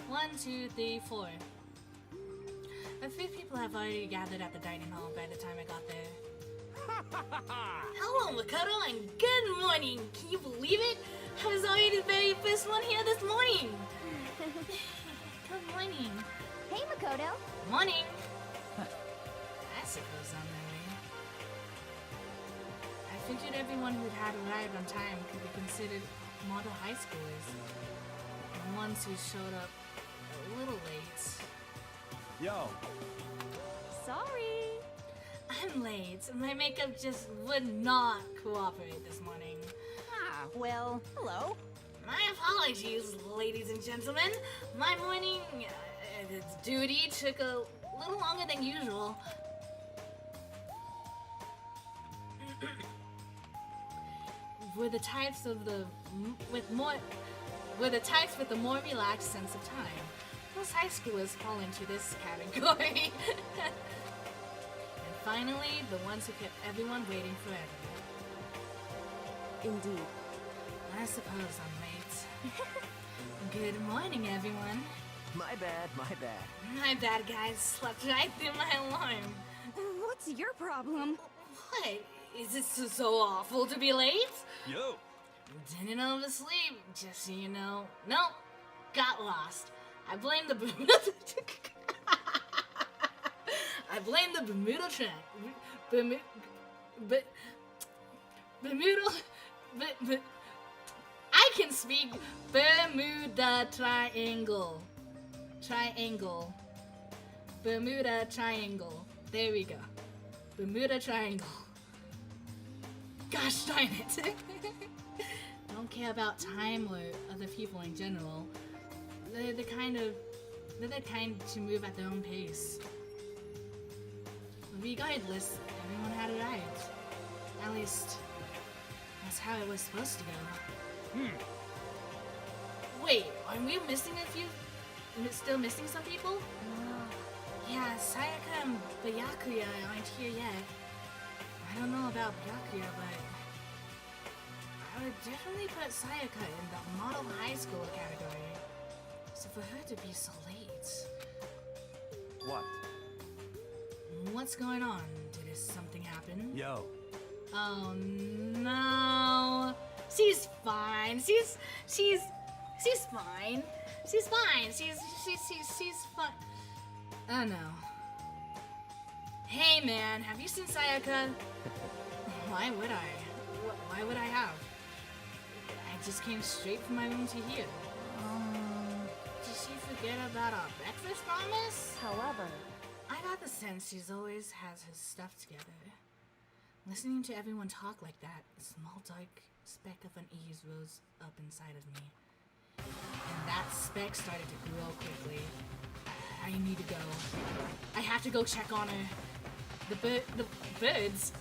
One, two, three, four. A few people have already gathered at the dining hall by the time I got there. Hello, Makoto, and good morning! Can you believe it? I was already the very first one here this morning! Good morning. Hey, Makoto. Morning! I suppose I'm that way. I figured everyone who had arrived on time could be considered model high schoolers. The ones who showed up a little late. Yo. Sorry. I'm late. My makeup just would not cooperate this morning. well, hello. My apologies, ladies and gentlemen. My morning duty took a little longer than usual. We're the types with the more relaxed sense of time. Most high schoolers fall into this category. And finally, the ones who kept everyone waiting forever. Indeed. I suppose I'm late. Good morning, everyone. My bad, my bad. My bad, guys. Slept right through my alarm. What's your problem? What? Is it so awful to be late? Yo! Didn't oversleep, just so you know. Nope. Got lost. I blame the Bermuda... I blame the Bermuda Triangle. Bermuda... I can speak Bermuda Triangle. Bermuda Triangle. There we go. Bermuda Triangle. Gosh darn it. Don't care about time or other people in general. They're the kind to move at their own pace. Regardless, everyone had it right. At least, that's how it was supposed to go. Wait, are we missing a few? Still missing some people? Yeah, Sayaka and Byakuya aren't here yet. I don't know about Byakuya, but I would definitely put Sayaka in the model high school category. So for her to be so late... What? What's going on? Did something happen? Yo. Oh no. She's fine. She's fine. She's fine. She's fine. Oh no. Hey man, have you seen Sayaka? Why would I? Why would I have? I just came straight from my room to here. Did she forget about our breakfast promise? However, I got the sense she's always has her stuff together. Listening to everyone talk like that, a small dark speck of unease rose up inside of me. And that speck started to grow quickly. I need to go. I have to go check on her. The birds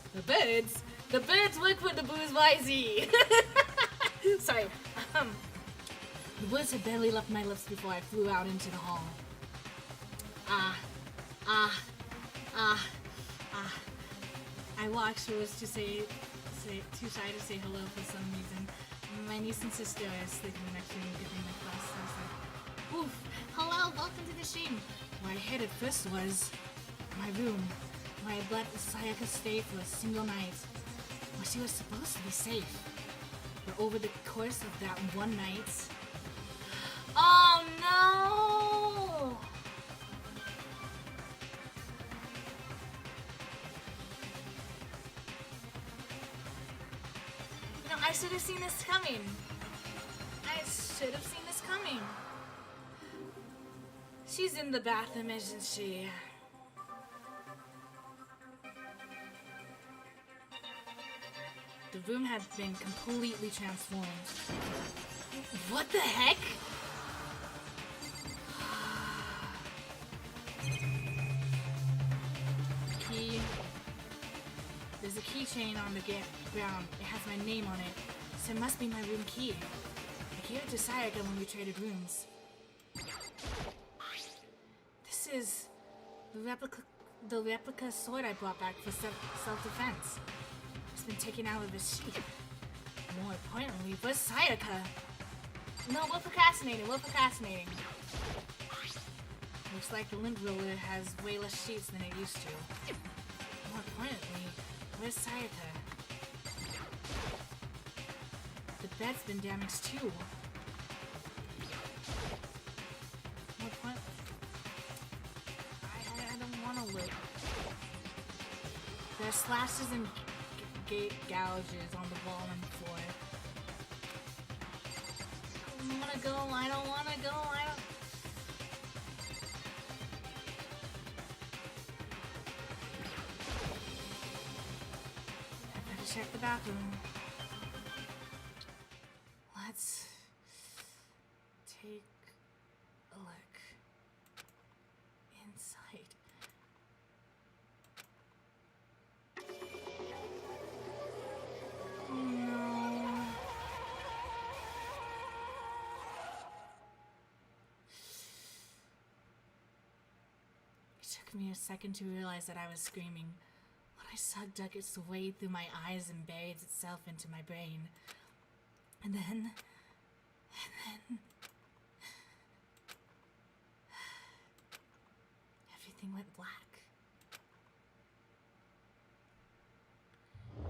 work with the bourgeoisie. Sorry. The words had barely left my lips before I flew out into the hall. I walked so as to too shy to say hello for some reason. My niece and sister are sleeping next to me giving my class. So I was like, oof, hello, welcome to the stream. Where I headed first was my room, where I let Sayaka stay for a single night, where she was supposed to be safe. But over the course of that one night... Oh no! You know, I should have seen this coming. She's in the bathroom, isn't she? The room had been completely transformed. What the heck? Key. There's a keychain on the ground. It has my name on it, so it must be my room key. I gave it to Sayaka when we traded rooms. This is the replica sword I brought back for self-defense. It's been taken out of the sheath. More importantly, where's Sayaka? No, we're procrastinating. Looks like the lint roller has way less sheets than it used to. More importantly, where's Sayaka? The bed's been damaged too. More point. I don't want to look. There's slashes and gouges on the wall and the floor. I don't wanna go. I better check the bathroom. look inside. No. It took me a second to realize that I was screaming. What I saw dug its way through my eyes and buried itself into my brain. And then everything went black.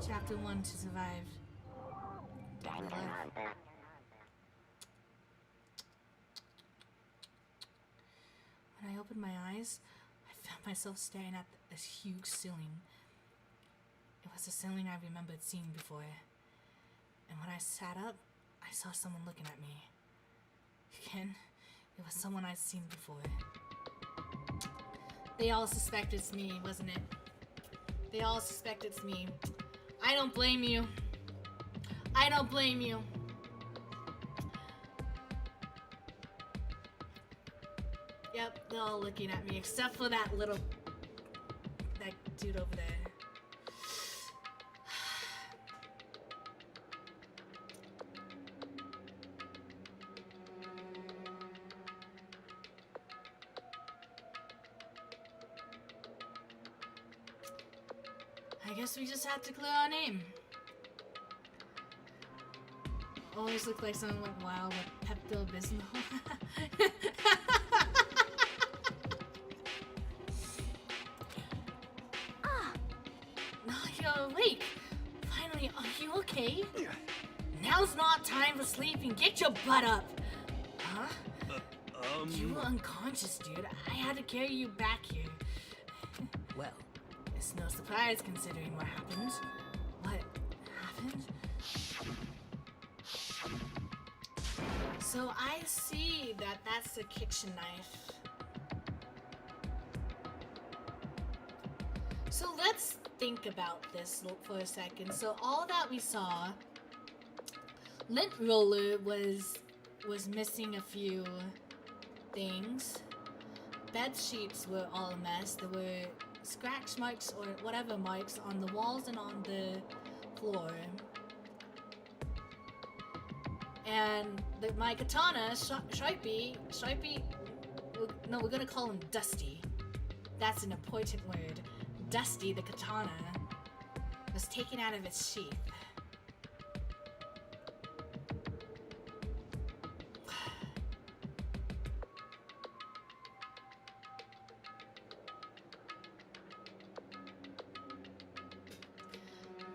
Chapter 1 to survive. When I opened my eyes, I found myself staring at this huge ceiling. It was a ceiling I remembered seeing before. And when I sat up, I saw someone looking at me. Again, it was someone I'd seen before. They all suspect it's me, wasn't it? They all suspect it's me. I don't blame you. I don't blame you. Yep, they're all looking at me, except for that dude over there. I guess we just have to clear our name. Always look like someone went wild with Pepto-Bismol. Now you're awake. Finally, are you okay? Now's not time for sleeping. Get your butt up. Huh? You were unconscious, dude. I had to carry you back here. Well, it's no surprise considering what happened. What happened? So I see that that's a kitchen knife. So let's think about this for a second. So all that we saw, Lint Roller was missing a few things. Bed sheets were all a mess. There were scratch marks or whatever marks on the walls and on the floor. And my katana, Sharpie, no, we're gonna call him Dusty. That's an important word. Dusty, the katana, was taken out of its sheath.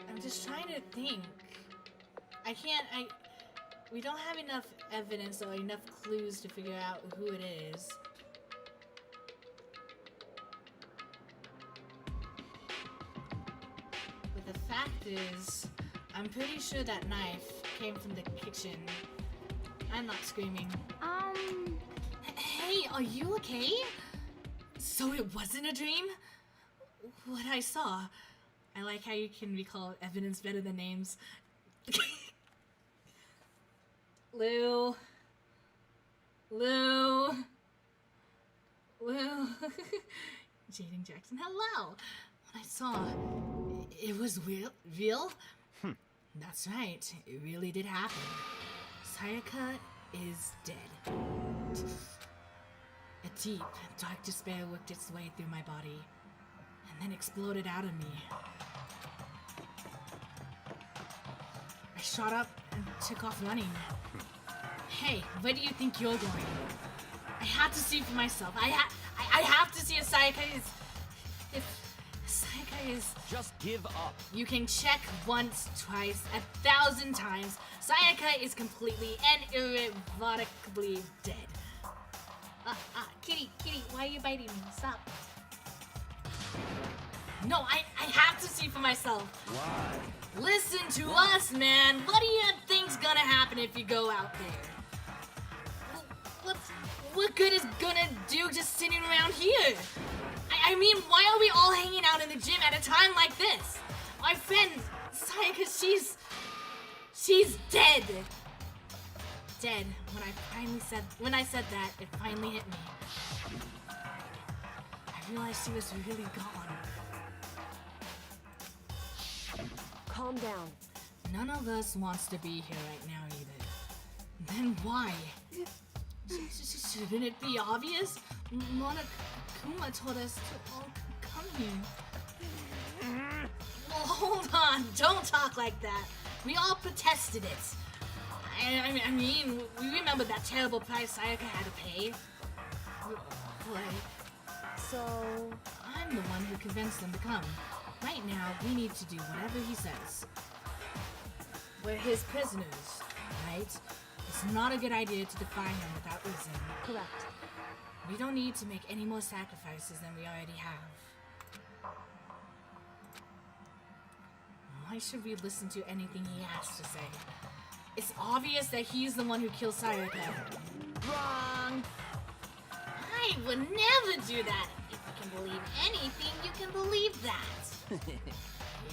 I'm just trying to think. We don't have enough evidence or enough clues to figure out who it is. But the fact is, I'm pretty sure that knife came from the kitchen. I'm not screaming. Hey, are you okay? So it wasn't a dream? What I saw. I like how you can recall evidence better than names. Lou. Jaden Jackson, hello. What I saw, it was real? That's right, it really did happen. Sayaka is dead. A deep, dark despair worked its way through my body, and then exploded out of me. I shot up and took off running. Hey, where do you think you're going? I had to see for myself. I have to see if Sayaka is... Just give up. You can check once, twice, 1,000 times. Sayaka is completely and irrevocably dead. Kitty, why are you biting me? Stop. No, I have to see for myself. Why? Listen to us, man. What do you think's gonna happen if you go out there? What good is gonna do just sitting around here? I mean, why are we all hanging out in the gym at a time like this? My friend, Sayaka, she's dead. Instead, when I said that, it finally hit me. I realized she was really gone. Calm down. None of us wants to be here right now either. Then why? Shouldn't it be obvious? Monokuma told us to all come here. Well, hold on. Don't talk like that. We all protested it. I mean, we remember that terrible price Sayaka had to pay. What? So... I'm the one who convinced them to come. Right now, we need to do whatever he says. We're his prisoners, right? It's not a good idea to defy him without reason. Correct. We don't need to make any more sacrifices than we already have. Why should we listen to anything he has to say? It's obvious that he's the one who killed Sayaka. Wrong. I would never do that. If you can believe anything, you can believe that.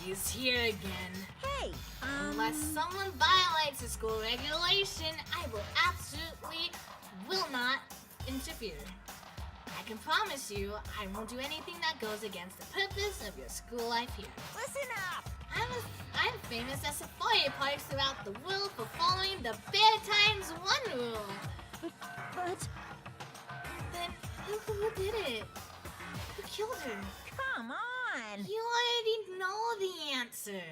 He's here again. Hey, Unless someone violates a school regulation, I will not interfere. I can promise you, I won't do anything that goes against the purpose of your school life here. Listen up. I'm famous as a fire park throughout the world for following the Bear Times 1 rule. But... Then who did it? Who killed her? Come on. You already know the answer.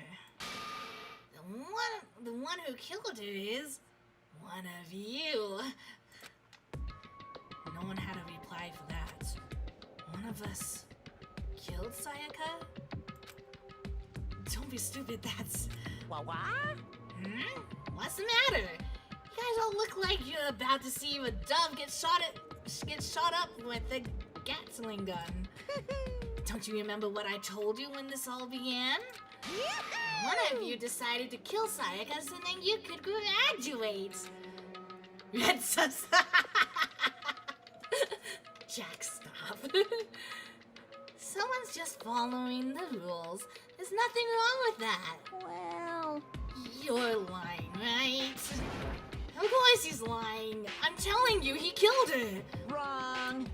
The one who killed her is one of you. No one had a reply for that. One of us killed Sayaka? Don't be stupid, that's... What? What's the matter? You guys all look like you're about to see a dove get shot up with a Gatling gun. Don't you remember what I told you when this all began? One of you decided to kill Sayaka so then you could graduate. Jack, stop. Someone's just following the rules. There's nothing wrong with that. Well... You're lying, right? Of course he's lying. I'm telling you, he killed her. Wrong.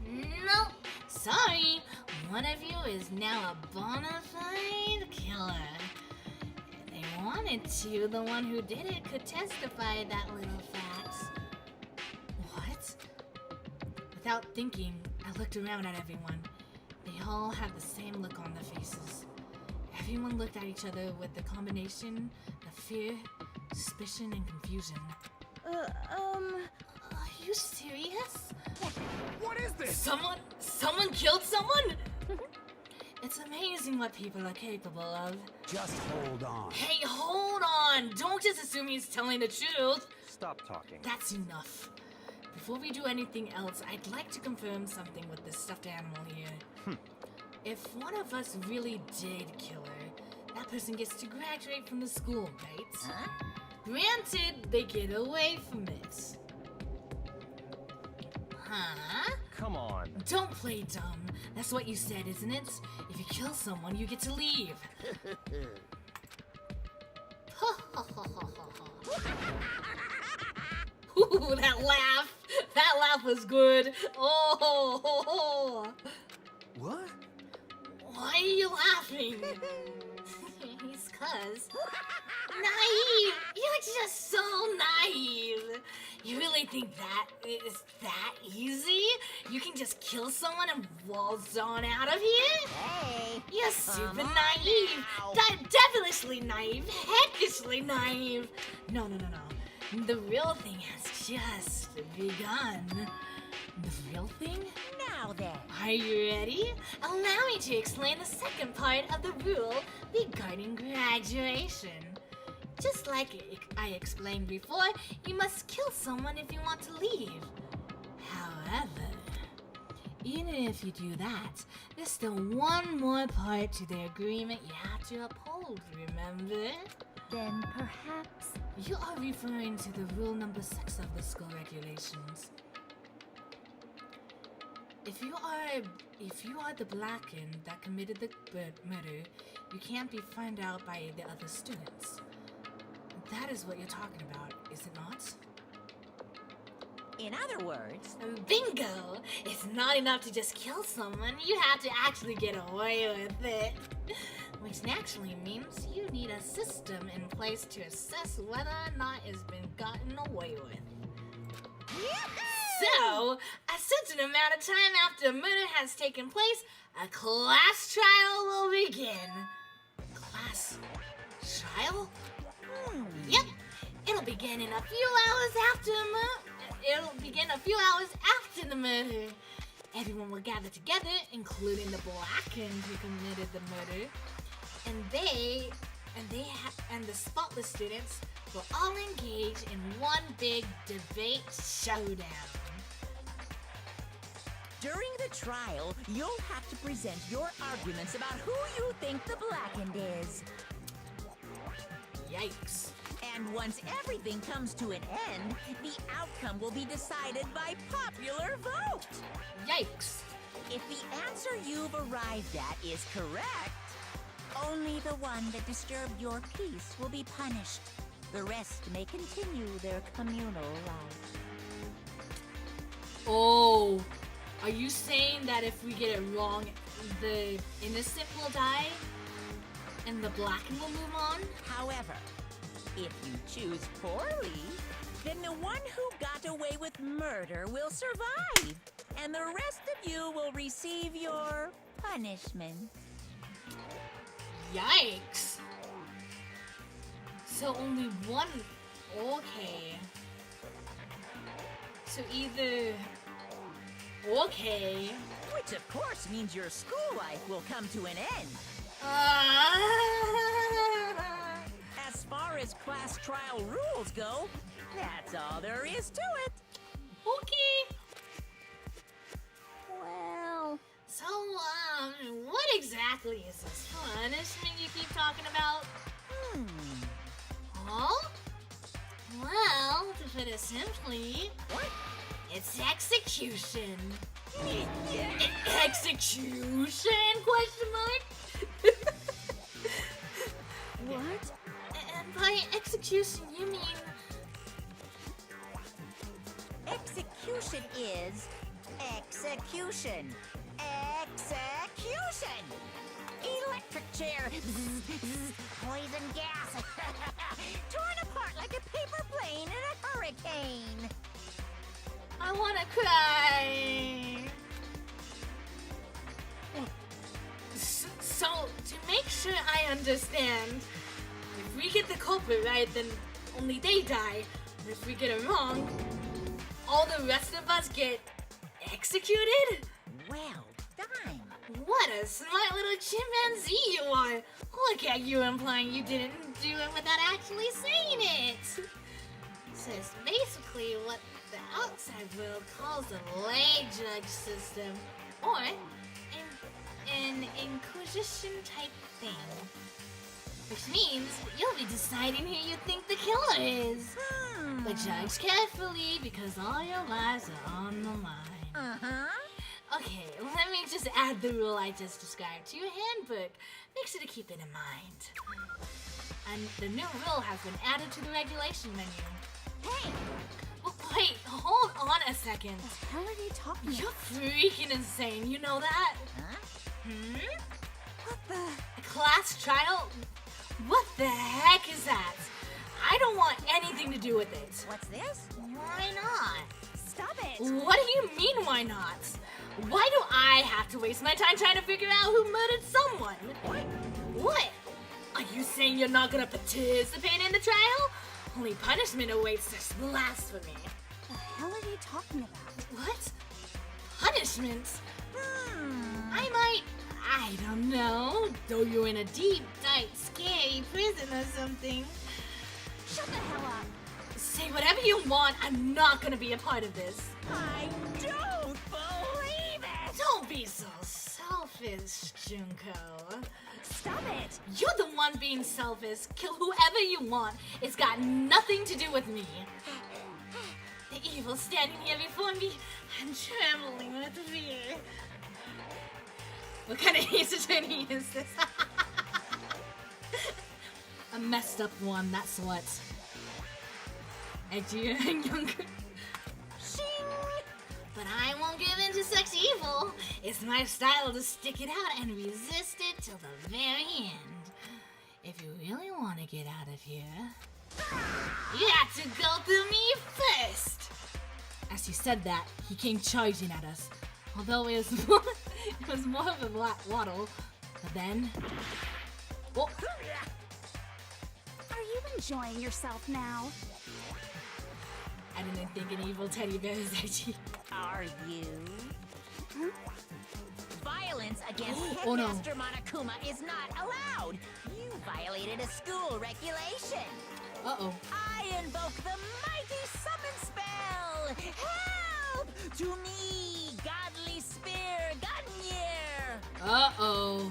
No, sorry. One of you is now a bona fide killer. If they wanted to, the one who did it could testify that little fact. What? Without thinking, I looked around at everyone. They all had the same look on their faces. Everyone looked at each other with the combination of fear, suspicion, and confusion. Are you serious? What is this? Someone killed someone? It's amazing what people are capable of. Just hold on. Hey, hold on! Don't just assume he's telling the truth. Stop talking. That's enough. Before we do anything else, I'd like to confirm something with this stuffed animal here. If one of us really did kill her, that person gets to graduate from the school, right? Huh? Granted, they get away from it. Huh? Come on. Don't play dumb. That's what you said, isn't it? If you kill someone, you get to leave. Ooh, that laugh! That laugh was good. Oh. What? Why are you laughing? He's cuz. Naive! You're just so naive! You really think that is that easy? You can just kill someone and waltz on out of here? Hey! You're super naive! Devilishly naive! Heckishly naive! No. The real thing has just begun. The real thing? Now then. Are you ready? Allow me to explain the second part of the rule regarding graduation. Just like I explained before, you must kill someone if you want to leave. However, even if you do that, there's still one more part to the agreement you have to uphold, remember? Then perhaps... You are referring to the rule number 6 of the school regulations. If you are the blackened that committed the murder, you can't be found out by the other students. That is what you're talking about, is it not? In other words... Bingo! It's not enough to just kill someone, you have to actually get away with it. Which naturally means you need a system in place to assess whether or not it's been gotten away with. So, a certain amount of time after a murder has taken place, a class trial will begin. Class trial? Yep. It'll begin a few hours after the murder. Everyone will gather together, including the Blackened who committed the murder, and the spotless students will all engage in one big debate showdown. During the trial, you'll have to present your arguments about who you think the Blackened is. Yikes. And once everything comes to an end, the outcome will be decided by popular vote. Yikes. If the answer you've arrived at is correct, only the one that disturbed your peace will be punished. The rest may continue their communal life. Oh, are you saying that if we get it wrong, the innocent will die and the Blackened will move on? However, if you choose poorly, then the one who got away with murder will survive, and the rest of you will receive your punishment. Yikes. So only one. Okay. So either. Okay. Which of course means your school life will come to an end. As far as class trial rules go, that's all there is to it. Okay. Well... So, what exactly is this punishment you keep talking about? Huh? Well, to put it simply, it's execution. Execution? Question mark? What? And by execution, you mean... Execution is execution. Execution! Electric chair. Poison gas. Torn apart like a paper plane in a hurricane. I wanna cry. So, to make sure I understand, if we get the culprit right, then only they die. And if we get it wrong, all the rest of us get executed? Well done. What a smart little chimpanzee you are. Look at you implying you didn't do it without actually saying it. So it's basically what the outside world calls a lay judge system, or an inquisition type thing. Which means you'll be deciding who you think the killer is. But judge carefully, because all your lives are on the line. Okay, let me just add the rule I just described to your handbook. Make sure to keep it in mind. And the new rule has been added to the regulation menu. Hey! Wait, hold on a second. What the hell are you talking about? You're freaking insane, you know that? What the... A class trial? What the heck is that? I don't want anything to do with it. What's this? Why not? Stop it! What do you mean, why not? Why do I have to waste my time trying to figure out who murdered someone? What? Are you saying you're not gonna participate in the trial? Only punishment awaits this blasphemy. What the hell are you talking about? What? Punishment? I don't know, throw you in a deep, tight, scary prison or something. Shut the hell up! Say whatever you want, I'm not gonna be a part of this. I don't believe it! Don't be so selfish, Junko. Stop it! You're the one being selfish. Kill whoever you want. It's got nothing to do with me. The evil standing here before me, I'm trembling with fear. What kind of ace attorney is this? A messed up one, that's what. Edgier and younger. She But I won't give in to such evil. It's my style to stick it out and resist it till the very end. If you really want to get out of here, you have to go through me first. As he said that, he came charging at us. Although it was more of a waddle. But then... Oh. Are you enjoying yourself now? I didn't think an evil teddy bear is edgy. Are you? Violence against Oh, no. Headmaster Monokuma is not allowed. You violated a school regulation. Uh-oh. I invoke the mighty summon spell. Help to me, godly spear, Gungnir. Uh-oh.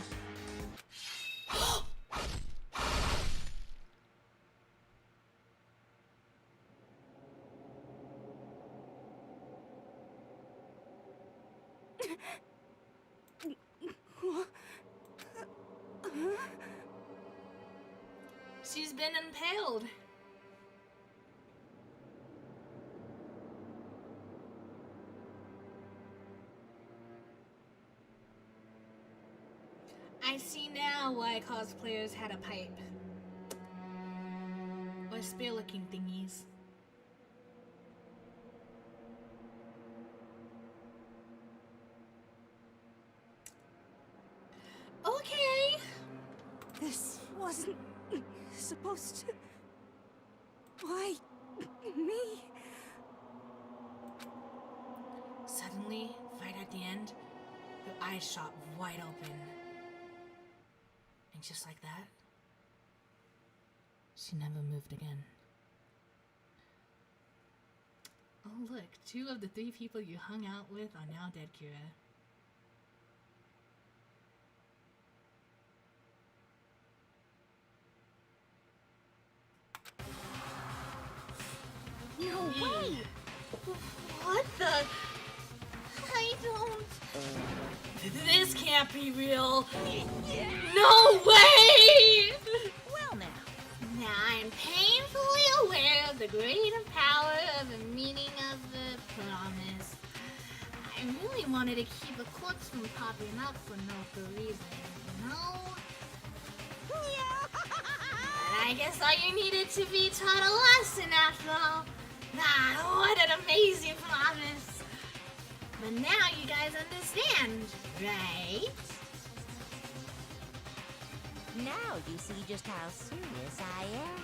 She's been impaled. I see now why cosplayers had a pipe. Or spear-looking thingies. Okay. This wasn't supposed to... Why me? Suddenly, right at the end, her eyes shot wide open. And just like that, she never moved again. Oh look, 2 of the 3 people you hung out with are now dead, Kira. No way! What the? I don't... This can't be real. No way! Well now. Now I'm painfully aware of the greater power of the meaning of the promise. I really wanted to keep a corpse from popping up for no good reason, you know? But I guess all you needed to be taught a lesson after all. Ah, what an amazing promise! But now you guys understand, right? Now you see just how serious I am.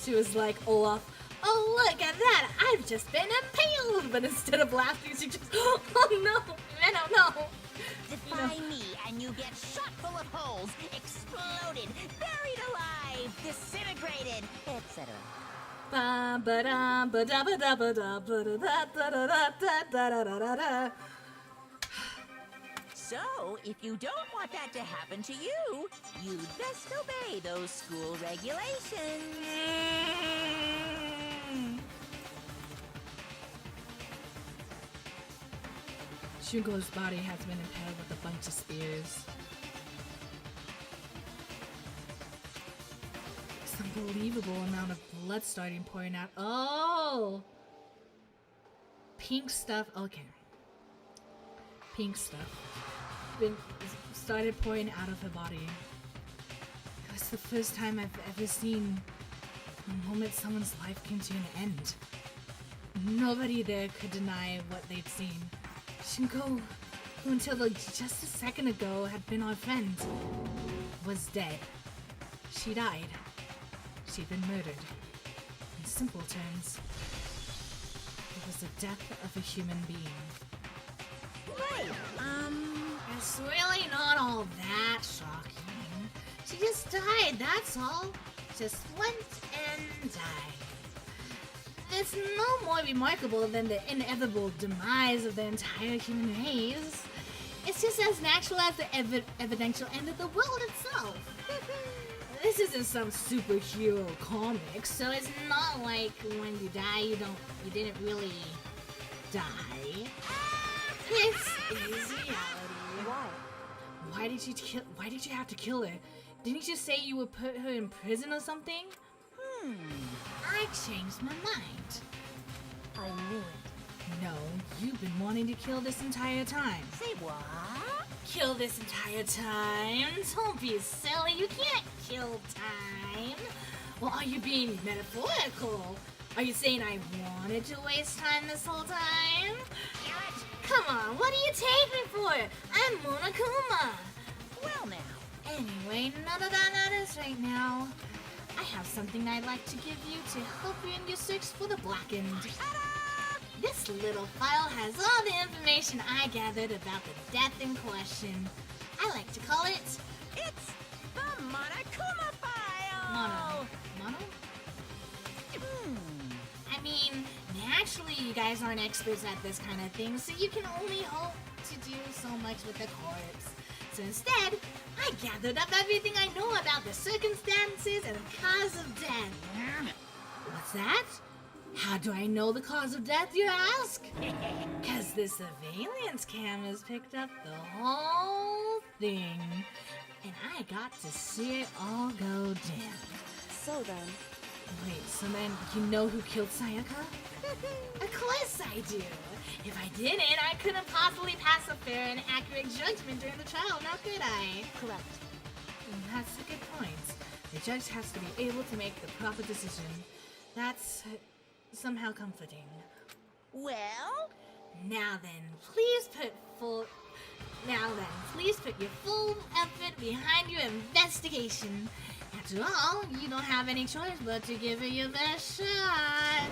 She was like Olaf, oh look at that, I've just been impaled! But instead of laughing, she just, oh no, Venom, no! Defy me and you get shot full of holes, exploded, buried alive, disintegrated, etc. So, if you don't want that to happen to you, you'd best obey those school regulations. Shunko's body has been impaled with a bunch of spears. It's an unbelievable amount of blood starting pouring out. Oh! Pink stuff. Okay. Pink stuff. Started pouring out of her body. It was the first time I've ever seen a moment someone's life came to an end. Nobody there could deny what they'd seen. Shunko, who until just a second ago had been our friend, was dead. She died. She'd been murdered. In simple terms, it was the death of a human being. Right, It's really not all that shocking. She just died, that's all. Just went and died. It's no more remarkable than the inevitable demise of the entire human race. It's just as natural as the evidential end of the world itself. This isn't some superhero comic, so it's not like when you die, you didn't really die. This is reality. Why? Why did you have to kill her? Didn't you just say you would put her in prison or something? I changed my mind. I knew it. No, you've been wanting to kill this entire time. Say what? Kill this entire time? Don't be silly, you can't kill time. Well, are you being metaphorical? Are you saying I wanted to waste time this whole time? Come on, what do you take me for? I'm Monokuma. Well now. Anyway, none of that matters right now. I have something I'd like to give you to help you in your search for the Blackened. This little file has all the information I gathered about the death in question. I like to call it... It's the Monokuma file! Mono? I mean, naturally you guys aren't experts at this kind of thing, so you can only hope to do so much with the corpse. So instead, I gathered up everything I know about the circumstances and cause of death. What's that? How do I know the cause of death, you ask? Because the surveillance cameras picked up the whole thing, and I got to see it all go down. So then... Wait, so then you know who killed Sayaka? Of course I do. If I didn't, I couldn't possibly pass a fair and accurate judgment during the trial, now could I? Correct. That's a good point. The judge has to be able to make the proper decision. That's somehow comforting. Well? Now then, please put your full effort behind your investigation. After all, you don't have any choice but to give it your best shot.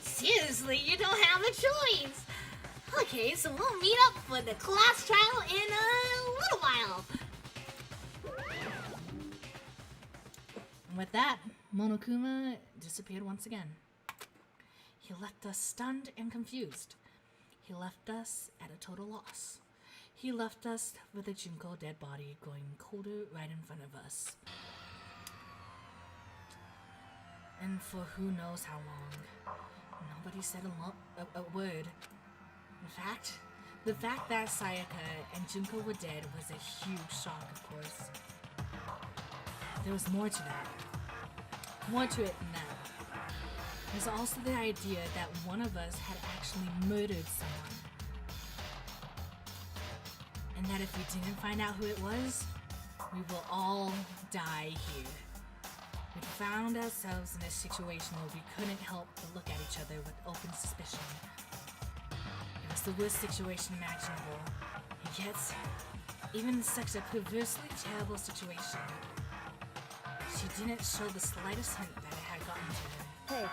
Seriously, you don't have a choice. Okay, so we'll meet up for the class trial in a little while. And with that, Monokuma disappeared once again. He left us stunned and confused. He left us at a total loss. He left us with a Junko dead body going colder right in front of us. And for who knows how long. Nobody said a word. In fact, the fact that Sayaka and Junko were dead was a huge shock, of course. There was more to that. More to it than that. There's also the idea that one of us had actually murdered someone. And that if we didn't find out who it was, we will all die here. We found ourselves in a situation where we couldn't help but look at each other with open suspicion. It was the worst situation imaginable, and yet, even in such a perversely terrible situation, she didn't show the slightest hint that it had gotten to her. Hey.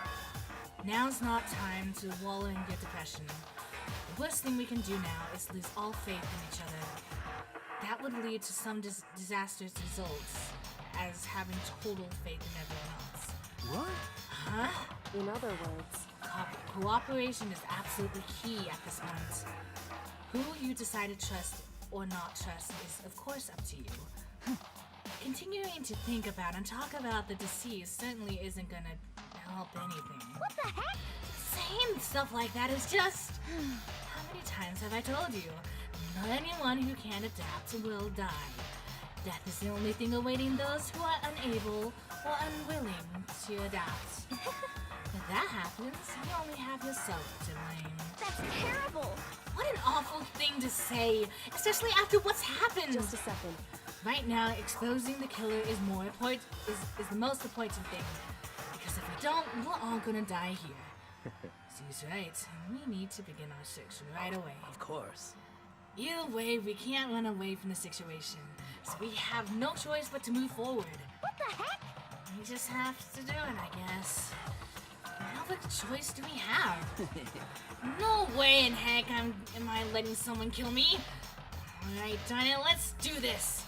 Now's not time to wallow in your depression. The worst thing we can do now is lose all faith in each other. That would lead to some disastrous results, as having total faith in everyone else. What? Huh? In other words... Cooperation is absolutely key at this point. Who you decide to trust or not trust is, of course, up to you. Continuing to think about and talk about the deceased certainly isn't gonna help anything. What the heck? Saying stuff like that is just... How many times have I told you? Not anyone who can't adapt will die. Death is the only thing awaiting those who are unable or unwilling to adapt. If that happens, you only have yourself to blame. That's terrible! What an awful thing to say, especially after what's happened. Just a second. Right now, exposing the killer is the most important thing. Because if we don't, we're all gonna die here. She's right. We need to begin our search right away. Of course. Either way, we can't run away from the situation. So we have no choice but to move forward. What the heck? We just have to do it, I guess. What other choice do we have? No way in heck am I letting someone kill me. Alright, darn it, let's do this.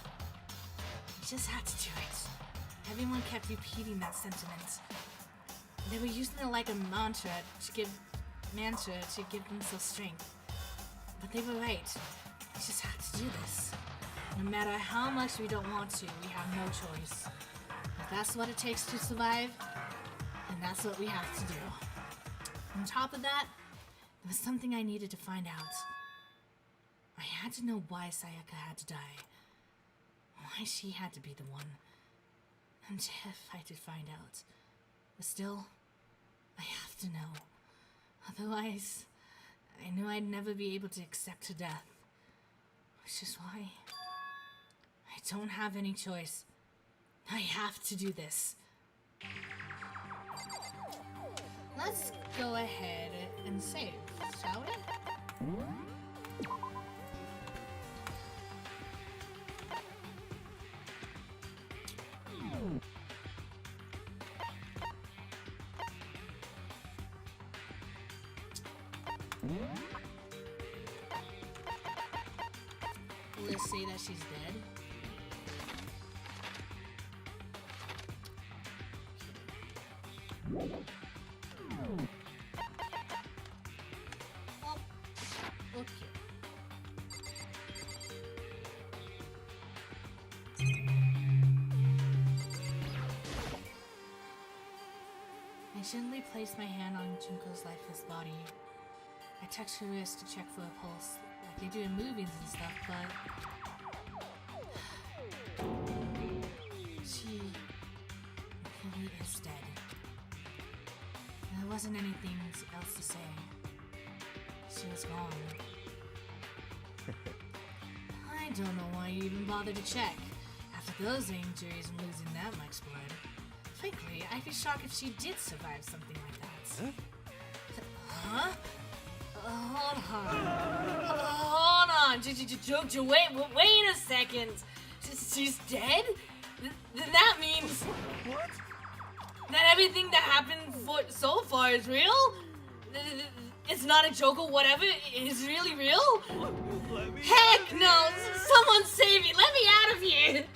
We just have to do it. Everyone kept repeating that sentiment. They were using it like a mantra to give themselves strength. But they were right. We just have to do this. No matter how much we don't want to, we have no choice. If that's what it takes to survive, then that's what we have to do. On top of that, there was something I needed to find out. I had to know why Sayaka had to die. Why she had to be the one. And if I did find out. But still, I have to know. Otherwise, I knew I'd never be able to accept death. Which is why I don't have any choice. I have to do this. Let's go ahead and save, shall we? Let's say that she's dead. Oh, okay. I gently placed my hand on Junko's lifeless body. I touched her wrist to check for a pulse, like they do in movies and stuff, but she really is dead. There wasn't anything else to say. She was gone. I don't know why you even bothered to check. After those injuries and losing that much blood. Frankly, I'd be shocked if she did survive something like that. Huh? Hold on. Wait a second. She's dead? Then that means... What? That everything that happened so far is real? It's not a joke or whatever? It's really real? Heck no! Someone save me! Let me out of here!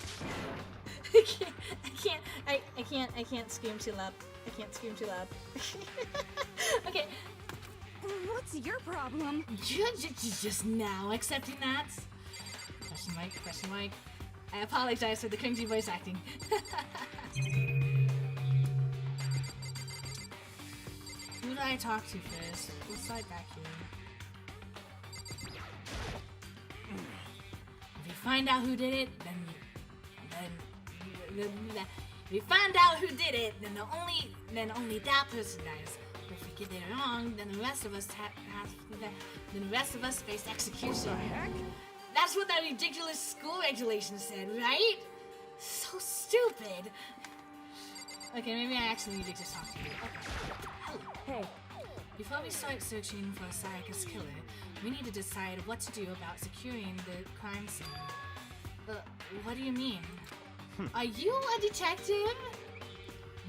I can't scream too loud. I can't scream too loud. Okay. What's your problem? You're just now accepting that? Question mark. I apologize for the cringy voice acting. Who do I talk to first? We'll slide back here. If you find out who did it, then if you find out who did it, then only that person dies. But if we get it wrong, then the rest of us face execution. What the heck? That's what that ridiculous school regulation said, right? So stupid. Okay, maybe I actually need to just talk to you. Okay. Hello. Hey. Before we start searching for Sayaka's killer, we need to decide what to do about securing the crime scene. What do you mean? Are you a detective?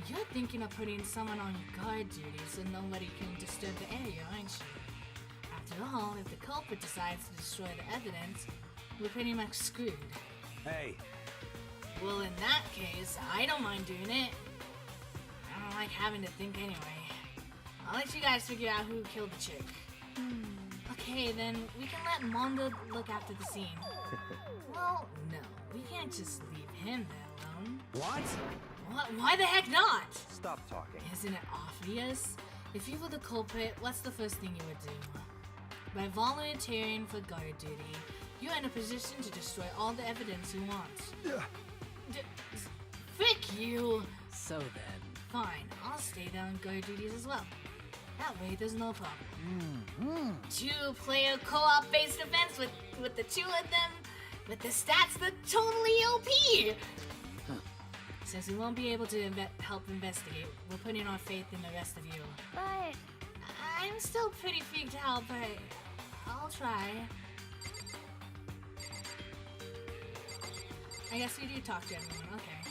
You're thinking of putting someone on guard duty so nobody can disturb the area, aren't you? After all, if the culprit decides to destroy the evidence, we're pretty much screwed. Hey. Well, in that case, I don't mind doing it. I don't like having to think anyway. I'll let you guys figure out who killed the chick. Okay, then we can let Mondo look after the scene. Well, no, we can't just leave him there alone. What? Why the heck not? Stop talking. Isn't it obvious? If you were the culprit, what's the first thing you would do? By volunteering for guard duty, you're in a position to destroy all the evidence you want. Frick you! So then... Fine, I'll stay there on guard duties as well. That way, there's no problem. Two-player co-op based events with the two of them, with the stats that totally OP! Since we won't be able to help investigate, we're putting our faith in the rest of you. But... I'm still pretty freaked out, but I'll try. I guess we do talk to everyone, okay.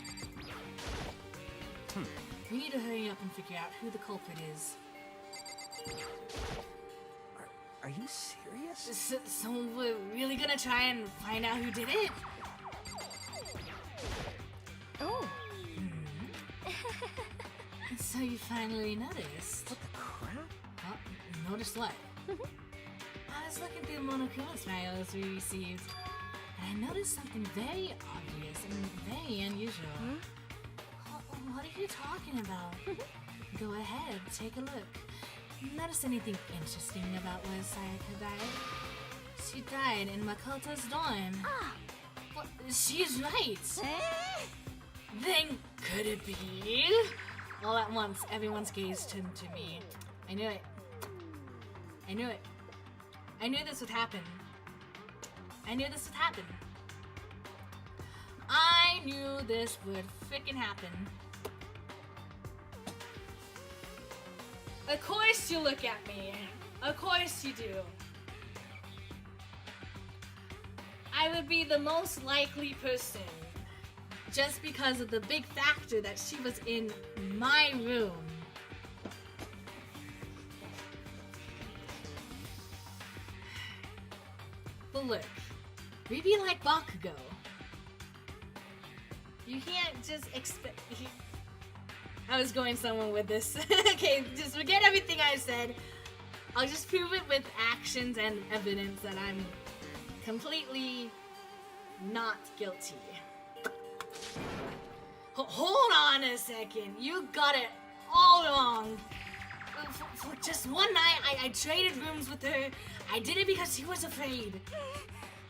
We need to hurry up and figure out who the culprit is. Are you serious? So we're really gonna try and find out who did it? Oh. So you finally noticed. What the crap? Oh, noticed what? I was looking through the Monokuma smiles we received, and I noticed something very obvious and very unusual. What are you talking about? Go ahead, take a look. Notice anything interesting about where Sayaka died? She died in Makoto's dorm. Well, she's right. Then could it be? All at once, everyone's gaze turned to me. I knew it. I knew it. I knew this would happen. I knew this would happen. I knew this would freaking happen. Of course you look at me. Of course you do. I would be the most likely person just because of the big factor that she was in my room. But look, we be like Bakugo. You can't just expect... I was going somewhere with this. Okay, just forget everything I said. I'll just prove it with actions and evidence that I'm completely not guilty. Hold on a second. You got it all wrong. For just one night, I traded rooms with her. I did it because she was afraid.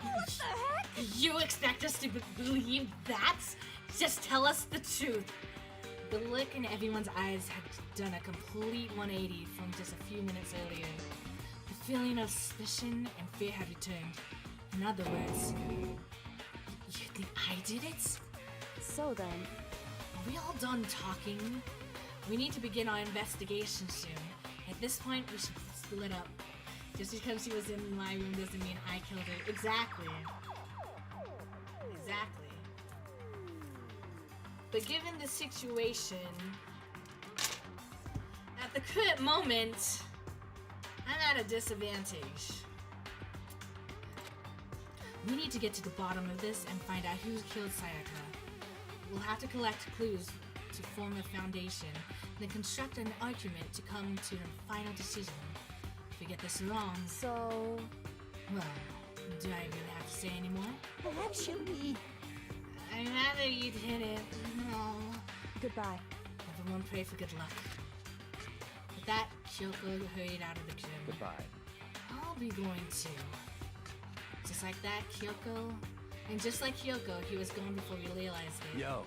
What the heck? You expect us to believe that? Just tell us the truth. The look in everyone's eyes had done a complete 180 from just a few minutes earlier. The feeling of suspicion and fear had returned. In other words, you think I did it? So then, Are we all done talking? We need to begin our investigation soon. At this point, we should split up. Just because she was in my room doesn't mean I killed her. Exactly. Exactly. But given the situation, at the current moment, I'm at a disadvantage. We need to get to the bottom of this and find out who killed Sayaka. We'll have to collect clues to form a foundation, then construct an argument to come to a final decision. If we get this wrong, so... well, do I really have to say any more? Perhaps should we... I'd rather you didn't. No. Goodbye. Everyone pray for good luck. With that, Kyoko hurried out of the gym. Goodbye. I'll be going too. Just like that, Kyoko. And just like Kyoko, he was gone before we realized it. Yo.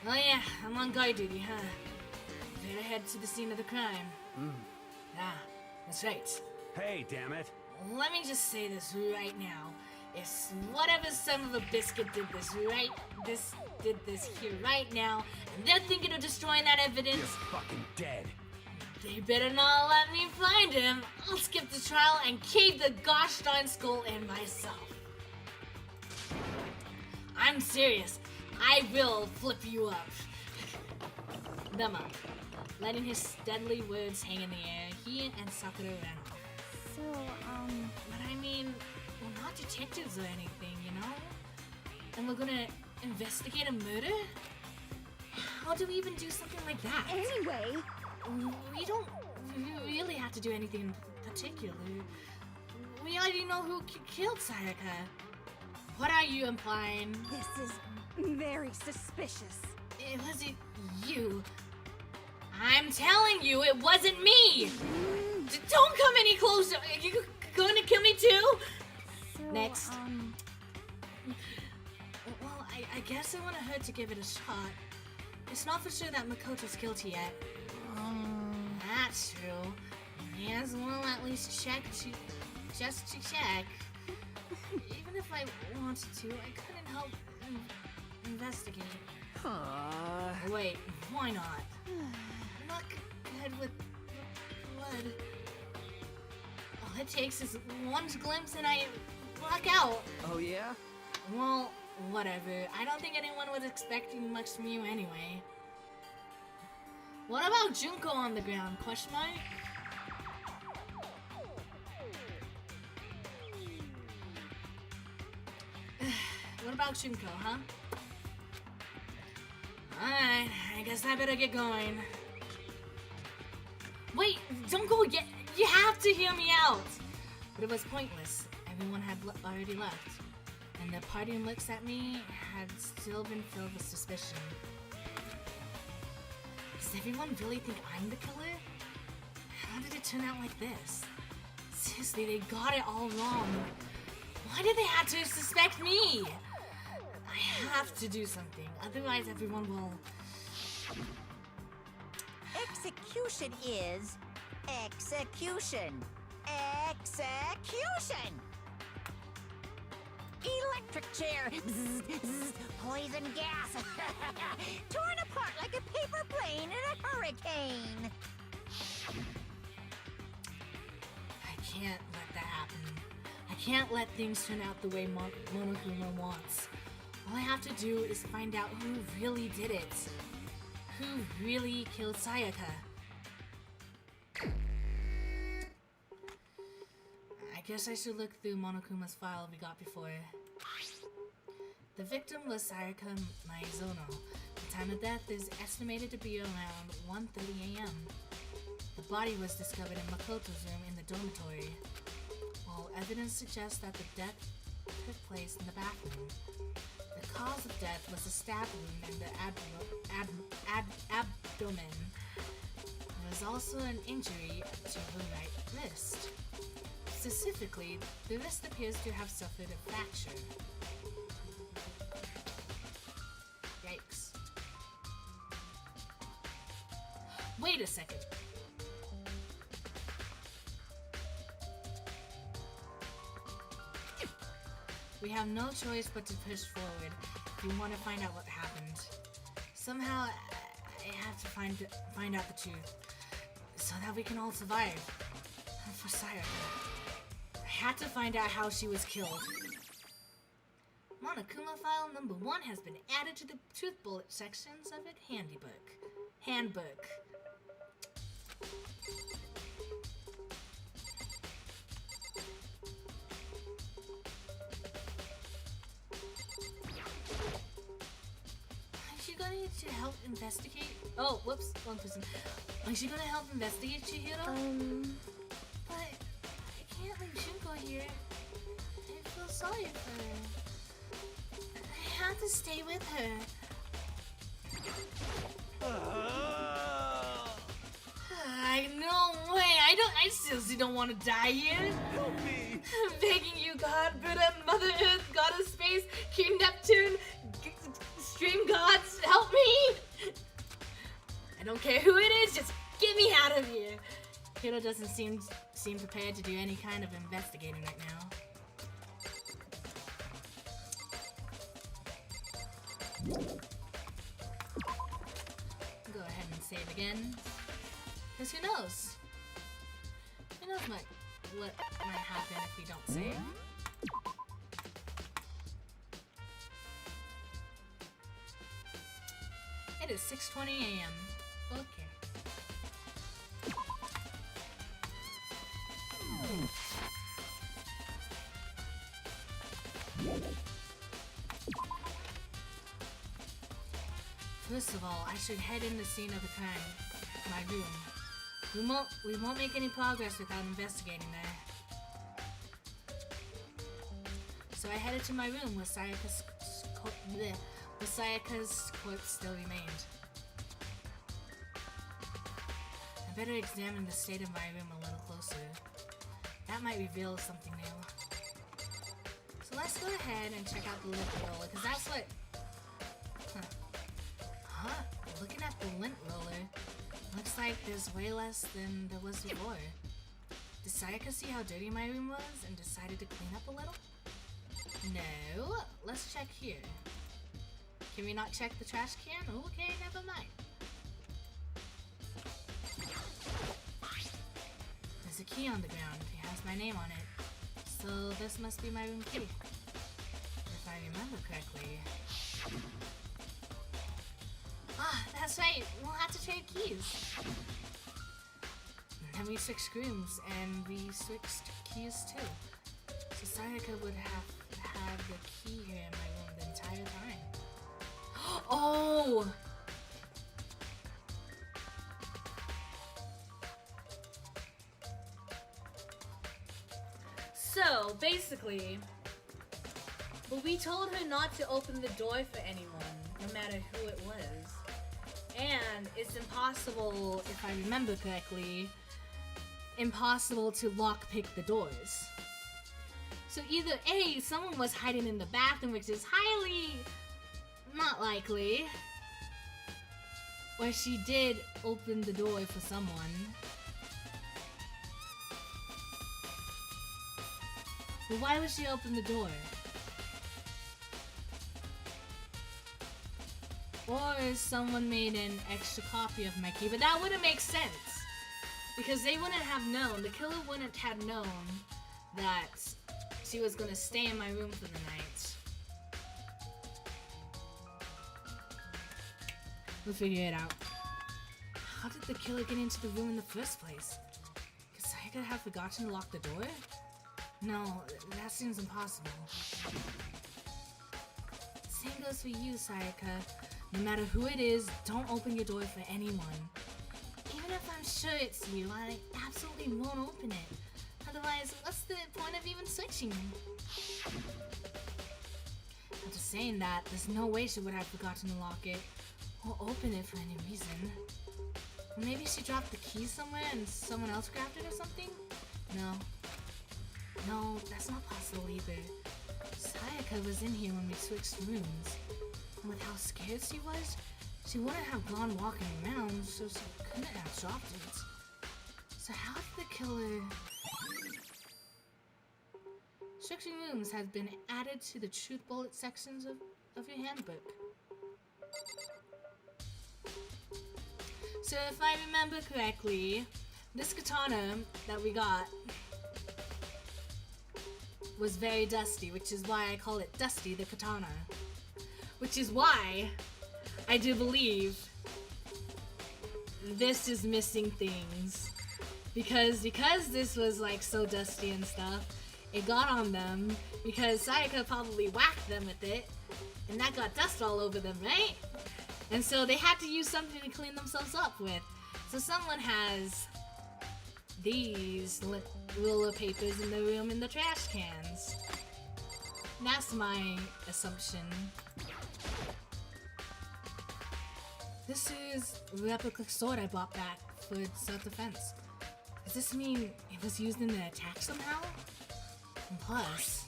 Oh yeah, I'm on guard duty, huh? Better head to the scene of the crime. Ah, that's right. Hey, damn it. Let me just say this right now. If whatever son of a biscuit did this here right now, and they're thinking of destroying that evidence, You're fucking dead. they better not let me find him. I'll skip the trial and cave the gosh darn skull in myself. I'm serious. I will flip you up. Them up. Letting his deadly words hang in the air, he and Sakura ran off. So, But I mean, we're not detectives or anything, you know? And we're gonna investigate a murder? How do we even do something like that? Anyway, We don't really have to do anything in particular. We already know who killed Sayaka. What are you implying? this is very suspicious. It wasn't you. I'm telling you, it wasn't me! Don't come any closer! Are you going to kill me too? so, Next. Well, I guess I want her to give it a shot. It's not for sure that Makoto's guilty yet. That's true. May as well at least check just to check. Even if I wanted to, I couldn't help investigate. Wait, why not? I'm not good with blood. All it takes is one glimpse and I black out. Oh, yeah? Well, whatever. I don't think anyone was expecting much from you anyway. What about Junko on the ground? Question mark? What about Junko, huh? Alright, I guess I better get going. Wait, don't go yet. You have to hear me out. But it was pointless. Everyone had already left. And the parting looks at me had still been filled with suspicion. Does everyone really think I'm the killer? How did it turn out like this? Seriously, they got it all wrong. Why did they have to suspect me? I have to do something, otherwise everyone will... Execution is execution. Execution! Electric chair! Bzz, bzz, poison gas! Torn apart like a paper plane in a hurricane! I can't let that happen. I can't let things turn out the way Monokuma wants. All I have to do is find out who really did it. Who really killed Sayaka. I guess I should look through Monokuma's file we got before. The victim was Sayaka Maizono. The time of death is estimated to be around 1:30 a.m. The body was discovered in Makoto's room in the dormitory. While evidence suggests that the death took place in the bathroom. The cause of death was a stab wound in the abdomen. There was also an injury to the right wrist. Specifically, the wrist appears to have suffered a fracture. Yikes. Wait a second. We have no choice but to push forward if we want to find out what happened. Somehow, I have to find out the truth, so that we can all survive. For Sayaka. I had to find out how she was killed. Monokuma file number 1 has been added to the truth bullet sections of its handbook. Is she going to help investigate? Oh, whoops, wrong person. Is she going to help investigate Chihiro? But I can't leave Shunko here. I feel sorry for her. I have to stay with her. No way. I seriously don't want to die here. Help me. I'm begging you, God, Buddha, Mother Earth, God of Space, King Neptune, Stream Gods, help me. I don't care who it is, just get me out of here. Hiro doesn't seem prepared to do any kind of investigating right now. Go ahead and save again. Because who knows? Who knows what might happen if we don't save? It is 6:20 a.m. Okay. First of all, I should head in the scene of the crime. My room. We won't make any progress without investigating there. So I headed to my room where Sayaka's corpse still remained. I better examine the state of my room a little closer. That might reveal something new. So let's go ahead and check out the lint roller, because that's what... Huh? Looking at the lint roller, looks like there's way less than there was before. Did Sayaka see how dirty my room was and decided to clean up a little? No. Let's check here. Can we not check the trash can? Okay, never mind. There's a key on the ground. It has my name on it. So this must be my room key. If I remember correctly. Ah, that's right. We'll have to trade keys. And then we switched rooms, and we switched keys too. So Sayaka would have had the key here in my room the entire time. Oh! So, basically, but we told her not to open the door for anyone, no matter who it was. And it's impossible, if I remember correctly, impossible to lockpick the doors. So either A, someone was hiding in the bathroom, which is highly not likely, or she did open the door for someone. But why would she open the door? Or someone made an extra copy of my key, but that wouldn't make sense. Because they wouldn't have known, the killer wouldn't have known that she was gonna stay in my room for the night. We'll figure it out. How did the killer get into the room in the first place? Could Sayaka have forgotten to lock the door? No, that seems impossible. Same goes for you, Sayaka. No matter who it is, don't open your door for anyone. Even if I'm sure it's you, I absolutely won't open it. Otherwise, what's the point of even switching? After saying that, there's no way she would have forgotten to lock it or open it for any reason. Or maybe she dropped the key somewhere and someone else grabbed it or something? No, that's not possible either. Sayaka was in here when we switched rooms. And with how scared she was, she wouldn't have gone walking around, so she couldn't have dropped it. So how did the killer... Switching rooms has been added to the truth bullet sections of your handbook. So if I remember correctly, this katana that we got was very dusty, which is why I call it Dusty the Katana. Which is why I do believe this is missing things. Because this was like so dusty and stuff, it got on them because Sayaka probably whacked them with it and that got dust all over them, right? And so they had to use something to clean themselves up with. So someone has these little papers in the room in the trash cans. That's my assumption. This is a replica sword I bought back for self-defense. Does this mean it was used in an attack somehow? And plus,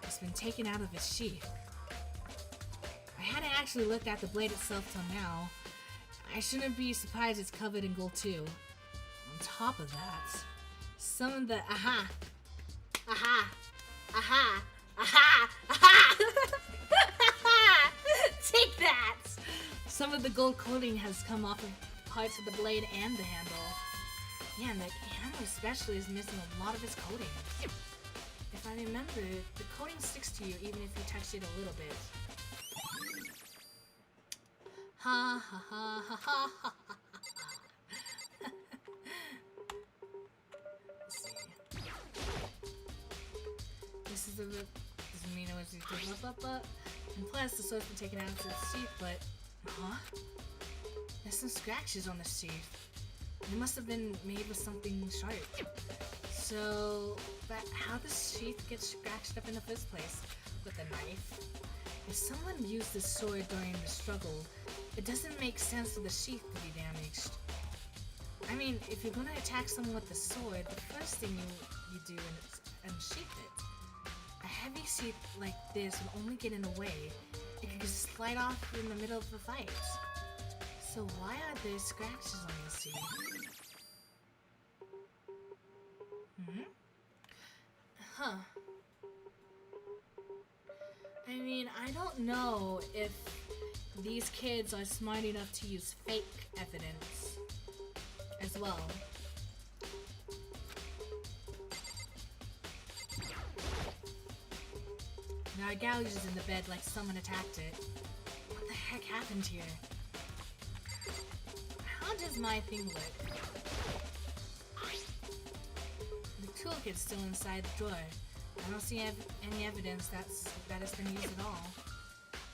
it's been taken out of its sheath. I hadn't actually looked at the blade itself till now. I shouldn't be surprised it's covered in gold too. On top of that, some of the take that! Some of the gold coating has come off of parts of the blade and the handle. Yeah, and the handle especially is missing a lot of its coating. If I remember, the coating sticks to you even if you touch it a little bit. Ha ha ha ha ha ha ha. Let's see. This is the rip. Doesn't mean it was and plus, the sword's been taken out of its sheath, but there's some scratches on the sheath. It must have been made with something sharp. So, but how does sheath get scratched up in the first place? With a knife? If someone used this sword during the struggle, it doesn't make sense for the sheath to be damaged. I mean, if you're gonna attack someone with the sword, the first thing you do is unsheath it. A heavy sheath like this will only get in the way. It could just slide off in the middle of the fight. So why are there scratches on the sheath? I mean, I don't know if these kids are smart enough to use fake evidence as well. Now, our gouge is in the bed like someone attacked it. What the heck happened here? How does my thing look? The toolkit's still inside the drawer. I don't see any evidence that it's been used at all.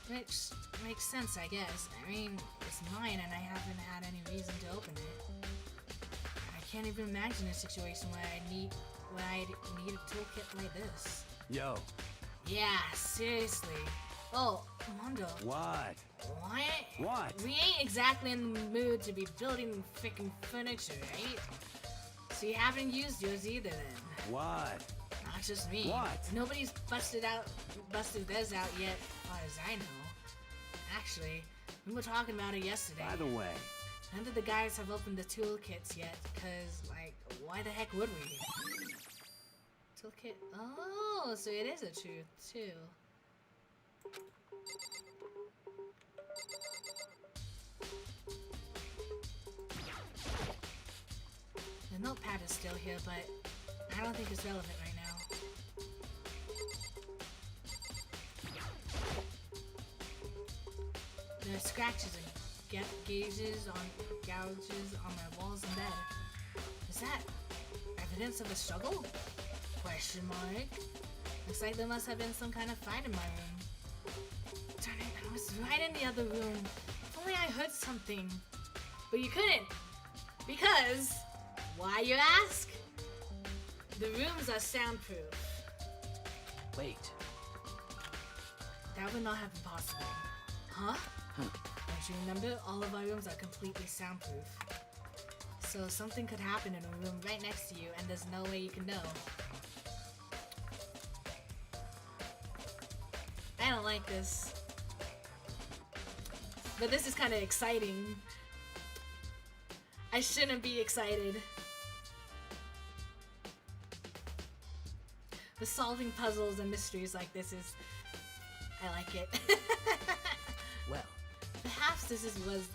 Which makes sense, I guess. I mean, it's mine and I haven't had any reason to open it. I can't even imagine a situation where I'd need a toolkit like this. Yo. Yeah, seriously. Oh, Mondo. What? What? We ain't exactly in the mood to be building freaking furniture, right? So you haven't used yours either then. What? Not just me. What? Nobody's busted theirs out yet, as far as I know. Actually, we were talking about it yesterday. By the way, none of the guys have opened the toolkits yet, because, like, why the heck would we? Toolkit. Oh, so it is a truth too. The notepad is still here, but I don't think it's relevant right now. There are scratches and gouges on my walls and bed. Is that evidence of a struggle? Question mark. Looks like there must have been some kind of fight in my room. Darn it, I was right in the other room. If only I heard something. But you couldn't. Because, why you ask? The rooms are soundproof. Wait. That would not have been possible. Huh? Don't you remember? All of our rooms are completely soundproof. So something could happen in a room right next to you and there's no way you can know. I don't like this. But this is kind of exciting. I shouldn't be excited. The solving puzzles and mysteries like this is... I like it. Well, perhaps this was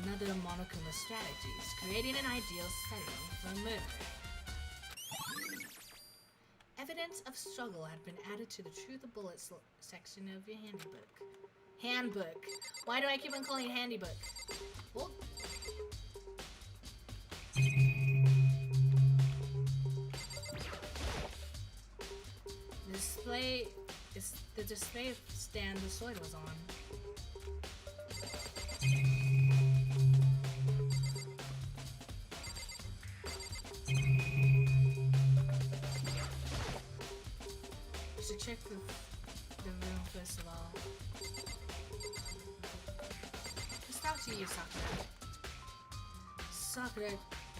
another Monokuma's strategies, creating an ideal setting for murder. Evidence of struggle had been added to the Truth of Bullets section of your handybook. Handbook. Why do I keep on calling it handybook? Well, display is the display stand the sword was on. We should check the room first of all. Let's talk to you, Sakura. Sakura,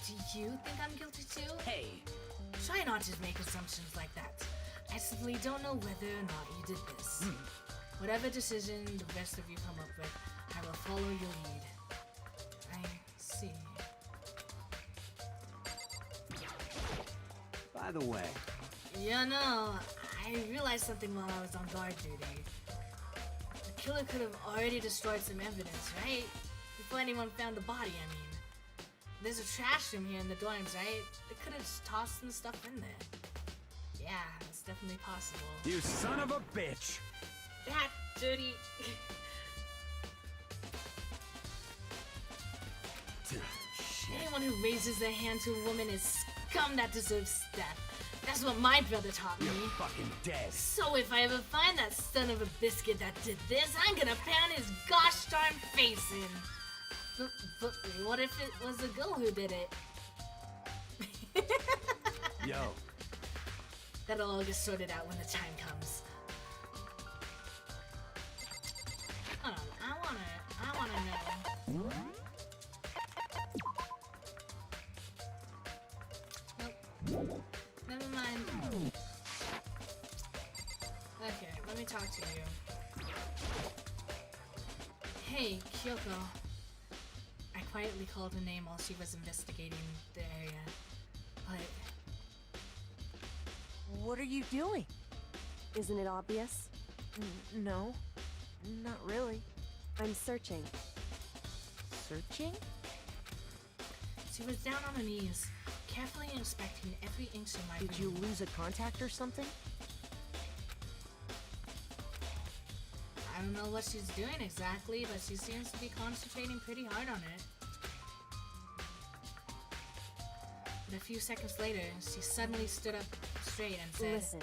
do you think I'm guilty too? Hey! Try not to make assumptions like that. I simply don't know whether or not you did this. Whatever decision the rest of you come up with, I will follow your lead. I see. By the way... Yeah, no, I realized something while I was on guard duty. The killer could have already destroyed some evidence, right? Before anyone found the body, I mean. There's a trash room here in the dorms, right? They could have just tossed some stuff in there. Yeah, it's definitely possible. You son of a bitch! That dirty... Anyone who raises their hand to a woman is scum that deserves death. That's what my brother taught me. You're fucking dead. So if I ever find that son of a biscuit that did this, I'm gonna pound his gosh darn face in. But what if it was a girl who did it? Yo. That'll all get sorted out when the time comes. Hold on, I wanna know. Nope. Never mind. Okay, let me talk to you. Hey, Kyoko. I quietly called her name while she was investigating the area. But... What are you doing? Isn't it obvious? No, not really. I'm searching. Searching? She was down on her knees, carefully inspecting every inch of my room. Did you lose a contact or something? I don't know what she's doing exactly, but she seems to be concentrating pretty hard on it. But a few seconds later, she suddenly stood up straight and said, Listen.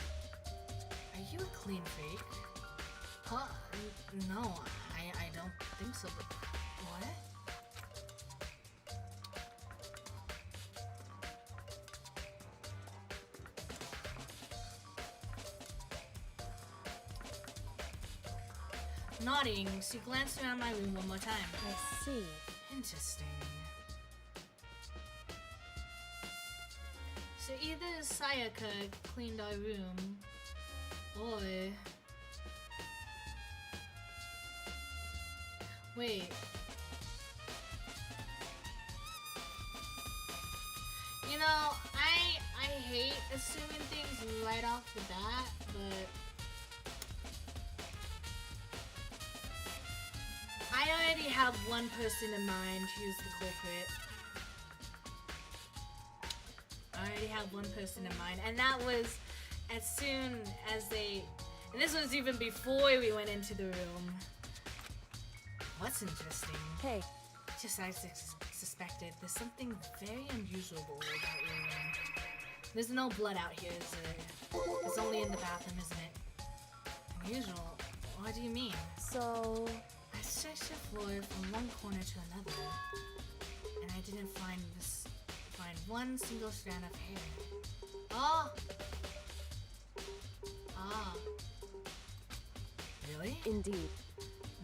Are you a clean freak? Huh? No, I don't think so, but what? Nodding, she glanced around my room one more time. I see. Interesting. So either Sayaka cleaned our room, or... Wait. You know, I hate assuming things right off the bat, but I already have one person in mind who's the culprit. I already have one person in mind, and that was as soon as they... And this was even before we went into the room. What's interesting? Hey. Just as I suspected, there's something very unusual about your room. There's no blood out here, is there? It's only in the bathroom, isn't it? Unusual? What do you mean? So... I searched the floor from one corner to another, and I didn't find one single strand of hair. Oh! Ah. Really? Indeed.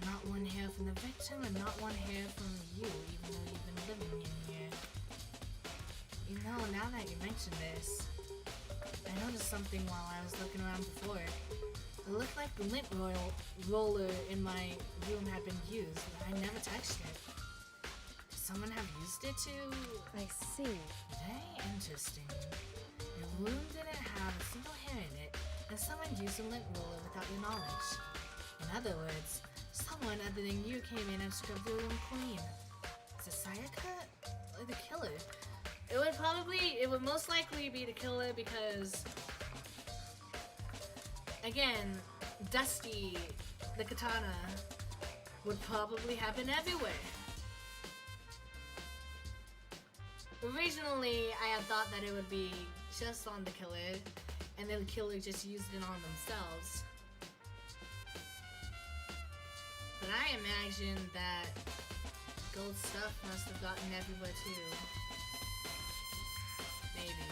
Not one hair from the victim and not one hair from you, even though you've been living in here. You know, now that you mention this, I noticed something while I was looking around before. It looked like the lint roller in my room had been used, but I never touched it. Did someone have used it to... I see. Very interesting. Your room didn't have a single hair in it, and someone used a lint roller without your knowledge. In other words, someone other than you came in and scrubbed your room clean. Is it Sayaka or the killer? It would most likely be the killer because, again, Dusty, the katana, would probably happen everywhere. Originally, I had thought that it would be just on the killer, and then the killer just used it on themselves. But I imagine that gold stuff must have gotten everywhere too. Maybe.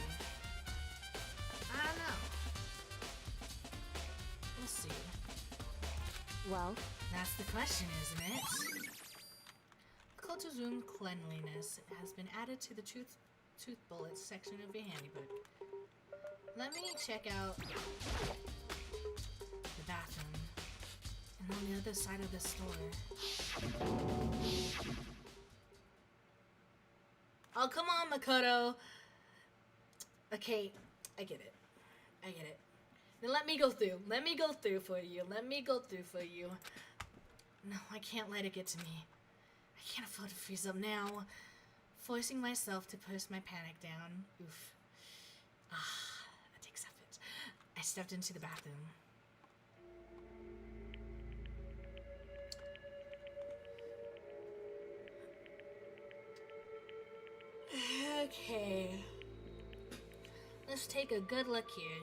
I don't know. We'll see. Well? That's the question, isn't it? Culture's room cleanliness has been added to the tooth bullets section of your handybook. Let me check out the bathroom. And on the other side of the store. Oh, come on, Makoto. Okay, I get it. I get it. Then let me go through. Let me go through for you. Let me go through for you. No, I can't let it get to me. I can't afford to freeze up now. Forcing myself to push my panic down. Oof. That takes effort. I stepped into the bathroom. Okay. Let's take a good look here.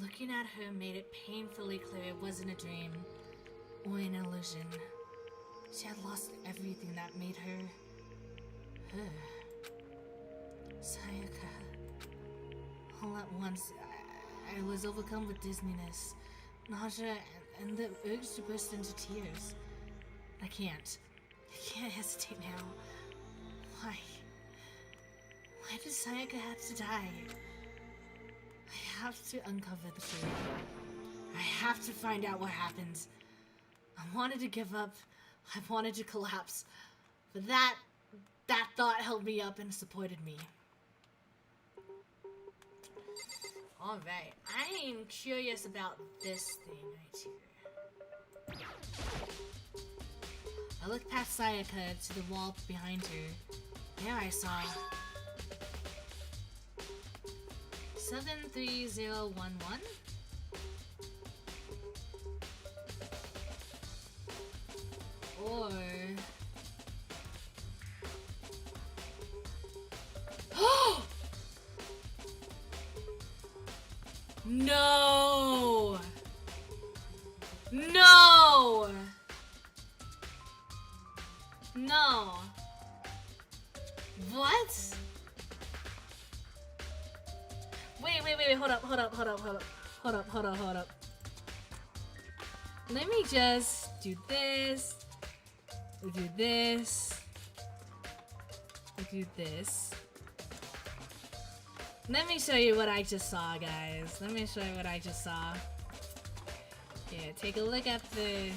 Looking at her made it painfully clear it wasn't a dream or an illusion. She had lost everything that made her her. Sayaka. All at once, I was overcome with dizziness, nausea, and the urge to burst into tears. I can't hesitate now. Why? Why did Sayaka have to die? I have to uncover the truth. I have to find out what happened. I wanted to give up. I wanted to collapse. But that thought held me up and supported me. Alright, I am curious about this thing right here. I looked past Sayaka to the wall behind her. There I saw 73011. Or no! No! No! What? Wait, hold up. Let me just do this. We'll do this. We'll do this. Let me show you what I just saw, guys. Let me show you what I just saw. Yeah, take a look at the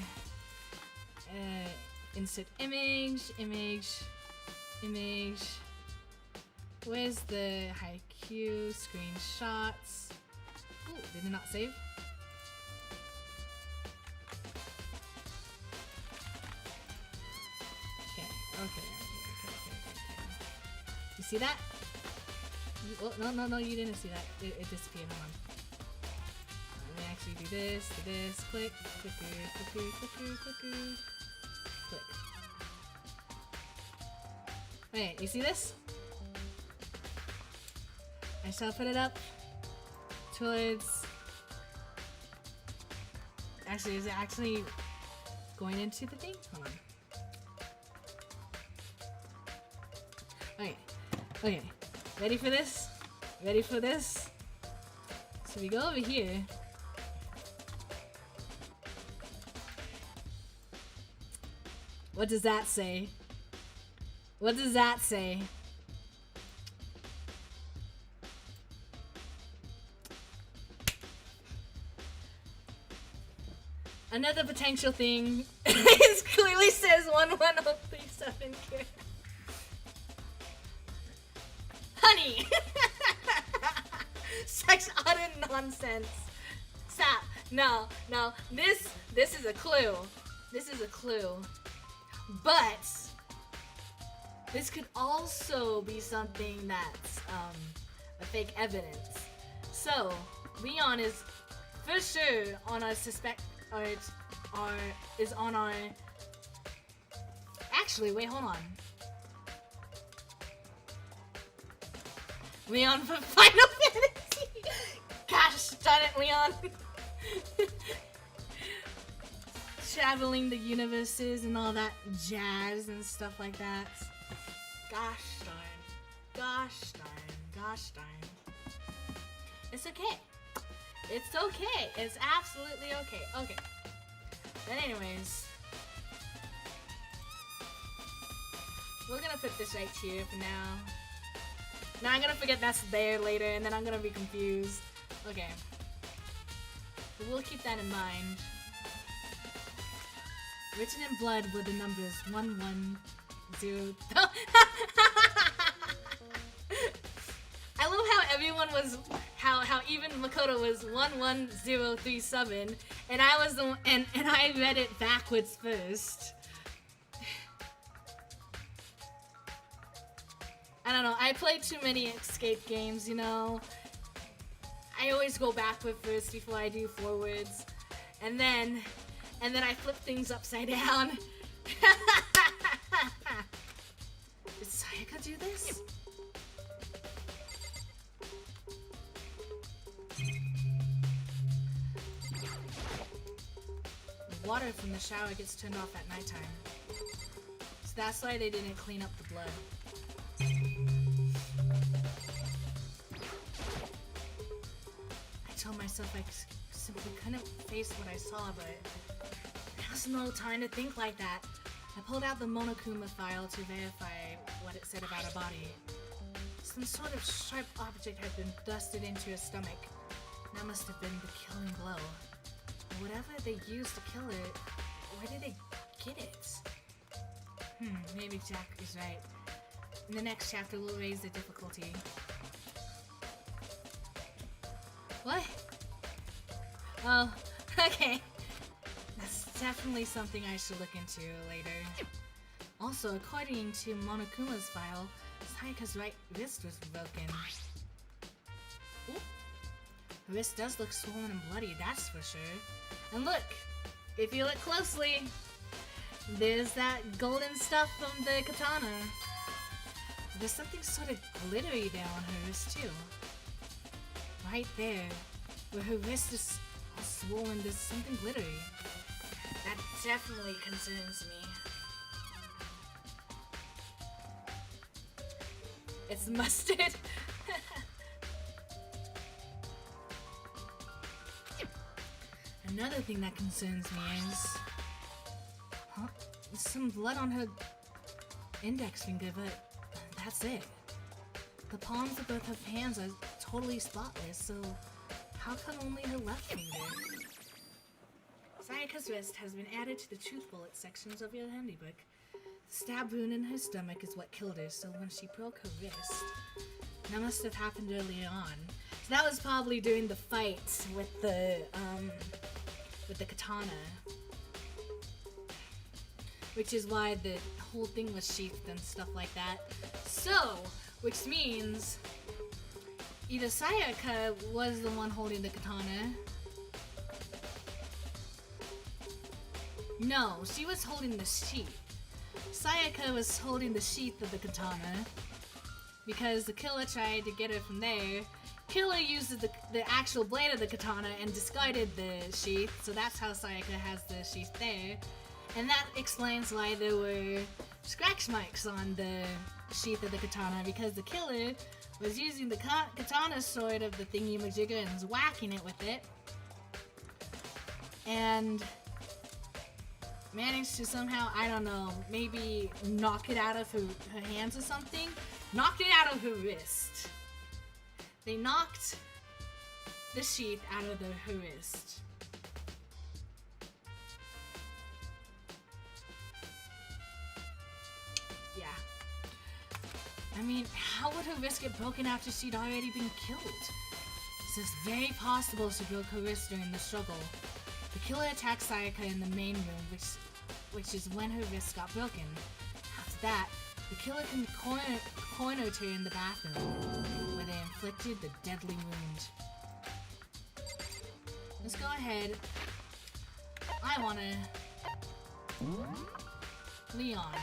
insert image, image. Where's the haiku screenshots? Ooh, did it not save? Okay. You see that? Oh, no, you didn't see that. It disappeared. Hold on. Let me actually do this, click, clicker, click. Okay, you see this? I shall put it up towards... Actually, is it actually going into the thing? Hold on. Okay, ready for this? So we go over here. What does that say? Another potential thing. It clearly says 11037 here. Honey! Such utter nonsense. Stop. No. This is a clue. But this could also be something that's a fake evidence. So Leon is for sure on our Actually, wait, hold on. Leon for Final Fantasy. Gosh darn it, Leon. Traveling the universes and all that jazz and stuff like that. Gosh darn. It's okay. It's absolutely okay. Okay. But anyways, we're gonna put this right here for now. Now I'm gonna forget that's there later, and then I'm gonna be confused. Okay. But we'll keep that in mind. Written in blood were the numbers 110. I love how everyone was, how even Makoto was 11037, and I was the one, and I read it backwards first. I don't know, I played too many escape games, you know. I always go backward first before I do forwards. And then I flip things upside down. Did Sayaka do this? The water from the shower gets turned off at nighttime. So that's why they didn't clean up the blood. I told myself I simply couldn't face what I saw, but there was no time to think like that. I pulled out the Monokuma file to verify what it said about her body. Some sort of sharp object had been thrusted into her stomach. That must have been the killing blow. Whatever they used to kill her, where did they get it? Maybe Jack is right. In the next chapter, we'll raise the difficulty. What? Oh, okay. That's definitely something I should look into later. Also, according to Monokuma's file, Sayaka's right wrist was broken. Ooh. Her wrist does look swollen and bloody, that's for sure. And look, if you look closely, there's that golden stuff from the katana. There's something sort of glittery there on her wrist too. Right there, where her wrist is all swollen, there's something glittery. That definitely concerns me. It's mustard. Another thing that concerns me is... Huh? There's some blood on her index finger, but that's it. The palms of both her hands are totally spotless, so how come only her left finger? Sayaka's wrist has been added to the truth bullet sections of your handybook. The stab wound in her stomach is what killed her, so when she broke her wrist, that must have happened early on. So that was probably during the fight with the katana. Which is why the whole thing was sheathed and stuff like that. So, which means either Sayaka was the one holding the katana. No, she was holding the sheath. Sayaka was holding the sheath of the katana because the killer tried to get her from there. Killer used the actual blade of the katana and discarded the sheath, so that's how Sayaka has the sheath there. And that explains why there were scratch marks on the sheath of the katana, because the killer was using the katana sword of the thingy-majigger and was whacking it with it. And managed to somehow, I don't know, maybe knock it out of her hands or something. Knocked it out of her wrist. They knocked the sheath out of her wrist. Yeah. I mean, how would her wrist get broken after she'd already been killed? It's very possible she broke her wrist during the struggle. The killer attacked Sayaka in the main room, which is when her wrist got broken. After that, the killer cornered her in the bathroom, where they inflicted the deadly wound. Let's go ahead. I wanna... Leon.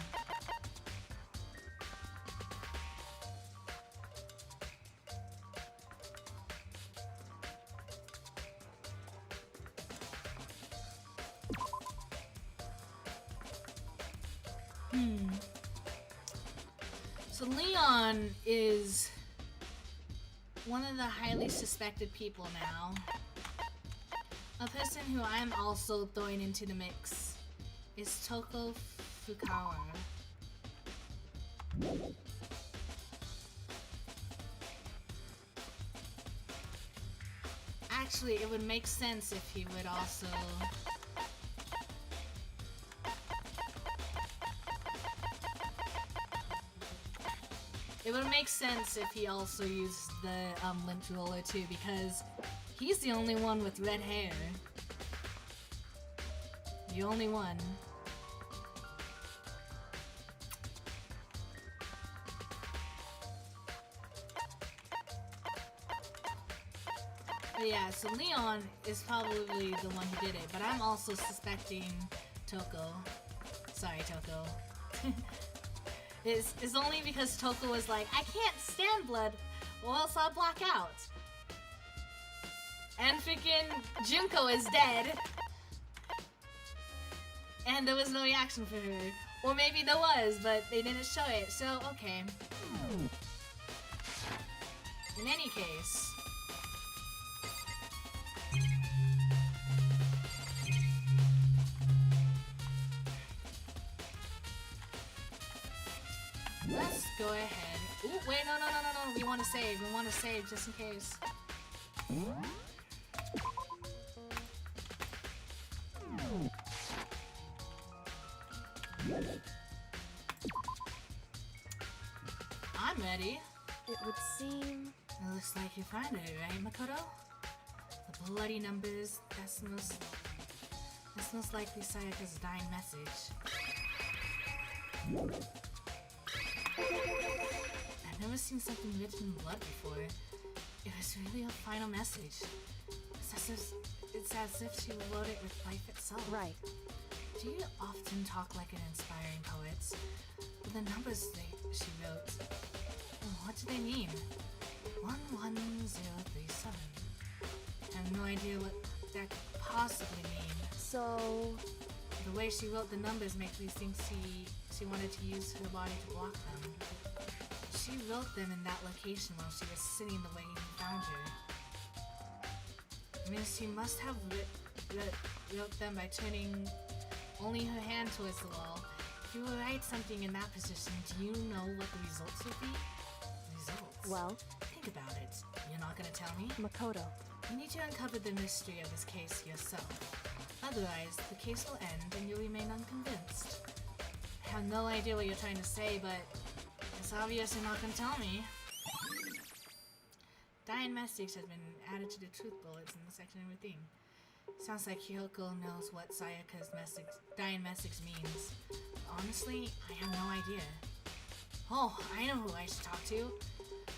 So Leon is one of the highly suspected people now. A person who I'm also throwing into the mix is Toko Fukawa. Actually, it would make sense if he would also... It would make sense if he also used the lint roller too, because he's the only one with red hair. The only one. But yeah, so Leon is probably the one who did it, but I'm also suspecting Toko. Sorry, Toko. It's only because Toko was like, I can't stand blood, or else I'll black out. And freaking Junko is dead. And there was no reaction for her. Or maybe there was, but they didn't show it, so okay. In any case... Let's go ahead. Ooh, wait, no. We want to save. We want to save just in case. I'm ready. It would seem... It looks like you found it, right, Makoto? The bloody numbers. That's most likely Sayaka's dying message. I've never seen something written in blood before. It was really a final message. It's as if she wrote it with life itself. Right. Do you often talk like an inspiring poet? The numbers she wrote, what do they mean? 11037. I have no idea what that could possibly mean. So... The way she wrote the numbers makes me think she wanted to use her body to block them. She wrote them in that location while she was sitting the way he found her. I mean, she must have wrote them by turning only her hand towards the wall. If you write something in that position, do you know what the results would be? Results? Well... Think about it. You're not gonna tell me? Makoto. You need to uncover the mystery of this case yourself. Otherwise, the case will end and you'll remain unconvinced. I have no idea what you're trying to say, but it's obvious you're not gonna tell me. Dying message has been added to the truth bullets in the section of your thing. Sounds like Kyoko knows what Sayaka's dying message means. Honestly, I have no idea. Oh, I know who I should talk to.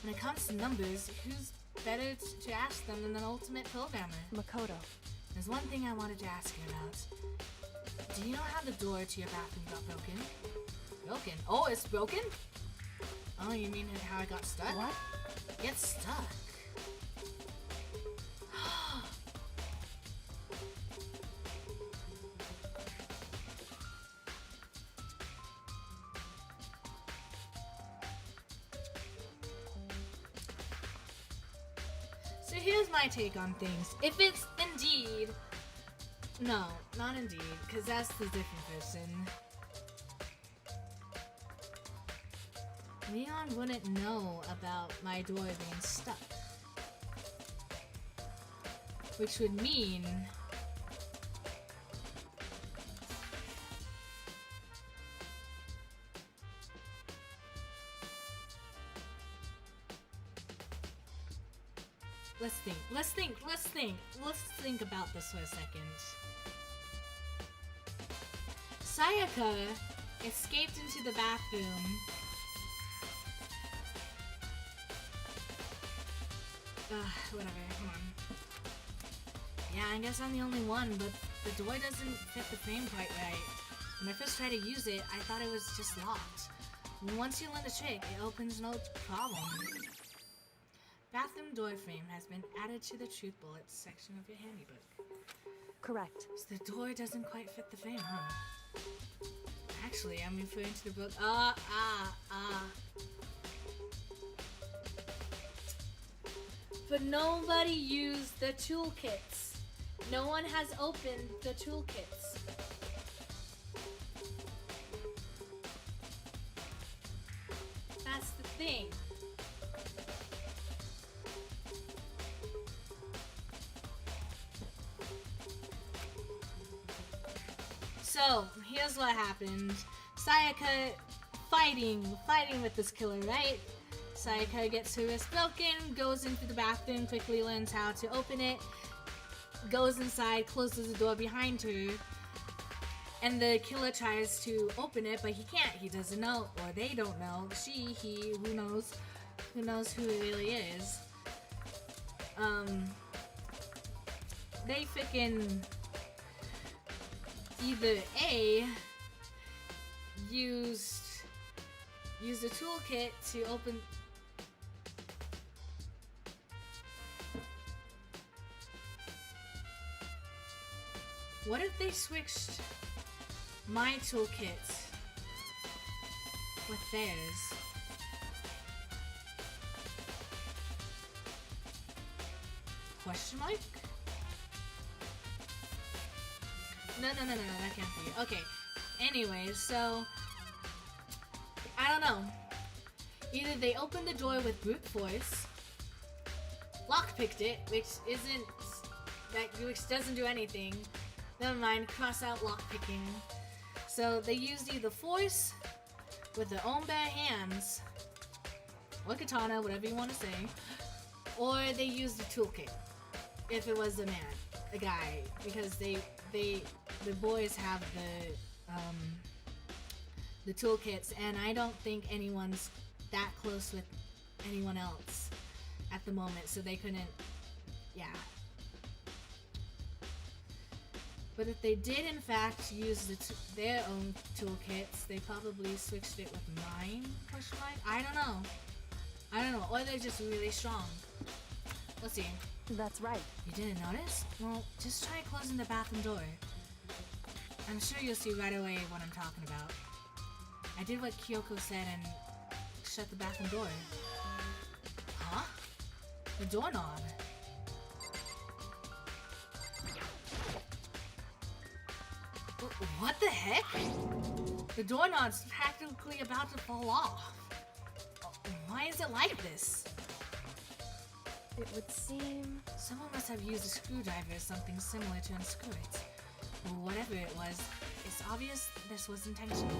When it comes to numbers, who's better to ask them than an ultimate programmer? Makoto. There's one thing I wanted to ask you about. Do you know how the door to your bathroom got broken? Broken? Oh, it's broken? Oh, you mean how it got stuck? What? Get stuck. So here's my take on things. If it's indeed... No, not indeed, because that's the different person. Leon wouldn't know about my door being stuck. Which would mean... Let's think about this for a second. Sayaka escaped into the bathroom. Whatever, hold on. Yeah, I guess I'm the only one, but the door doesn't fit the frame quite right. When I first tried to use it, I thought it was just locked. Once you learn the trick, it opens no problem. Bathroom door frame has been added to the truth bullets section of your handy book. Correct. So the door doesn't quite fit the frame, huh? Actually, I'm referring to the book. But nobody used the toolkits. No one has opened the toolkits. That's the thing. So, here's what happened. Sayaka fighting with this killer, right? Sayaka gets her wrist broken, goes into the bathroom, quickly learns how to open it, goes inside, closes the door behind her, and the killer tries to open it, but he can't. He doesn't know, or they don't know. She, he, who knows who it really is. They frickin' either A, used the toolkit to open. What if they switched my toolkit with theirs? Question mark? No, that can't be. Okay. Anyways, so I don't know. Either they opened the door with brute force, lockpicked it, which doesn't do anything. Never mind, cross out lockpicking. So they used either force with their own bare hands, or katana, whatever you want to say, or they used the toolkit. If it was a man, a guy, because the boys have the toolkits, and I don't think anyone's that close with anyone else at the moment, so they couldn't, yeah. But if they did in fact use their own toolkits, they probably switched it with mine, question mark? I don't know, or they're just really strong. Let's see. That's right. You didn't notice? Well, just try closing the bathroom door. I'm sure you'll see right away what I'm talking about. I did what Kyoko said and shut the bathroom door. Huh? The doorknob. What the heck? The doorknob's practically about to fall off. Why is it like this? It would seem... Someone must have used a screwdriver or something similar to unscrew it. Whatever it was, it's obvious this was intentional.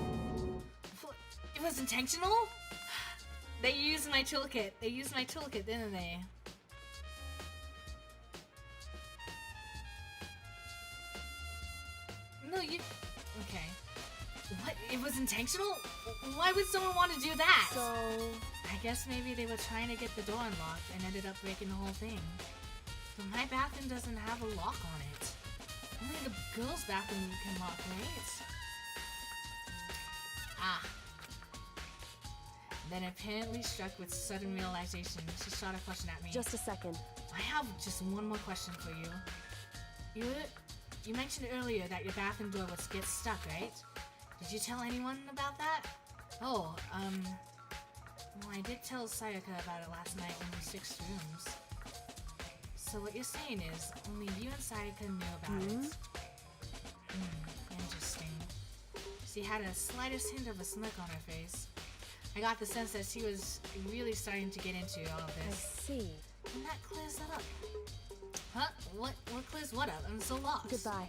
It was intentional? They used my toolkit. They used my toolkit, didn't they? No, you... Okay. What? It was intentional? Why would someone want to do that? So... I guess maybe they were trying to get the door unlocked and ended up breaking the whole thing. But my bathroom doesn't have a lock on it. Only the girls' bathroom can lock, right? Ah. Then apparently struck with sudden realization, she shot a question at me. Just a second. I have just one more question for you. You mentioned earlier that your bathroom door would get stuck, right? Did you tell anyone about that? Oh, well, I did tell Sayaka about it last night when we switched rooms. So what you're saying is, only you and Sayaka knew about it. Interesting. She had a slightest hint of a smirk on her face. I got the sense that she was really starting to get into all of this. I see. And that clears that up. Huh? What clears what up? I'm so lost. Goodbye.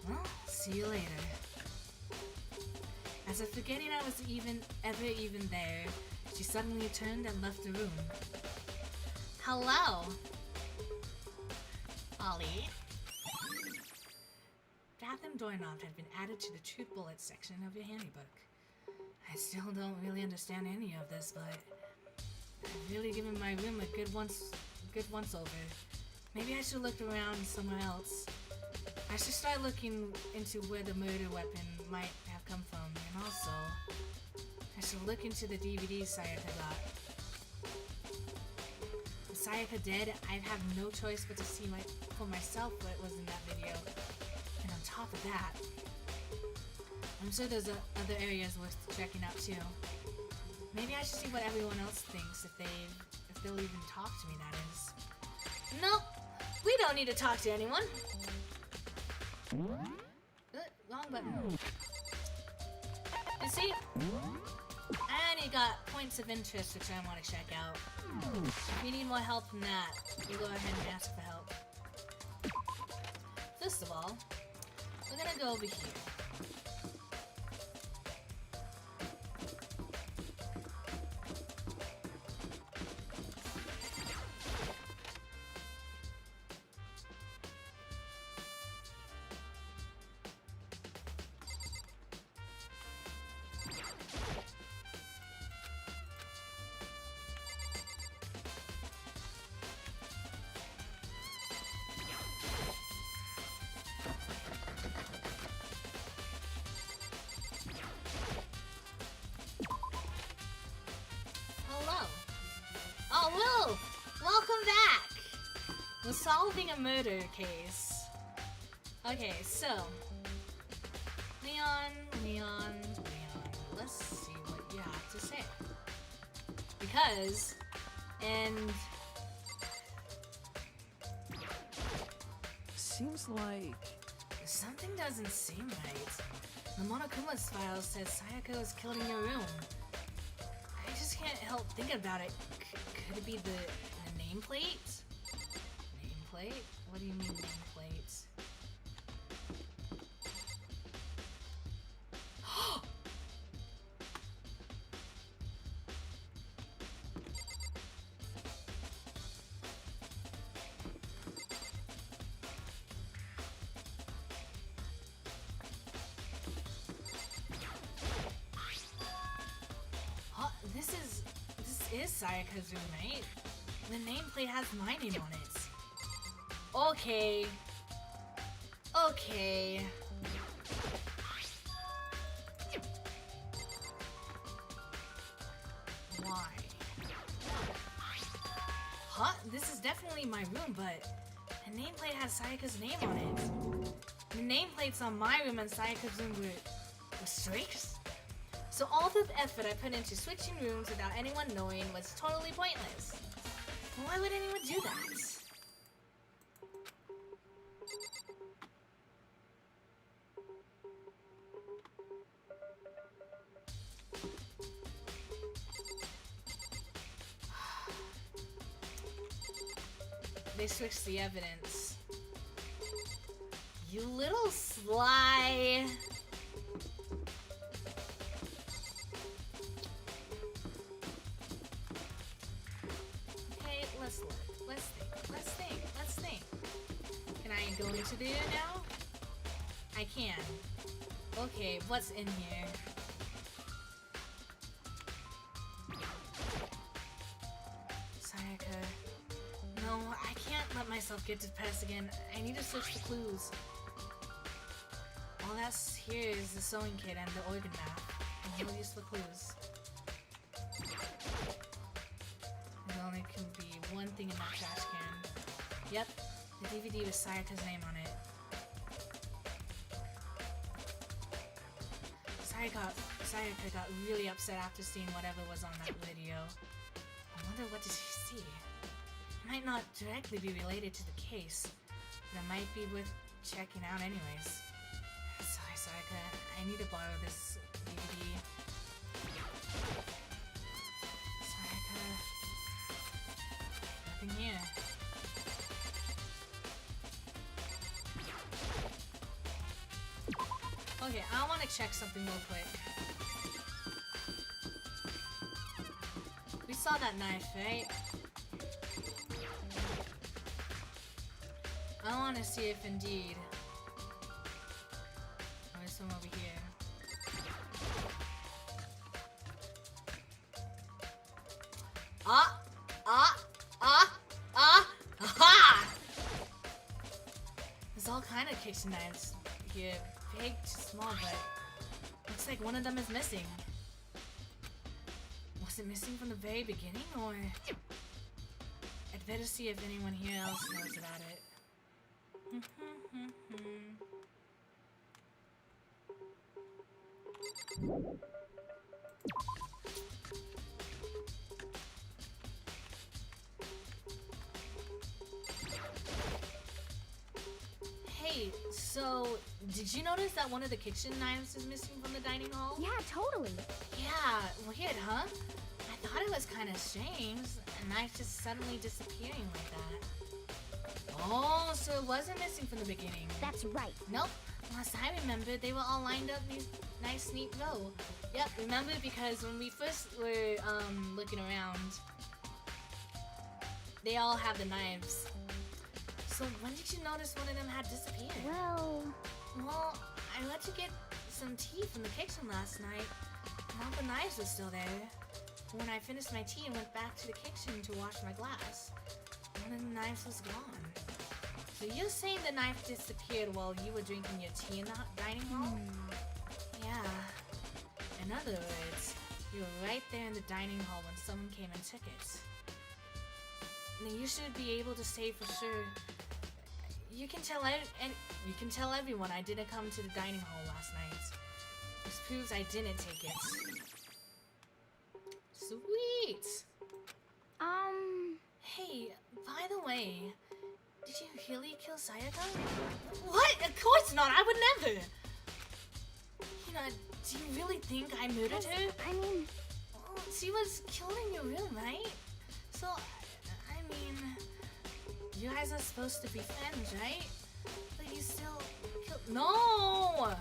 Well, see you later. As if forgetting I was ever even there, she suddenly turned and left the room. Hello? Ollie? Bathroom doorknob had been added to the truth bullets section of your handybook. I still don't really understand any of this, but I've really given my room a good once over. Maybe I should look around somewhere else. I should start looking into where the murder weapon might have come from, and also I should look into the DVD Sayaka got. With Sayaka dead, I'd have no choice but to see for myself what was in that video. And on top of that, I'm sure there's other areas worth checking out too. Maybe I should see what everyone else thinks if they'll even talk to me, that is. Nope, we don't need to talk to anyone. Wrong button. You see? And you got points of interest which I want to check out. If you need more help than that, you go ahead and ask for help. First of all, we're gonna go over here. Solving a murder case. Okay, so Leon, let's see what you have to say. Because, and seems like something doesn't seem right. The Monokuma's file says Sayaka was killed in your room. I just can't help thinking about it. Could it be the nameplate? Nameplate? What do you mean nameplate? This is Sayaka's room, right? The nameplate has my name on it. Okay. Okay. Why? Huh? This is definitely my room, but the nameplate has Sayaka's name on it. The nameplates on my room and Sayaka's room were streaks. So all the effort I put into switching rooms without anyone knowing was totally pointless. Why would anyone do that? They switched the evidence. You little sly. Okay, let's look. Let's think. Can I go into there now? I can. Okay, what's in here? Sayaka. No, I can't let myself get depressed again. I need to search for clues. All that's here is the sewing kit and the organ map. And no useful clues. There only can be one thing in that trash can. Yep, the DVD with Sayaka's name on it. Sayaka got really upset after seeing whatever was on that video. I wonder, what did she see? It might not directly be related to the case, but it might be worth checking out anyways. Sorry, Sayaka, I need to borrow this DVD. Sayaka... Nothing here. Okay, I want to check something real quick. We saw that knife, right? I want to see if indeed... Oh, there's some over here. Aha! There's all kind of kitchen knives here. Big, small, but looks like one of them is missing. Was it missing from the very beginning, or... I'd better see if anyone here else knows about it. Hey, so did you notice that one of the kitchen knives is missing from the dining hall? Yeah, totally. Yeah, weird, huh? I thought it was kind of strange, a knife just suddenly disappearing like that. Oh, so it wasn't missing from the beginning. That's right. Nope. Last I remember, they were all lined up in these nice, neat row. Yep, remember, because when we first were looking around, they all have the knives. So when did you notice one of them had disappeared? Well, I went to get some tea from the kitchen last night, and all the knives were still there. When I finished my tea and went back to the kitchen to wash my glass, one of the knives was gone. So you're saying the knife disappeared while you were drinking your tea in the dining hall? Yeah. In other words, you were right there in the dining hall when someone came and took it. Now you should be able to say for sure. You can tell everyone I didn't come to the dining hall last night. This proves I didn't take it. Sweet. Hey, by the way, did you really kill Sayaka? What? Of course not. I would never. You know, do you really think I murdered her? I mean, well, she was killed in your room, right? So, I mean, you guys are supposed to be friends, right? But you still killed. No. On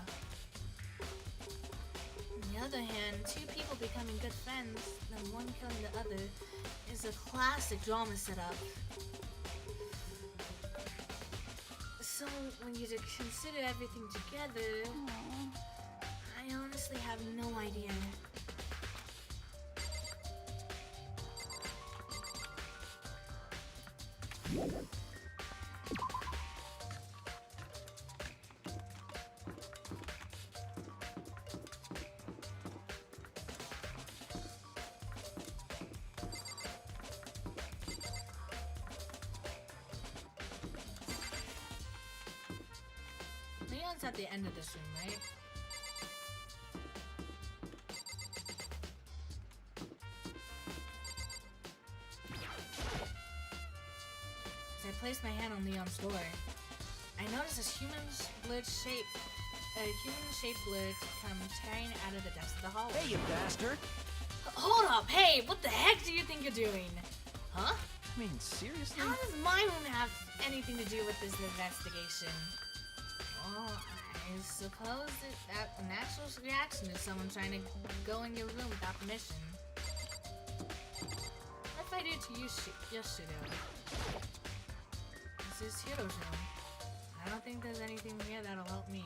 the other hand, two people becoming good friends, then one killing the other, is a classic drama setup. So, when you consider everything together, I honestly have no idea. Leon's at the end of this room, right? As I place my hand on Leon's door, I notice a human-shaped Bloood come tearing out of the depths of the hallway. Hey, you bastard! Hold up! Hey, what the heck do you think you're doing? Huh? I mean, seriously? How does my room have anything to do with this investigation? Well, I suppose that a natural reaction is someone trying to go in your room without permission. What if I do it to you, Yoshido? This is Hiro's room. I don't think there's anything here that'll help me.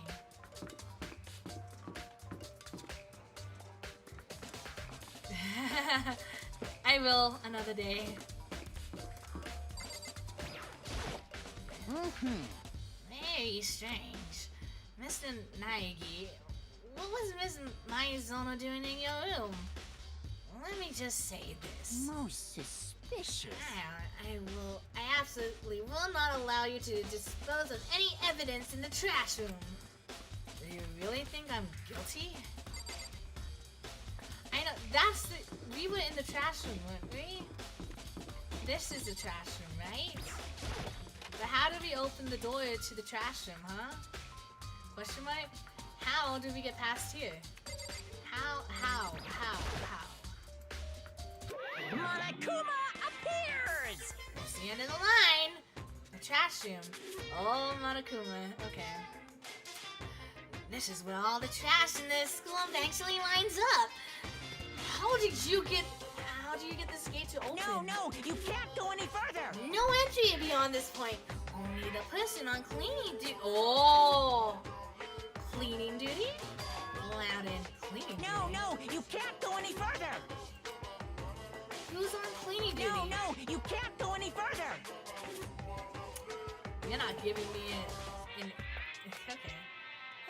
I will another day. Very strange. Mr. Naegi, what was Miss Maizono doing in your room? Let me just say this. Most suspicious. I absolutely will not allow you to dispose of any evidence in the trash room. Do you really think I'm guilty? I know, we were in the trash room, weren't we? This is the trash room, right? But how do we open the door to the trash room, huh? Question mark? How do we get past here? How? Monokuma appears! That's the end of the line! The trash room. Oh, Monokuma. Okay. This is where all the trash in the school eventually lines up. How do you get this gate to open? No, you can't go any further! No entry beyond this point. Only the person on cleaning duty. Oh! Cleaning duty? Allowed in cleaning duty. No, you can't go any further! Who's on cleaning duty? No, you can't go any further! You're not giving me an okay.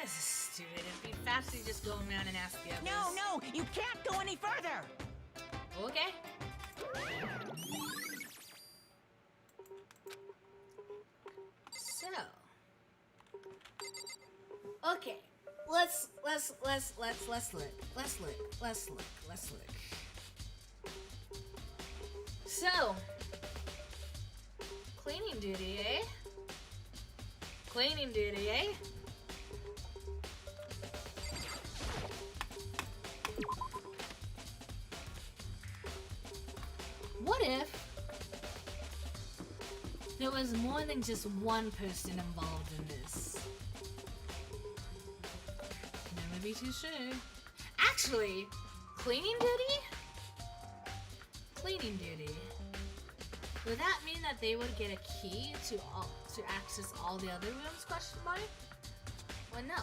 This is stupid. It'd be faster to just go around and ask the others. No, you can't go any further! Okay. So. Okay. Let's look. So. Cleaning duty, eh? Cleaning duty, eh? What if there was more than just one person involved in this? Never be too sure. Actually, cleaning duty? Cleaning duty. Would that mean that they would get a key to access all the other rooms? Question mark? Well, no.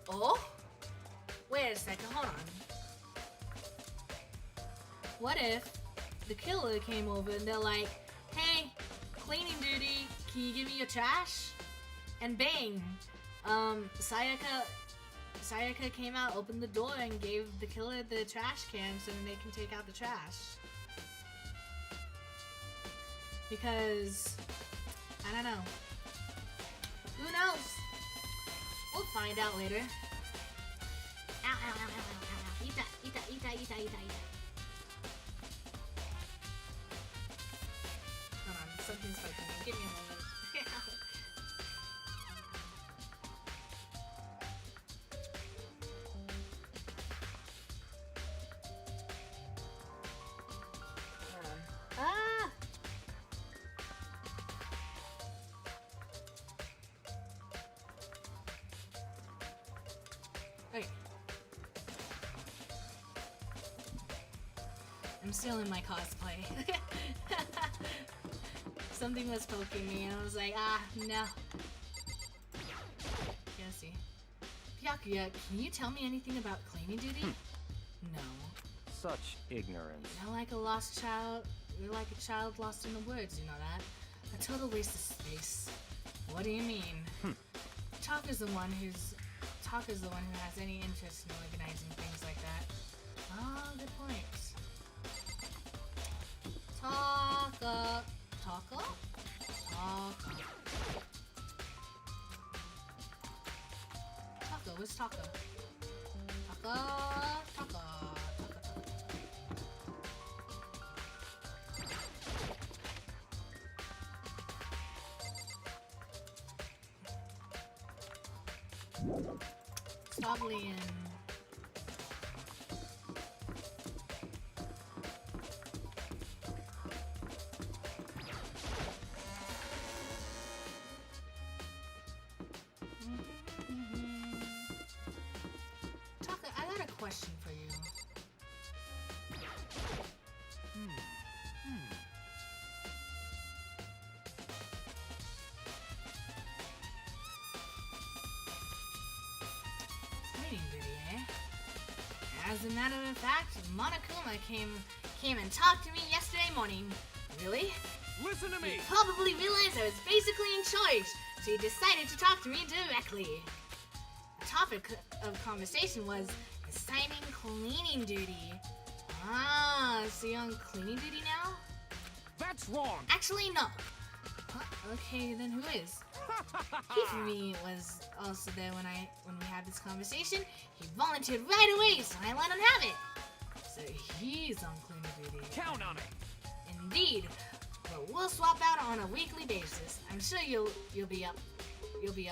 Oh. Wait a second, hold on. What if the killer came over and they're like, hey, cleaning duty, can you give me your trash? And bang, Sayaka came out, opened the door, and gave the killer the trash can so then they can take out the trash. Because, I don't know. Who knows? We'll find out later. Ow. Eat that. Hold on, something's poking me. Give me a moment. Okay. I'm still in my cosplay. Something was poking me and I was like, no. Let's see. Byakuya, can you tell me anything about cleaning duty? No. Such ignorance. You're like a lost child. You're like a child lost in the woods, you know that? A total waste of space. What do you mean? Talk is the one who has any interest in organizing things like that. Oh, good point. Taka. Where's Taka? Taka. It's probably in... As a matter of fact, Monokuma came and talked to me yesterday morning. Really? Listen to me! He probably realized I was basically in charge, so he decided to talk to me directly. The topic of conversation was assigning cleaning duty. Ah, so you're on cleaning duty now? That's wrong! Actually, no. Huh? Okay, then who is? Hifumi was also there when we had this conversation. He volunteered right away, so I let him have it. So he's on cleaning duty. Count on it! Indeed. But we'll swap out on a weekly basis. I'm sure you'll be up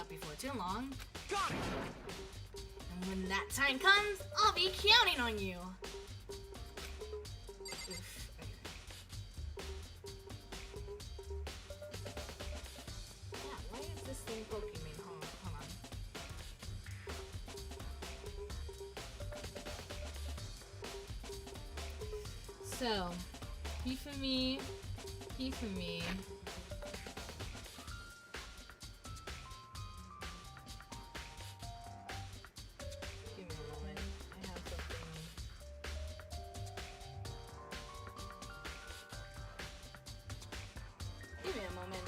before too long. Got it! And when that time comes, I'll be counting on you. Oof, okay. Yeah, why is this thing poking me? Hold on. So, Hifumi. Give me a moment. I have something. Give me a moment.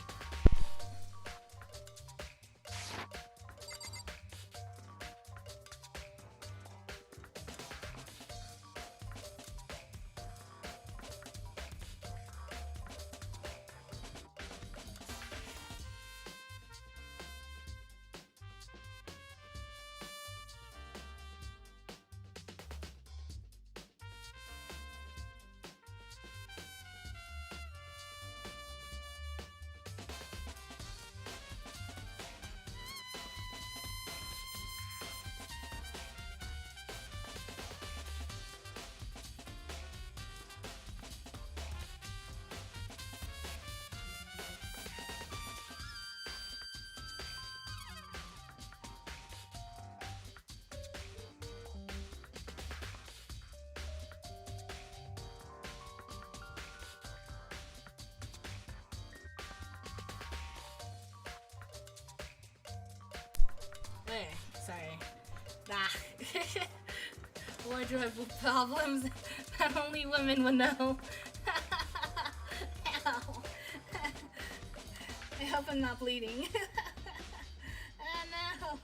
Hey, sorry. Wardrobe problems that only women would know. Ow. I hope I'm not bleeding. Oh no.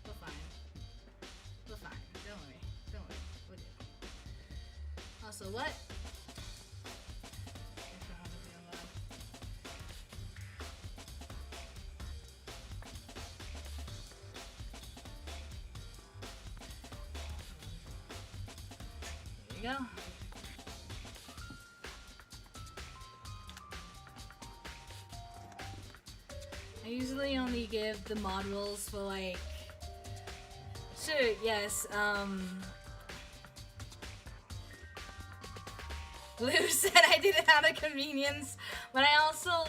We're fine. We're fine. Don't worry. Don't worry. We're good. Also, what? Go. I usually only give the mod rules for like, sure, yes, Blue said I did it out of convenience, but I also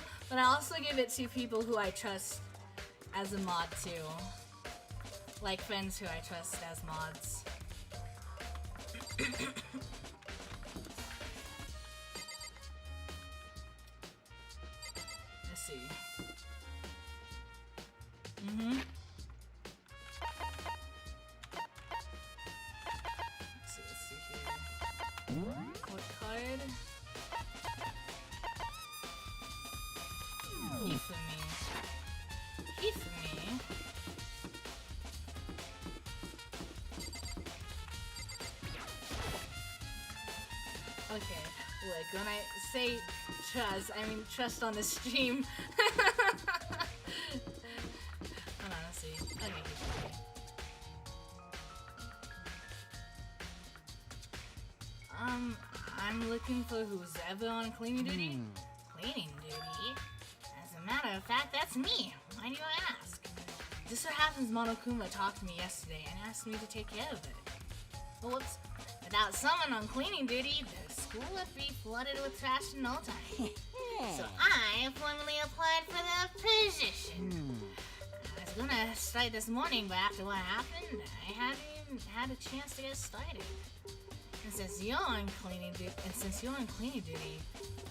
give it to people who I trust as a mod too, like friends who I trust as mods. Let's see. Let's see here. What card? Hifumi. Okay, look, when I say trust, I mean trust on the stream. Hold on, let's see. Okay, I'm looking for who's ever on cleaning duty. Cleaning duty? As a matter of fact, that's me. Why do you ask? Just so happens Monokuma talked to me yesterday and asked me to take care of it. Well, whoops. Without someone on cleaning duty, the school would be flooded with trash in no time. So I formally applied for the position. I was gonna start this morning, but after what happened, I haven't even had a chance to get started. And since you're on cleaning duty,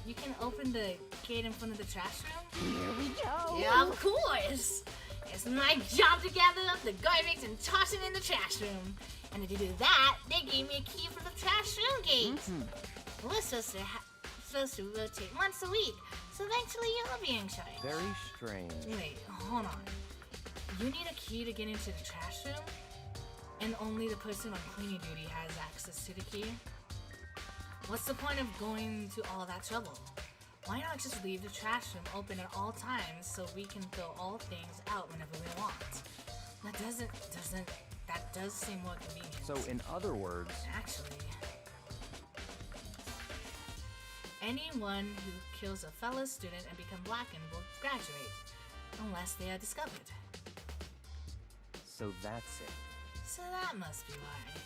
you can open the gate in front of the trash room? Here we go! Yeah, of course! It's my job to gather up the garbage and toss it in the trash room. And to do that, they gave me a key for the trash room gate. We're supposed to rotate once a week, so eventually you'll be in charge. Very strange. Wait, hold on. You need a key to get into the trash room? And only the person on cleaning duty has access to the key? What's the point of going to all that trouble? Why not just leave the trash room open at all times so we can throw all things out whenever we want? That does seem more convenient. So in other words... Actually... Anyone who kills a fellow student and becomes blackened will graduate, unless they are discovered. So that's it. So that must be why.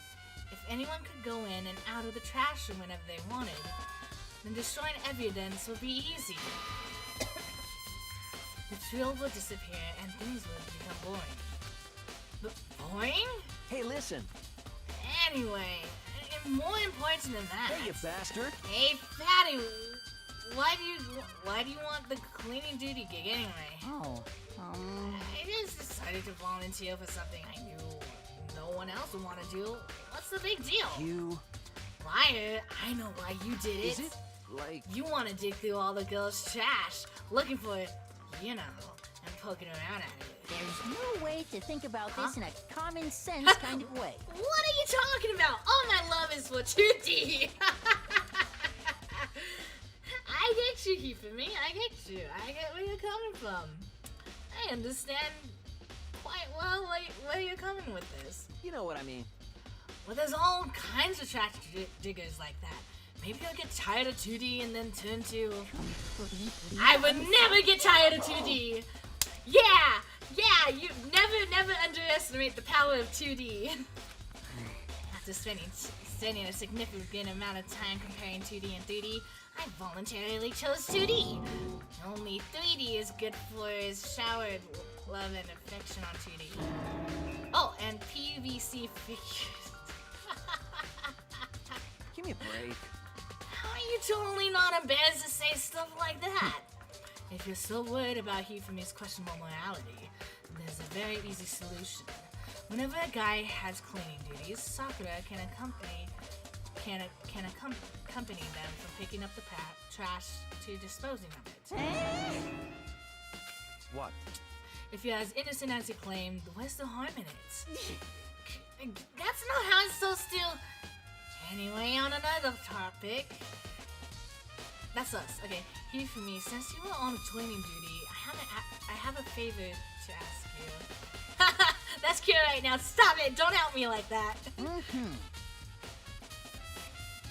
If anyone could go in and out of the trash room whenever they wanted, then destroying evidence would be easy. The drill would disappear and things would become boring. But boring? Hey, listen. Anyway, and more important than that. Hey, you bastard. Hey, fatty. Why do you want the cleaning duty gig anyway? I just decided to volunteer for something I knew no one else would want to do. What's the big deal? You... Liar, I know why you did it. Is it like... You want to dig through all the girls' trash, looking for, you know, and poking around at it. There's no way to think about this in a common sense kind of way. What are you talking about? All my love is for 2D. I get you, Hifumi. I get you. I get where you're coming from. I understand quite well where you're coming with this. You know what I mean. Well, there's all kinds of trash diggers like that. Maybe I'll get tired of 2D and then turn to... I would never get tired of 2D! Yeah, you never underestimate the power of 2D. After spending a significant amount of time comparing 2D and 3D, I voluntarily chose 2D. Only 3D is good for is showered love and affection on 2D. Oh, and PVC figures. Give me a break. How are you totally not embarrassed to say stuff like that? If you're so worried about Hifumi's questionable morality, there's a very easy solution. Whenever a guy has cleaning duties, Sakura can accompany them from picking up the trash to disposing of it. What? If you're as innocent as you claim, where's the harm in it? That's not how it's supposed to... Anyway, on another topic... That's us. Okay, Hifumi, since you were on cleaning duty, I have a favor to ask you. That's cute right now. Stop it! Don't help me like that.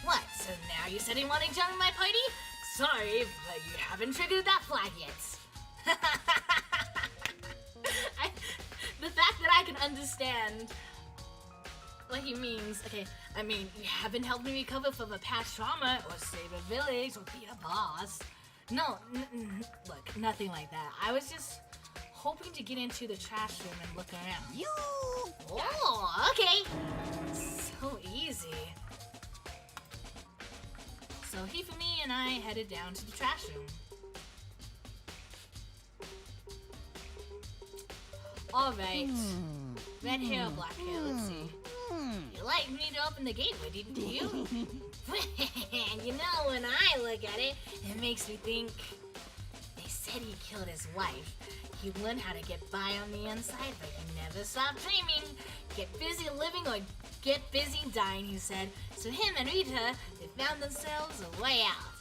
What? So now you said you want to join my party? Sorry, but you haven't triggered that flag yet. The fact that I can understand what he means. Okay, I mean, you haven't helped me recover from a past trauma, or save a village, or beat a boss. No, look, nothing like that. I was just hoping to get into the trash room and look around. Oh, okay. So easy. So Hifumi and I headed down to the trash room. Alright. Red hair or black hair, let's see. You liked me to open the gateway, didn't you? You know, when I look at it, it makes me think... They said he killed his wife. He learned how to get by on the inside, but he never stopped dreaming. Get busy living or get busy dying, he said. So him and Rita, they found themselves a way out.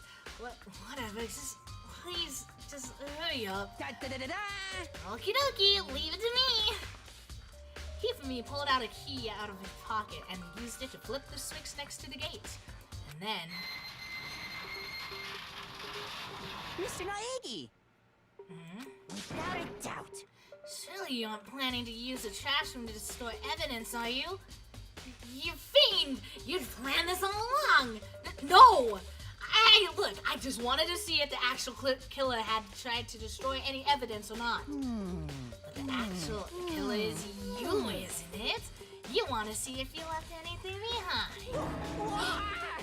Whatever, just... Please, just hurry up. Okie dokie, leave it to me. Hifumi pulled out a key out of his pocket and used it to flip the switch next to the gate. And then... Mr. Naegi! Without a doubt. Surely you aren't planning to use the trash room to destroy evidence, are you? You fiend! You'd planned this all along! No! Look, I just wanted to see if the actual killer had tried to destroy any evidence or not. But the actual killer is you, isn't it? You want to see if you left anything behind.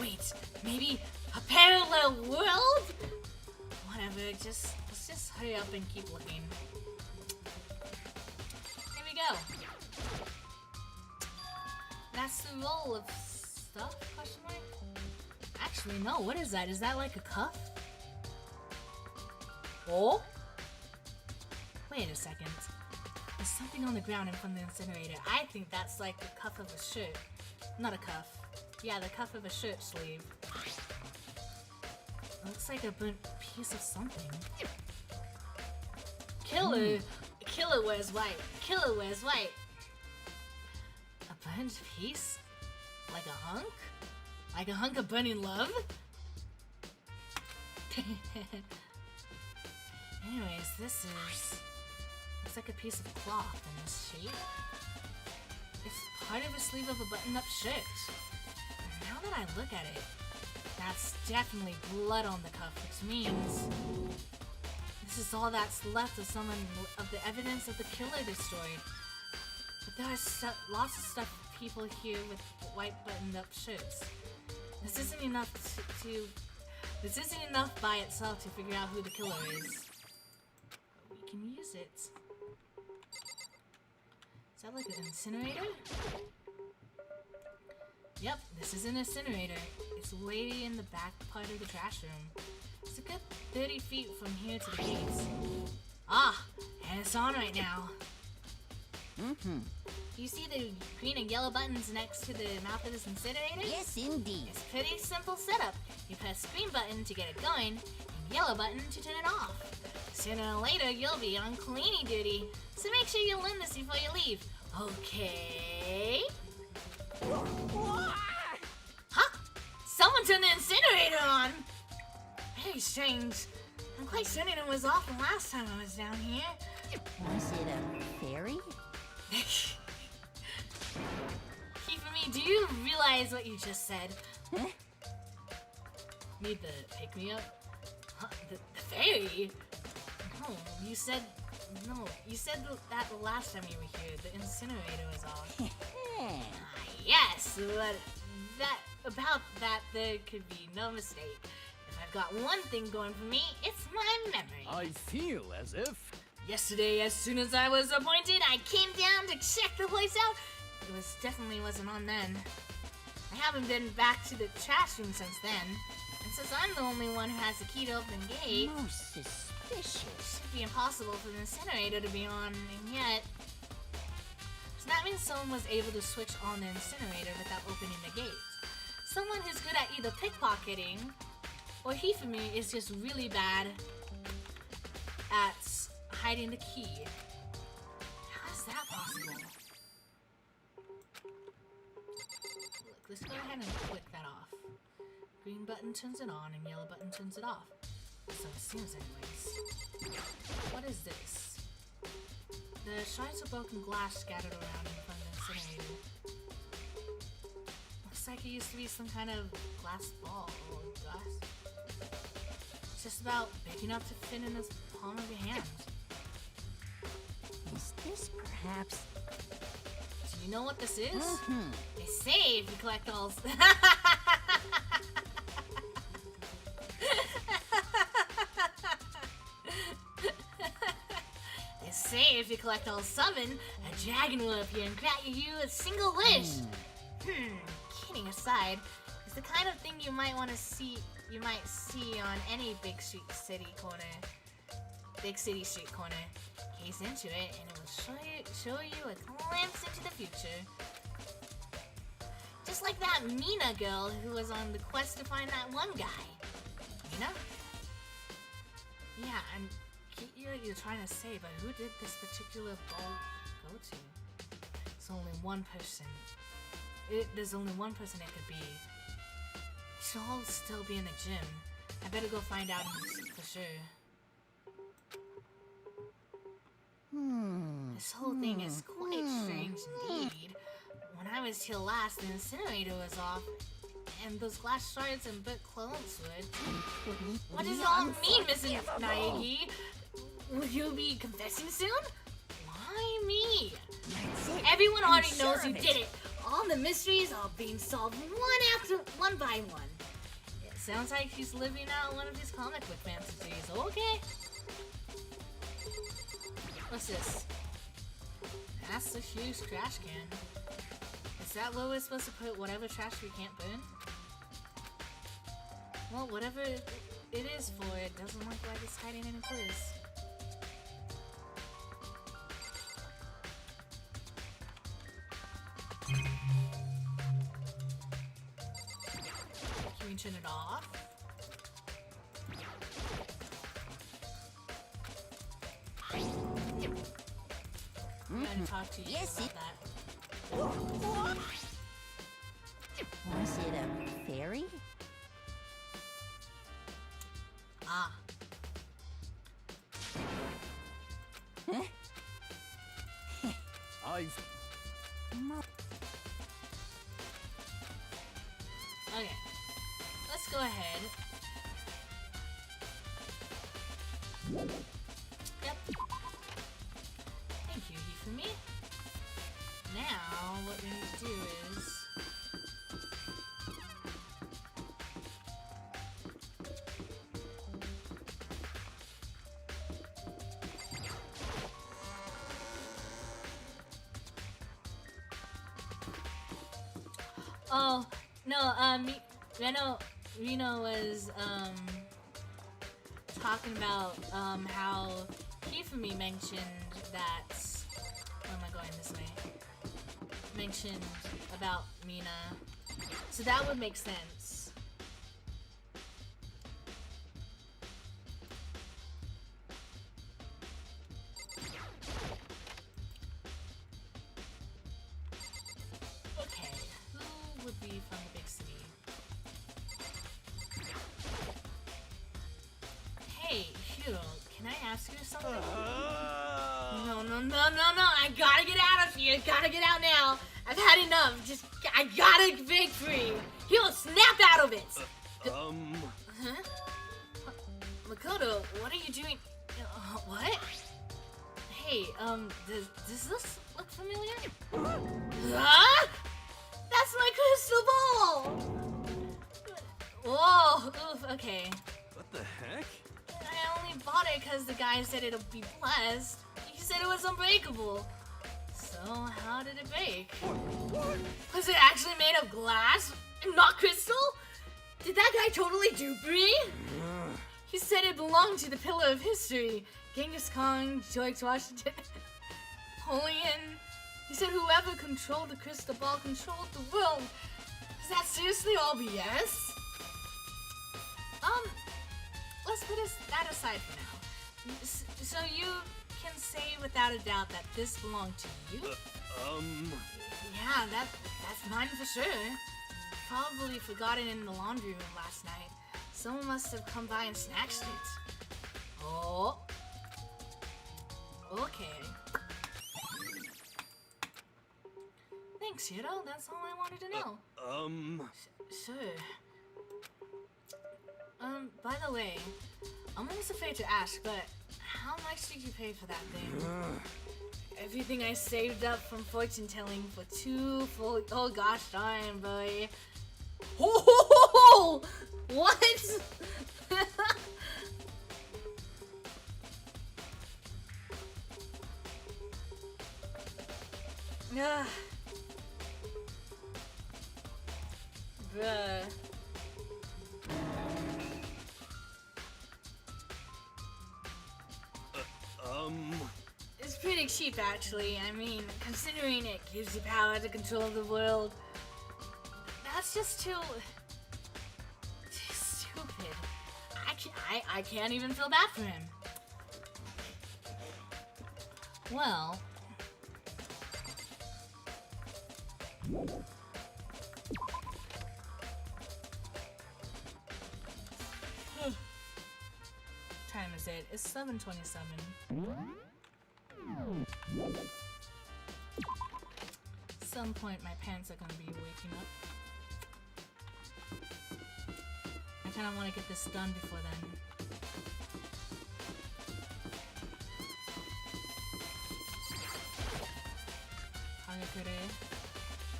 Wait, maybe a parallel world? Whatever, let's just hurry up and keep looking. go. That's the roll of stuff? Question mark? Actually, no. What is that? Is that like a cuff? Oh? Wait a second. There's something on the ground in front of the incinerator. I think that's like the cuff of a shirt. Not a cuff. Yeah, the cuff of a shirt sleeve. Looks like a burnt piece of something. Killer! Killer wears white. Killer wears white. A burnt piece? Like a hunk? Like a hunk of burning love? Anyways, this is... looks like a piece of cloth in this shape. It's part of the sleeve of a buttoned-up shirt. Now that I look at it, that's definitely blood on the cuff, which means this is all that's left of the evidence of the killer destroyed. But there are lots of stuff people here with white buttoned-up shirts. This isn't enough this isn't enough by itself to figure out who the killer is. But we can use it. Is that like an incinerator? Yep, this is an incinerator. It's way in the back part of the trash room. It's a good 30 feet from here to the gates. Ah, and it's on right now. You see the green and yellow buttons next to the mouth of this incinerator? Yes, indeed. It's a pretty simple setup. You press green button to get it going, and yellow button to turn it off. Sooner or later, you'll be on cleaning duty. So make sure you learn this before you leave. Okay? Huh? Someone turned the incinerator on! Very strange. I'm quite certain it was off the last time I was down here. Was it a fairy? Keep for me, do you realize what you just said? Need the pick-me-up? Huh? The fairy? No, you said... No, you said that the last time you were here, the incinerator was off. Yes, but about that there could be no mistake. If I've got one thing going for me, it's my memory. I feel as if... Yesterday, as soon as I was appointed, I came down to check the place out. It definitely wasn't on then. I haven't been back to the trash room since then. And since I'm the only one who has the key to open the gate... Most suspicious. It should be impossible for the incinerator to be on, and yet... So that means someone was able to switch on the incinerator without opening the gate. Someone who's good at either pickpocketing, or Hifumi is just really bad at hiding the key. How is that possible? Look, let's go ahead and click that off. Green button turns it on and yellow button turns it off. So it seems anyways. What is this? The shards of broken glass scattered around in front of the incinerator. Looks like it used to be some kind of glass ball or glass. It's just about big enough to fit in the palm of your hand. Is this perhaps... Do you know what this is? They say if you collect all... They say if you collect all 7, a dragon will appear and grant you a single wish. Kidding aside, it's the kind of thing you might want to see. You might see on any big city street corner. Gaze into it, and it will show you a glimpse into the future. Just like that Mina girl who was on the quest to find that one guy. Mina? Yeah, I'm. You're trying to say, but who did this particular ball go to? It's only one person. There's only one person it could be. We should all still be in the gym. I better go find out for sure. This whole thing is quite strange indeed. When I was here last, the incinerator was off, and those glass shards and burnt clothes would. What does it all mean, Mrs. Naegi? Will you be confessing soon? Why me? Everyone already knows you did it. All the mysteries are being solved one by one. It sounds like he's living out one of his comic book fantasies. Okay. What's this? That's a huge trash can. Is that where we're supposed to put whatever trash we can't burn? Well, whatever it is for, it doesn't look like it's hiding in a place. Can we turn it off? I'm gonna talk to you about that. Was it a fairy? Ah. Huh? I've... Okay. Let's go ahead. Yep. Thank you, Hifumi. Now, what we need to do is... Oh, no, Reno was, talking about, how Hifumi mentioned that... Where am I going this way? Mentioned about Mina. So that would make sense. Okay, who would be from the big city? Hey, Hiro, can I ask you something? No, I gotta get out of here. Gotta get out now. I've had enough. I gotta break free. Hiro, snap out of it. Huh? Makoto, what are you doing? What? Hey, does this look familiar? Huh? That's my crystal ball! Whoa, oof, okay. What the heck? I only bought it because the guy said it'll be blessed. He said it was unbreakable. So, how did it break? Was it actually made of glass and not crystal? Did that guy totally dupe me? He said it belonged to the pillar of history. Genghis Khan, George Washington, Napoleon. He said whoever controlled the crystal ball controlled the world. Is that seriously all BS? Let's put that aside for now. So you can say without a doubt that this belonged to you? Yeah, that's mine for sure. Probably forgot it in the laundry room last night. Someone must have come by and snatched it. Oh. Okay. Thanks, Hiro. That's all I wanted to know. Sure. By the way, I'm almost afraid to ask, but how much did you pay for that thing? Everything I saved up from fortune telling for 2 full... Oh gosh darn, boy. Oh! What? Bruh. It's pretty cheap, actually. I mean, considering it gives you power to control the world. That's just too stupid. I can't even feel bad for him. Well... time is it? It's 7:27. Some point my parents are gonna be waking up. I kinda wanna get this done before then.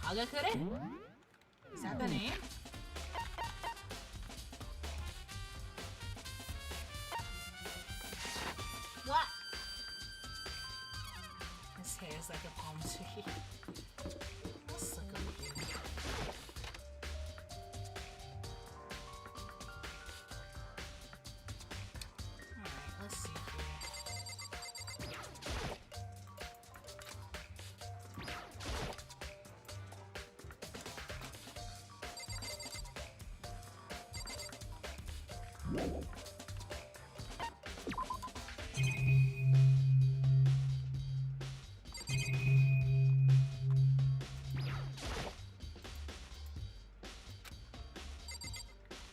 Hagakure? Is that the name? What? His hair's looks like a palm tree. Let's look over here. Alright, let's see here.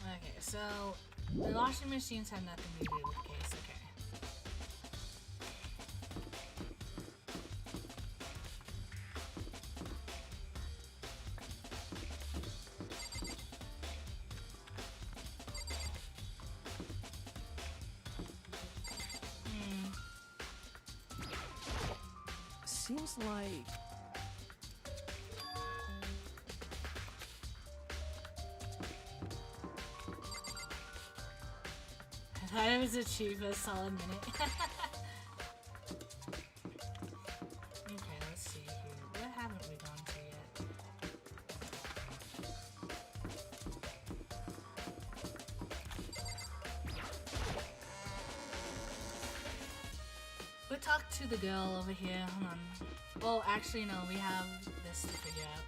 Okay, so the washing machines have nothing to do with the case, okay. Seems like... I thought it was a chief a solid minute. Okay, let's see here. What haven't we gone to yet? We talked to the girl over here. Hold on. Well, actually, no. We have this to figure out.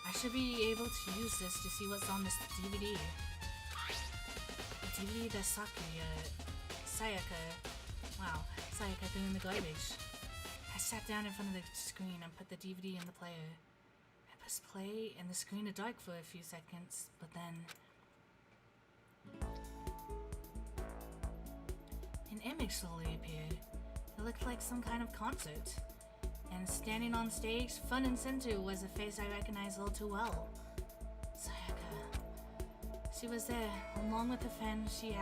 I should be able to use this to see what's on this DVD. The DVD that Sayaka, wow, Sayaka threw in the garbage. I sat down in front of the screen and put the DVD in the player. I pressed play and the screen went dark for a few seconds, but then an image slowly appeared. It looked like some kind of concert. And standing on stage, front and center, was a face I recognized all too well. Sayaka. She was there, along with the friend she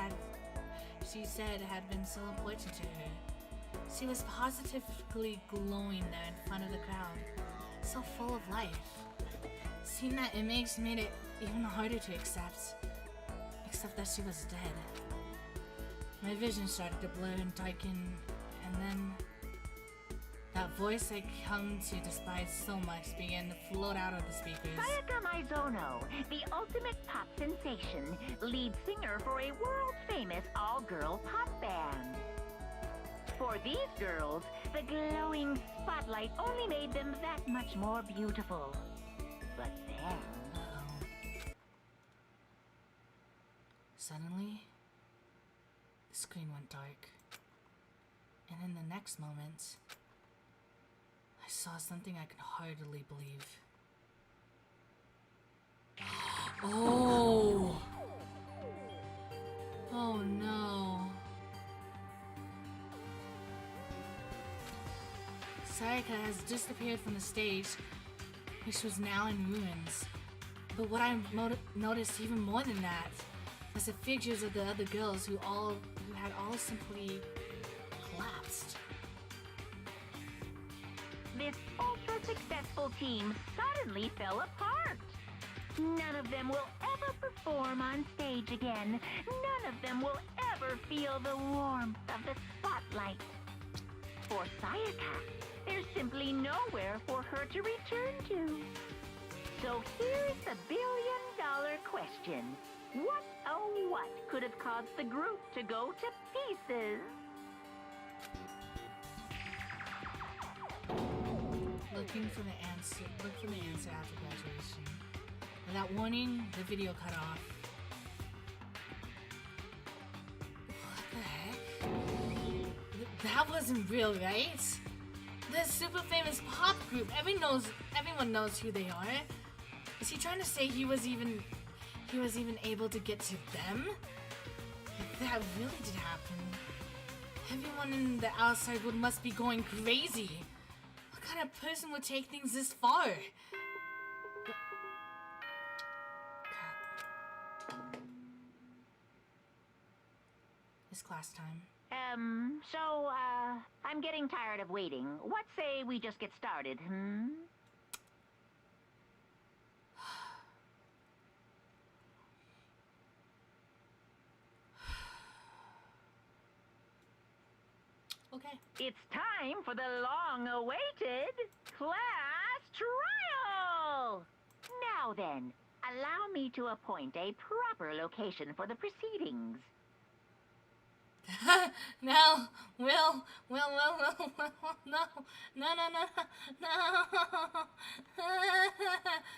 said had been so important to her. She was positively glowing there in front of the crowd, so full of life. Seeing that image made it even harder to accept that she was dead. My vision started to blur and darken, and then that voice I come to despise so much began to float out of the speakers. Sayaka Maizono, the ultimate pop sensation, lead singer for a world-famous all-girl pop band. For these girls, the glowing spotlight only made them that much more beautiful. But then... Suddenly, the screen went dark. And in the next moment, I saw something I could hardly believe. Oh! Oh no. Sayaka has disappeared from the stage, which was now in ruins. But what I noticed even more than that was the figures of the other girls who had all simply collapsed. This ultra-successful team suddenly fell apart. None of them will ever perform on stage again. None of them will ever feel the warmth of the spotlight. For Sayaka, there's simply nowhere for her to return to. So here's the billion-dollar question. What, oh what, could have caused the group to go to pieces? Looking for the answer after graduation. Without warning, the video cut off. What the heck? That wasn't real, right? The super famous pop group, everyone knows who they are. Is he trying to say he was even able to get to them? If that really did happen, everyone in the outside world must be going crazy. What kind of person would take things this far? It's class time. I'm getting tired of waiting. What say we just get started, Okay. It's time for the long-awaited class trial! Now then, allow me to appoint a proper location for the proceedings. No, Will, no.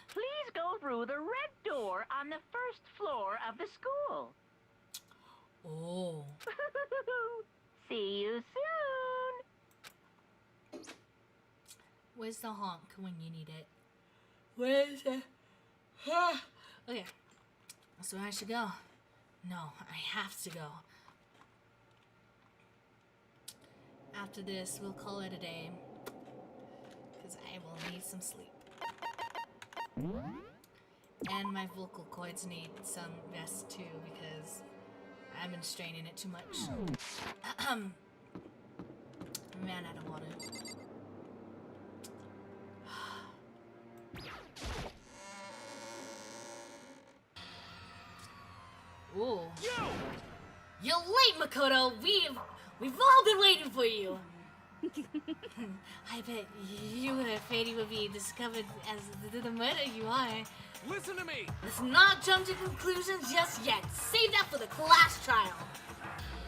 Please go through the red door on the first floor of the school. Oh. See you soon. Where's the honk when you need it? Where's the... Okay. So I should go. No, I have to go. After this, we'll call it a day. Because I will need some sleep. And my vocal cords need some rest too, because I've been straining it too much. Ran out of water. Ooh. You're late, Makoto! We've all been waiting for you! I bet you were afraid you would be discovered as the murderer you are. Listen to me! Let's not jump to conclusions just yet. Save that for the class trial.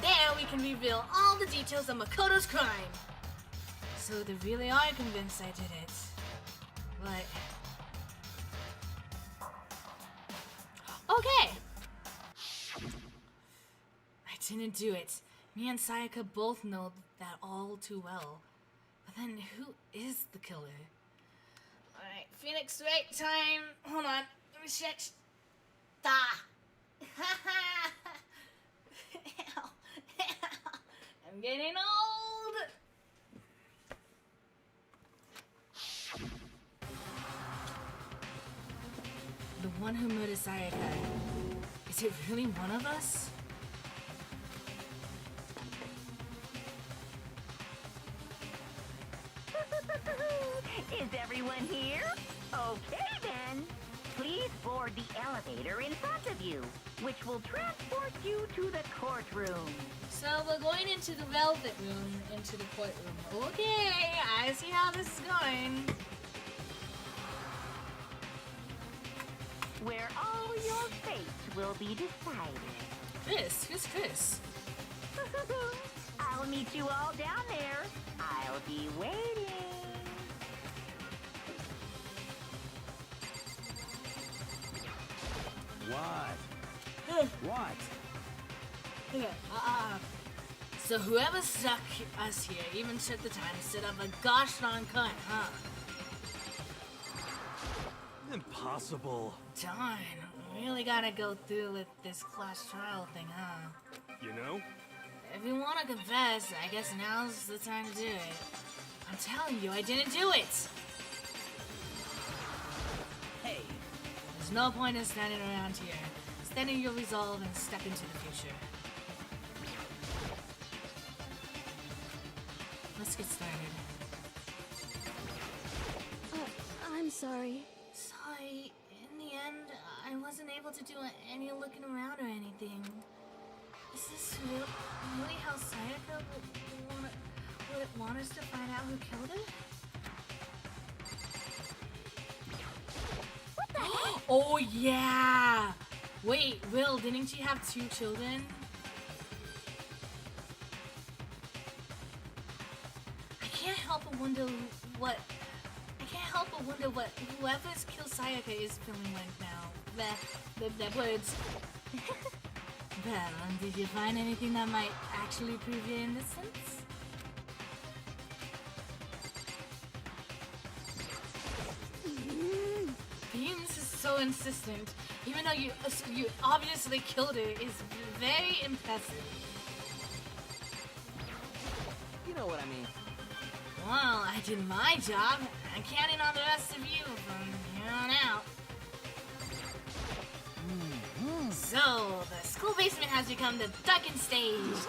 There we can reveal all the details of Makoto's crime. So they really are convinced I did it. But... okay! I didn't do it. Me and Sayaka both know that all too well. But then who is the killer? Alright, Phoenix, right time. Hold on, let me check. I'm getting old. The one who murdered Sayaka. Is it really one of us? Is everyone here? Okay then. Please board the elevator in front of you, which will transport you to the courtroom. So we're going into the velvet room, into the courtroom. Okay, I see how this is going. Where all your fates will be decided. Chris? Who's Chris? I'll meet you all down there. I'll be waiting. What? What? Okay, so whoever stuck us here even took the time to set up a gosh darn cut, huh? Impossible. Darn, we really gotta go through with this class trial thing, huh? You know? If you wanna confess, I guess now's the time to do it. I'm telling you, I didn't do it! Hey. There's no point in standing around here. Stand in your resolve and step into the future. Let's get started. I'm sorry. Sorry, in the end, I wasn't able to do any looking around or anything. Is this really how Sayaka would want us to find out who killed her? What the heck? Oh yeah! Wait, Will, didn't she have 2 children? I can't help but wonder what whoever's killed Sayaka is feeling right now. The words. Well, did you find anything that might actually prove your innocence? Beans is so insistent, even though you obviously killed her, is very impressive. You know what I mean. Well, I did my job. I'm counting on the rest of you from here on out. So, the school basement has become the darkened stage.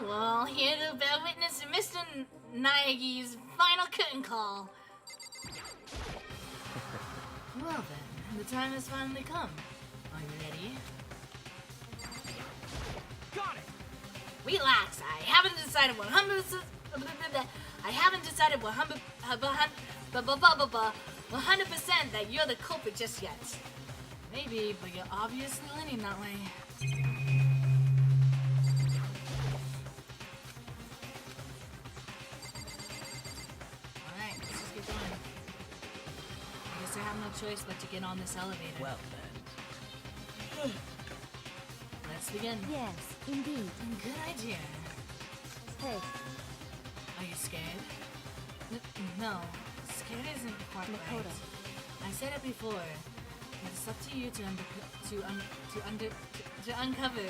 Well, here to bear witness to Mr. Naegi's final curtain call. Well then, the time has finally come. Are you ready? Got it! Relax, I haven't decided 100% I haven't decided 100% that you're the culprit just yet. Maybe, but you're obviously leaning that way. Alright, let's just get going. I guess I have no choice but to get on this elevator. Well then. Let's begin. Yes, indeed. Good idea. Hey. Are you scared? No. Scared isn't quite right. I said it before. It's up to you to uncover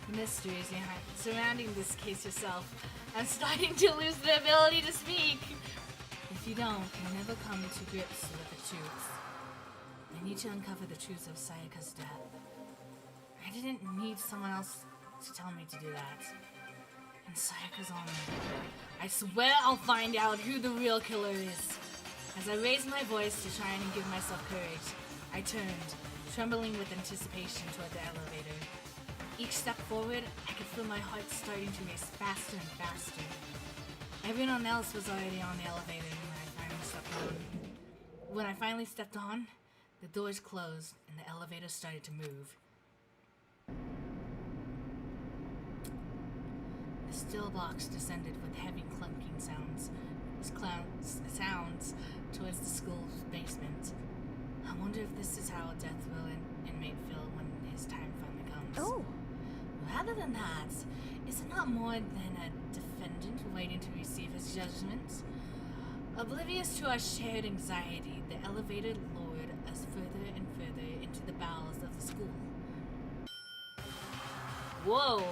the mysteries surrounding this case yourself. I'm starting to lose the ability to speak. If you don't, you'll never come to grips with the truth. I need to uncover the truth of Sayaka's death. I didn't need someone else to tell me to do that. And Sayaka's on me. I swear I'll find out who the real killer is. As I raised my voice to try and give myself courage, I turned, trembling with anticipation toward the elevator. Each step forward, I could feel my heart starting to race faster and faster. Everyone else was already on the elevator when I finally stepped on. The doors closed and the elevator started to move. The steel box descended with heavy clunking sounds towards the school's basement. I wonder if this is how a death row inmate feel when his time finally comes. Oh! Rather than that, is it not more than a defendant waiting to receive his judgment? Oblivious to our shared anxiety, the elevator lowered us further and further into the bowels of the school. Whoa!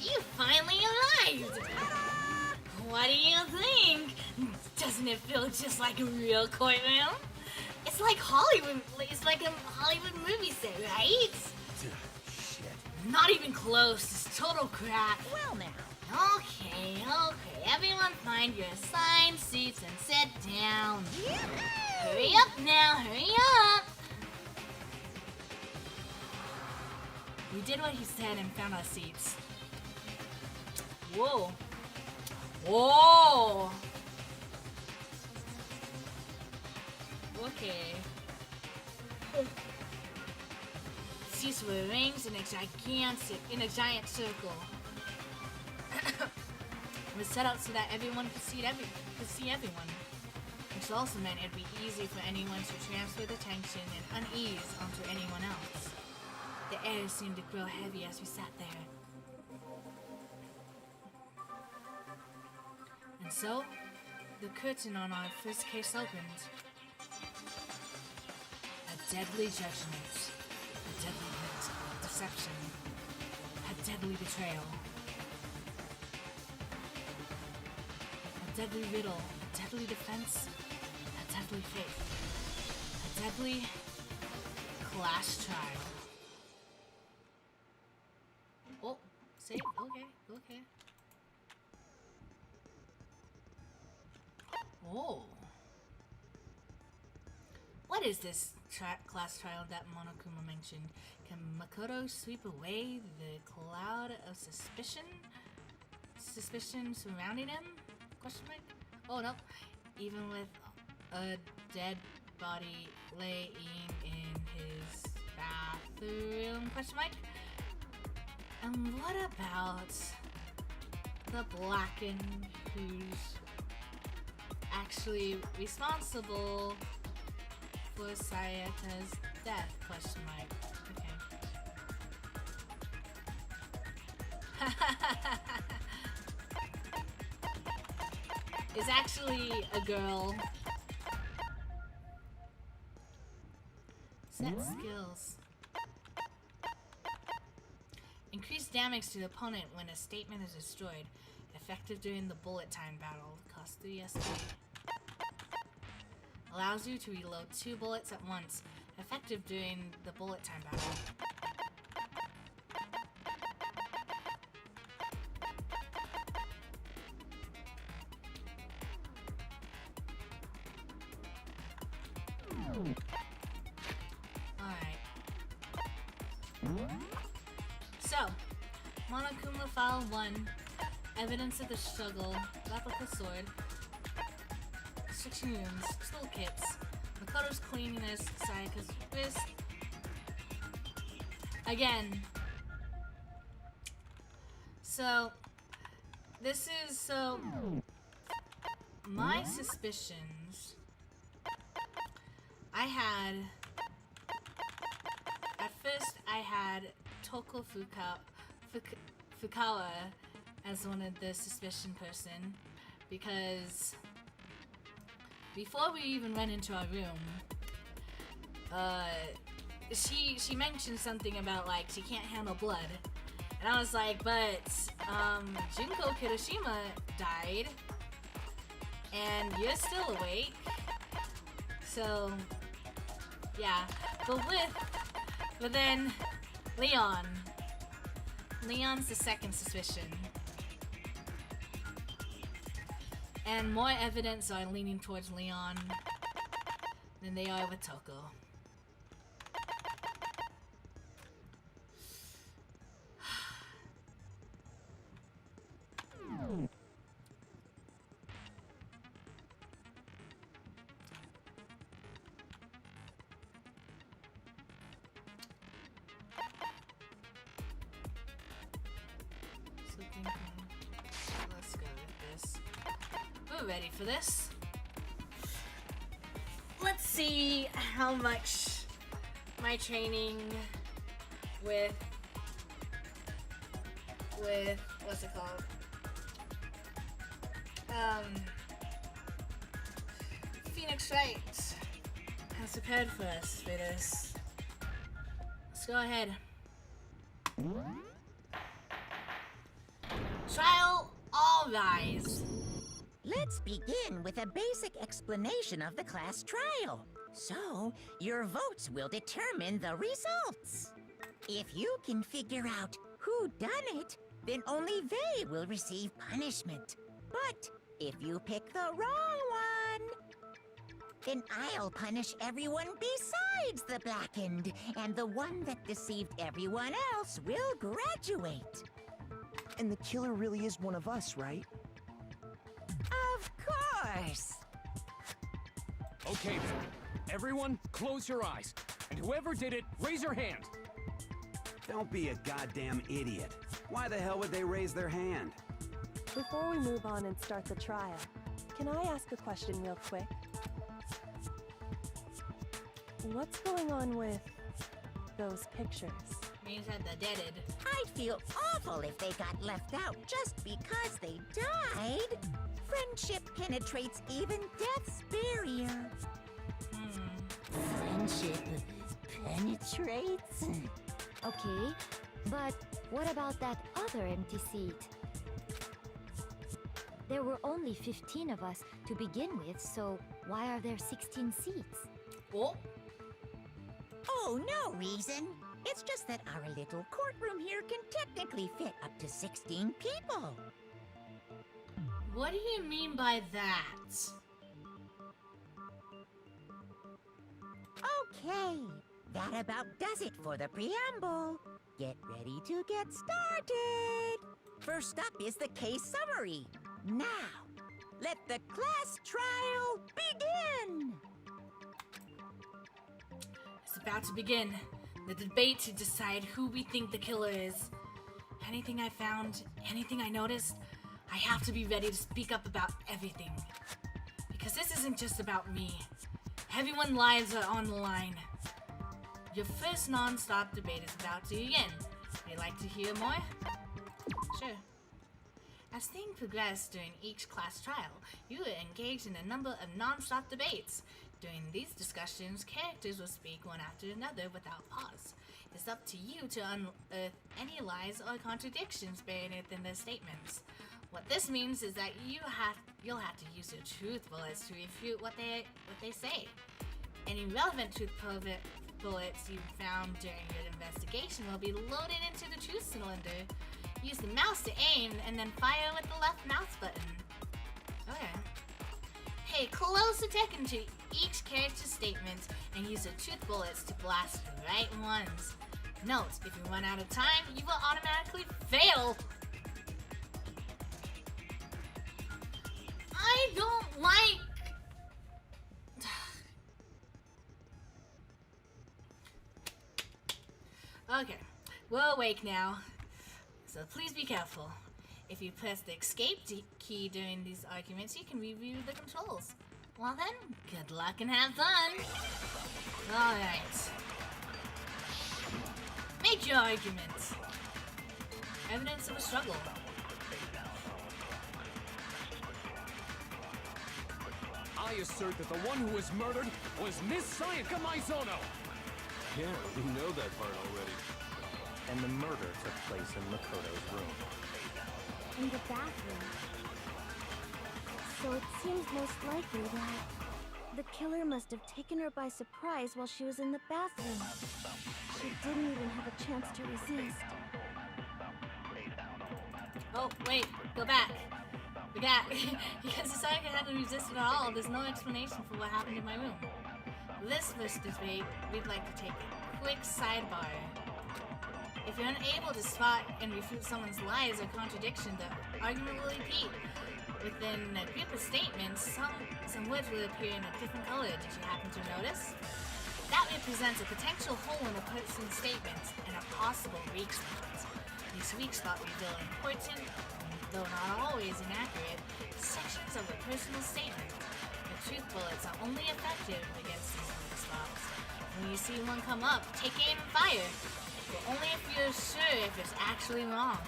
You finally arrived! What do you think? Doesn't it feel just like a real courtroom? It's like Hollywood. It's like a Hollywood movie set, right? Shit. Not even close. It's total crap. Well now. Okay. Everyone find your assigned seats and sit down. Hurry up now. Hurry up. We did what he said and found our seats. Whoa. Whoa. Okay. Seats were arranged in a giant circle. It was set up so that everyone could see everyone, which also meant it'd be easy for anyone to transfer the tension and unease onto anyone else. The air seemed to grow heavy as we sat there. And so, the curtain on our first case opened. A deadly judgment, a deadly deception, a deadly betrayal, a deadly riddle, a deadly defense, a deadly faith, a deadly class trial. Oh, say it? Okay. Oh. What is this class trial that Monokuma mentioned? Can Makoto sweep away the cloud of suspicion surrounding him? Question mark? Oh no. Even with a dead body laying in his bathroom? Question mark? And what about the Blackened who's actually responsible for Sayaka's death? Question mark. Okay. Is actually a girl. Set skills. Increase damage to the opponent when a statement is destroyed. Effective during the bullet time battle. Cost 3 SP. Allows you to reload 2 bullets at once. Effective during the bullet time battle. Alright. So, Monokuma File 1 Evidence of the struggle. Replica sword. Restriction rooms. Toolkits. Makoto's cleanliness. Sayaka's wrist. Again. So, this is so. My suspicions. I had. At first, I had Toko Fukawa as one of the suspicion person because before we even went into our room, she mentioned something about like she can't handle blood, and I was like, but Junko Kirishima died, and you're still awake, so yeah, but then Leon's the second suspicion. And more evidence are leaning towards Leon than they are with Toko. Let's go with this. We're ready for this. Let's see how much my training with what's it called? Phoenix Wright has prepared for us for this. Let's go ahead. Trial, all rise. Let's begin with a basic explanation of the class trial. So, your votes will determine the results. If you can figure out who done it, then only they will receive punishment. But if you pick the wrong one, then I'll punish everyone besides the blackened, and the one that deceived everyone else will graduate. And the killer really is one of us, right? Of course! Okay then. Everyone, close your eyes. And whoever did it, raise your hand. Don't be a goddamn idiot. Why the hell would they raise their hand? Before we move on and start the trial, can I ask a question real quick? What's going on with those pictures? Means that they're deaded. I'd feel awful if they got left out just because they died. Friendship penetrates even death's barrier. Friendship penetrates? Okay, but what about that other empty seat? There were only 15 of us to begin with, so why are there 16 seats? Oh? Oh, no reason. It's just that our little courtroom here can technically fit up to 16 people. What do you mean by that? Okay, that about does it for the preamble. Get ready to get started. First up is the case summary. Now, let the class trial begin. It's about to begin. The debate to decide who we think the killer is. Anything I found, anything I noticed, I have to be ready to speak up about everything. Because this isn't just about me. Everyone's lives are on the line. Your first non-stop debate is about to begin. Would you like to hear more? Sure. As things progress during each class trial, you are engaged in a number of non-stop debates. During these discussions, characters will speak one after another without pause. It's up to you to unearth any lies or contradictions buried within their statements. What this means is that you'll have to use your truth bullets to refute what they say. Any relevant truth bullets you found during your investigation will be loaded into the truth cylinder. Use the mouse to aim and then fire with the left mouse button. Okay. Pay close attention to each character's statements and use the truth bullets to blast the right ones. Note, if you run out of time, you will automatically fail. I don't like... Okay, we're awake now, so please be careful. If you press the escape key during these arguments, you can review the controls. Well then, good luck and have fun! Alright. Make your arguments. Evidence of a struggle. I assert that the one who was murdered was Miss Sayaka Maizono! Yeah, we know that part already. And the murder took place in Makoto's room. In the bathroom. So it seems most likely that the killer must have taken her by surprise while she was in the bathroom. She didn't even have a chance to resist. Oh, wait, go back. Because Sayaka hadn't resisted at all, there's no explanation for what happened in my room. This first debate, we'd like to take a quick sidebar. If you're unable to spot and refute someone's lies or contradiction, the argument will repeat. Within a group of statements, some words will appear in a different color. Did you happen to notice? That represents a potential hole in a person's statement and a possible weak spot. These weak spots reveal important, though not always inaccurate, sections of a personal statement. The truth bullets are only effective against these weak spots. When you see one come up, take aim and fire, but only if you're sure if it's actually wrong.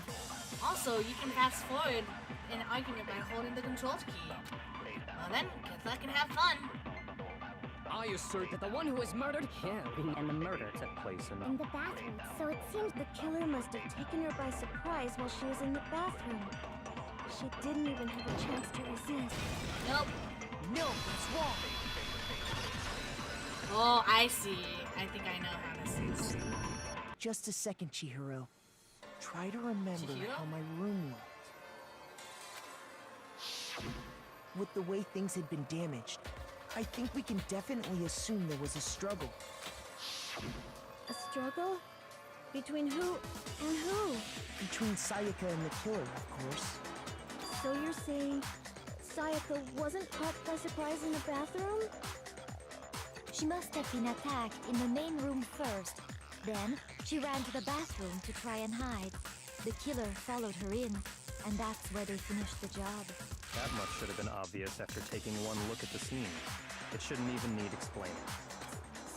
Also, you can fast forward an argument by holding the controls key. Well then, good luck and have fun. I assert that the one who was murdered... Yeah, and the murder took place in the bathroom. So it seems the killer must have taken her by surprise while she was in the bathroom. She didn't even have a chance to resist. Nope. No, that's wrong. Oh, I see. I think I know how this is. Just a second, Chihiro. Try to remember Chihiro? how my room looked. With the way things had been damaged, I think we can definitely assume there was a struggle. A struggle? Between who and who? Between Sayaka and the killer, of course. So you're saying Sayaka wasn't caught by surprise in the bathroom? She must have been attacked in the main room first. Then, she ran to the bathroom to try and hide. The killer followed her in, and that's where they finished the job. That much should have been obvious after taking one look at the scene. It shouldn't even need explaining.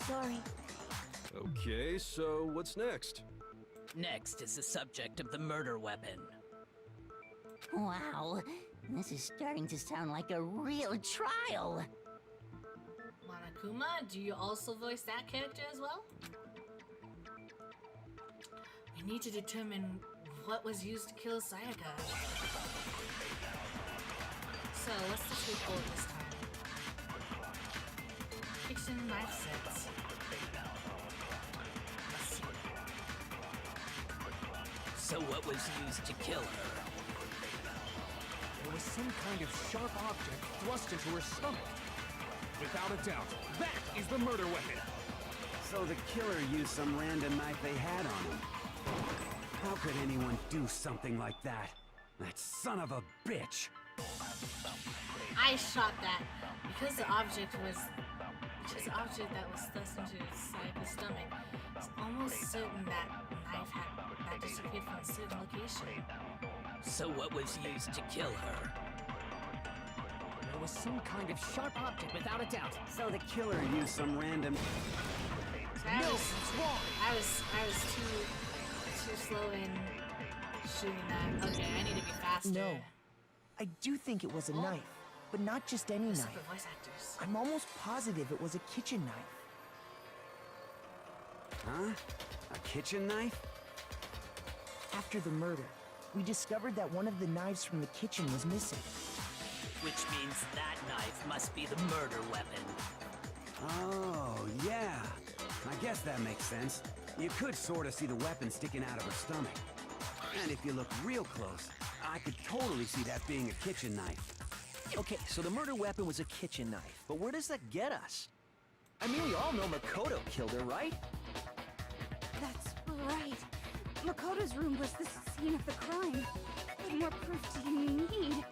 Sorry. Okay, so what's next? Next is the subject of the murder weapon. Wow, this is starting to sound like a real trial. Monokuma, do you also voice that character as well? We need to determine what was used to kill Sayaka. So, what's the truth bullet this time? Kitchen knife sets. Let's see. So what was used to kill her? There was some kind of sharp object thrust into her stomach. Without a doubt, that is the murder weapon. So the killer used some random knife they had on him. How could anyone do something like that? That son of a bitch! I shot that because the object that was thrust into Sayaka's stomach. It's almost certain that knife had disappeared from a certain location. So what was used to kill her? There was some kind of sharp object, without a doubt. So the killer used some random... I was too slow in shooting that. Okay, I need to be faster. No. I do think it was a knife, but not just any knife. Voice actors. I'm almost positive it was a kitchen knife. Huh? A kitchen knife? After the murder, we discovered that one of the knives from the kitchen was missing. Which means that knife must be the murder weapon. Oh, yeah. I guess that makes sense. You could sort of see the weapon sticking out of her stomach. And if you look real close, I could totally see that being a kitchen knife. Okay, so the murder weapon was a kitchen knife, but where does that get us? I mean, we all know Makoto killed her, right? That's right. Makoto's room was the scene of the crime. What more proof do you need?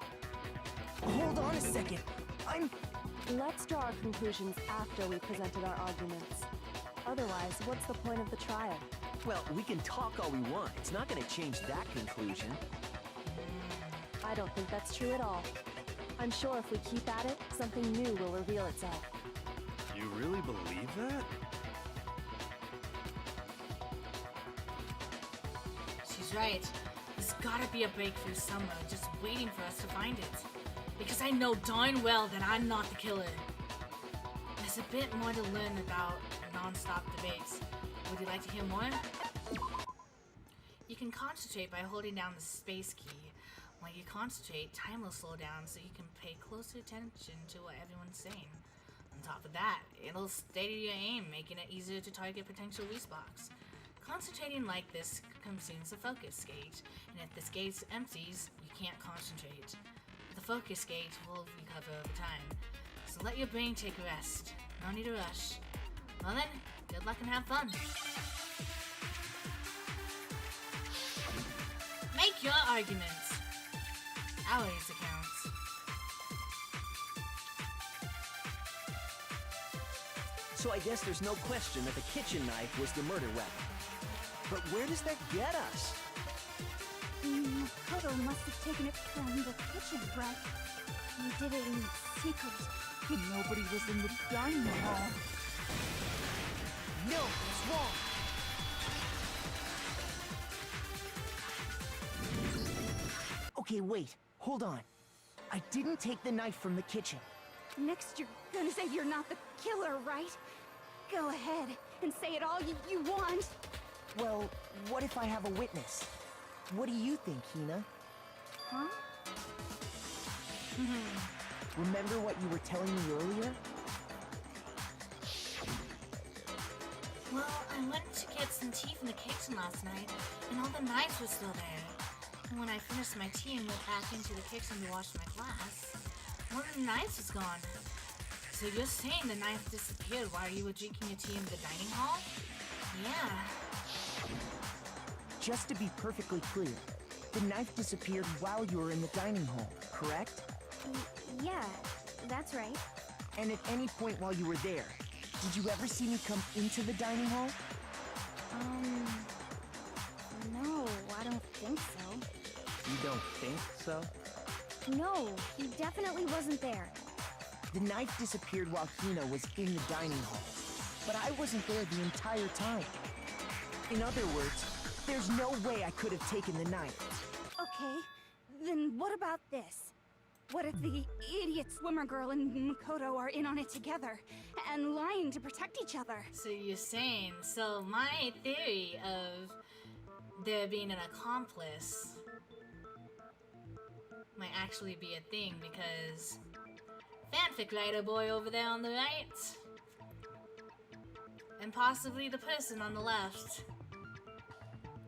hold on a second. Let's draw our conclusions after we presented our arguments. Otherwise, what's the point of the trial? Well, we can talk all we want. It's not gonna change that conclusion. I don't think that's true at all. I'm sure if we keep at it, something new will reveal itself. You really believe that? She's right. There's gotta be a breakthrough somewhere, just waiting for us to find it. Because I know darn well that I'm not the killer. There's a bit more to learn about non-stop debates. Would you like to hear more? You can concentrate by holding down the space key. When you concentrate, time will slow down so you can pay closer attention to what everyone's saying. On top of that, it'll steady your aim, making it easier to target potential weak spots. Concentrating like this consumes the focus gauge, and if this gauge empties, you can't concentrate. The focus gauge will recover over time, so let your brain take a rest. No need to rush. Well then, good luck and have fun. Make your arguments. Ours accounts. So I guess there's no question that the kitchen knife was the murder weapon. But where does that get us? Makoto must have taken it from the kitchen, right? He did it in secret. Nobody was in the dining hall. No, it's wrong. Okay, wait. Hold on. I didn't take the knife from the kitchen. Next, you're gonna say you're not the killer, right? Go ahead and say it all you want. Well, what if I have a witness? What do you think, Hina? Huh? Remember what you were telling me earlier? Well, I went to get some tea from the kitchen last night, and all the knives were still there. And when I finished my tea and went back into the kitchen to wash my glass, one of the knives was gone. So you're saying the knife disappeared while you were drinking your tea in the dining hall? Yeah. Just to be perfectly clear, the knife disappeared while you were in the dining hall, correct? Yeah, that's right. And at any point while you were there, did you ever see me come into the dining hall? No, I don't think so. You don't think so? No, he definitely wasn't there. The knife disappeared while Hina was in the dining hall, but I wasn't there the entire time. In other words, there's no way I could have taken the knife. Okay, then what about this? What if the idiot swimmer girl and Makoto are in on it together and lying to protect each other? So you're saying, so my theory of there being an accomplice might actually be a thing because fanfic writer boy over there on the right and possibly the person on the left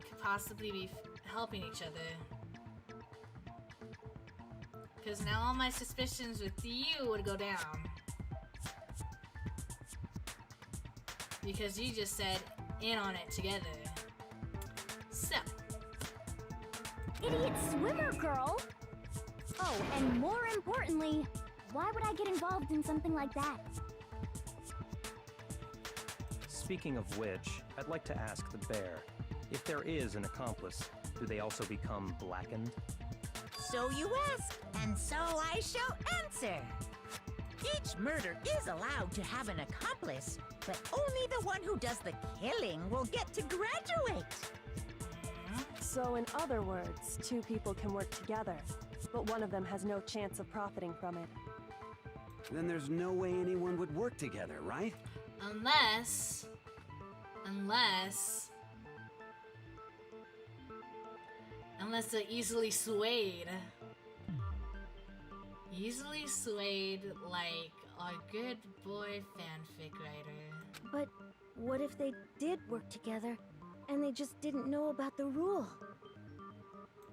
could possibly be helping each other. Because now all my suspicions with you would go down. Because you just said in on it together. So. Idiot swimmer girl? Oh, and more importantly, why would I get involved in something like that? Speaking of which, I'd like to ask the bear, if there is an accomplice, do they also become blackened? So you ask, and so I shall answer. Each murder is allowed to have an accomplice, but only the one who does the killing will get to graduate. So in other words, two people can work together, but one of them has no chance of profiting from it. Then there's no way anyone would work together, right? Unless they're easily swayed. Easily swayed like our good boy fanfic writer. But what if they did work together and they just didn't know about the rule?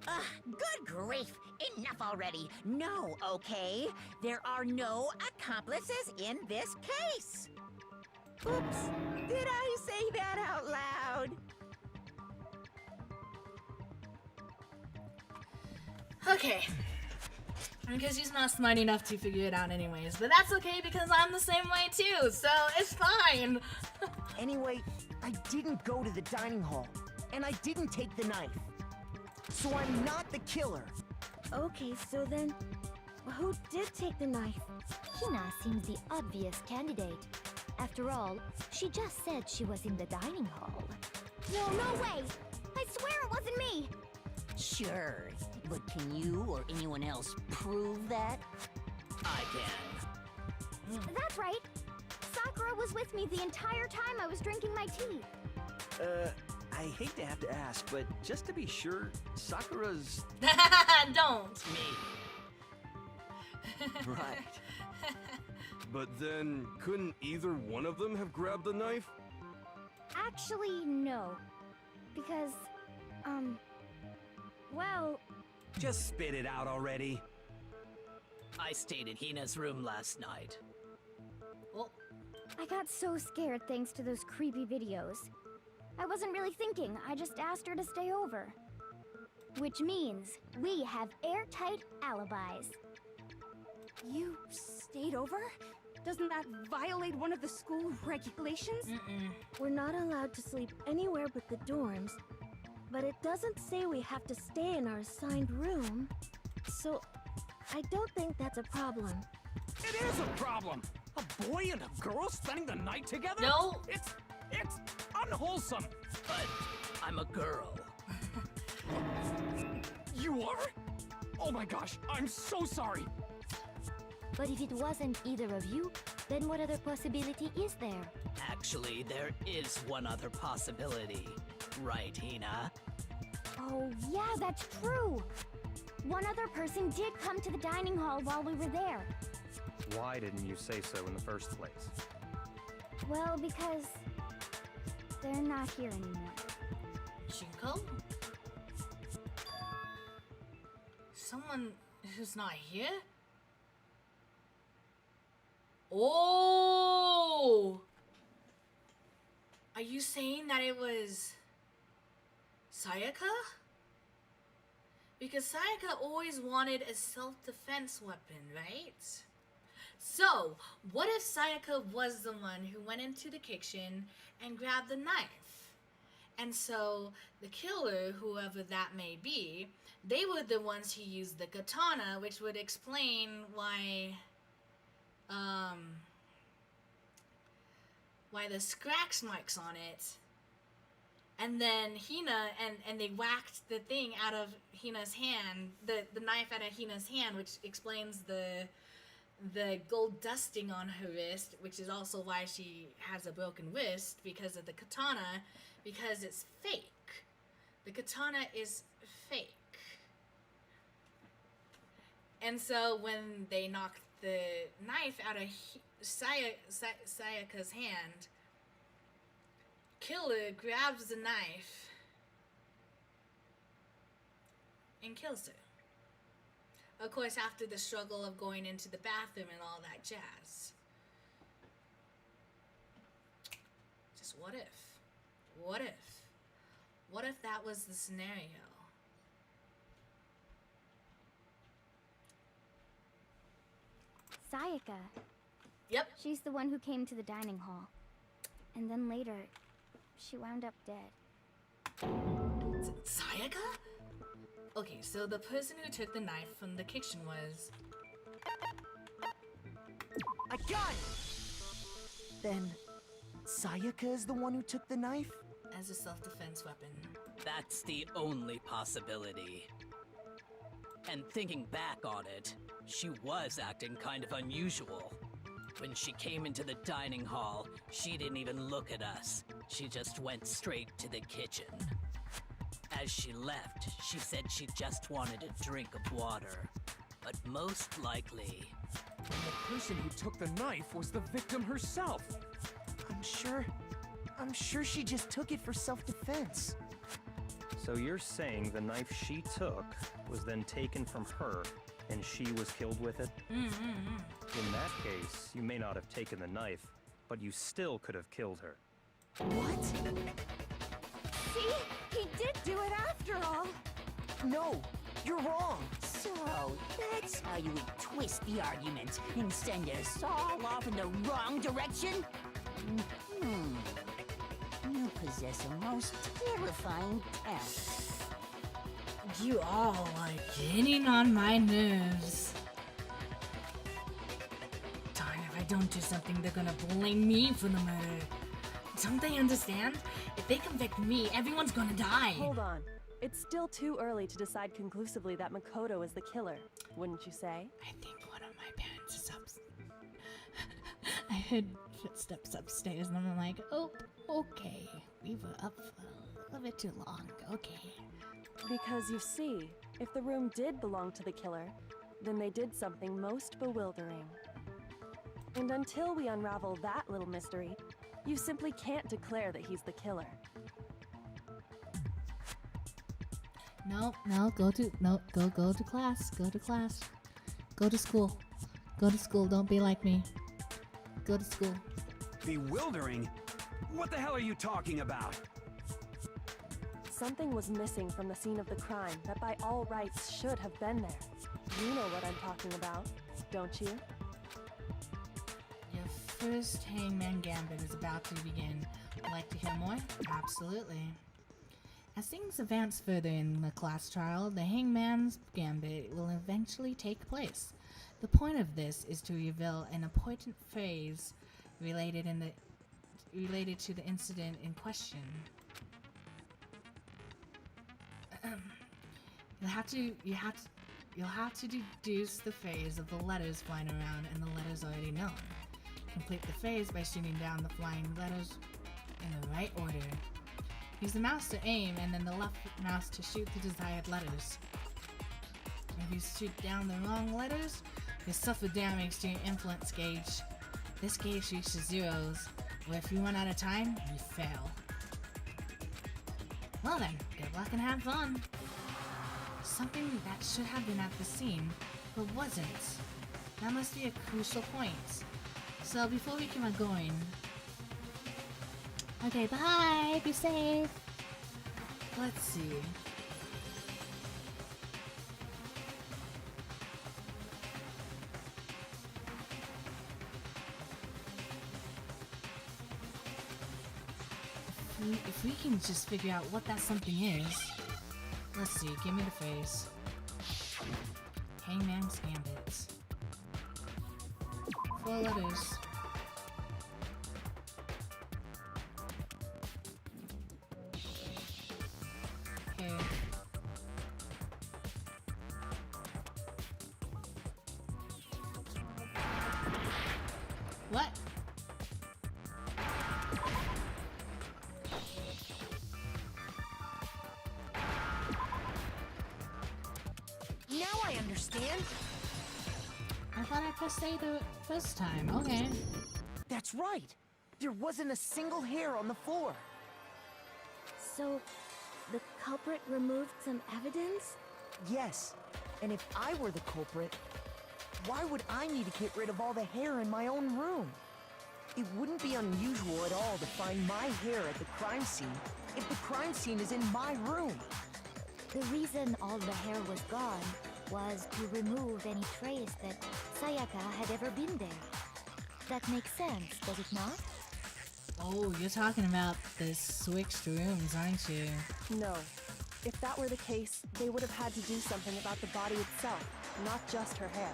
Ugh, good grief! Enough already! No, okay? There are no accomplices in this case! Oops! Did I say that out loud? Okay. Because she's not smart enough to figure it out anyways. But that's okay because I'm the same way too, so it's fine. Anyway, I didn't go to the dining hall, and I didn't take the knife. So I'm not the killer. Okay, so then, who did take the knife? Hina seems the obvious candidate. After all, she just said she was in the dining hall. No, no way! I swear it wasn't me! Sure, but can you or anyone else prove that? I can. That's right! Sakura was with me the entire time I was drinking my tea. I hate to have to ask, but just to be sure, Sakura's... Don't! Me. Right. But then, couldn't either one of them have grabbed the knife? Actually, no. Because, well... Just spit it out already. I stayed in Hina's room last night. I got so scared thanks to those creepy videos. I wasn't really thinking, I just asked her to stay over. Which means we have airtight alibis. You stayed over? Doesn't that violate one of the school regulations? We're not allowed to sleep anywhere but the dorms, but it doesn't say we have to stay in our assigned room, so I don't think that's a problem. It is a problem! A boy and a girl spending the night together? No! It's unwholesome! But I'm a girl. You are? Oh my gosh, I'm so sorry! But if it wasn't either of you, then what other possibility is there? Actually, there is one other possibility. Right, Hina? Oh, yeah, that's true! One other person did come to the dining hall while we were there. Why didn't you say so in the first place? Well, because they're not here anymore. Shinko? Someone who's not here? Oh! Are you saying that it was Sayaka? Because Sayaka always wanted a self-defense weapon, right? So, what if Sayaka was the one who went into the kitchen and grabbed the knife? And so, the killer, whoever that may be, they were the ones who used the katana, which would explain why the scratch marks on it. And then Hina, and they whacked the thing out of Hina's hand, the knife out of Hina's hand, which explains the gold dusting on her wrist, which is also why she has a broken wrist, because of the katana, because it's fake. The katana is fake. And so when they knocked the knife out of Sayaka's hand, Killer grabs the knife and kills her. Of course, after the struggle of going into the bathroom and all that jazz. Just what if? What if? What if that was the scenario? Sayaka. Yep. She's the one who came to the dining hall. And then later, she wound up dead. Sayaka? Okay, so the person who took the knife from the kitchen was... I got it! Then, Sayaka is the one who took the knife? As a self-defense weapon. That's the only possibility. And thinking back on it, she was acting kind of unusual. When she came into the dining hall, she didn't even look at us. She just went straight to the kitchen. As she left, she said she just wanted a drink of water. But most likely... And the person who took the knife was the victim herself. I'm sure she just took it for self-defense. So you're saying the knife she took was then taken from her, and she was killed with it? In that case, you may not have taken the knife, but you still could have killed her. What? See? He did do it after all. No, you're wrong. So So, that's how you would twist the argument and send us all off in the wrong direction? You possess a most terrifying talent. You all are getting on my nerves. Darn, if I don't do something, they're gonna blame me for the murder. Don't they understand? If they convict me, everyone's gonna die. Hold on. It's still too early to decide conclusively that Makoto is the killer, wouldn't you say? I think one of my parents is I heard footsteps upstairs and I'm like, oh, okay. We were up for a little bit too long. Okay. Because you see, if the room did belong to the killer, then they did something most bewildering. And until we unravel that little mystery, you simply can't declare that he's the killer. No, go to class. Go to class. Go to school. Go to school. Don't be like me. Go to school. Bewildering? What the hell are you talking about? Something was missing from the scene of the crime that by all rights should have been there. You know what I'm talking about, don't you? Your first Hangman Gambit is about to begin. Would like to hear more? Absolutely. As things advance further in the class trial, the Hangman's Gambit will eventually take place. The point of this is to reveal an important phrase related to the incident in question. You'll have to deduce the phase of the letters flying around and the letters already known. Complete the phase by shooting down the flying letters in the right order. Use the mouse to aim and then the left mouse to shoot the desired letters. If you shoot down the wrong letters, you suffer damage to your influence gauge. This gauge reaches zeros, where if you run out of time, you fail. Well then, good luck and have fun. Something that should have been at the scene, but wasn't. That must be a crucial point. So before we keep on going... Okay, bye! Be safe! Let's see. If we can just figure out what that something is. Let's see, give me the phrase. Hangman's Gambit. 4 letters. Okay. What? Now I understand. I thought I pressed A the first time. Okay. That's right. There wasn't a single hair on the floor. So, the culprit removed some evidence? Yes. And if I were the culprit, why would I need to get rid of all the hair in my own room? It wouldn't be unusual at all to find my hair at the crime scene if the crime scene is in my room. The reason all the hair was gone was to remove any trace that Sayaka had ever been there. That makes sense, does it not? Oh, you're talking about the switched rooms, aren't you? No. If that were the case, they would have had to do something about the body itself, not just her hair.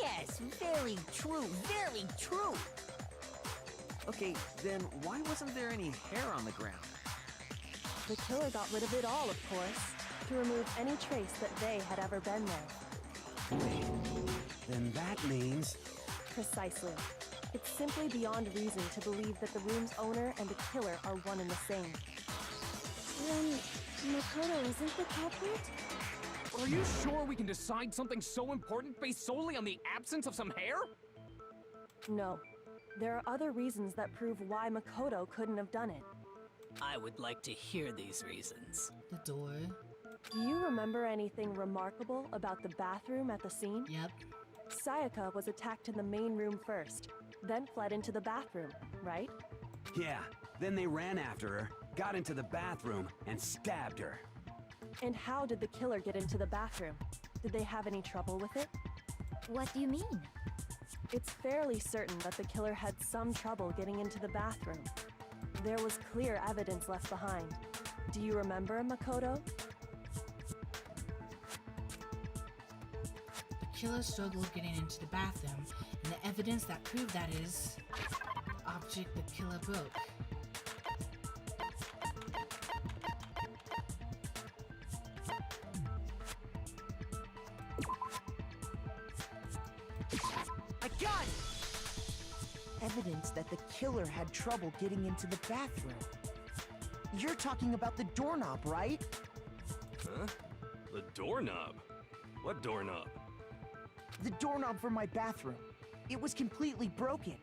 Yes, very true, very true. Okay, then why wasn't there any hair on the ground? The killer got rid of it all, of course, to remove any trace that they had ever been there. Wait, then that means... Precisely. It's simply beyond reason to believe that the room's owner and the killer are one and the same. Then, Makoto isn't the culprit? Are you sure we can decide something so important based solely on the absence of some hair? No. There are other reasons that prove why Makoto couldn't have done it. I would like to hear these reasons. The door. Do you remember anything remarkable about the bathroom at the scene? Yep. Sayaka was attacked in the main room first, then fled into the bathroom, right? Yeah, then they ran after her, got into the bathroom, and stabbed her. And how did the killer get into the bathroom? Did they have any trouble with it? What do you mean? It's fairly certain that the killer had some trouble getting into the bathroom. There was clear evidence left behind. Do you remember, Makoto? The killer struggled getting into the bathroom, and the evidence that proved that is the object the killer broke. I got it! Evidence that the killer had trouble getting into the bathroom. You're talking about the doorknob, right? Huh? The doorknob? What doorknob? The doorknob for my bathroom. It was completely broken.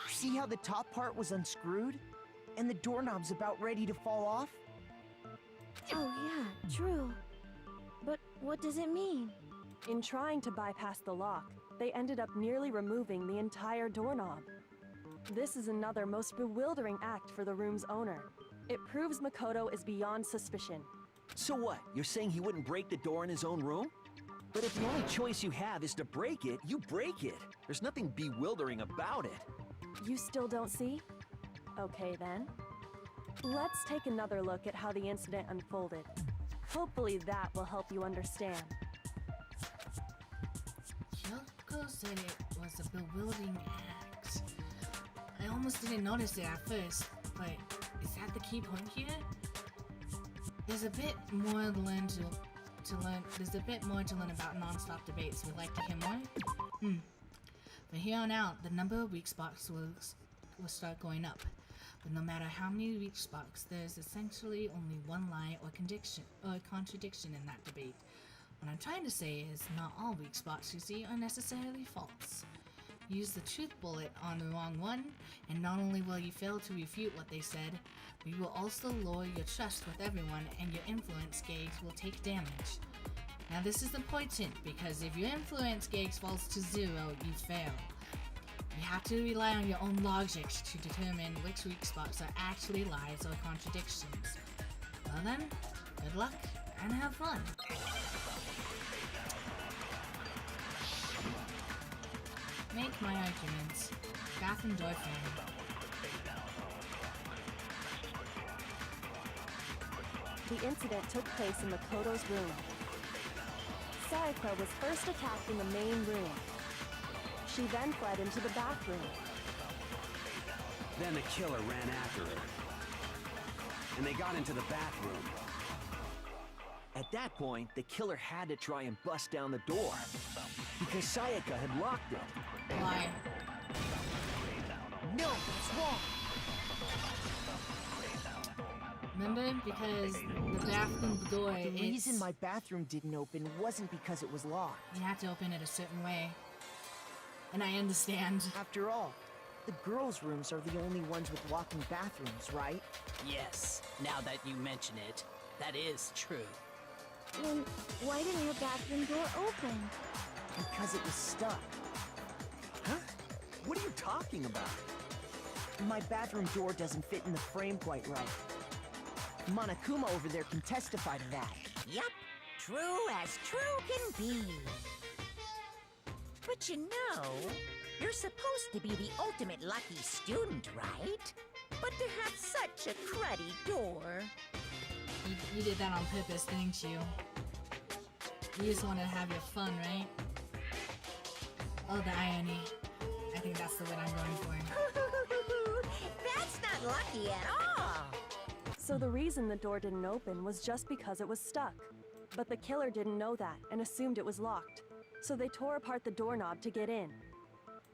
See how the top part was unscrewed? And the doorknob's about ready to fall off? Oh yeah, true. But what does it mean? In trying to bypass the lock, they ended up nearly removing the entire doorknob. This is another most bewildering act for the room's owner. It proves Makoto is beyond suspicion. So what? You're saying he wouldn't break the door in his own room? But if the only choice you have is to break it, you break it. There's nothing bewildering about it. You still don't see? Okay then. Let's take another look at how the incident unfolded. Hopefully that will help you understand. Kyoko said it was a bewildering act. I almost didn't notice it at first, but is that the key point here? There's a bit more to learn There's a bit more to learn about non-stop debates. Would like to hear more? From here on out, the number of weak spots will start going up. But no matter how many weak spots, there's essentially only one lie or contradiction in that debate. What I'm trying to say is not all weak spots you see are necessarily false. Use the truth bullet on the wrong one, and not only will you fail to refute what they said, but you will also lower your trust with everyone and your influence gauge will take damage. Now this is important because if your influence gauge falls to 0, you fail. You have to rely on your own logic to determine which weak spots are actually lies or contradictions. Well then, good luck and have fun. Make my arguments. Bathroom door frame. The incident took place in Makoto's room. Sayaka was first attacked in the main room. She then fled into the bathroom. Then the killer ran after her. And they got into the bathroom. At that point, the killer had to try and bust down the door. Because Sayaka had locked it. Why? No, it's wrong. Remember? Because the bathroom door, The reason my bathroom didn't open wasn't because it was locked. You have to open it a certain way. And I understand. After all, the girls' rooms are the only ones with walking bathrooms, right? Yes, now that you mention it, that is true. Then why didn't your bathroom door open? Because it was stuck. Huh? What are you talking about? My bathroom door doesn't fit in the frame quite right. Monokuma over there can testify to that. Yup, true as true can be. But you know, you're supposed to be the ultimate lucky student, right? But to have such a cruddy door. You did that on purpose, didn't you? You just wanted to have your fun, right? Oh, the irony. I think that's the word I'm going for. That's not lucky at all. So the reason the door didn't open was just because it was stuck. But the killer didn't know that and assumed it was locked. So they tore apart the doorknob to get in.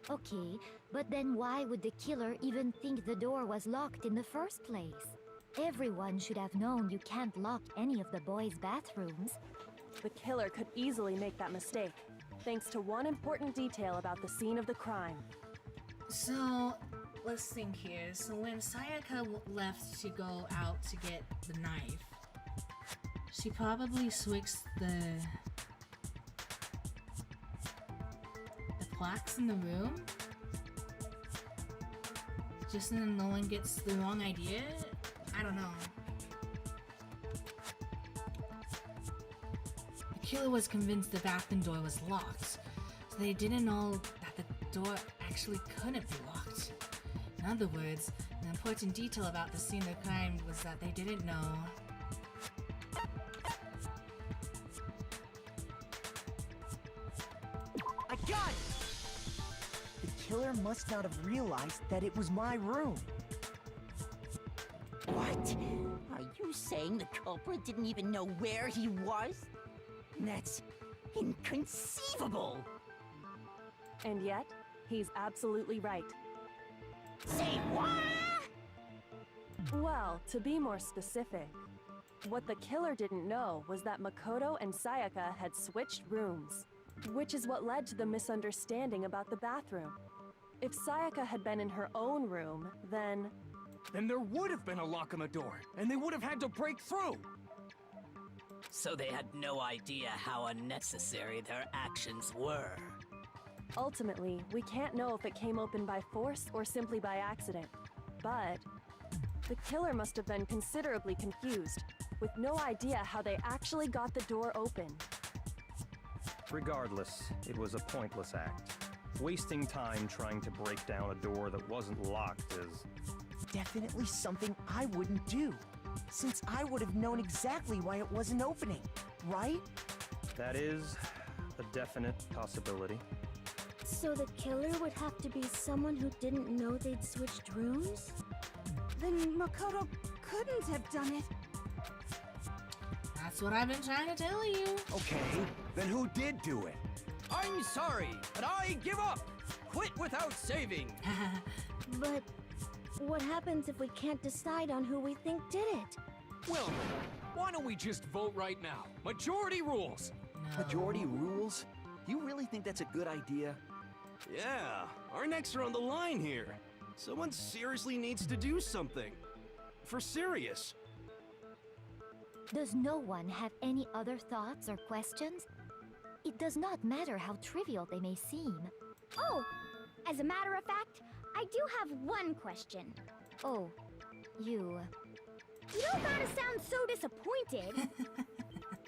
Okay, but then why would the killer even think the door was locked in the first place? Everyone should have known you can't lock any of the boys' bathrooms. The killer could easily make that mistake, thanks to one important detail about the scene of the crime. So, let's think here. So when Sayaka left to go out to get the knife, she probably switched the plaques in the room? Just so no one gets the wrong idea? I don't know. killer was convinced the bathroom door was locked, so they didn't know that the door actually couldn't be locked. In other words, an important detail about the scene of the crime was that they didn't know. I got it! The killer must not have realized that it was my room. What? Are you saying the culprit didn't even know where he was? That's inconceivable! And yet, he's absolutely right. Say what? Well, to be more specific, what the killer didn't know was that Makoto and Sayaka had switched rooms, which is what led to the misunderstanding about the bathroom. If Sayaka had been in her own room, then there would have been a lock on the door, and they would have had to break through! So they had no idea how unnecessary their actions were. ultimately, we can't know if it came open by force or simply by accident. But the killer must have been considerably confused, with no idea how they actually got the door open. Regardless, it was a pointless act. Wasting time trying to break down a door that wasn't locked is... definitely something I wouldn't do, since I would have known exactly why it wasn't opening, right? That is a definite possibility. So the killer would have to be someone who didn't know they'd switched rooms? Then Makoto couldn't have done it. That's what I've been trying to tell you. Okay, then who did do it? I'm sorry, but I give up! Quit without saving! But what happens if we can't decide on who we think did it? Well, then, why don't we just vote right now? Majority rules! No. Majority rules? You really think that's a good idea? Yeah, our necks are on the line here. Someone seriously needs to do something. For serious. Does no one have any other thoughts or questions? It does not matter how trivial they may seem. Oh, as a matter of fact, I do have one question. Oh, you... You don't gotta sound so disappointed.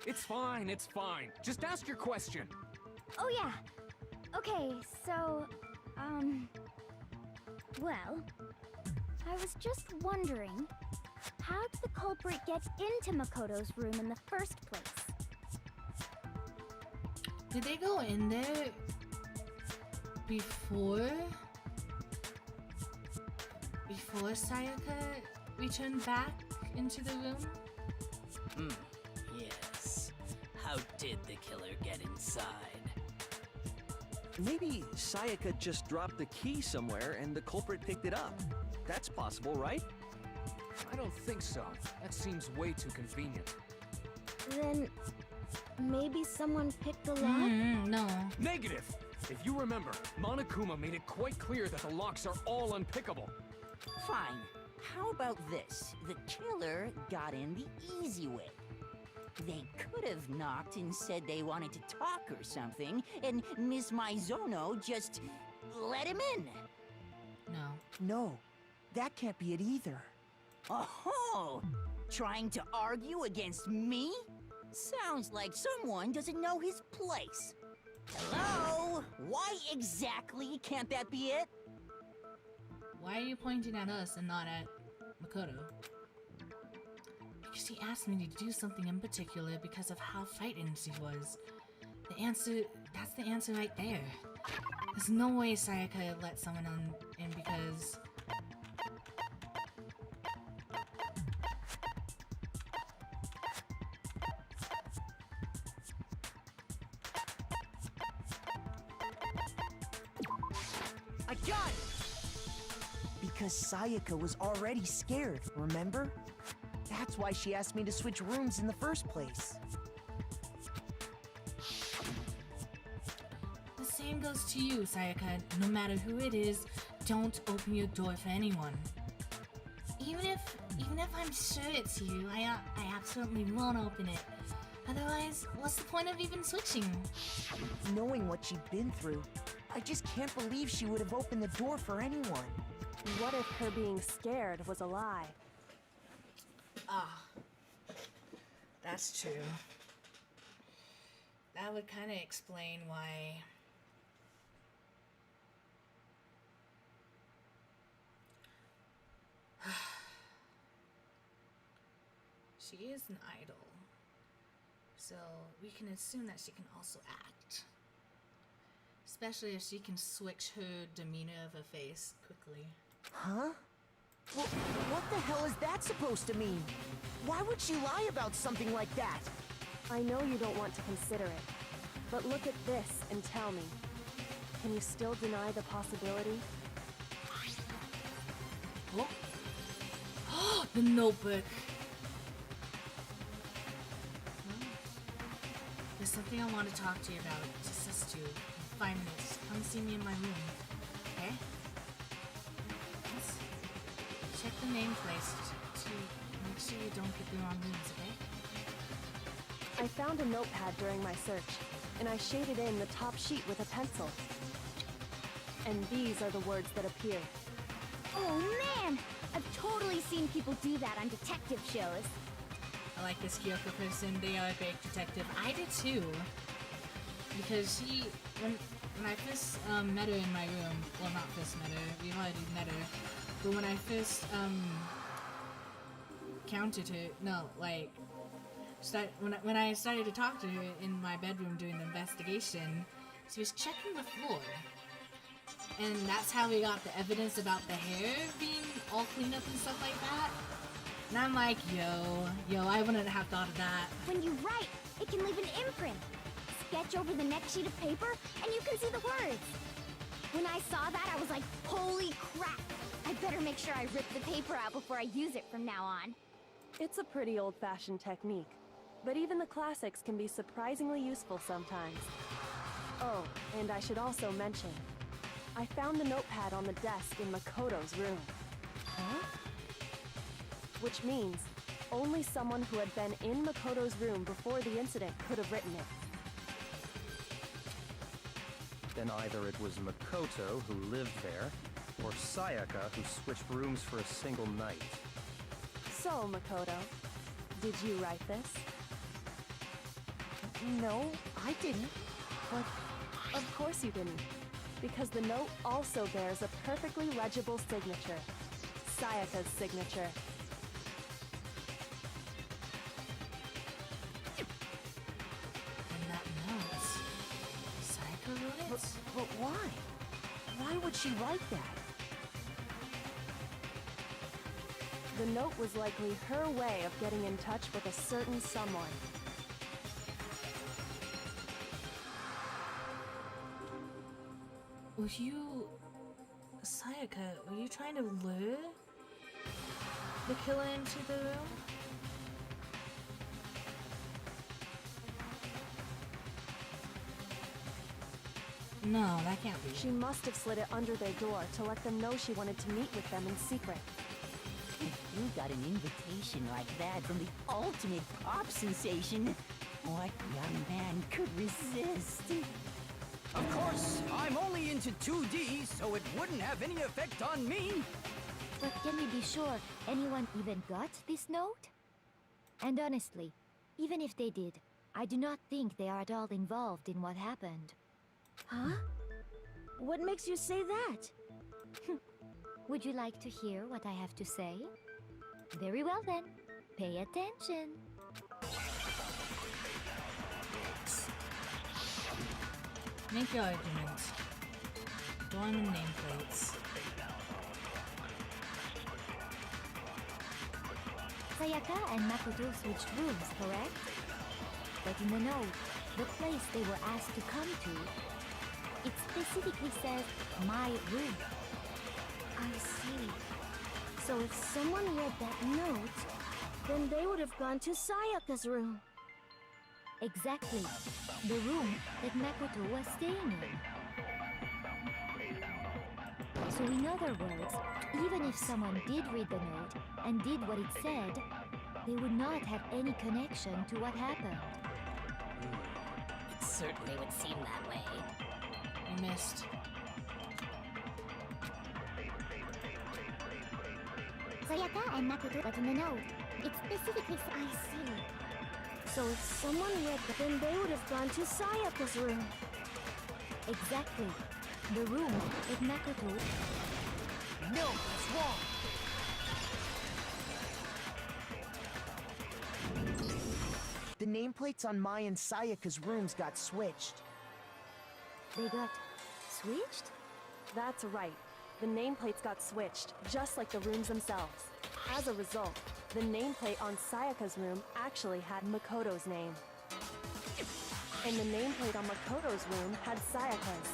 It's fine, it's fine. Just ask your question. Oh yeah. Okay, so, well, I was just wondering, how did the culprit get into Makoto's room in the first place? Did they go in there before Sayaka returned back into the room? Yes. How did the killer get inside? Maybe Sayaka just dropped the key somewhere and the culprit picked it up. That's possible, right? I don't think so. That seems way too convenient. Then maybe someone picked the lock? No. Negative! If you remember, Monokuma made it quite clear that the locks are all unpickable. Fine. How about this? The killer got in the easy way. They could have knocked and said they wanted to talk or something, and Miss Maizono just let him in. No. No, that can't be it either. Oh, trying to argue against me? Sounds like someone doesn't know his place. Hello? Why exactly can't that be it? Why are you pointing at us and not at Makoto? Because he asked me to do something in particular because of how frightened she was. That's the answer right there. There's no way Sayaka let someone in because... I got it! Because Sayaka was already scared, remember? That's why she asked me to switch rooms in the first place. The same goes to you, Sayaka. No matter who it is, don't open your door for anyone. Even if I'm sure it's you, I absolutely won't open it. Otherwise, what's the point of even switching? Knowing what she'd been through, I just can't believe she would have opened the door for anyone. What if her being scared was a lie? Ah, that's true. that would kind of explain why she is an idol. So we can assume that she can also act. Especially if she can switch her demeanor of her face quickly. Huh? Well, what the hell is that supposed to mean? Why would she lie about something like that? I know you don't want to consider it, but look at this and tell me. Can you still deny the possibility? Oh, the notebook. There's something I want to talk to you about. Just us two. In 5 minutes. Come see me in my room. Okay? Let's check the nameplates to make sure you don't get the wrong rooms, okay? I found a notepad during my search, and I shaded in the top sheet with a pencil. And these are the words that appear. Oh man! I've totally seen people do that on detective shows. I like this Kyoko person. They are a great detective. I did too. Because she, when I first met her in my room, well, not first met her, we've already met her, but when I first counted her, no, like, when I started to talk to her in my bedroom doing the investigation, she was checking the floor. And that's how we got the evidence about the hair being all cleaned up and stuff like that. And I'm like, yo, I wouldn't have thought of that. When you write, it can leave an imprint. Sketch over the next sheet of paper, and you can see the words. When I saw that, I was like, holy crap! I better make sure I rip the paper out before I use it from now on. It's a pretty old-fashioned technique, but even the classics can be surprisingly useful sometimes. Oh, and I should also mention, I found the notepad on the desk in Makoto's room. Huh? Which means only someone who had been in Makoto's room before the incident could have written it. Then either it was Makoto who lived there, or Sayaka who switched rooms for a single night. So, Makoto, did you write this? No, I didn't. But of course you didn't, because the note also bears a perfectly legible signature. Sayaka's signature. And that note, Sayaka wrote it? But why? Why would she write that? The note was likely her way of getting in touch with a certain someone. Were you... Sayaka, were you trying to lure the killer into the room? No, that can't be. She must have slid it under their door to let them know she wanted to meet with them in secret. If you got an invitation like that from the ultimate pop sensation, what young man could resist? Of course, I'm only into 2D, so it wouldn't have any effect on me. But can we be sure anyone even got this note? And honestly, even if they did, I do not think they are at all involved in what happened. Huh? What makes you say that? Would you like to hear what I have to say? Very well then, pay attention. Make your argument. Dorm and nameplates. Sayaka and Makoto switched rooms, correct? But in the note, the place they were asked to come to, it specifically says, my room. I see. So if someone read that note, then they would have gone to Sayaka's room. Exactly. The room that Makoto was staying in. So in other words, even if someone did read the note and did what it said, they would not have any connection to what happened. It certainly would seem that way. You missed. Sayaka and Makoto got in the note. It specifically I see. So if someone ripped, then they would have gone to Sayaka's room. Exactly. The room with Makoto. No, that's wrong. The nameplates on Mai and Sayaka's rooms got switched. They got switched? That's right. The nameplates got switched, just like the rooms themselves. As a result, the nameplate on Sayaka's room actually had Makoto's name. And the nameplate on Makoto's room had Sayaka's.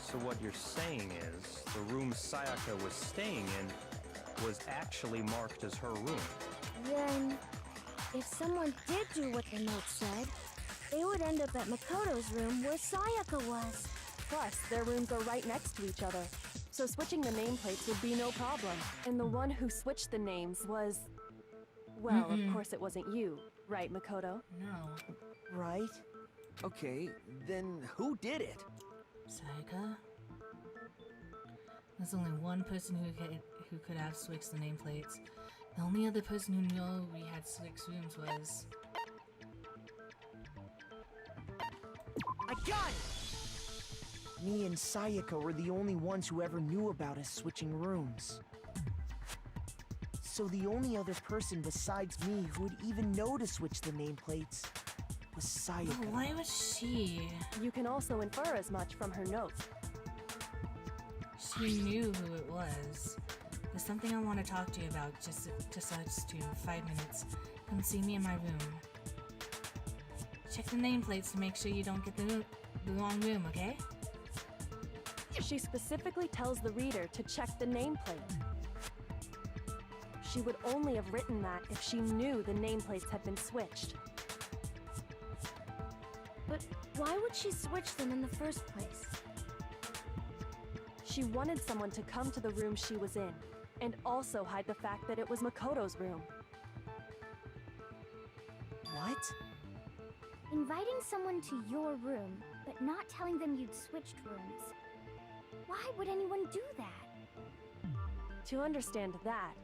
So what you're saying is, the room Sayaka was staying in was actually marked as her room. Then, if someone did do what the note said, they would end up at Makoto's room where Sayaka was. Plus, their rooms are right next to each other, so switching the nameplates would be no problem. And the one who switched the names was... Well, of course it wasn't you, right, Makoto? No. Right? Okay, then who did it? Sayaka? There's only one person who could have switched the nameplates. The only other person who knew we had 6 rooms was... I got it! Me and Sayaka were the only ones who ever knew about us switching rooms. So the only other person besides me who would even know to switch the nameplates was Sayaka. Oh, why was she? You can also infer as much from her note. She knew who it was. There's something I want to talk to you about, just us two, 5 minutes. Come see me in my room. Check the nameplates to make sure you don't get the wrong room, okay? She specifically tells the reader to check the nameplate. She would only have written that if she knew the nameplates had been switched. But why would she switch them in the first place? She wanted someone to come to the room she was in, and also hide the fact that it was Makoto's room. What? Inviting someone to your room, but not telling them you'd switched rooms. Why would anyone do that? To understand that,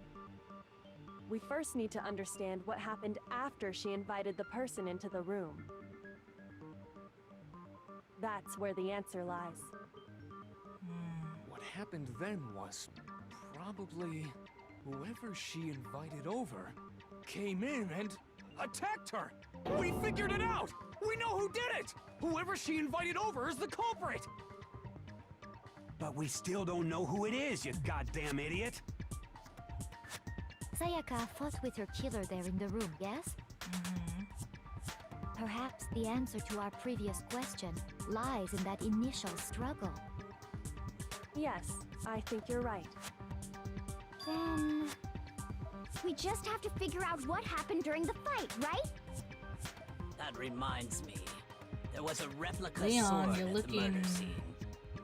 we first need to understand what happened after she invited the person into the room. That's where the answer lies. What happened then was probably whoever she invited over came in and attacked her. We figured it out! We know who did it! Whoever she invited over is the culprit! But we still don't know who it is, you goddamn idiot! Sayaka fought with her killer there in the room, yes? Perhaps the answer to our previous question lies in that initial struggle. Yes, I think you're right. Then... we just have to figure out what happened during the fight, right? That reminds me. There was a replica Leon, sword you're at looking... the murder scene.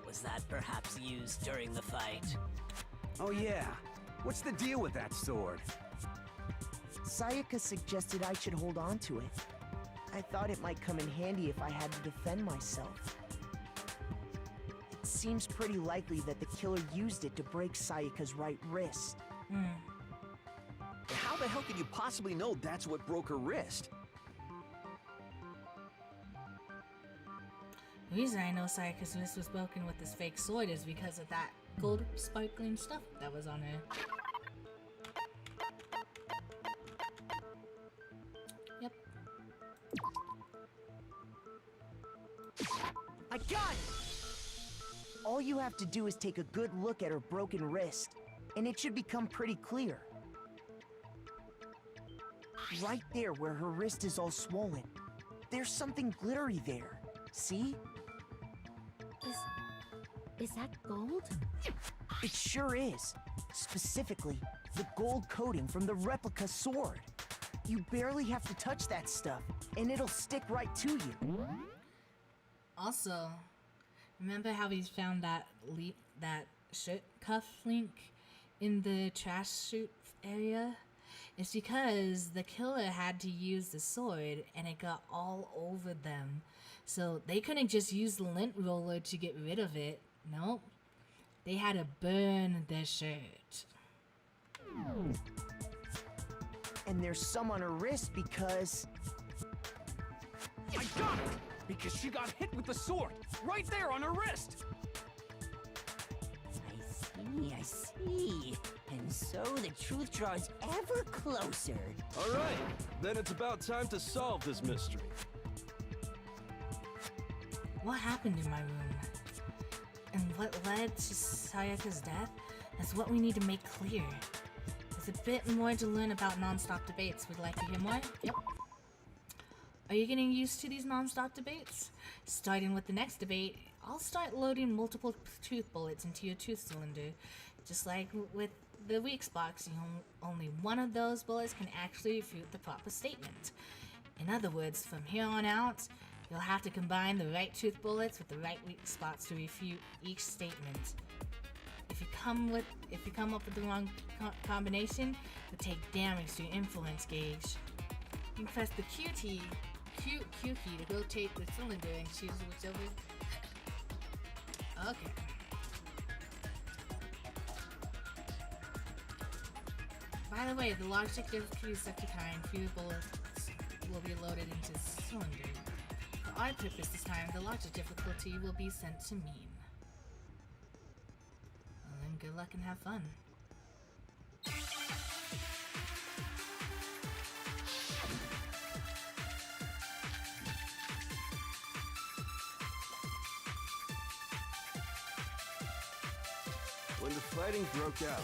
Was that perhaps used during the fight? Oh yeah. What's the deal with that sword? Sayaka suggested I should hold on to it. I thought it might come in handy if I had to defend myself. It seems pretty likely that the killer used it to break Sayaka's right wrist. How the hell could you possibly know that's what broke her wrist? The reason I know Sayaka's wrist was broken with this fake sword is because of that gold sparkling stuff that was on her. Yep. I got it! All you have to do is take a good look at her broken wrist, and it should become pretty clear. Right there where her wrist is all swollen, there's something glittery there. See? Is that gold? It sure is. Specifically, the gold coating from the replica sword. You barely have to touch that stuff, and it'll stick right to you. Also, remember how we found that shirt cuff link in the trash chute area? It's because the killer had to use the sword and it got all over them. So they couldn't just use the lint roller to get rid of it. Nope. They had to burn the shirt. And there's some on her wrist because I got it! Because she got hit with the sword, right there on her wrist! I see. And so the truth draws ever closer. All right, then it's about time to solve this mystery. What happened in my room? And what led to Sayaka's death? That's what we need to make clear. There's a bit more to learn about non-stop debates. Would like to hear more? Yep. Are you getting used to these non-stop debates? Starting with the next debate, I'll start loading multiple tooth bullets into your tooth cylinder. Just like with the Weeks box, only one of those bullets can actually refute the proper statement. In other words, from here on out, you'll have to combine the right tooth bullets with the right weak spots to refute each statement. If you come up with the wrong combination, you'll take damage to your influence gauge. You can press the Q key to rotate the cylinder and choose whichever. Okay. By the way, the logic difficulty is set to time. Fewer bullets will be loaded into the cylinder. For our purpose this time, the logic difficulty will be sent to mean. Well then, good luck and have fun. When the fighting broke out,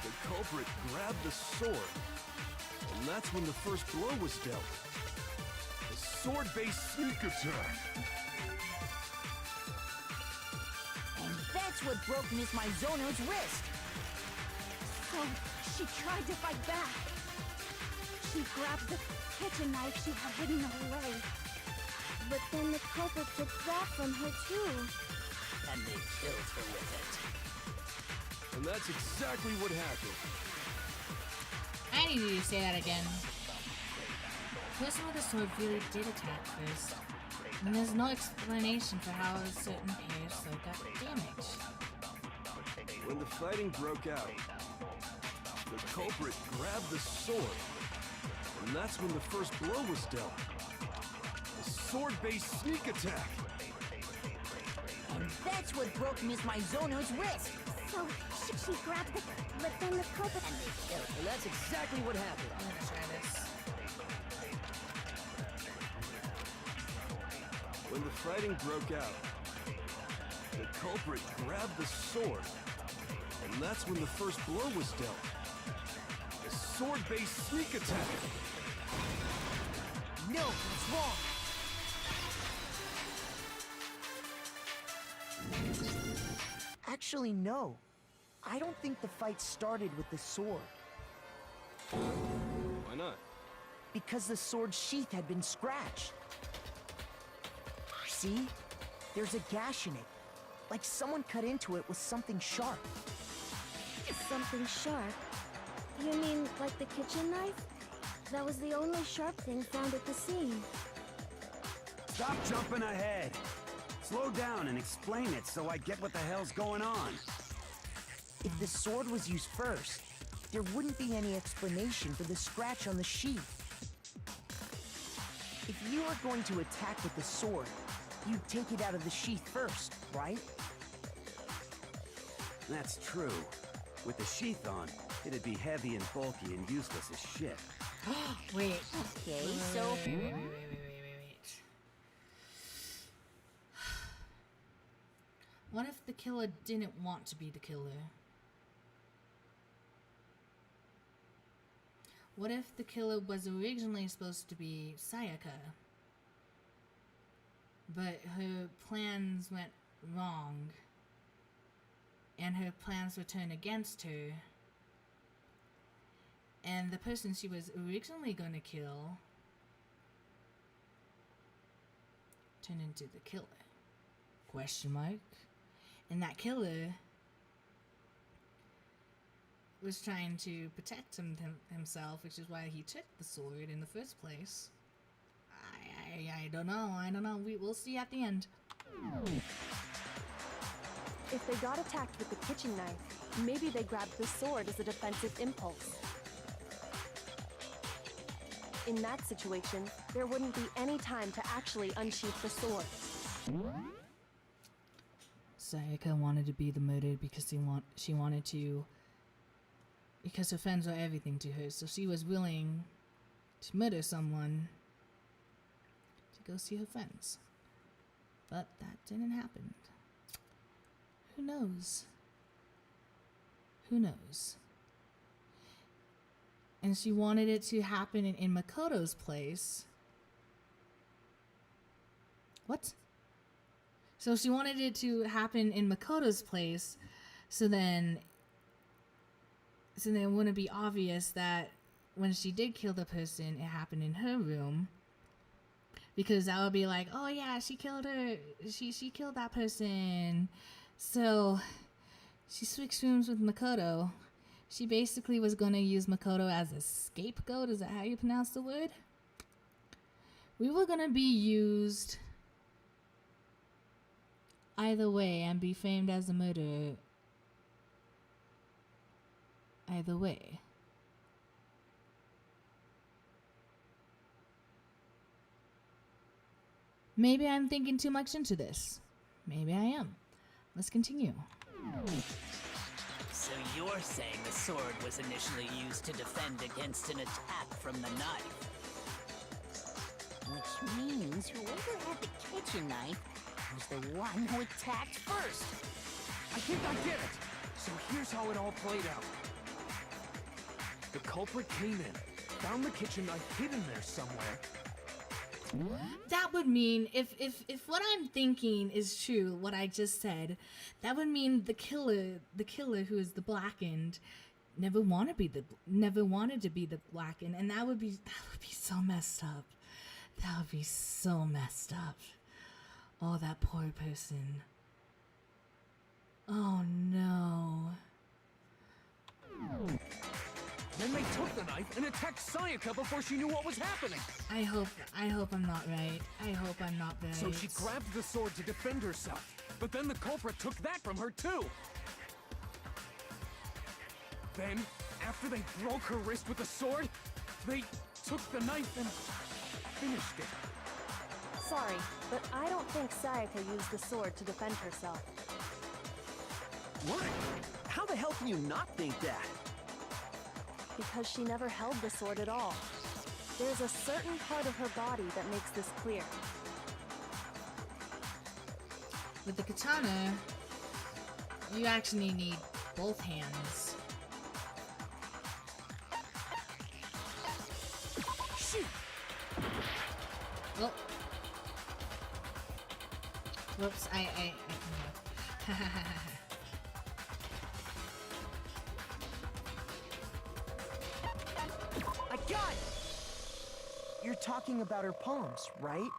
the culprit grabbed the sword, and that's when the first blow was dealt. A sword-based sneak attack. And that's what broke Miss Mizono's wrist. So, she tried to fight back. She grabbed the kitchen knife she had hidden away. But then the culprit took that from her too. And they killed her with it. And that's exactly what happened. I need you to say that again. The person with the sword really did attack first, and there's no explanation for how a certain pair of sword got damaged. When the fighting broke out, the culprit grabbed the sword, and that's when the first blow was dealt. A sword-based sneak attack. And that's what broke Miss Mizono's wrist. So, she grabbed the... But then the culprit... And they killed her. And that's exactly what happened. I'm gonna try this. When the fighting broke out, the culprit grabbed the sword, and that's when the first blow was dealt. A sword-based sneak attack. No, it's wrong. Actually, no. I don't think the fight started with the sword. Why not? Because the sword's sheath had been scratched. See? There's a gash in it. Like someone cut into it with something sharp. Something sharp? You mean like the kitchen knife? That was the only sharp thing found at the scene. Stop jumping ahead. Slow down and explain it so I get what the hell's going on. If the sword was used first, there wouldn't be any explanation for the scratch on the sheath. If you were going to attack with the sword, you'd take it out of the sheath first, right? That's true. With the sheath on, it'd be heavy and bulky and useless as shit. Wait. Okay, so... Wait. What if the killer didn't want to be the killer? What if the killer was originally supposed to be Sayaka, but her plans went wrong, and her plans were turned against her, and the person she was originally going to kill turned into the killer? Question mark. And that killer was trying to protect himself, which is why he took the sword in the first place. I don't know. We'll see at the end. If they got attacked with the kitchen knife, maybe they grabbed the sword as a defensive impulse. In that situation, there wouldn't be any time to actually unsheath the sword. Sayaka wanted to be the murderer because she wanted to, because her friends were everything to her, so she was willing to murder someone to go see her friends. But that didn't happen. Who knows? Who knows? And she wanted it to happen in Makoto's place. What? So she wanted it to happen in Makoto's place, so then it wouldn't be obvious that when she did kill the person, it happened in her room. Because that would be like, oh yeah, she killed her, she killed that person. So she switched rooms with Makoto. She basically was gonna use Makoto as a scapegoat. Is that how you pronounce the word? We were gonna be used either way and be framed as a murderer either way. Maybe I'm thinking too much into this. Maybe I am. Let's continue. So you're saying the sword was initially used to defend against an attack from the knife? Which means whoever had the kitchen knife was the one who attacked first. I think I get it. So here's how it all played out. The culprit came in, found the kitchen knife hidden there somewhere. That would mean, if what I'm thinking is true, what I just said, that would mean the killer who is the blackened never wanted to be the blackened, and that would be so messed up. That would be so messed up. Oh, that poor person. Oh no. Then they took the knife and attacked Sayaka before she knew what was happening. I hope I'm not right. I hope I'm not right. So she grabbed the sword to defend herself, but then the culprit took that from her too. Then, after they broke her wrist with the sword, they took the knife and finished it. Sorry, but I don't think Sayaka used the sword to defend herself. What? How the hell can you not think that? Because she never held the sword at all. There's a certain part of her body that makes this clear. With the katana, you actually need both hands. Shoot! Oh. Whoops, I I got it! You're talking about her palms, right?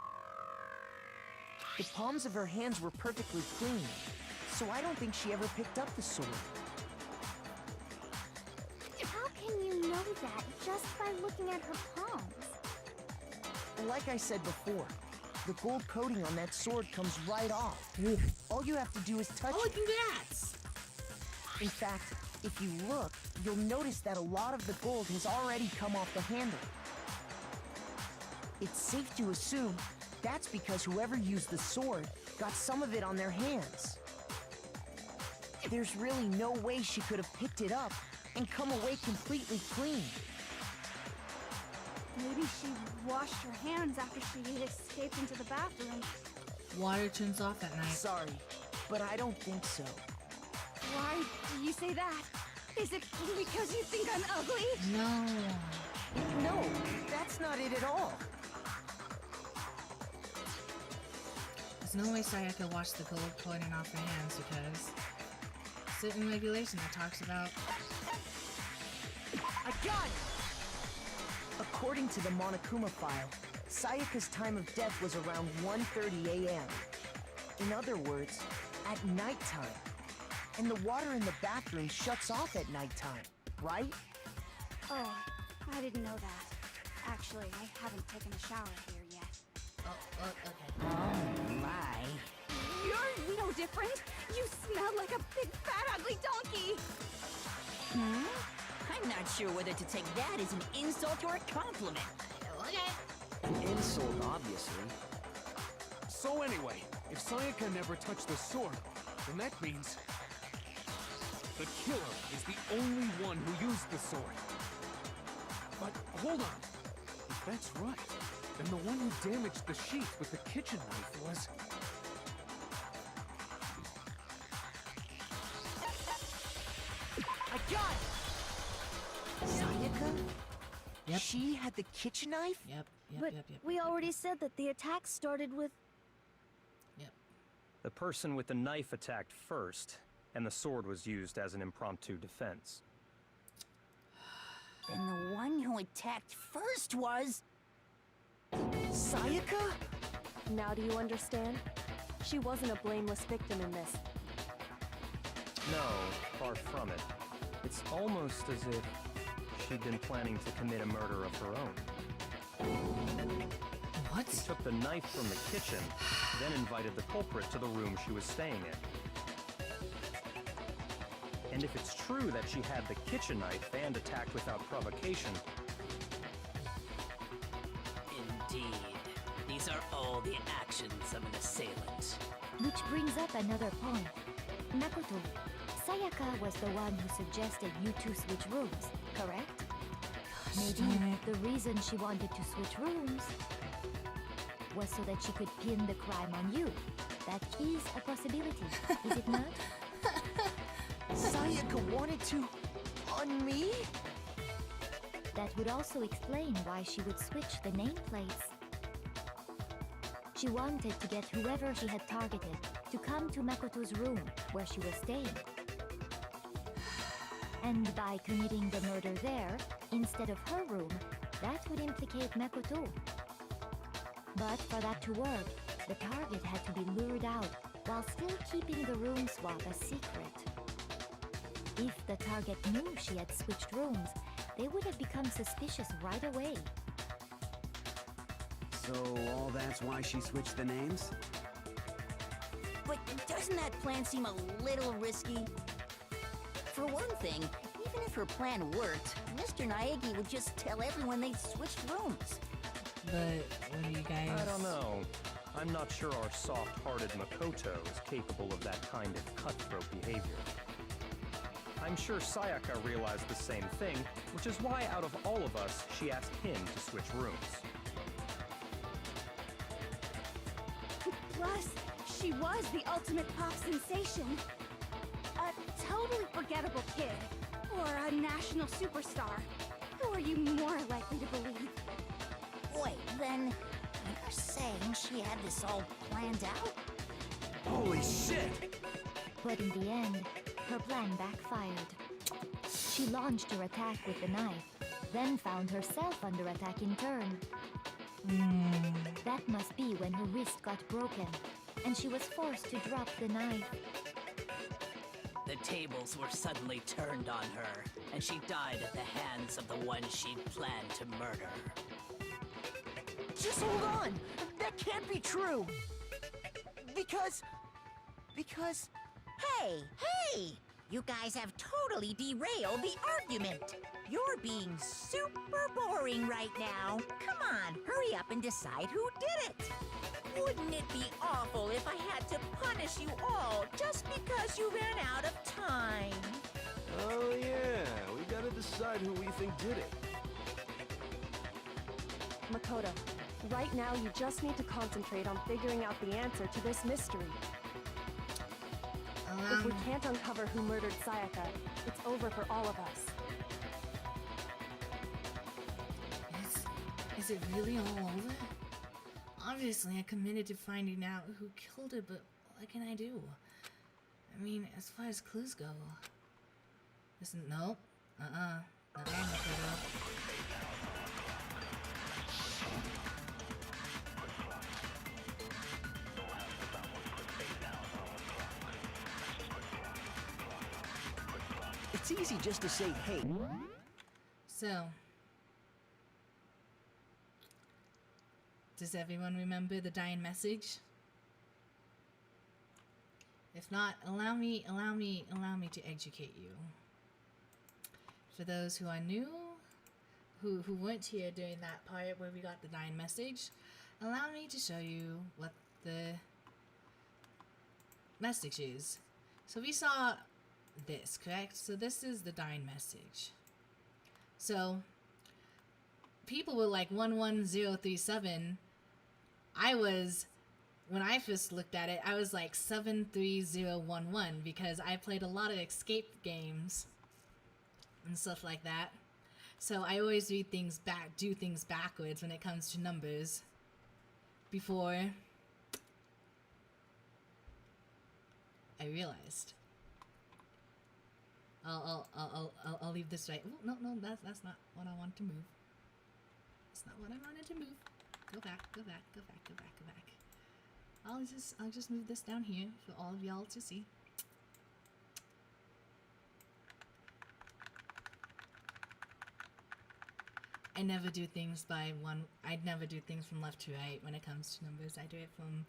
The palms of her hands were perfectly clean, so I don't think she ever picked up the sword. How can you know that just by looking at her palms? Like I said before, the gold coating on that sword comes right off. All you have to do is touch it. Congrats! In fact, if you look, you'll notice that a lot of the gold has already come off the handle. It's safe to assume that's because whoever used the sword got some of it on their hands. There's really no way she could have picked it up and come away completely clean. Maybe she washed her hands after she escaped into the bathroom. Water turns off at night. Sorry, but I don't think so. Why do you say that? Is it because you think I'm ugly? No. No, that's not it at all. There's no way Sayaka washed the gold coating off her hands because certain regulation that talks about. I got it! According to the Monokuma file, Sayaka's time of death was around 1:30 a.m. In other words, at nighttime. And the water in the bathroom shuts off at nighttime, right? Oh, I didn't know that. Actually, I haven't taken a shower here yet. Okay. Oh my. You're no different. You smell like a big fat ugly donkey. I'm not sure whether to take that as an insult or a compliment. Okay. An insult, obviously. So anyway, if Sayaka never touched the sword, then that means the killer is the only one who used the sword. But hold on. If that's right, then the one who damaged the sheath with the kitchen knife was... I got it! Sayaka? Yep. She had the kitchen knife? Yep. But we already said that the attack started with... The person with the knife attacked first, and the sword was used as an impromptu defense. Then the one who attacked first was... Sayaka? Now do you understand? She wasn't a blameless victim in this. No, far from it. It's almost as if she'd been planning to commit a murder of her own. What? She took the knife from the kitchen, then invited the culprit to the room she was staying in. And if it's true that she had the kitchen knife and attacked without provocation... Indeed. These are all the actions of an assailant. Which brings up another point. Makoto, Sayaka was the one who suggested you two switch rooms, correct? Maybe the reason she wanted to switch rooms was so that she could pin the crime on you. That is a possibility, is it not? Sayaka wanted to... on me? That would also explain why she would switch the nameplates. She wanted to get whoever she had targeted to come to Makoto's room where she was staying. And by committing the murder there, instead of her room, that would implicate Makoto. But for that to work, the target had to be lured out while still keeping the room swap a secret. If the target knew she had switched rooms, they would have become suspicious right away. So all that's why she switched the names? But doesn't that plan seem a little risky? For one thing, even if her plan worked, Mr. Naegi would just tell everyone they switched rooms. But what do you guys... I don't know. I'm not sure our soft-hearted Makoto is capable of that kind of cutthroat behavior. I'm sure Sayaka realized the same thing, which is why out of all of us, she asked him to switch rooms. Plus, she was the ultimate pop sensation. A totally forgettable kid. Or a national superstar. Who are you more likely to believe? Wait, then you're saying she had this all planned out? Holy shit! But in the end, her plan backfired. She launched her attack with the knife, then found herself under attack in turn. That must be when her wrist got broken, and she was forced to drop the knife. The tables were suddenly turned on her, and she died at the hands of the one she'd planned to murder. Just hold on! That can't be true! Because... Hey! You guys have totally derailed the argument. You're being super boring right now. Come on, hurry up and decide who did it. Wouldn't it be awful if I had to punish you all just because you ran out of time? Oh yeah, we gotta decide who we think did it. Makoto, right now you just need to concentrate on figuring out the answer to this mystery. If we can't uncover who murdered Sayaka, it's over for all of us. Is it really all over? Obviously, I committed to finding out who killed it, but what can I do? I mean, as far as clues go... Listen, nope. It's easy just to say, hey. So... Does everyone remember the dying message? If not, allow me to educate you. For those who are new, who weren't here during that part where we got the dying message, allow me to show you what the message is. So we saw this, correct? So this is the dying message. So people were like 11037. When I first looked at it, I was like 73011 because I played a lot of escape games and stuff like that. So I always do things backwards when it comes to numbers. Before I realized. I'll leave this right. Oh, no, that's not what I wanted to move. That's not what I wanted to move. Go back. I'll just move this down here for all of y'all to see. I never do things by one. I never do things from left to right when it comes to numbers. I do it from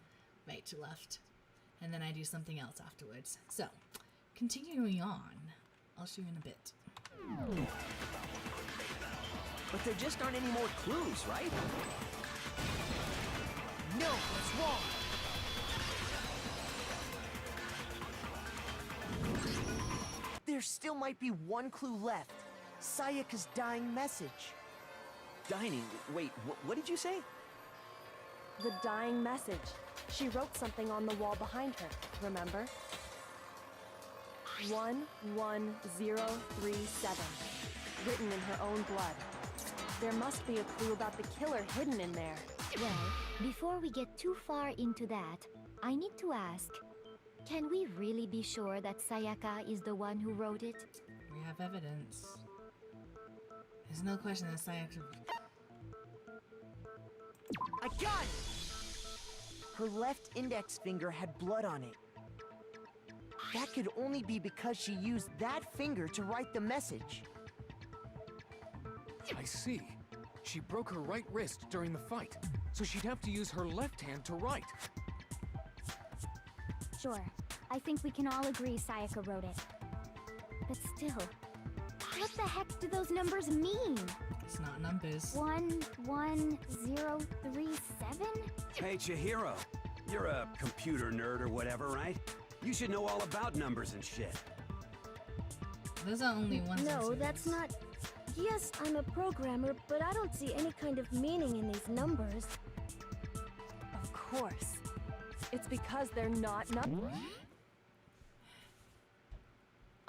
right to left. And then I do something else afterwards. So, continuing on. I'll show you in a bit. But there just aren't any more clues, right? No, what's wrong? There still might be one clue left. Sayaka's dying message. Dining? Wait, what did you say? The dying message. She wrote something on the wall behind her, remember? 11037. Written in her own blood. There must be a clue about the killer hidden in there. Well, before we get too far into that, I need to ask, can we really be sure that Sayaka is the one who wrote it? We have evidence. There's no question that Sayaka... I got it! Her left index finger had blood on it. That could only be because she used that finger to write the message. I see. She broke her right wrist during the fight, so she'd have to use her left hand to write. Sure. I think we can all agree Sayaka wrote it. But still, what the heck do those numbers mean? It's not numbers. 11037? Hey, Chihiro. You're a computer nerd or whatever, right? You should know all about numbers and shit. Those are only ones. No, that's not... Yes, I'm a programmer, but I don't see any kind of meaning in these numbers. Of course. It's because they're not numbers.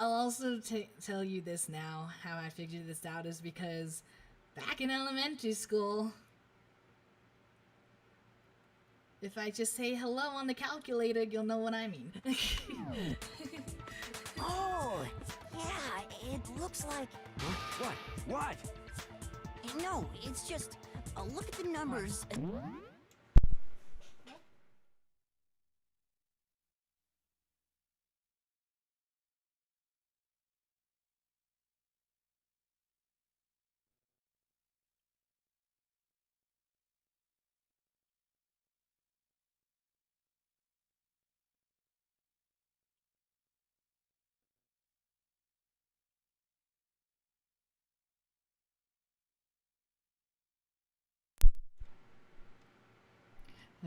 I'll also tell you this now, how I figured this out is because back in elementary school, if I just say hello on the calculator, you'll know what I mean. Oh, yeah, it looks like... Huh? What? No, it's just... look at the numbers.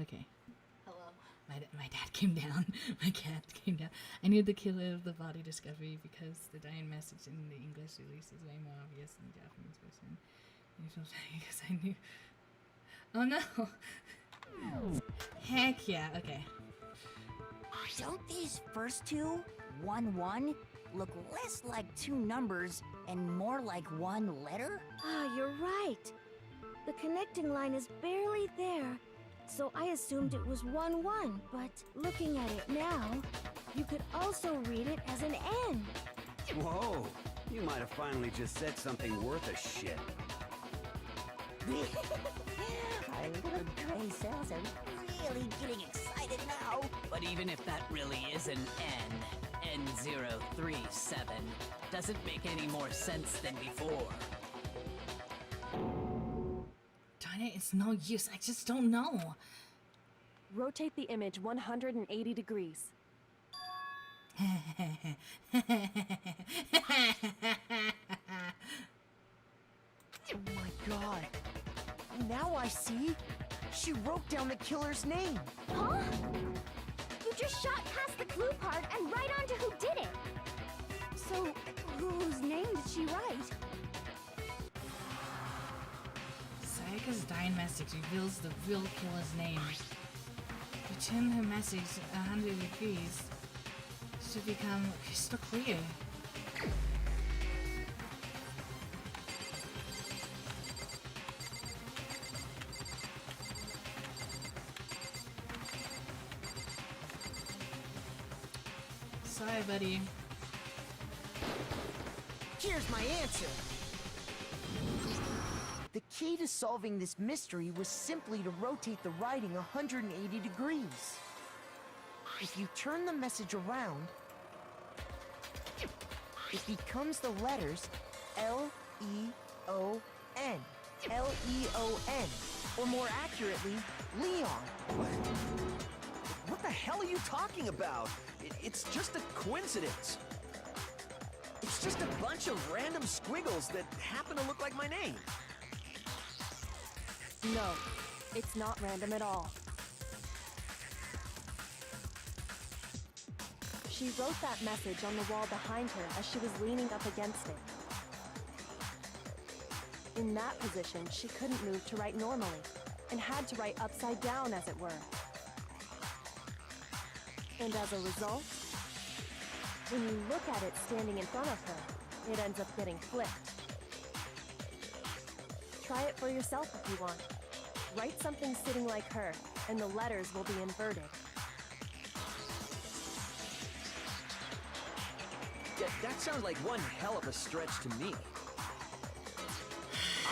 Okay. Hello. My dad came down. My cat came down. I knew the killer of the body discovery because the dying message in the English release is way more obvious than the Japanese version. Because I knew. Oh no! Heck yeah, okay. Don't these first two, 1-1, look less like two numbers and more like one letter? Ah, you're right. The connecting line is barely there. So I assumed it was 1-1, but looking at it now, you could also read it as an N. Whoa, you might have finally just said something worth a shit. Our little gray cells are really getting excited now. But even if that really is an N, N037, doesn't make any more sense than before. Darn it, it's no use. I just don't know. Rotate the image 180 degrees. Oh my god. Now I see. She wrote down the killer's name. Huh? You just shot past the clue part and right on to who did it. So, whose name did she write? Sayaka's dying message reveals the real killer's name. If you turn her message 100 degrees, it should become crystal clear. Sorry, buddy. Here's my answer. The key to solving this mystery was simply to rotate the writing 180 degrees. If you turn the message around, it becomes the letters L-E-O-N. L-E-O-N. Or more accurately, Leon. What the hell are you talking about? It's just a coincidence. It's just a bunch of random squiggles that happen to look like my name. No, it's not random at all. She wrote that message on the wall behind her as she was leaning up against it. In that position, she couldn't move to write normally, and had to write upside down, as it were. And as a result, when you look at it standing in front of her, it ends up getting flipped. Try it for yourself if you want. Write something sitting like her, and the letters will be inverted. That sounds like one hell of a stretch to me.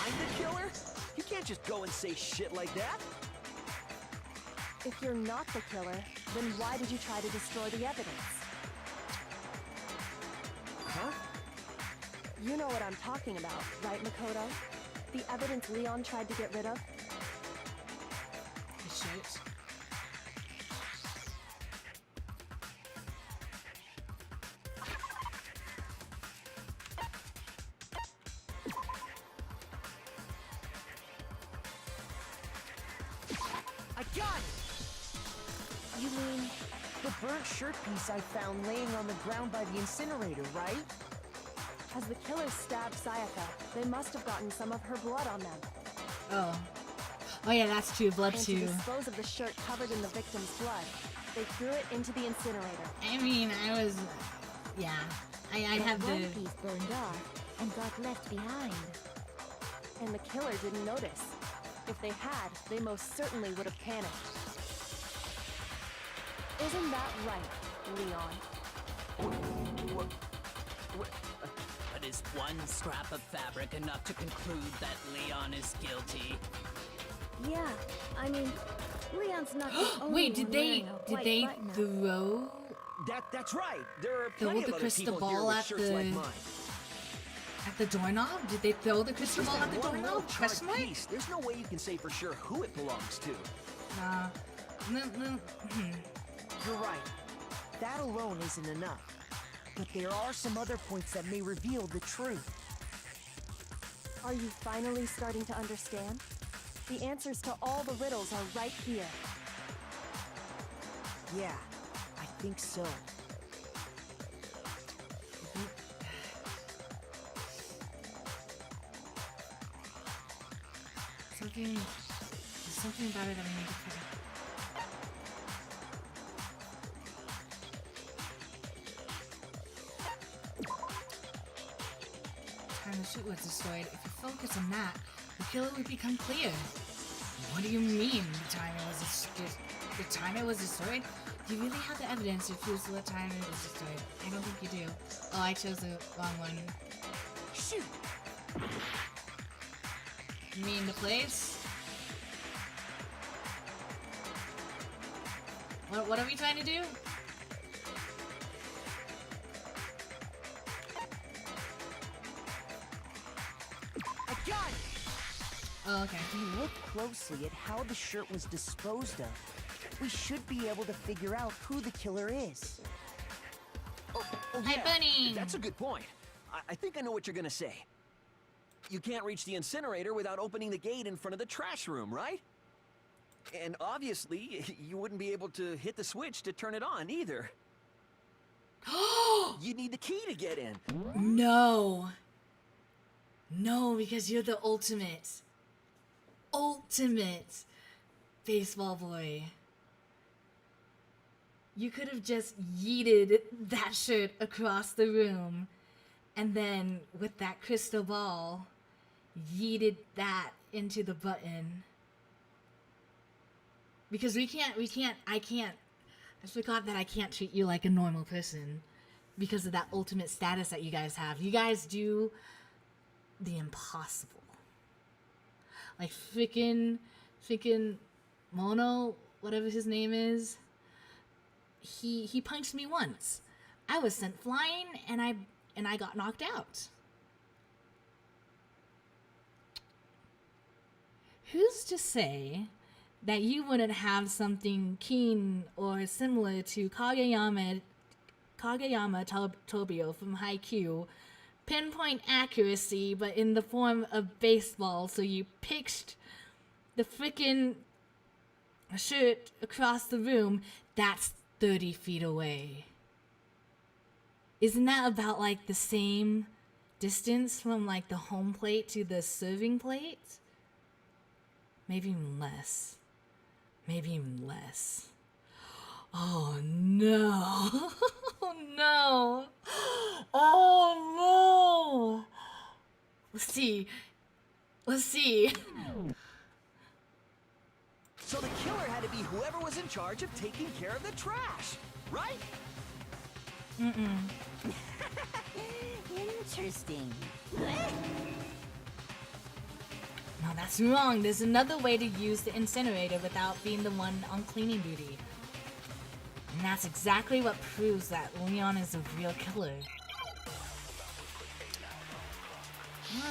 I'm the killer? You can't just go and say shit like that. If you're not the killer, then why did you try to destroy the evidence? Huh? You know what I'm talking about, right, Makoto? The evidence Leon tried to get rid of? The shit. I got it! You mean the burnt shirt piece I found laying on the ground by the incinerator, right? As the killers stabbed Sayaka, they must have gotten some of her blood on them. Oh. Oh yeah, that's true. Blood and too. to dispose of the shirt covered in the victim's blood, they threw it into the incinerator. I mean, I was... Yeah. I have one the... piece burned off and got left behind. And the killer didn't notice. If they had, they most certainly would have panicked. Isn't that right, Leon? But is one scrap of fabric enough to conclude that Leon is guilty? Yeah, I mean, Leon's not the only Wait, did one they wearing a white button-up. throw That's right. There are plenty the of other crystal people here ball with at shirts the like mine. at the doorknob? Did they throw the crystal Just ball at that the one little doorknob? charred Question mark? piece. There's no way you can say for sure who it belongs to. Nah. No. You're right. That alone isn't enough. But there are some other points that may reveal the truth. Are you finally starting to understand? The answers to all the riddles are right here. Yeah, I think so. Something about it that we need to put. Time the shoot was destroyed. If you focus on that, the killer would become clear. What do you mean the timer was destroyed? Do you really have the evidence to prove what time it was destroyed? I don't think you do. Oh, I chose the wrong one. Shoot! You mean the place? What are we trying to do? I got it! Oh, okay. If we look closely at how the shirt was disposed of, we should be able to figure out who the killer is. Oh Hi, yeah, Bunny! That's a good point. I think I know what you're gonna say. you can't reach the incinerator without opening the gate in front of the trash room, right? And obviously, you wouldn't be able to hit the switch to turn it on either. You need the key to get in. No. No, because you're the ultimate baseball boy. You could have just yeeted that shirt across the room and then with that crystal ball, yeeted that into the button. Because I forgot that I can't treat you like a normal person because of that ultimate status that you guys have. You guys do the impossible. Like freaking Mono, whatever his name is, he punched me once. I was sent flying and I got knocked out. Who's to say that you wouldn't have something keen or similar to Kageyama Tobio from Haikyuu, pinpoint accuracy, but in the form of baseball, so you pitched the frickin' shirt across the room, that's 30 feet away. Isn't that about like the same distance from like the home plate to the serving plate? Maybe even less. Maybe even less. Oh no. Oh no. Oh no. Let's see. So the killer had to be whoever was in charge of taking care of the trash, right? Interesting. No, that's wrong. There's another way to use the incinerator without being the one on cleaning duty. And that's exactly what proves that Leon is a real killer.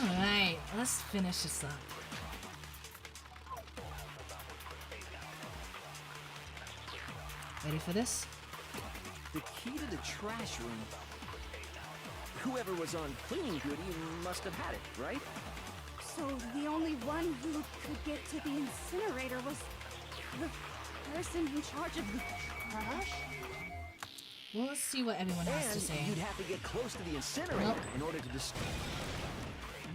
Alright, let's finish this up. Ready for this? The key to the trash room. Whoever was on cleaning duty must have had it, right? So the only one who could get to the incinerator was the person in charge of the trash? Well, let's see what everyone has to say. You'd have to get close to the incinerator in order to destroy.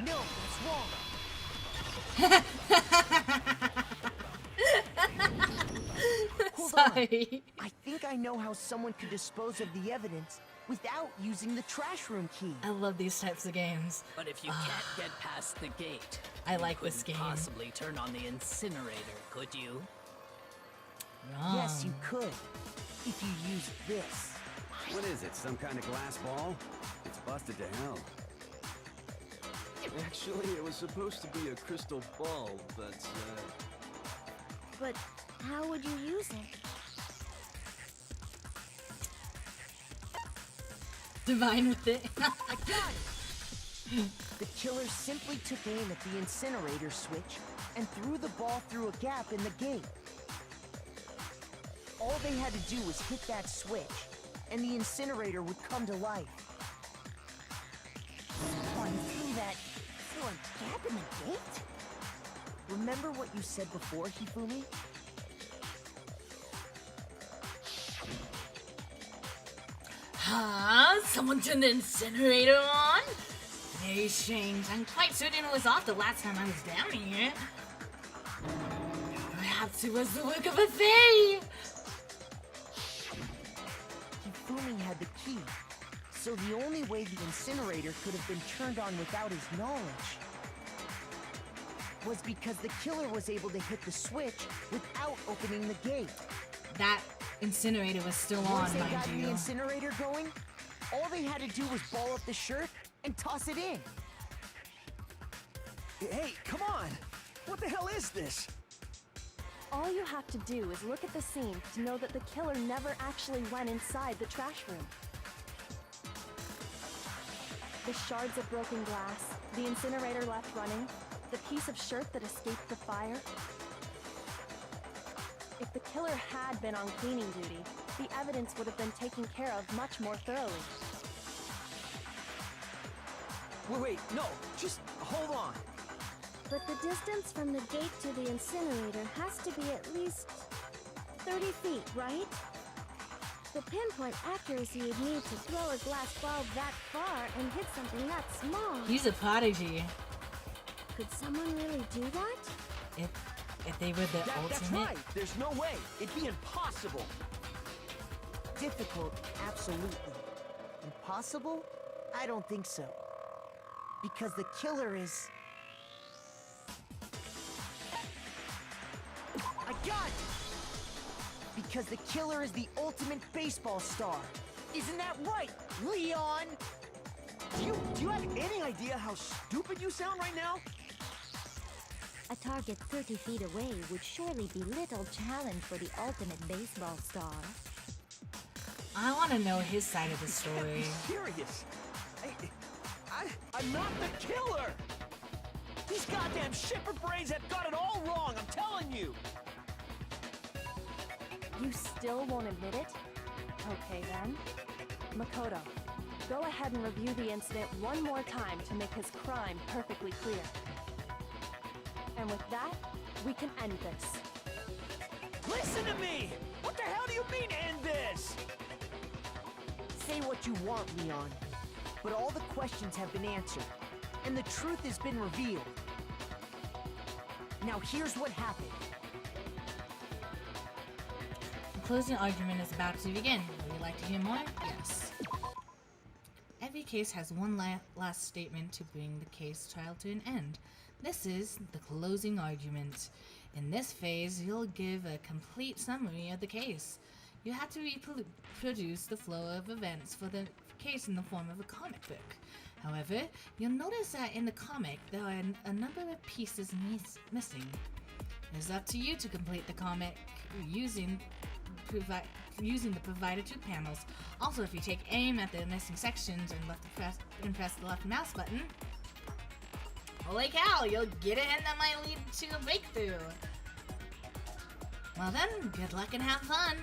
No, that's wrong. Hold Sorry. on. I think I know how someone could dispose of the evidence without using the trash room key. I love these types of games. But if you can't get past the gate, I like this game. You couldn't possibly turn on the incinerator, could you? Wrong. Yes, you could. If you use this. What is it, some kind of glass ball? It's busted to hell. Actually, it was supposed to be a crystal ball, but, But how would you use it? Divine with it. I got it! The killer simply took aim at the incinerator switch and threw the ball through a gap in the gate. All they had to do was hit that switch, and the incinerator would come to life. Someone threw a gap in the gate? Remember what you said before, Hifumi? Huh? Someone turned the incinerator on? Very strange. I'm quite certain it was off the last time I was down here. Perhaps it was the work of a fae! Hifumi had the key, so the only way the incinerator could have been turned on without his knowledge was because the killer was able to hit the switch without opening the gate. That incinerator was still Once on, they mind got you. the incinerator going, all they had to do was ball up the shirt and toss it in. Hey, come on! What the hell is this? All you have to do is look at the scene to know that the killer never actually went inside the trash room. The shards of broken glass, the incinerator left running, the piece of shirt that escaped the fire. If the killer had been on cleaning duty, the evidence would have been taken care of much more thoroughly. Wait, no, just hold on. But the distance from the gate to the incinerator has to be at least 30 feet, right? The pinpoint accuracy you'd need to throw a glass bulb that far and hit something that small. He's a prodigy. Could someone really do that? If they were the ultimate. That's right. There's no way. It'd be impossible. Difficult, absolutely. Impossible? I don't think so. Because the killer is... I got it! Because the killer is the ultimate baseball star. Isn't that right, Leon? Do you have any idea how stupid you sound right now? A target 30 feet away would surely be little challenge for the ultimate baseball star. I want to know his side of the story. Serious? I'm not the killer! These goddamn shipper brains have got it all wrong, I'm telling you! You still won't admit it? Okay then. Makoto, go ahead and review the incident one more time to make his crime perfectly clear. And with that, we can end this. Listen to me! What the hell do you mean, end this? Say what you want, Leon. But all the questions have been answered, and the truth has been revealed. Now here's what happened. The closing argument is about to begin. Would you like to hear more? Yes. Every case has one last statement to bring the case trial to an end. This is the closing argument. In this phase, you'll give a complete summary of the case. You have to reproduce the flow of events for the case in the form of a comic book. However, you'll notice that in the comic, there are a number of pieces missing. It's up to you to complete the comic using the provided 2 panels. Also, if you take aim at the missing sections and press the left mouse button, holy cow, you'll get it, and that might lead to a breakthrough. Well then, good luck and have fun.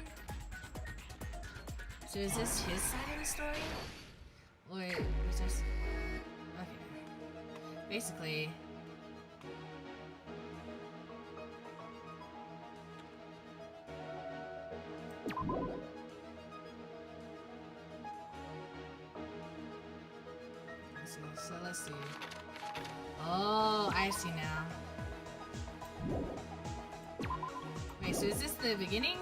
So is this his side of the story? Or is this... Okay. Basically... So let's see. Oh, I see now. Wait, so is this the beginning?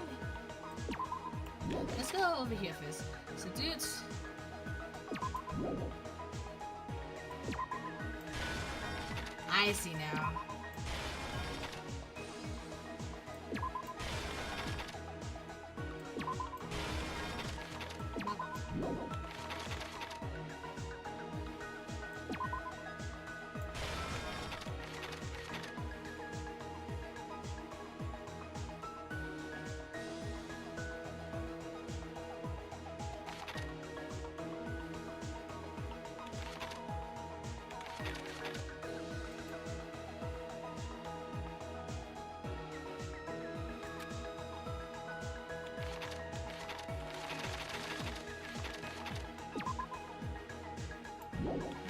Let's go over here first. So dudes... I see now.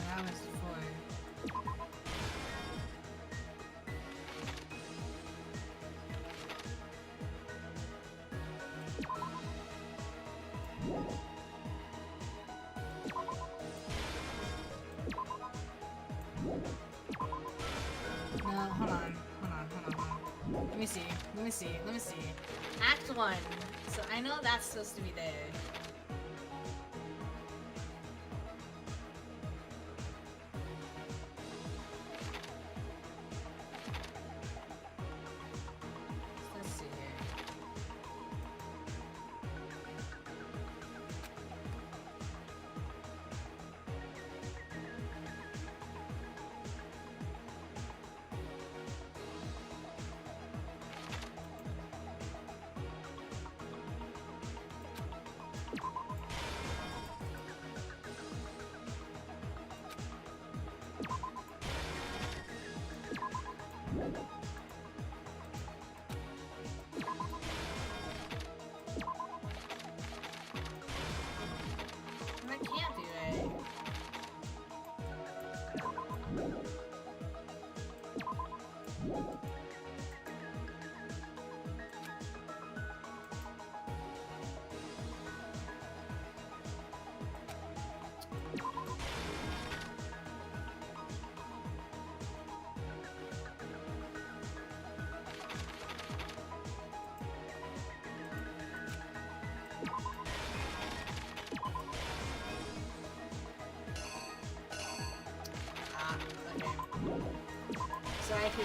That was before. No, hold on. Let me see. Act 1. So I know that's supposed to be there. Let's see here.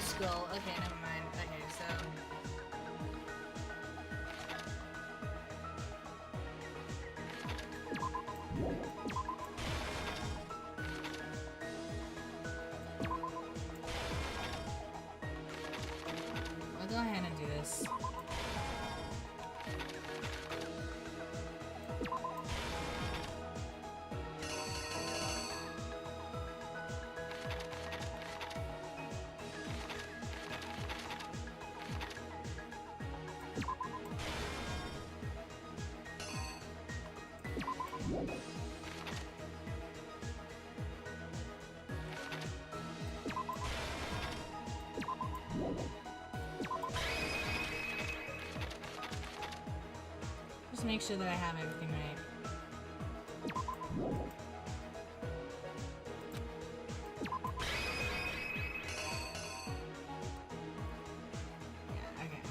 Skull. Okay, never mind. Okay, so. I'll go ahead and do this. Just make sure that I have everything right. Yeah, okay.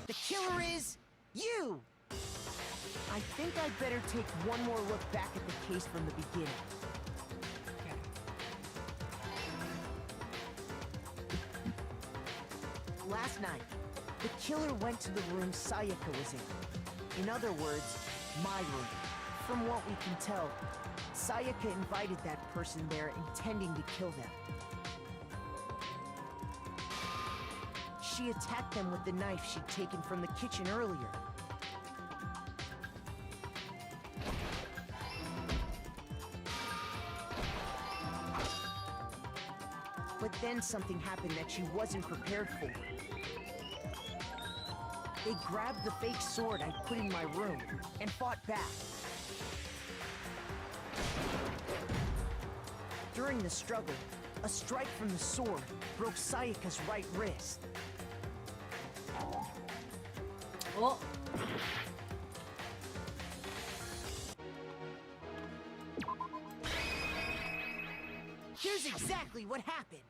The killer is you! I think I'd better take one more look back at the case from the beginning. Last night, the killer went to the room Sayaka was in. In other words, my room. From what we can tell, Sayaka invited that person there intending to kill them. She attacked them with the knife she'd taken from the kitchen earlier. But then something happened that she wasn't prepared for. They grabbed the fake sword I put in my room and fought back. During the struggle, a strike from the sword broke Sayaka's right wrist. Oh. Here's exactly what happened.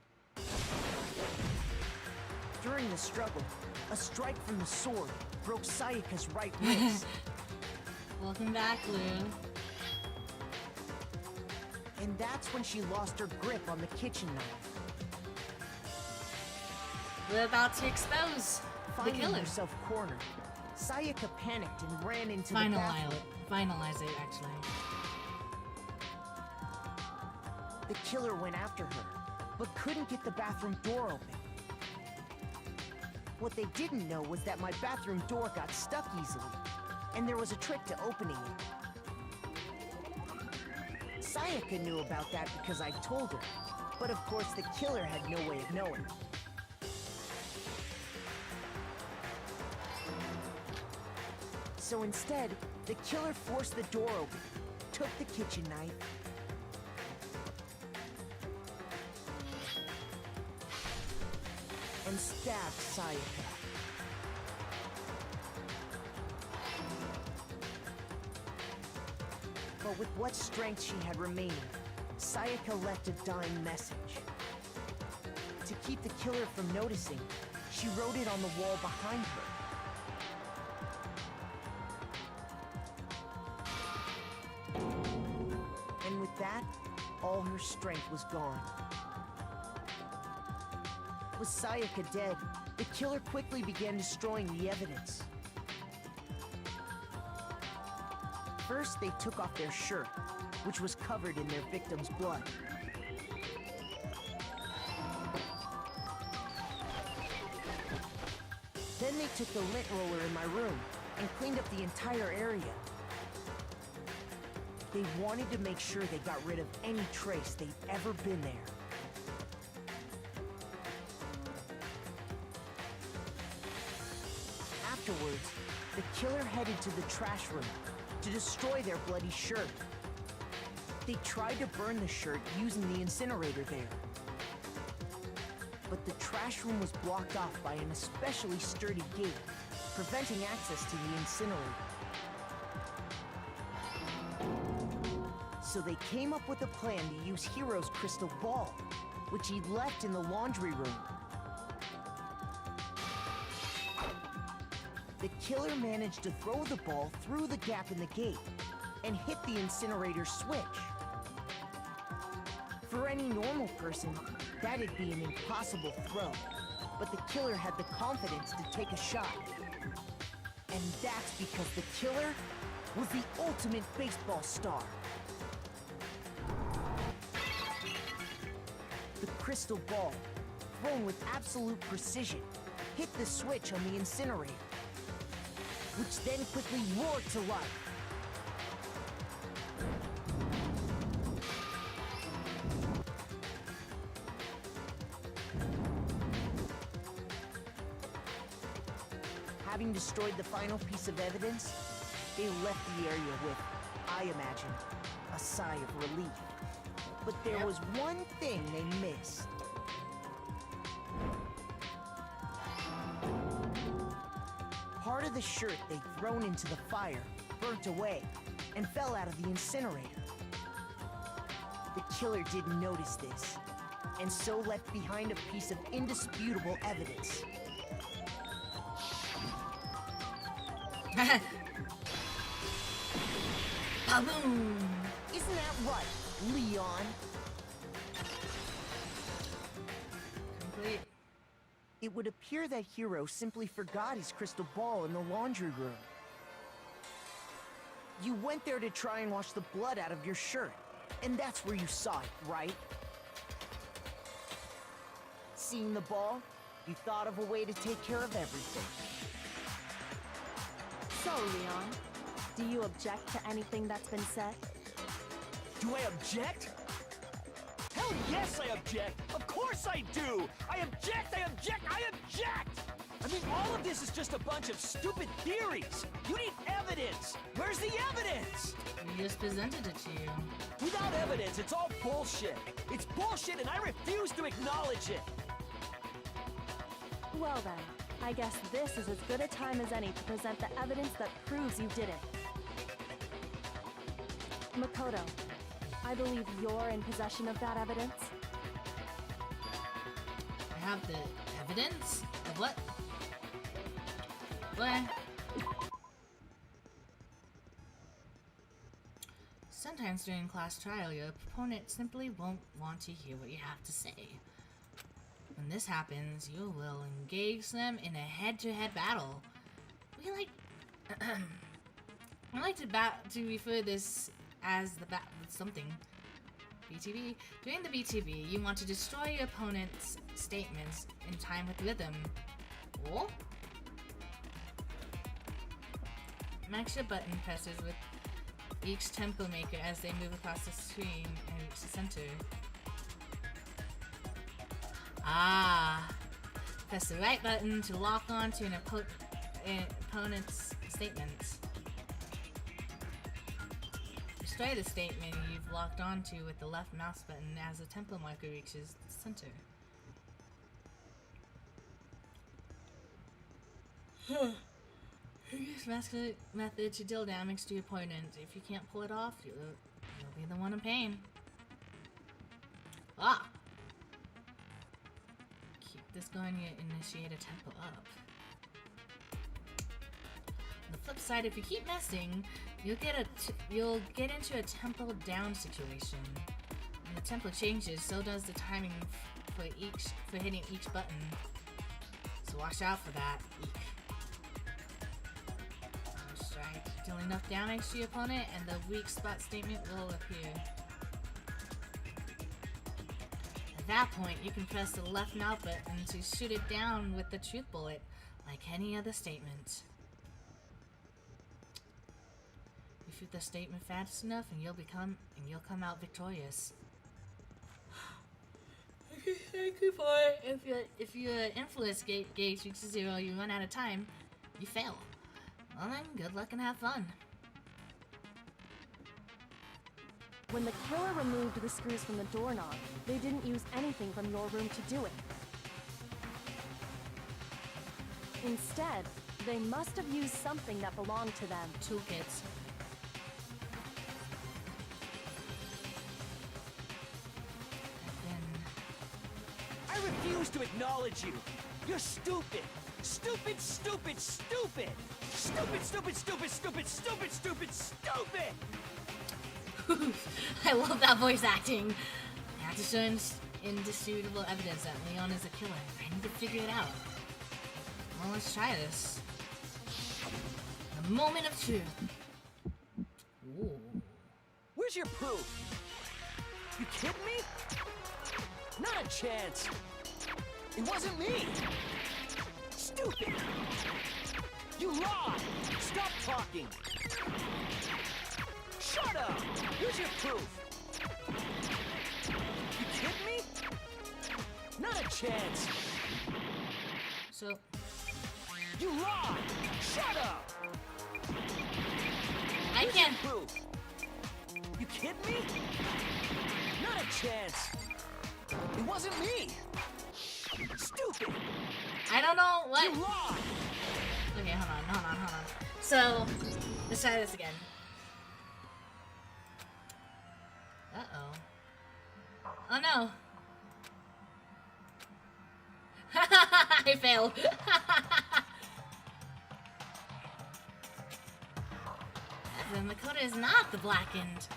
During the struggle, a strike from the sword broke Sayaka's right wrist. Welcome back, Bloood. And that's when she lost her grip on the kitchen knife. We're about to expose the Finding killer. herself cornered, Sayaka panicked and ran into the bathroom. Finalize it, actually. The killer went after her, but couldn't get the bathroom door open. What they didn't know was that my bathroom door got stuck easily, and there was a trick to opening it. Sayaka knew about that because I told her, but of course the killer had no way of knowing. So instead, the killer forced the door open, took the kitchen knife, and stabbed Sayaka. But with what strength she had remaining, Sayaka left a dying message. To keep the killer from noticing, she wrote it on the wall behind her. And with that, all her strength was gone. With Sayaka dead, the killer quickly began destroying the evidence. First, they took off their shirt, which was covered in their victim's blood. Then they took the lint roller in my room and cleaned up the entire area. They wanted to make sure they got rid of any trace they'd ever been there. Afterwards, the killer headed to the trash room to destroy their bloody shirt. They tried to burn the shirt using the incinerator there. But the trash room was blocked off by an especially sturdy gate, preventing access to the incinerator. So they came up with a plan to use Hiro's crystal ball, which he'd left in the laundry room. The killer managed to throw the ball through the gap in the gate and hit the incinerator switch. For any normal person, that'd be an impossible throw. But the killer had the confidence to take a shot. And that's because the killer was the ultimate baseball star. The crystal ball, thrown with absolute precision, hit the switch on the incinerator, which then quickly roared to life. Having destroyed the final piece of evidence, they left the area with, I imagine, a sigh of relief. But there was one thing they missed. Part of the shirt they'd thrown into the fire burnt away and fell out of the incinerator. The killer didn't notice this, and so left behind a piece of indisputable evidence. Boom! Isn't that right, Leon? Complete. It would appear that Hero simply forgot his crystal ball in the laundry room. You went there to try and wash the blood out of your shirt, and that's where you saw it, right? Seeing the ball, you thought of a way to take care of everything. So, Leon, do you object to anything that's been said? Do I object? Hell yes, I object! Of course I do! I object! I object! I object! I mean, all of this is just a bunch of stupid theories! You need evidence! Where's the evidence? We just presented it to you. Without evidence, it's all bullshit! It's bullshit and I refuse to acknowledge it! Well then, I guess this is as good a time as any to present the evidence that proves you did it. Makoto, I believe you're in possession of that evidence. I have the evidence? Of what? What? Sometimes during class trial, your opponent simply won't want to hear what you have to say. When this happens, you will engage them in a head-to-head battle. We like to refer this as the something. BTB. During the BTB, you want to destroy your opponent's statements in time with rhythm. Or match your button presses with each tempo maker as they move across the screen and reach the center. Ah, press the right button to lock on to an opponent's statement. Destroy the statement you've locked onto with the left mouse button as the tempo marker reaches the center. Use method to deal damage to your opponent. If you can't pull it off, you'll be the one in pain. Ah! This going to initiate a tempo up. On the flip side, if you keep messing, you'll get into a tempo down situation. When the tempo changes, so does the timing for hitting each button. So watch out for that. Eek. Strike. Deal enough damage to your opponent, and the weak spot statement will appear. At that point, you can press the left mouse button to shoot it down with the truth bullet, like any other statement. You shoot the statement fast enough, and you'll come out victorious. Thank you for it. If your influence gauge reaches 0, you run out of time, you fail. Well then, good luck and have fun. When the killer removed the screws from the doorknob, they didn't use anything from your room to do it. Instead, they must have used something that belonged to them. Toolkits. I refuse to acknowledge you! You're stupid! Stupid, stupid, stupid! Stupid, stupid, stupid, stupid, stupid, stupid, stupid! I love that voice acting. have to show indisputable evidence that Leon is a killer. I need to figure it out. Well, let's try this. The moment of truth. Ooh. Where's your proof? You kidding me? Not a chance. It wasn't me. Stupid. You lied. Stop talking. Shut up. Here's your proof. You kidding me? Not a chance. So. You lied. Shut up. I can't. Proof. You kidding me? Not a chance. It wasn't me. Stupid. I don't know what. You lied. Okay, hold on. So, let's try this again. Uh-oh. Oh no. I failed. Then the coda is not the blackened.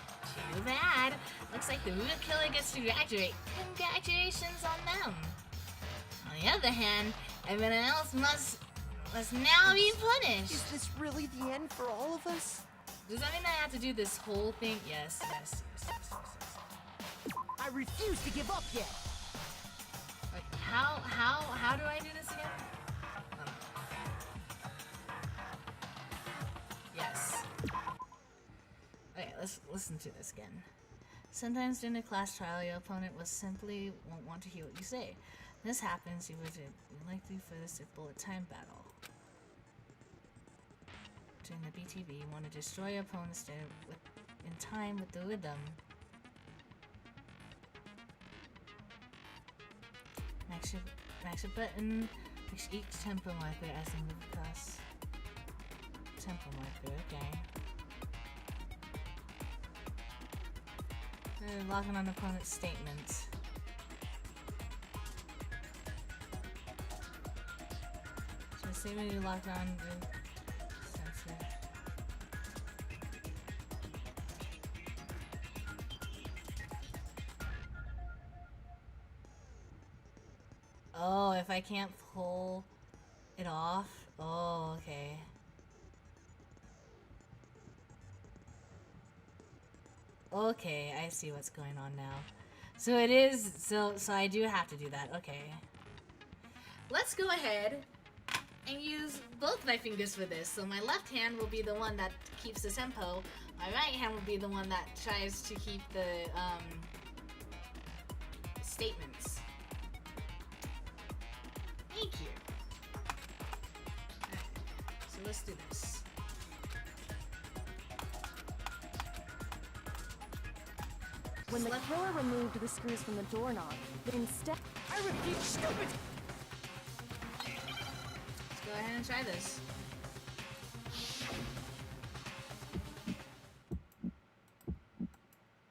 Too bad. Looks like the real killer gets to graduate. Congratulations on them. On the other hand, everyone else must now be punished. Is this really the end for all of us? Does that mean I have to do this whole thing? Yes. I refuse to give up yet. Wait, how do I do this again? Yes. Okay, let's listen to this again. Sometimes during a class trial, your opponent will simply won't want to hear what you say. When this happens, you would likely face a bullet time battle. During the BTB, you want to destroy your opponent's in time with the rhythm. Max your button. Fix each tempo marker as they move across. Tempo marker, okay. Locking on opponent's statement. So say when you lock on the sensor. Oh, if I can't pull it off? Oh, okay. Okay, I see what's going on now. So it is, so I do have to do that, okay. Let's go ahead and use both my fingers for this. So my left hand will be the one that keeps the tempo. My right hand will be the one that tries to keep the statements. Thank you. Alright, so let's do this. When the killer removed the screws from the doorknob, they instead... I repeat, stupid! Let's go ahead and try this.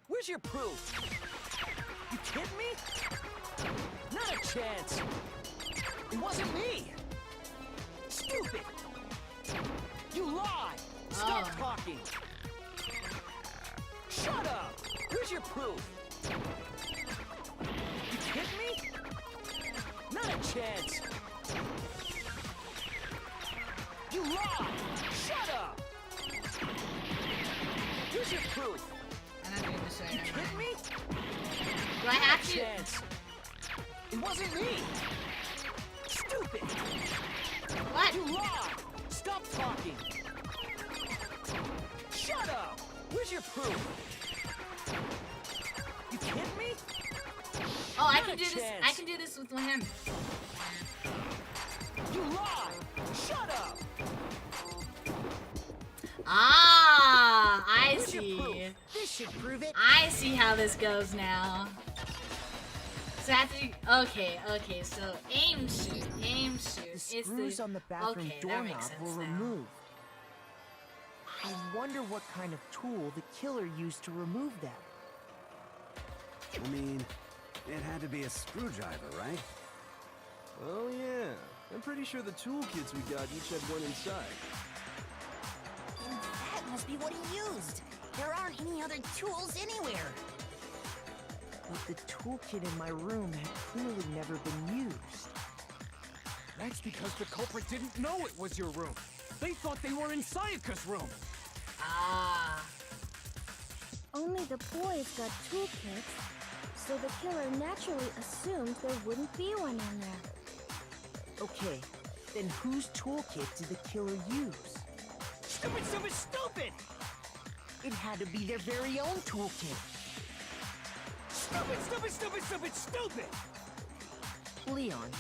Where's your proof? You kidding me? Not a chance. It wasn't me. Stupid. You lied. Stop talking. Shut up. Where's your proof? You kidding me? Not a chance. You lied. Shut up. Here's your proof. I'm not doing this right You now. kidding me? Do I have to? Chance. It wasn't me. Stupid. What? You lied. Stop talking. Shut up. Where's your proof? You kidding me? Oh, I Not can a do this. chance. I can do this with one hand. You lied. Shut up. Ah, I Where's your see. proof? This should prove it. I see how this goes now. So I have to. Okay. So aim shoot. The screws on the bathroom okay, that doorknob makes sense were now. removed. I wonder what kind of tool the killer used to remove them. I mean, it had to be a screwdriver, right? Oh yeah, I'm pretty sure the toolkits we got each had one inside. And that must be what he used. There aren't any other tools anywhere. But the toolkit in my room had clearly never been used. That's because the culprit didn't know it was your room. They thought they were in Sayaka's room. Ah. Only the boys got toolkits, so the killer naturally assumed there wouldn't be one in there. Okay, then whose toolkit did the killer use? Stupid, stupid, stupid! It had to be their very own toolkit. Stupid, stupid, stupid, stupid, stupid! Leon,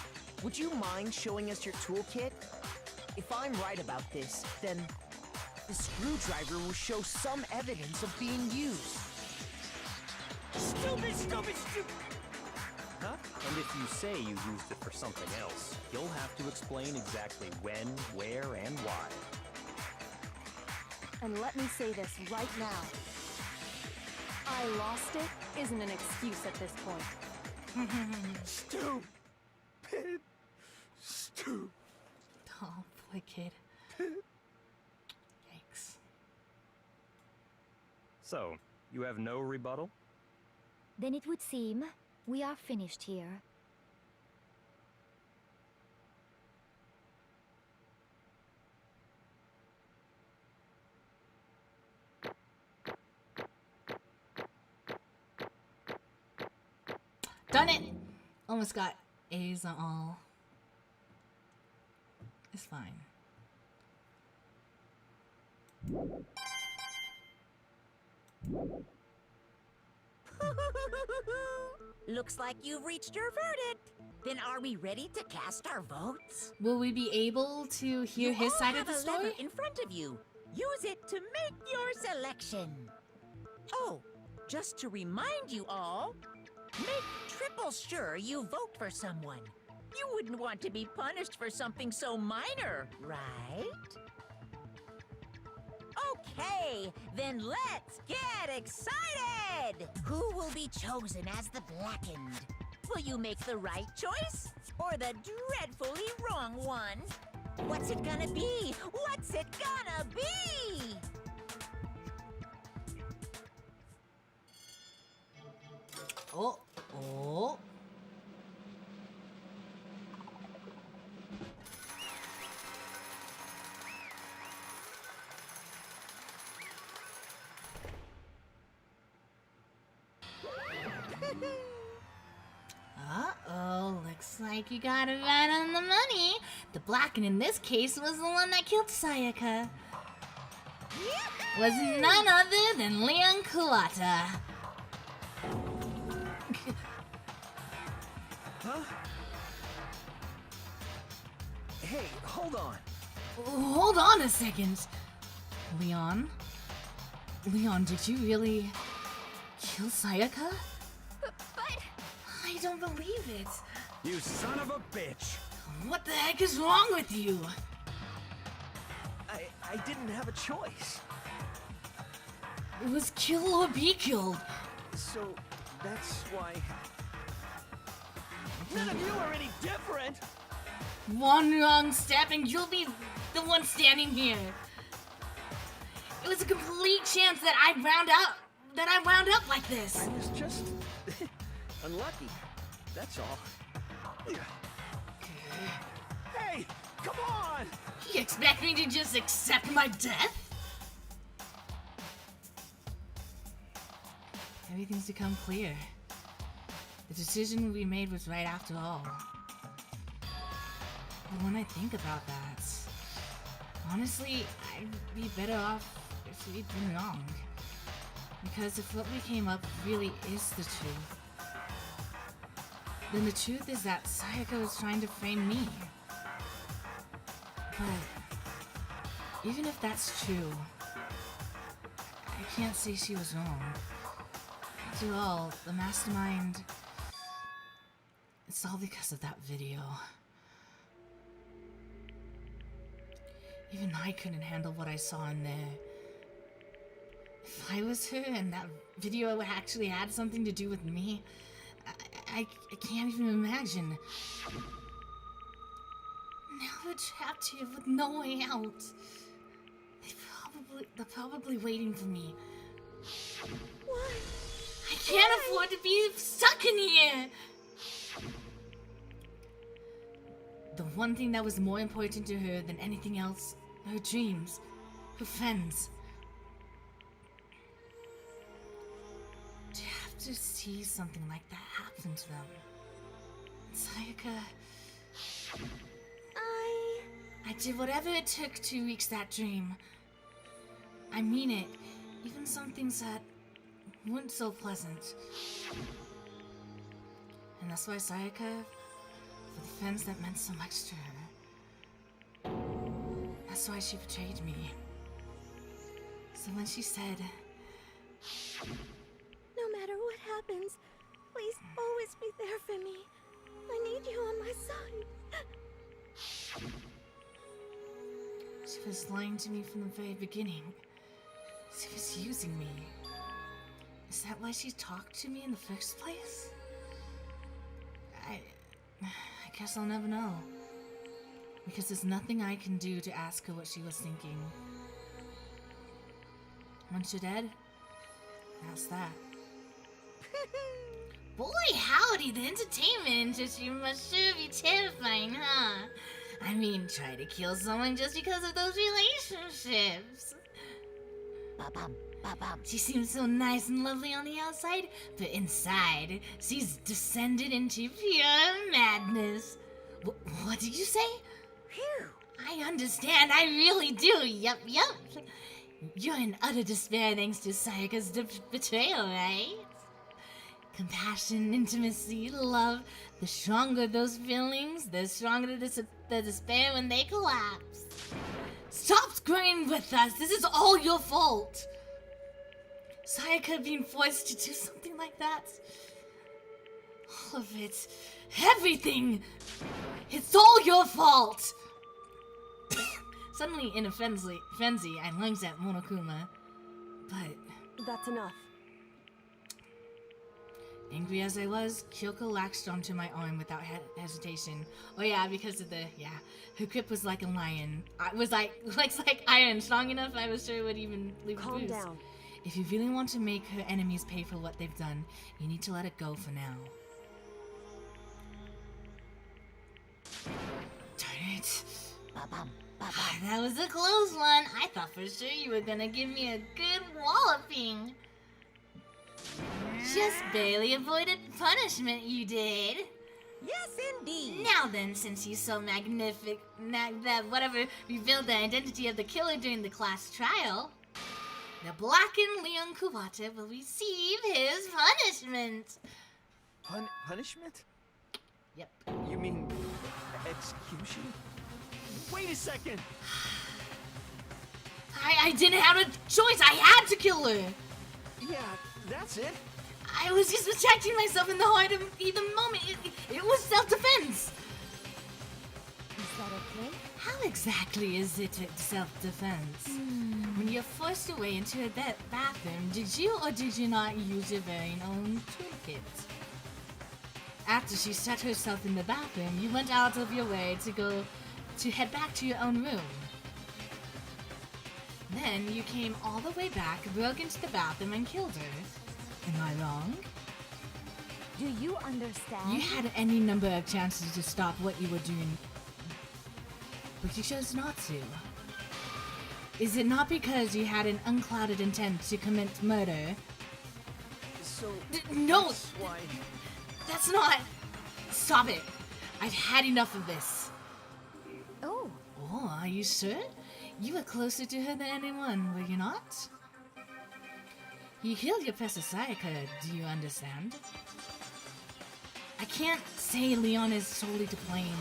would you mind showing us your toolkit? If I'm right about this, then the screwdriver will show some evidence of being used. Stupid, stupid, stupid! Huh? And if you say you used it for something else, you'll have to explain exactly when, where, and why. And let me say this right now. I lost it isn't an excuse at this point. Stupid. Stupid. Oh, boy, kid. Yikes. So, you have no rebuttal? Then it would seem we are finished here. Done it! Almost got A's on all. It's fine. Looks like you've reached your verdict. Then are we ready to cast our votes? Will we be able to hear his side of the You all have a story? lever in front of you. Use it to make your selection. Oh, just to remind you all, make triple sure you vote for someone. You wouldn't want to be punished for something so minor, right? Okay, then let's get excited! Who will be chosen as the Blackened? Will you make the right choice or the dreadfully wrong one? What's it gonna be? What's it gonna be? Oh, oh. Uh-oh, looks like you got it right on the money. The Blackened in this case was the one that killed Sayaka. Was none other than Leon Kuwata. Huh? Hey, hold on. Hold on a second. Leon? Leon, did you really kill Sayaka? But... I don't believe it. You son of a bitch! What the heck is wrong with you? I didn't have a choice. It was kill or be killed. So, that's why... None of you are any different! One wrong step and you'll be the one standing here. It was a complete chance that I wound up like this. I was just... unlucky. That's all. Hey! Come on! You expect me to just accept my death? Everything's become clear. The decision we made was right after all. But when I think about that, honestly, I'd be better off if we'd been wrong. Because if what we came up really is the truth, then the truth is that Sayaka was trying to frame me. But even if that's true, I can't say she was wrong. After all, the mastermind... It's all because of that video. Even I couldn't handle what I saw in there. If I was her and that video actually had something to do with me, I can't even imagine. Now we're trapped here with no way out. They're probably waiting for me. What? I can't afford to be stuck in here. The one thing that was more important to her than anything else, her dreams, her friends. To have to see something like that happen to them. Sayaka... I did whatever it took to reach that dream. I mean it, even some things that weren't so pleasant. And that's why Sayaka, for the friends that meant so much to her, that's why she betrayed me. So when she said, No matter what happens, please always be there for me. I need you on my side. She was lying to me from the very beginning. She was using me. Is that why she talked to me in the first place? I guess I'll never know. Because there's nothing I can do to ask her what she was thinking. Once you're dead, that's that. Boy, howdy, the entertainment industry must sure be terrifying, huh? I mean, try to kill someone just because of those relationships. She seems so nice and lovely on the outside, but inside, she's descended into pure madness. What did you say? Phew. I understand, I really do, yup. You're in utter despair thanks to Sayaka's betrayal, right? Compassion, intimacy, love. The stronger those feelings, the stronger the despair when they collapse. Stop screaming with us! This is all your fault! Sayaka being forced to do something like that. All of it. Everything! It's all your fault! Suddenly, in a frenzy, I lunged at Monokuma. But... That's enough. Angry as I was, Kyoko latched onto my arm without hesitation. Oh yeah, because of her grip was like a lion. I was like iron, strong enough I was sure it would even leave a bruise. Calm down. If you really want to make her enemies pay for what they've done, you need to let it go for now. Darn it. That was a close one. I thought for sure you were gonna give me a good walloping. Just barely avoided punishment, you did. Yes, indeed. Now then, since he's so magnific, revealed the identity of the killer during the class trial, the blackened Leon Kuwata will receive his punishment. Punishment? Yep. You mean execution? Wait a second! I didn't have a choice. I had to kill her. Yeah, that's it. I was just protecting myself in the heart of the moment. It was self-defense. Is that okay? How exactly is it self-defense? When you're forced away into a bathroom, did you or did you not use your very own toolkit? After she set herself in the bathroom, you went out of your way to head back to your own room. Then you came all the way back, broke into the bathroom, and killed her. Am I wrong? Do you understand? You had any number of chances to stop what you were doing, but you chose not to. Is it not because you had an unclouded intent to commit murder? So no! That's why... That's not... Stop it! I've had enough of this. Oh. Oh, are you sure? You were closer to her than anyone, were you not? You killed your Professor Sayaka, do you understand? I can't say Leon is solely to blame.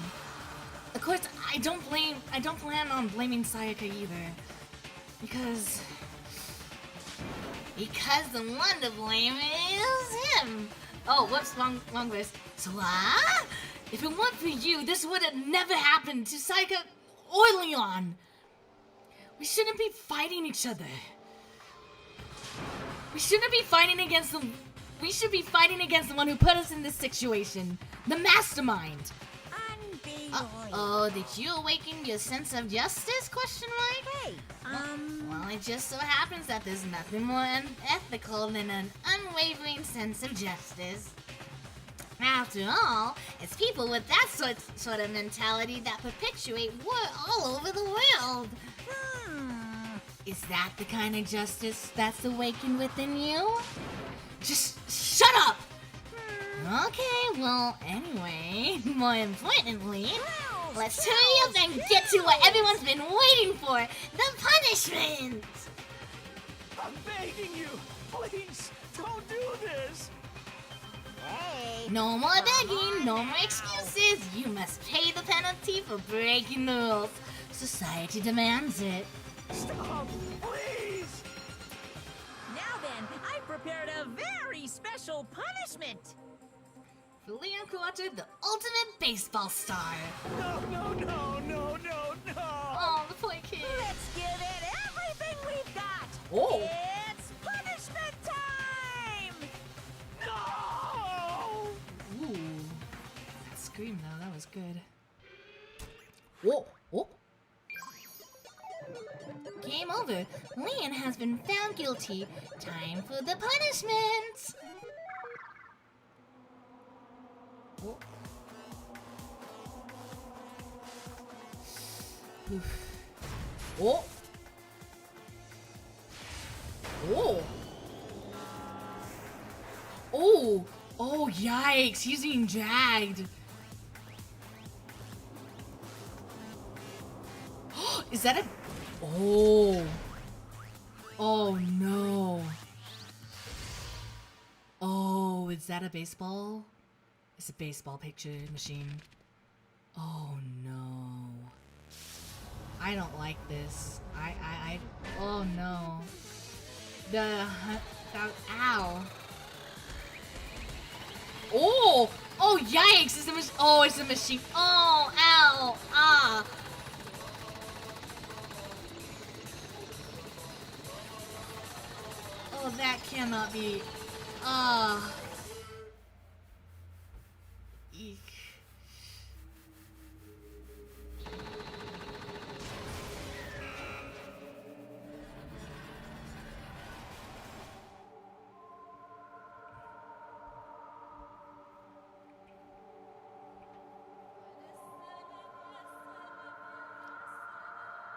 Of course, I don't plan on blaming Sayaka either. Because the one to blame is him. Oh, whoops, wrong verse. So, if it weren't for you, this would have never happened to Sayaka or Leon. We shouldn't be fighting each other. We shouldn't be fighting against them. We should be fighting against the one who put us in this situation. The mastermind. Oh, did you awaken your sense of justice? Question mark? Hey, Well, it just so happens that there's nothing more unethical than an unwavering sense of justice. After all, it's people with that sort of mentality that perpetuate war all over the world. Is that the kind of justice that's awakened within you? Just shut up! Okay, well, anyway, more importantly, let's hurry up and get to what everyone's been waiting for, the punishment! I'm begging you, please, don't do this. Hey. No more begging, no more excuses. You must pay the penalty for breaking the rules. Society demands it. Stop, please! Now then, I prepared a very special punishment. For Leon Kuwata, the ultimate baseball star. No, no, no, no, no, no! Oh, the poor kid. Let's give it everything we've got. Oh. It's punishment time! No! Ooh. That scream, though, that was good. Whoa, whoa. Game over. Leon has been found guilty. Time for the punishment. Whoa. Oof. Oh. Oh. Oh. Oh, yikes. He's being dragged. Is that a... Oh. Oh, no. Oh, is that a baseball? It's a baseball picture machine. Oh, no. I don't like this. Oh, no. Ow. Oh! Oh, yikes! It's a machine. Oh, ow. Ah. Oh, that cannot be. Eek.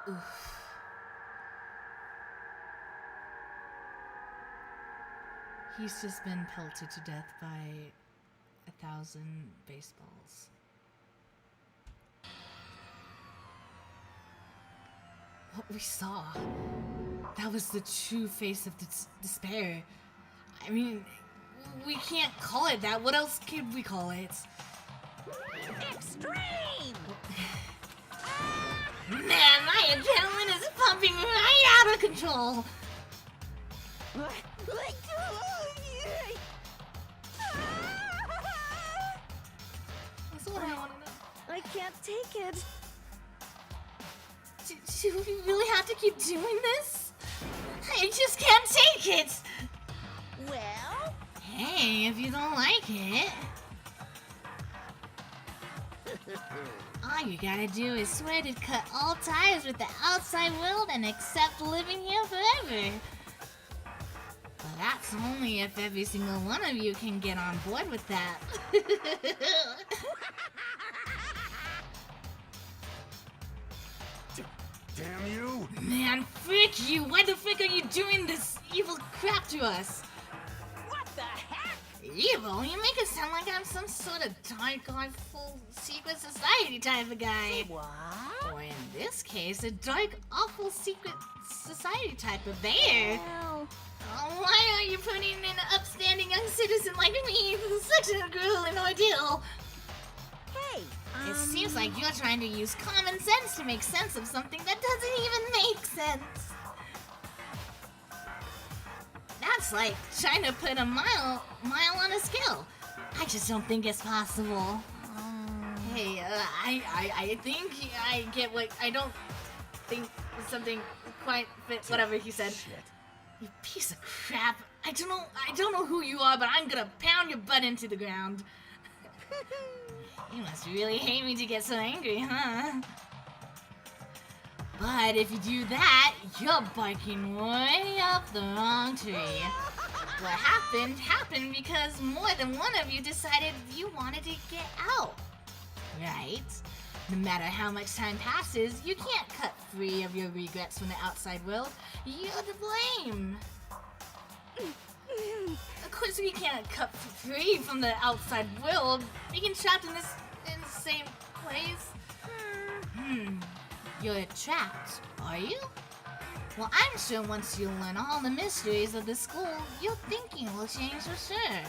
Oof. He's just been pelted to death by 1,000 baseballs. What we saw, that was the true face of despair. I mean, we can't call it that. What else could we call it? Extreme! Man, my adrenaline is pumping right out of control. That's what I want to know. I can't take it. Do we really have to keep doing this? I just can't take it. Well? Hey, if you don't like it. All you gotta do is swear to cut all ties with the outside world and accept living here forever. But that's only if every single one of you can get on board with that. Damn you! Man, frick you! Why the frick are you doing this evil crap to us? What the heck? Evil? You make it sound like I'm some sort of dark, awful, secret society type of guy. What? Or in this case, a dark, awful, secret society type of bear. Ow. Oh, why are you putting in an upstanding young citizen like me through such a grueling ordeal? Hey, It seems like you're trying to use common sense to make sense of something that doesn't even make sense. That's like trying to put a mile on a scale. I just don't think it's possible. Hey, I think I get what I don't think something quite fit. Whatever he said. You piece of crap. I don't know who you are, but I'm gonna pound your butt into the ground. You must really hate me to get so angry, huh? But if you do that, you're barking way up the wrong tree. What happened because more than one of you decided you wanted to get out. Right? No matter how much time passes, you can't cut free of your regrets from the outside world. You're to blame. Of course we can't cut free from the outside world. Being trapped in the same place. You're trapped, are you? Well, I'm sure once you learn all the mysteries of the school, your thinking will change for sure.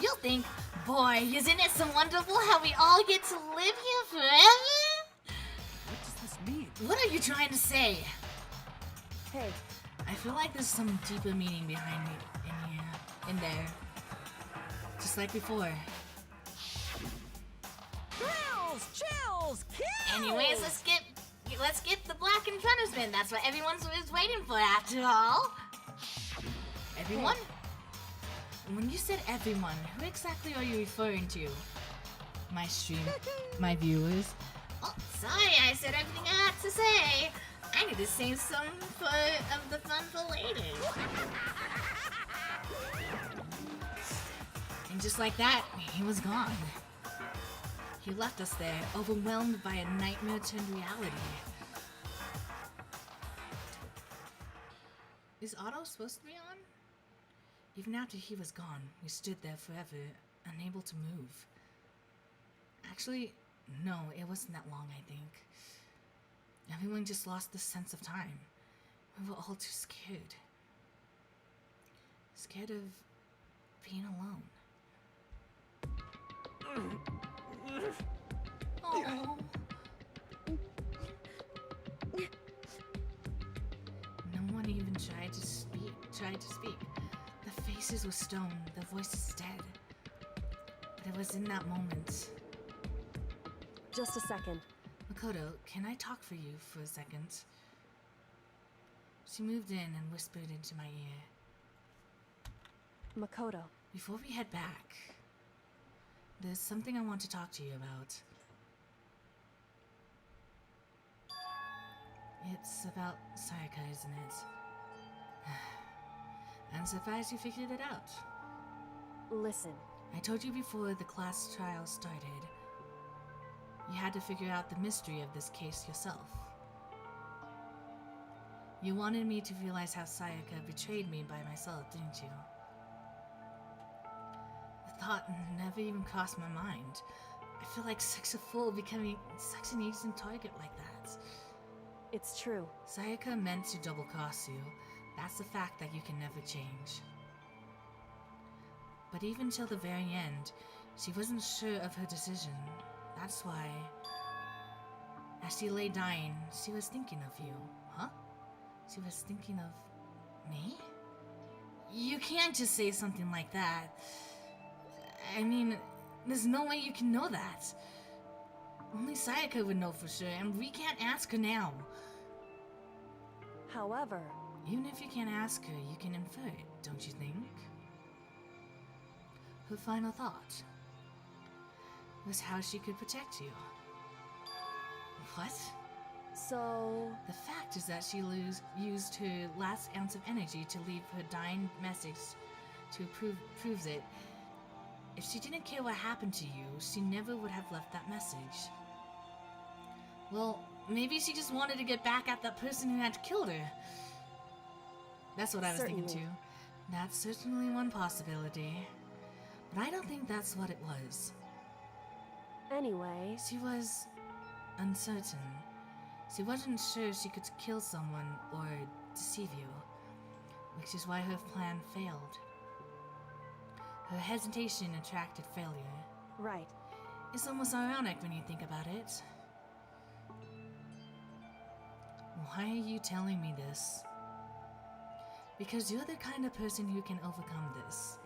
You'll think, boy, isn't it so wonderful how we all get to live here forever? What does this mean? What are you trying to say? Hey. I feel like there's some deeper meaning behind me in there. Just like before. Thrills, chills, kills! Anyways, let's get the black and punishment. That's what everyone's waiting for after all. Everyone? When you said everyone, who exactly are you referring to? My stream, my viewers. Oh, sorry, I said everything I had to say. I need to save some of the fun for later. And just like that, he was gone. He left us there, overwhelmed by a nightmare turned reality. Is Otto supposed to be on? Even after he was gone, we stood there forever, unable to move. Actually, no, it wasn't that long, I think. Everyone just lost the sense of time. We were all too scared. Scared of being alone. Oh. No one even tried to speak. The faces were stone, the voices dead. But it was in that moment. Just a second. Makoto, can I talk for you for a second? She moved in and whispered into my ear. Makoto. Before we head back, there's something I want to talk to you about. It's about Sayaka, isn't it? I'm surprised you figured it out. Listen. I told you before the class trial started. You had to figure out the mystery of this case yourself. You wanted me to realize how Sayaka betrayed me by myself, didn't you? The thought never even crossed my mind. I feel like such a fool becoming such an easy target like that. It's true. Sayaka meant to double-cross you. That's a fact that you can never change. But even till the very end, she wasn't sure of her decision. That's why, as she lay dying, she was thinking of you. Huh? She was thinking of me? You can't just say something like that. I mean, there's no way you can know that. Only Sayaka would know for sure, and we can't ask her now. However... Even if you can't ask her, you can infer it, don't you think? Her final thought was how she could protect you. What? So... The fact is that she used her last ounce of energy to leave her dying message to proves it. If she didn't care what happened to you, she never would have left that message. Well, maybe she just wanted to get back at that person who had killed her. That's what I was thinking too. That's certainly one possibility. But I don't think that's what it was. Anyway... She was uncertain. She wasn't sure she could kill someone or deceive you, which is why her plan failed. Her hesitation attracted failure. Right. It's almost ironic when you think about it. Why are you telling me this? Because you're the kind of person who can overcome this.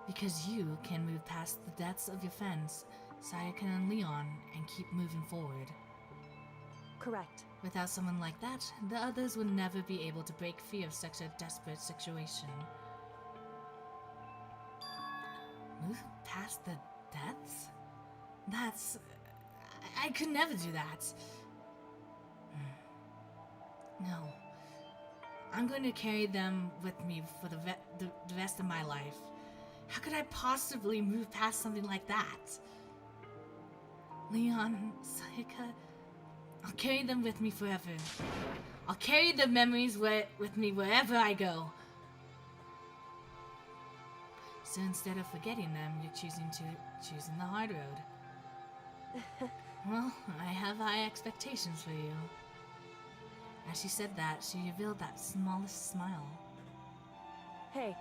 Because you can move past the deaths of your friends, Sayaka and Leon, and keep moving forward. Correct. Without someone like that, the others would never be able to break free of such a desperate situation. Move past the deaths? That's... I could never do that. No. I'm going to carry them with me for the rest of my life. How could I possibly move past something like that? Leon, Sayaka, I'll carry them with me forever. I'll carry the memories with me wherever I go. So instead of forgetting them, you're choosing the hard road. Well, I have high expectations for you. As she said that, she revealed that smallest smile. Hey.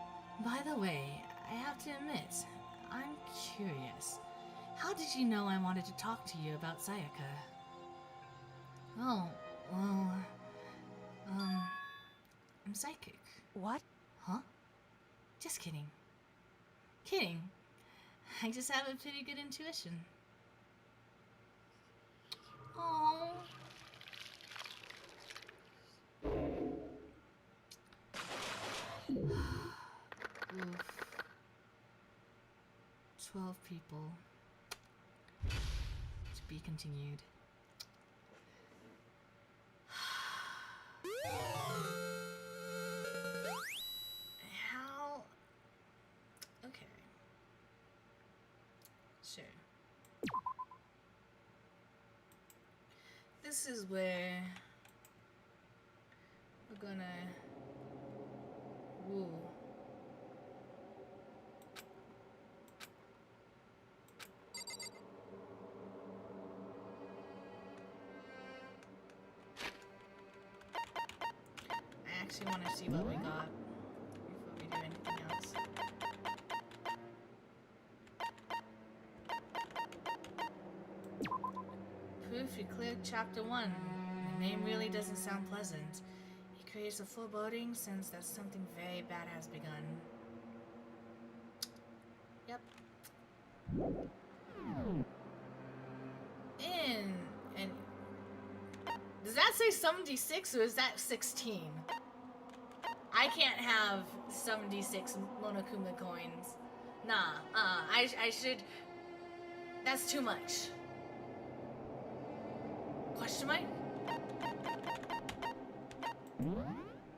By the way, I have to admit, I'm curious. How did you know I wanted to talk to you about Sayaka? Oh, well, I'm psychic. What? Huh? Just kidding. Kidding. I just have a pretty good intuition. Oh. Oof. 12 people. To be continued. How? Okay. Sure. This is where we're gonna woo. I actually want to see what we got before we do anything else. Proof you cleared chapter 1. The name really doesn't sound pleasant. It creates a foreboding sense that something very bad has begun. Yep. And does that say 76 or is that 16? I can't have 76 Monokuma coins. Nah, I should. That's too much. Question mark?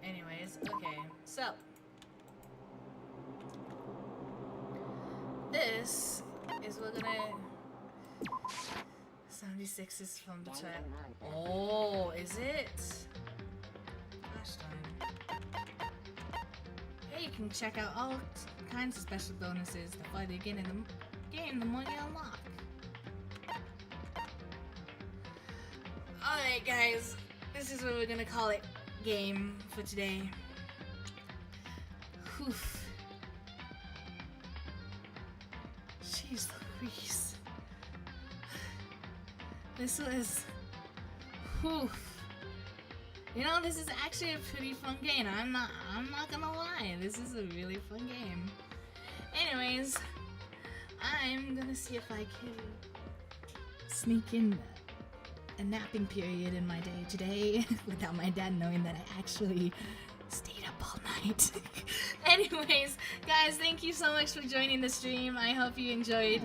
Anyways, okay, so this is we're gonna 76 is from the chat. Oh, is it? Gosh darn. Hey, you can check out all kinds of special bonuses the farther you get in the game, the more you unlock. Alright guys, this is what we're gonna call it game for today. Whew. Jeez Louise. This was... Whew. You know, this is actually a pretty fun game. I'm not gonna lie. This is a really fun game. Anyways, I'm gonna see if I can sneak in a napping period in my day today without my dad knowing that I actually stayed up all night. Anyways, guys, thank you so much for joining the stream. I hope you enjoyed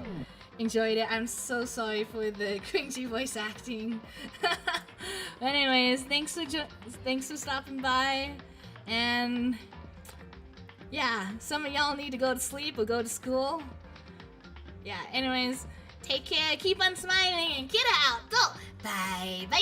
it. I'm so sorry for the cringy voice acting. But anyways, thanks for stopping by. And yeah, some of y'all need to go to sleep or go to school. Yeah, anyways, take care, keep on smiling, and get out. Go. Bye. Bye.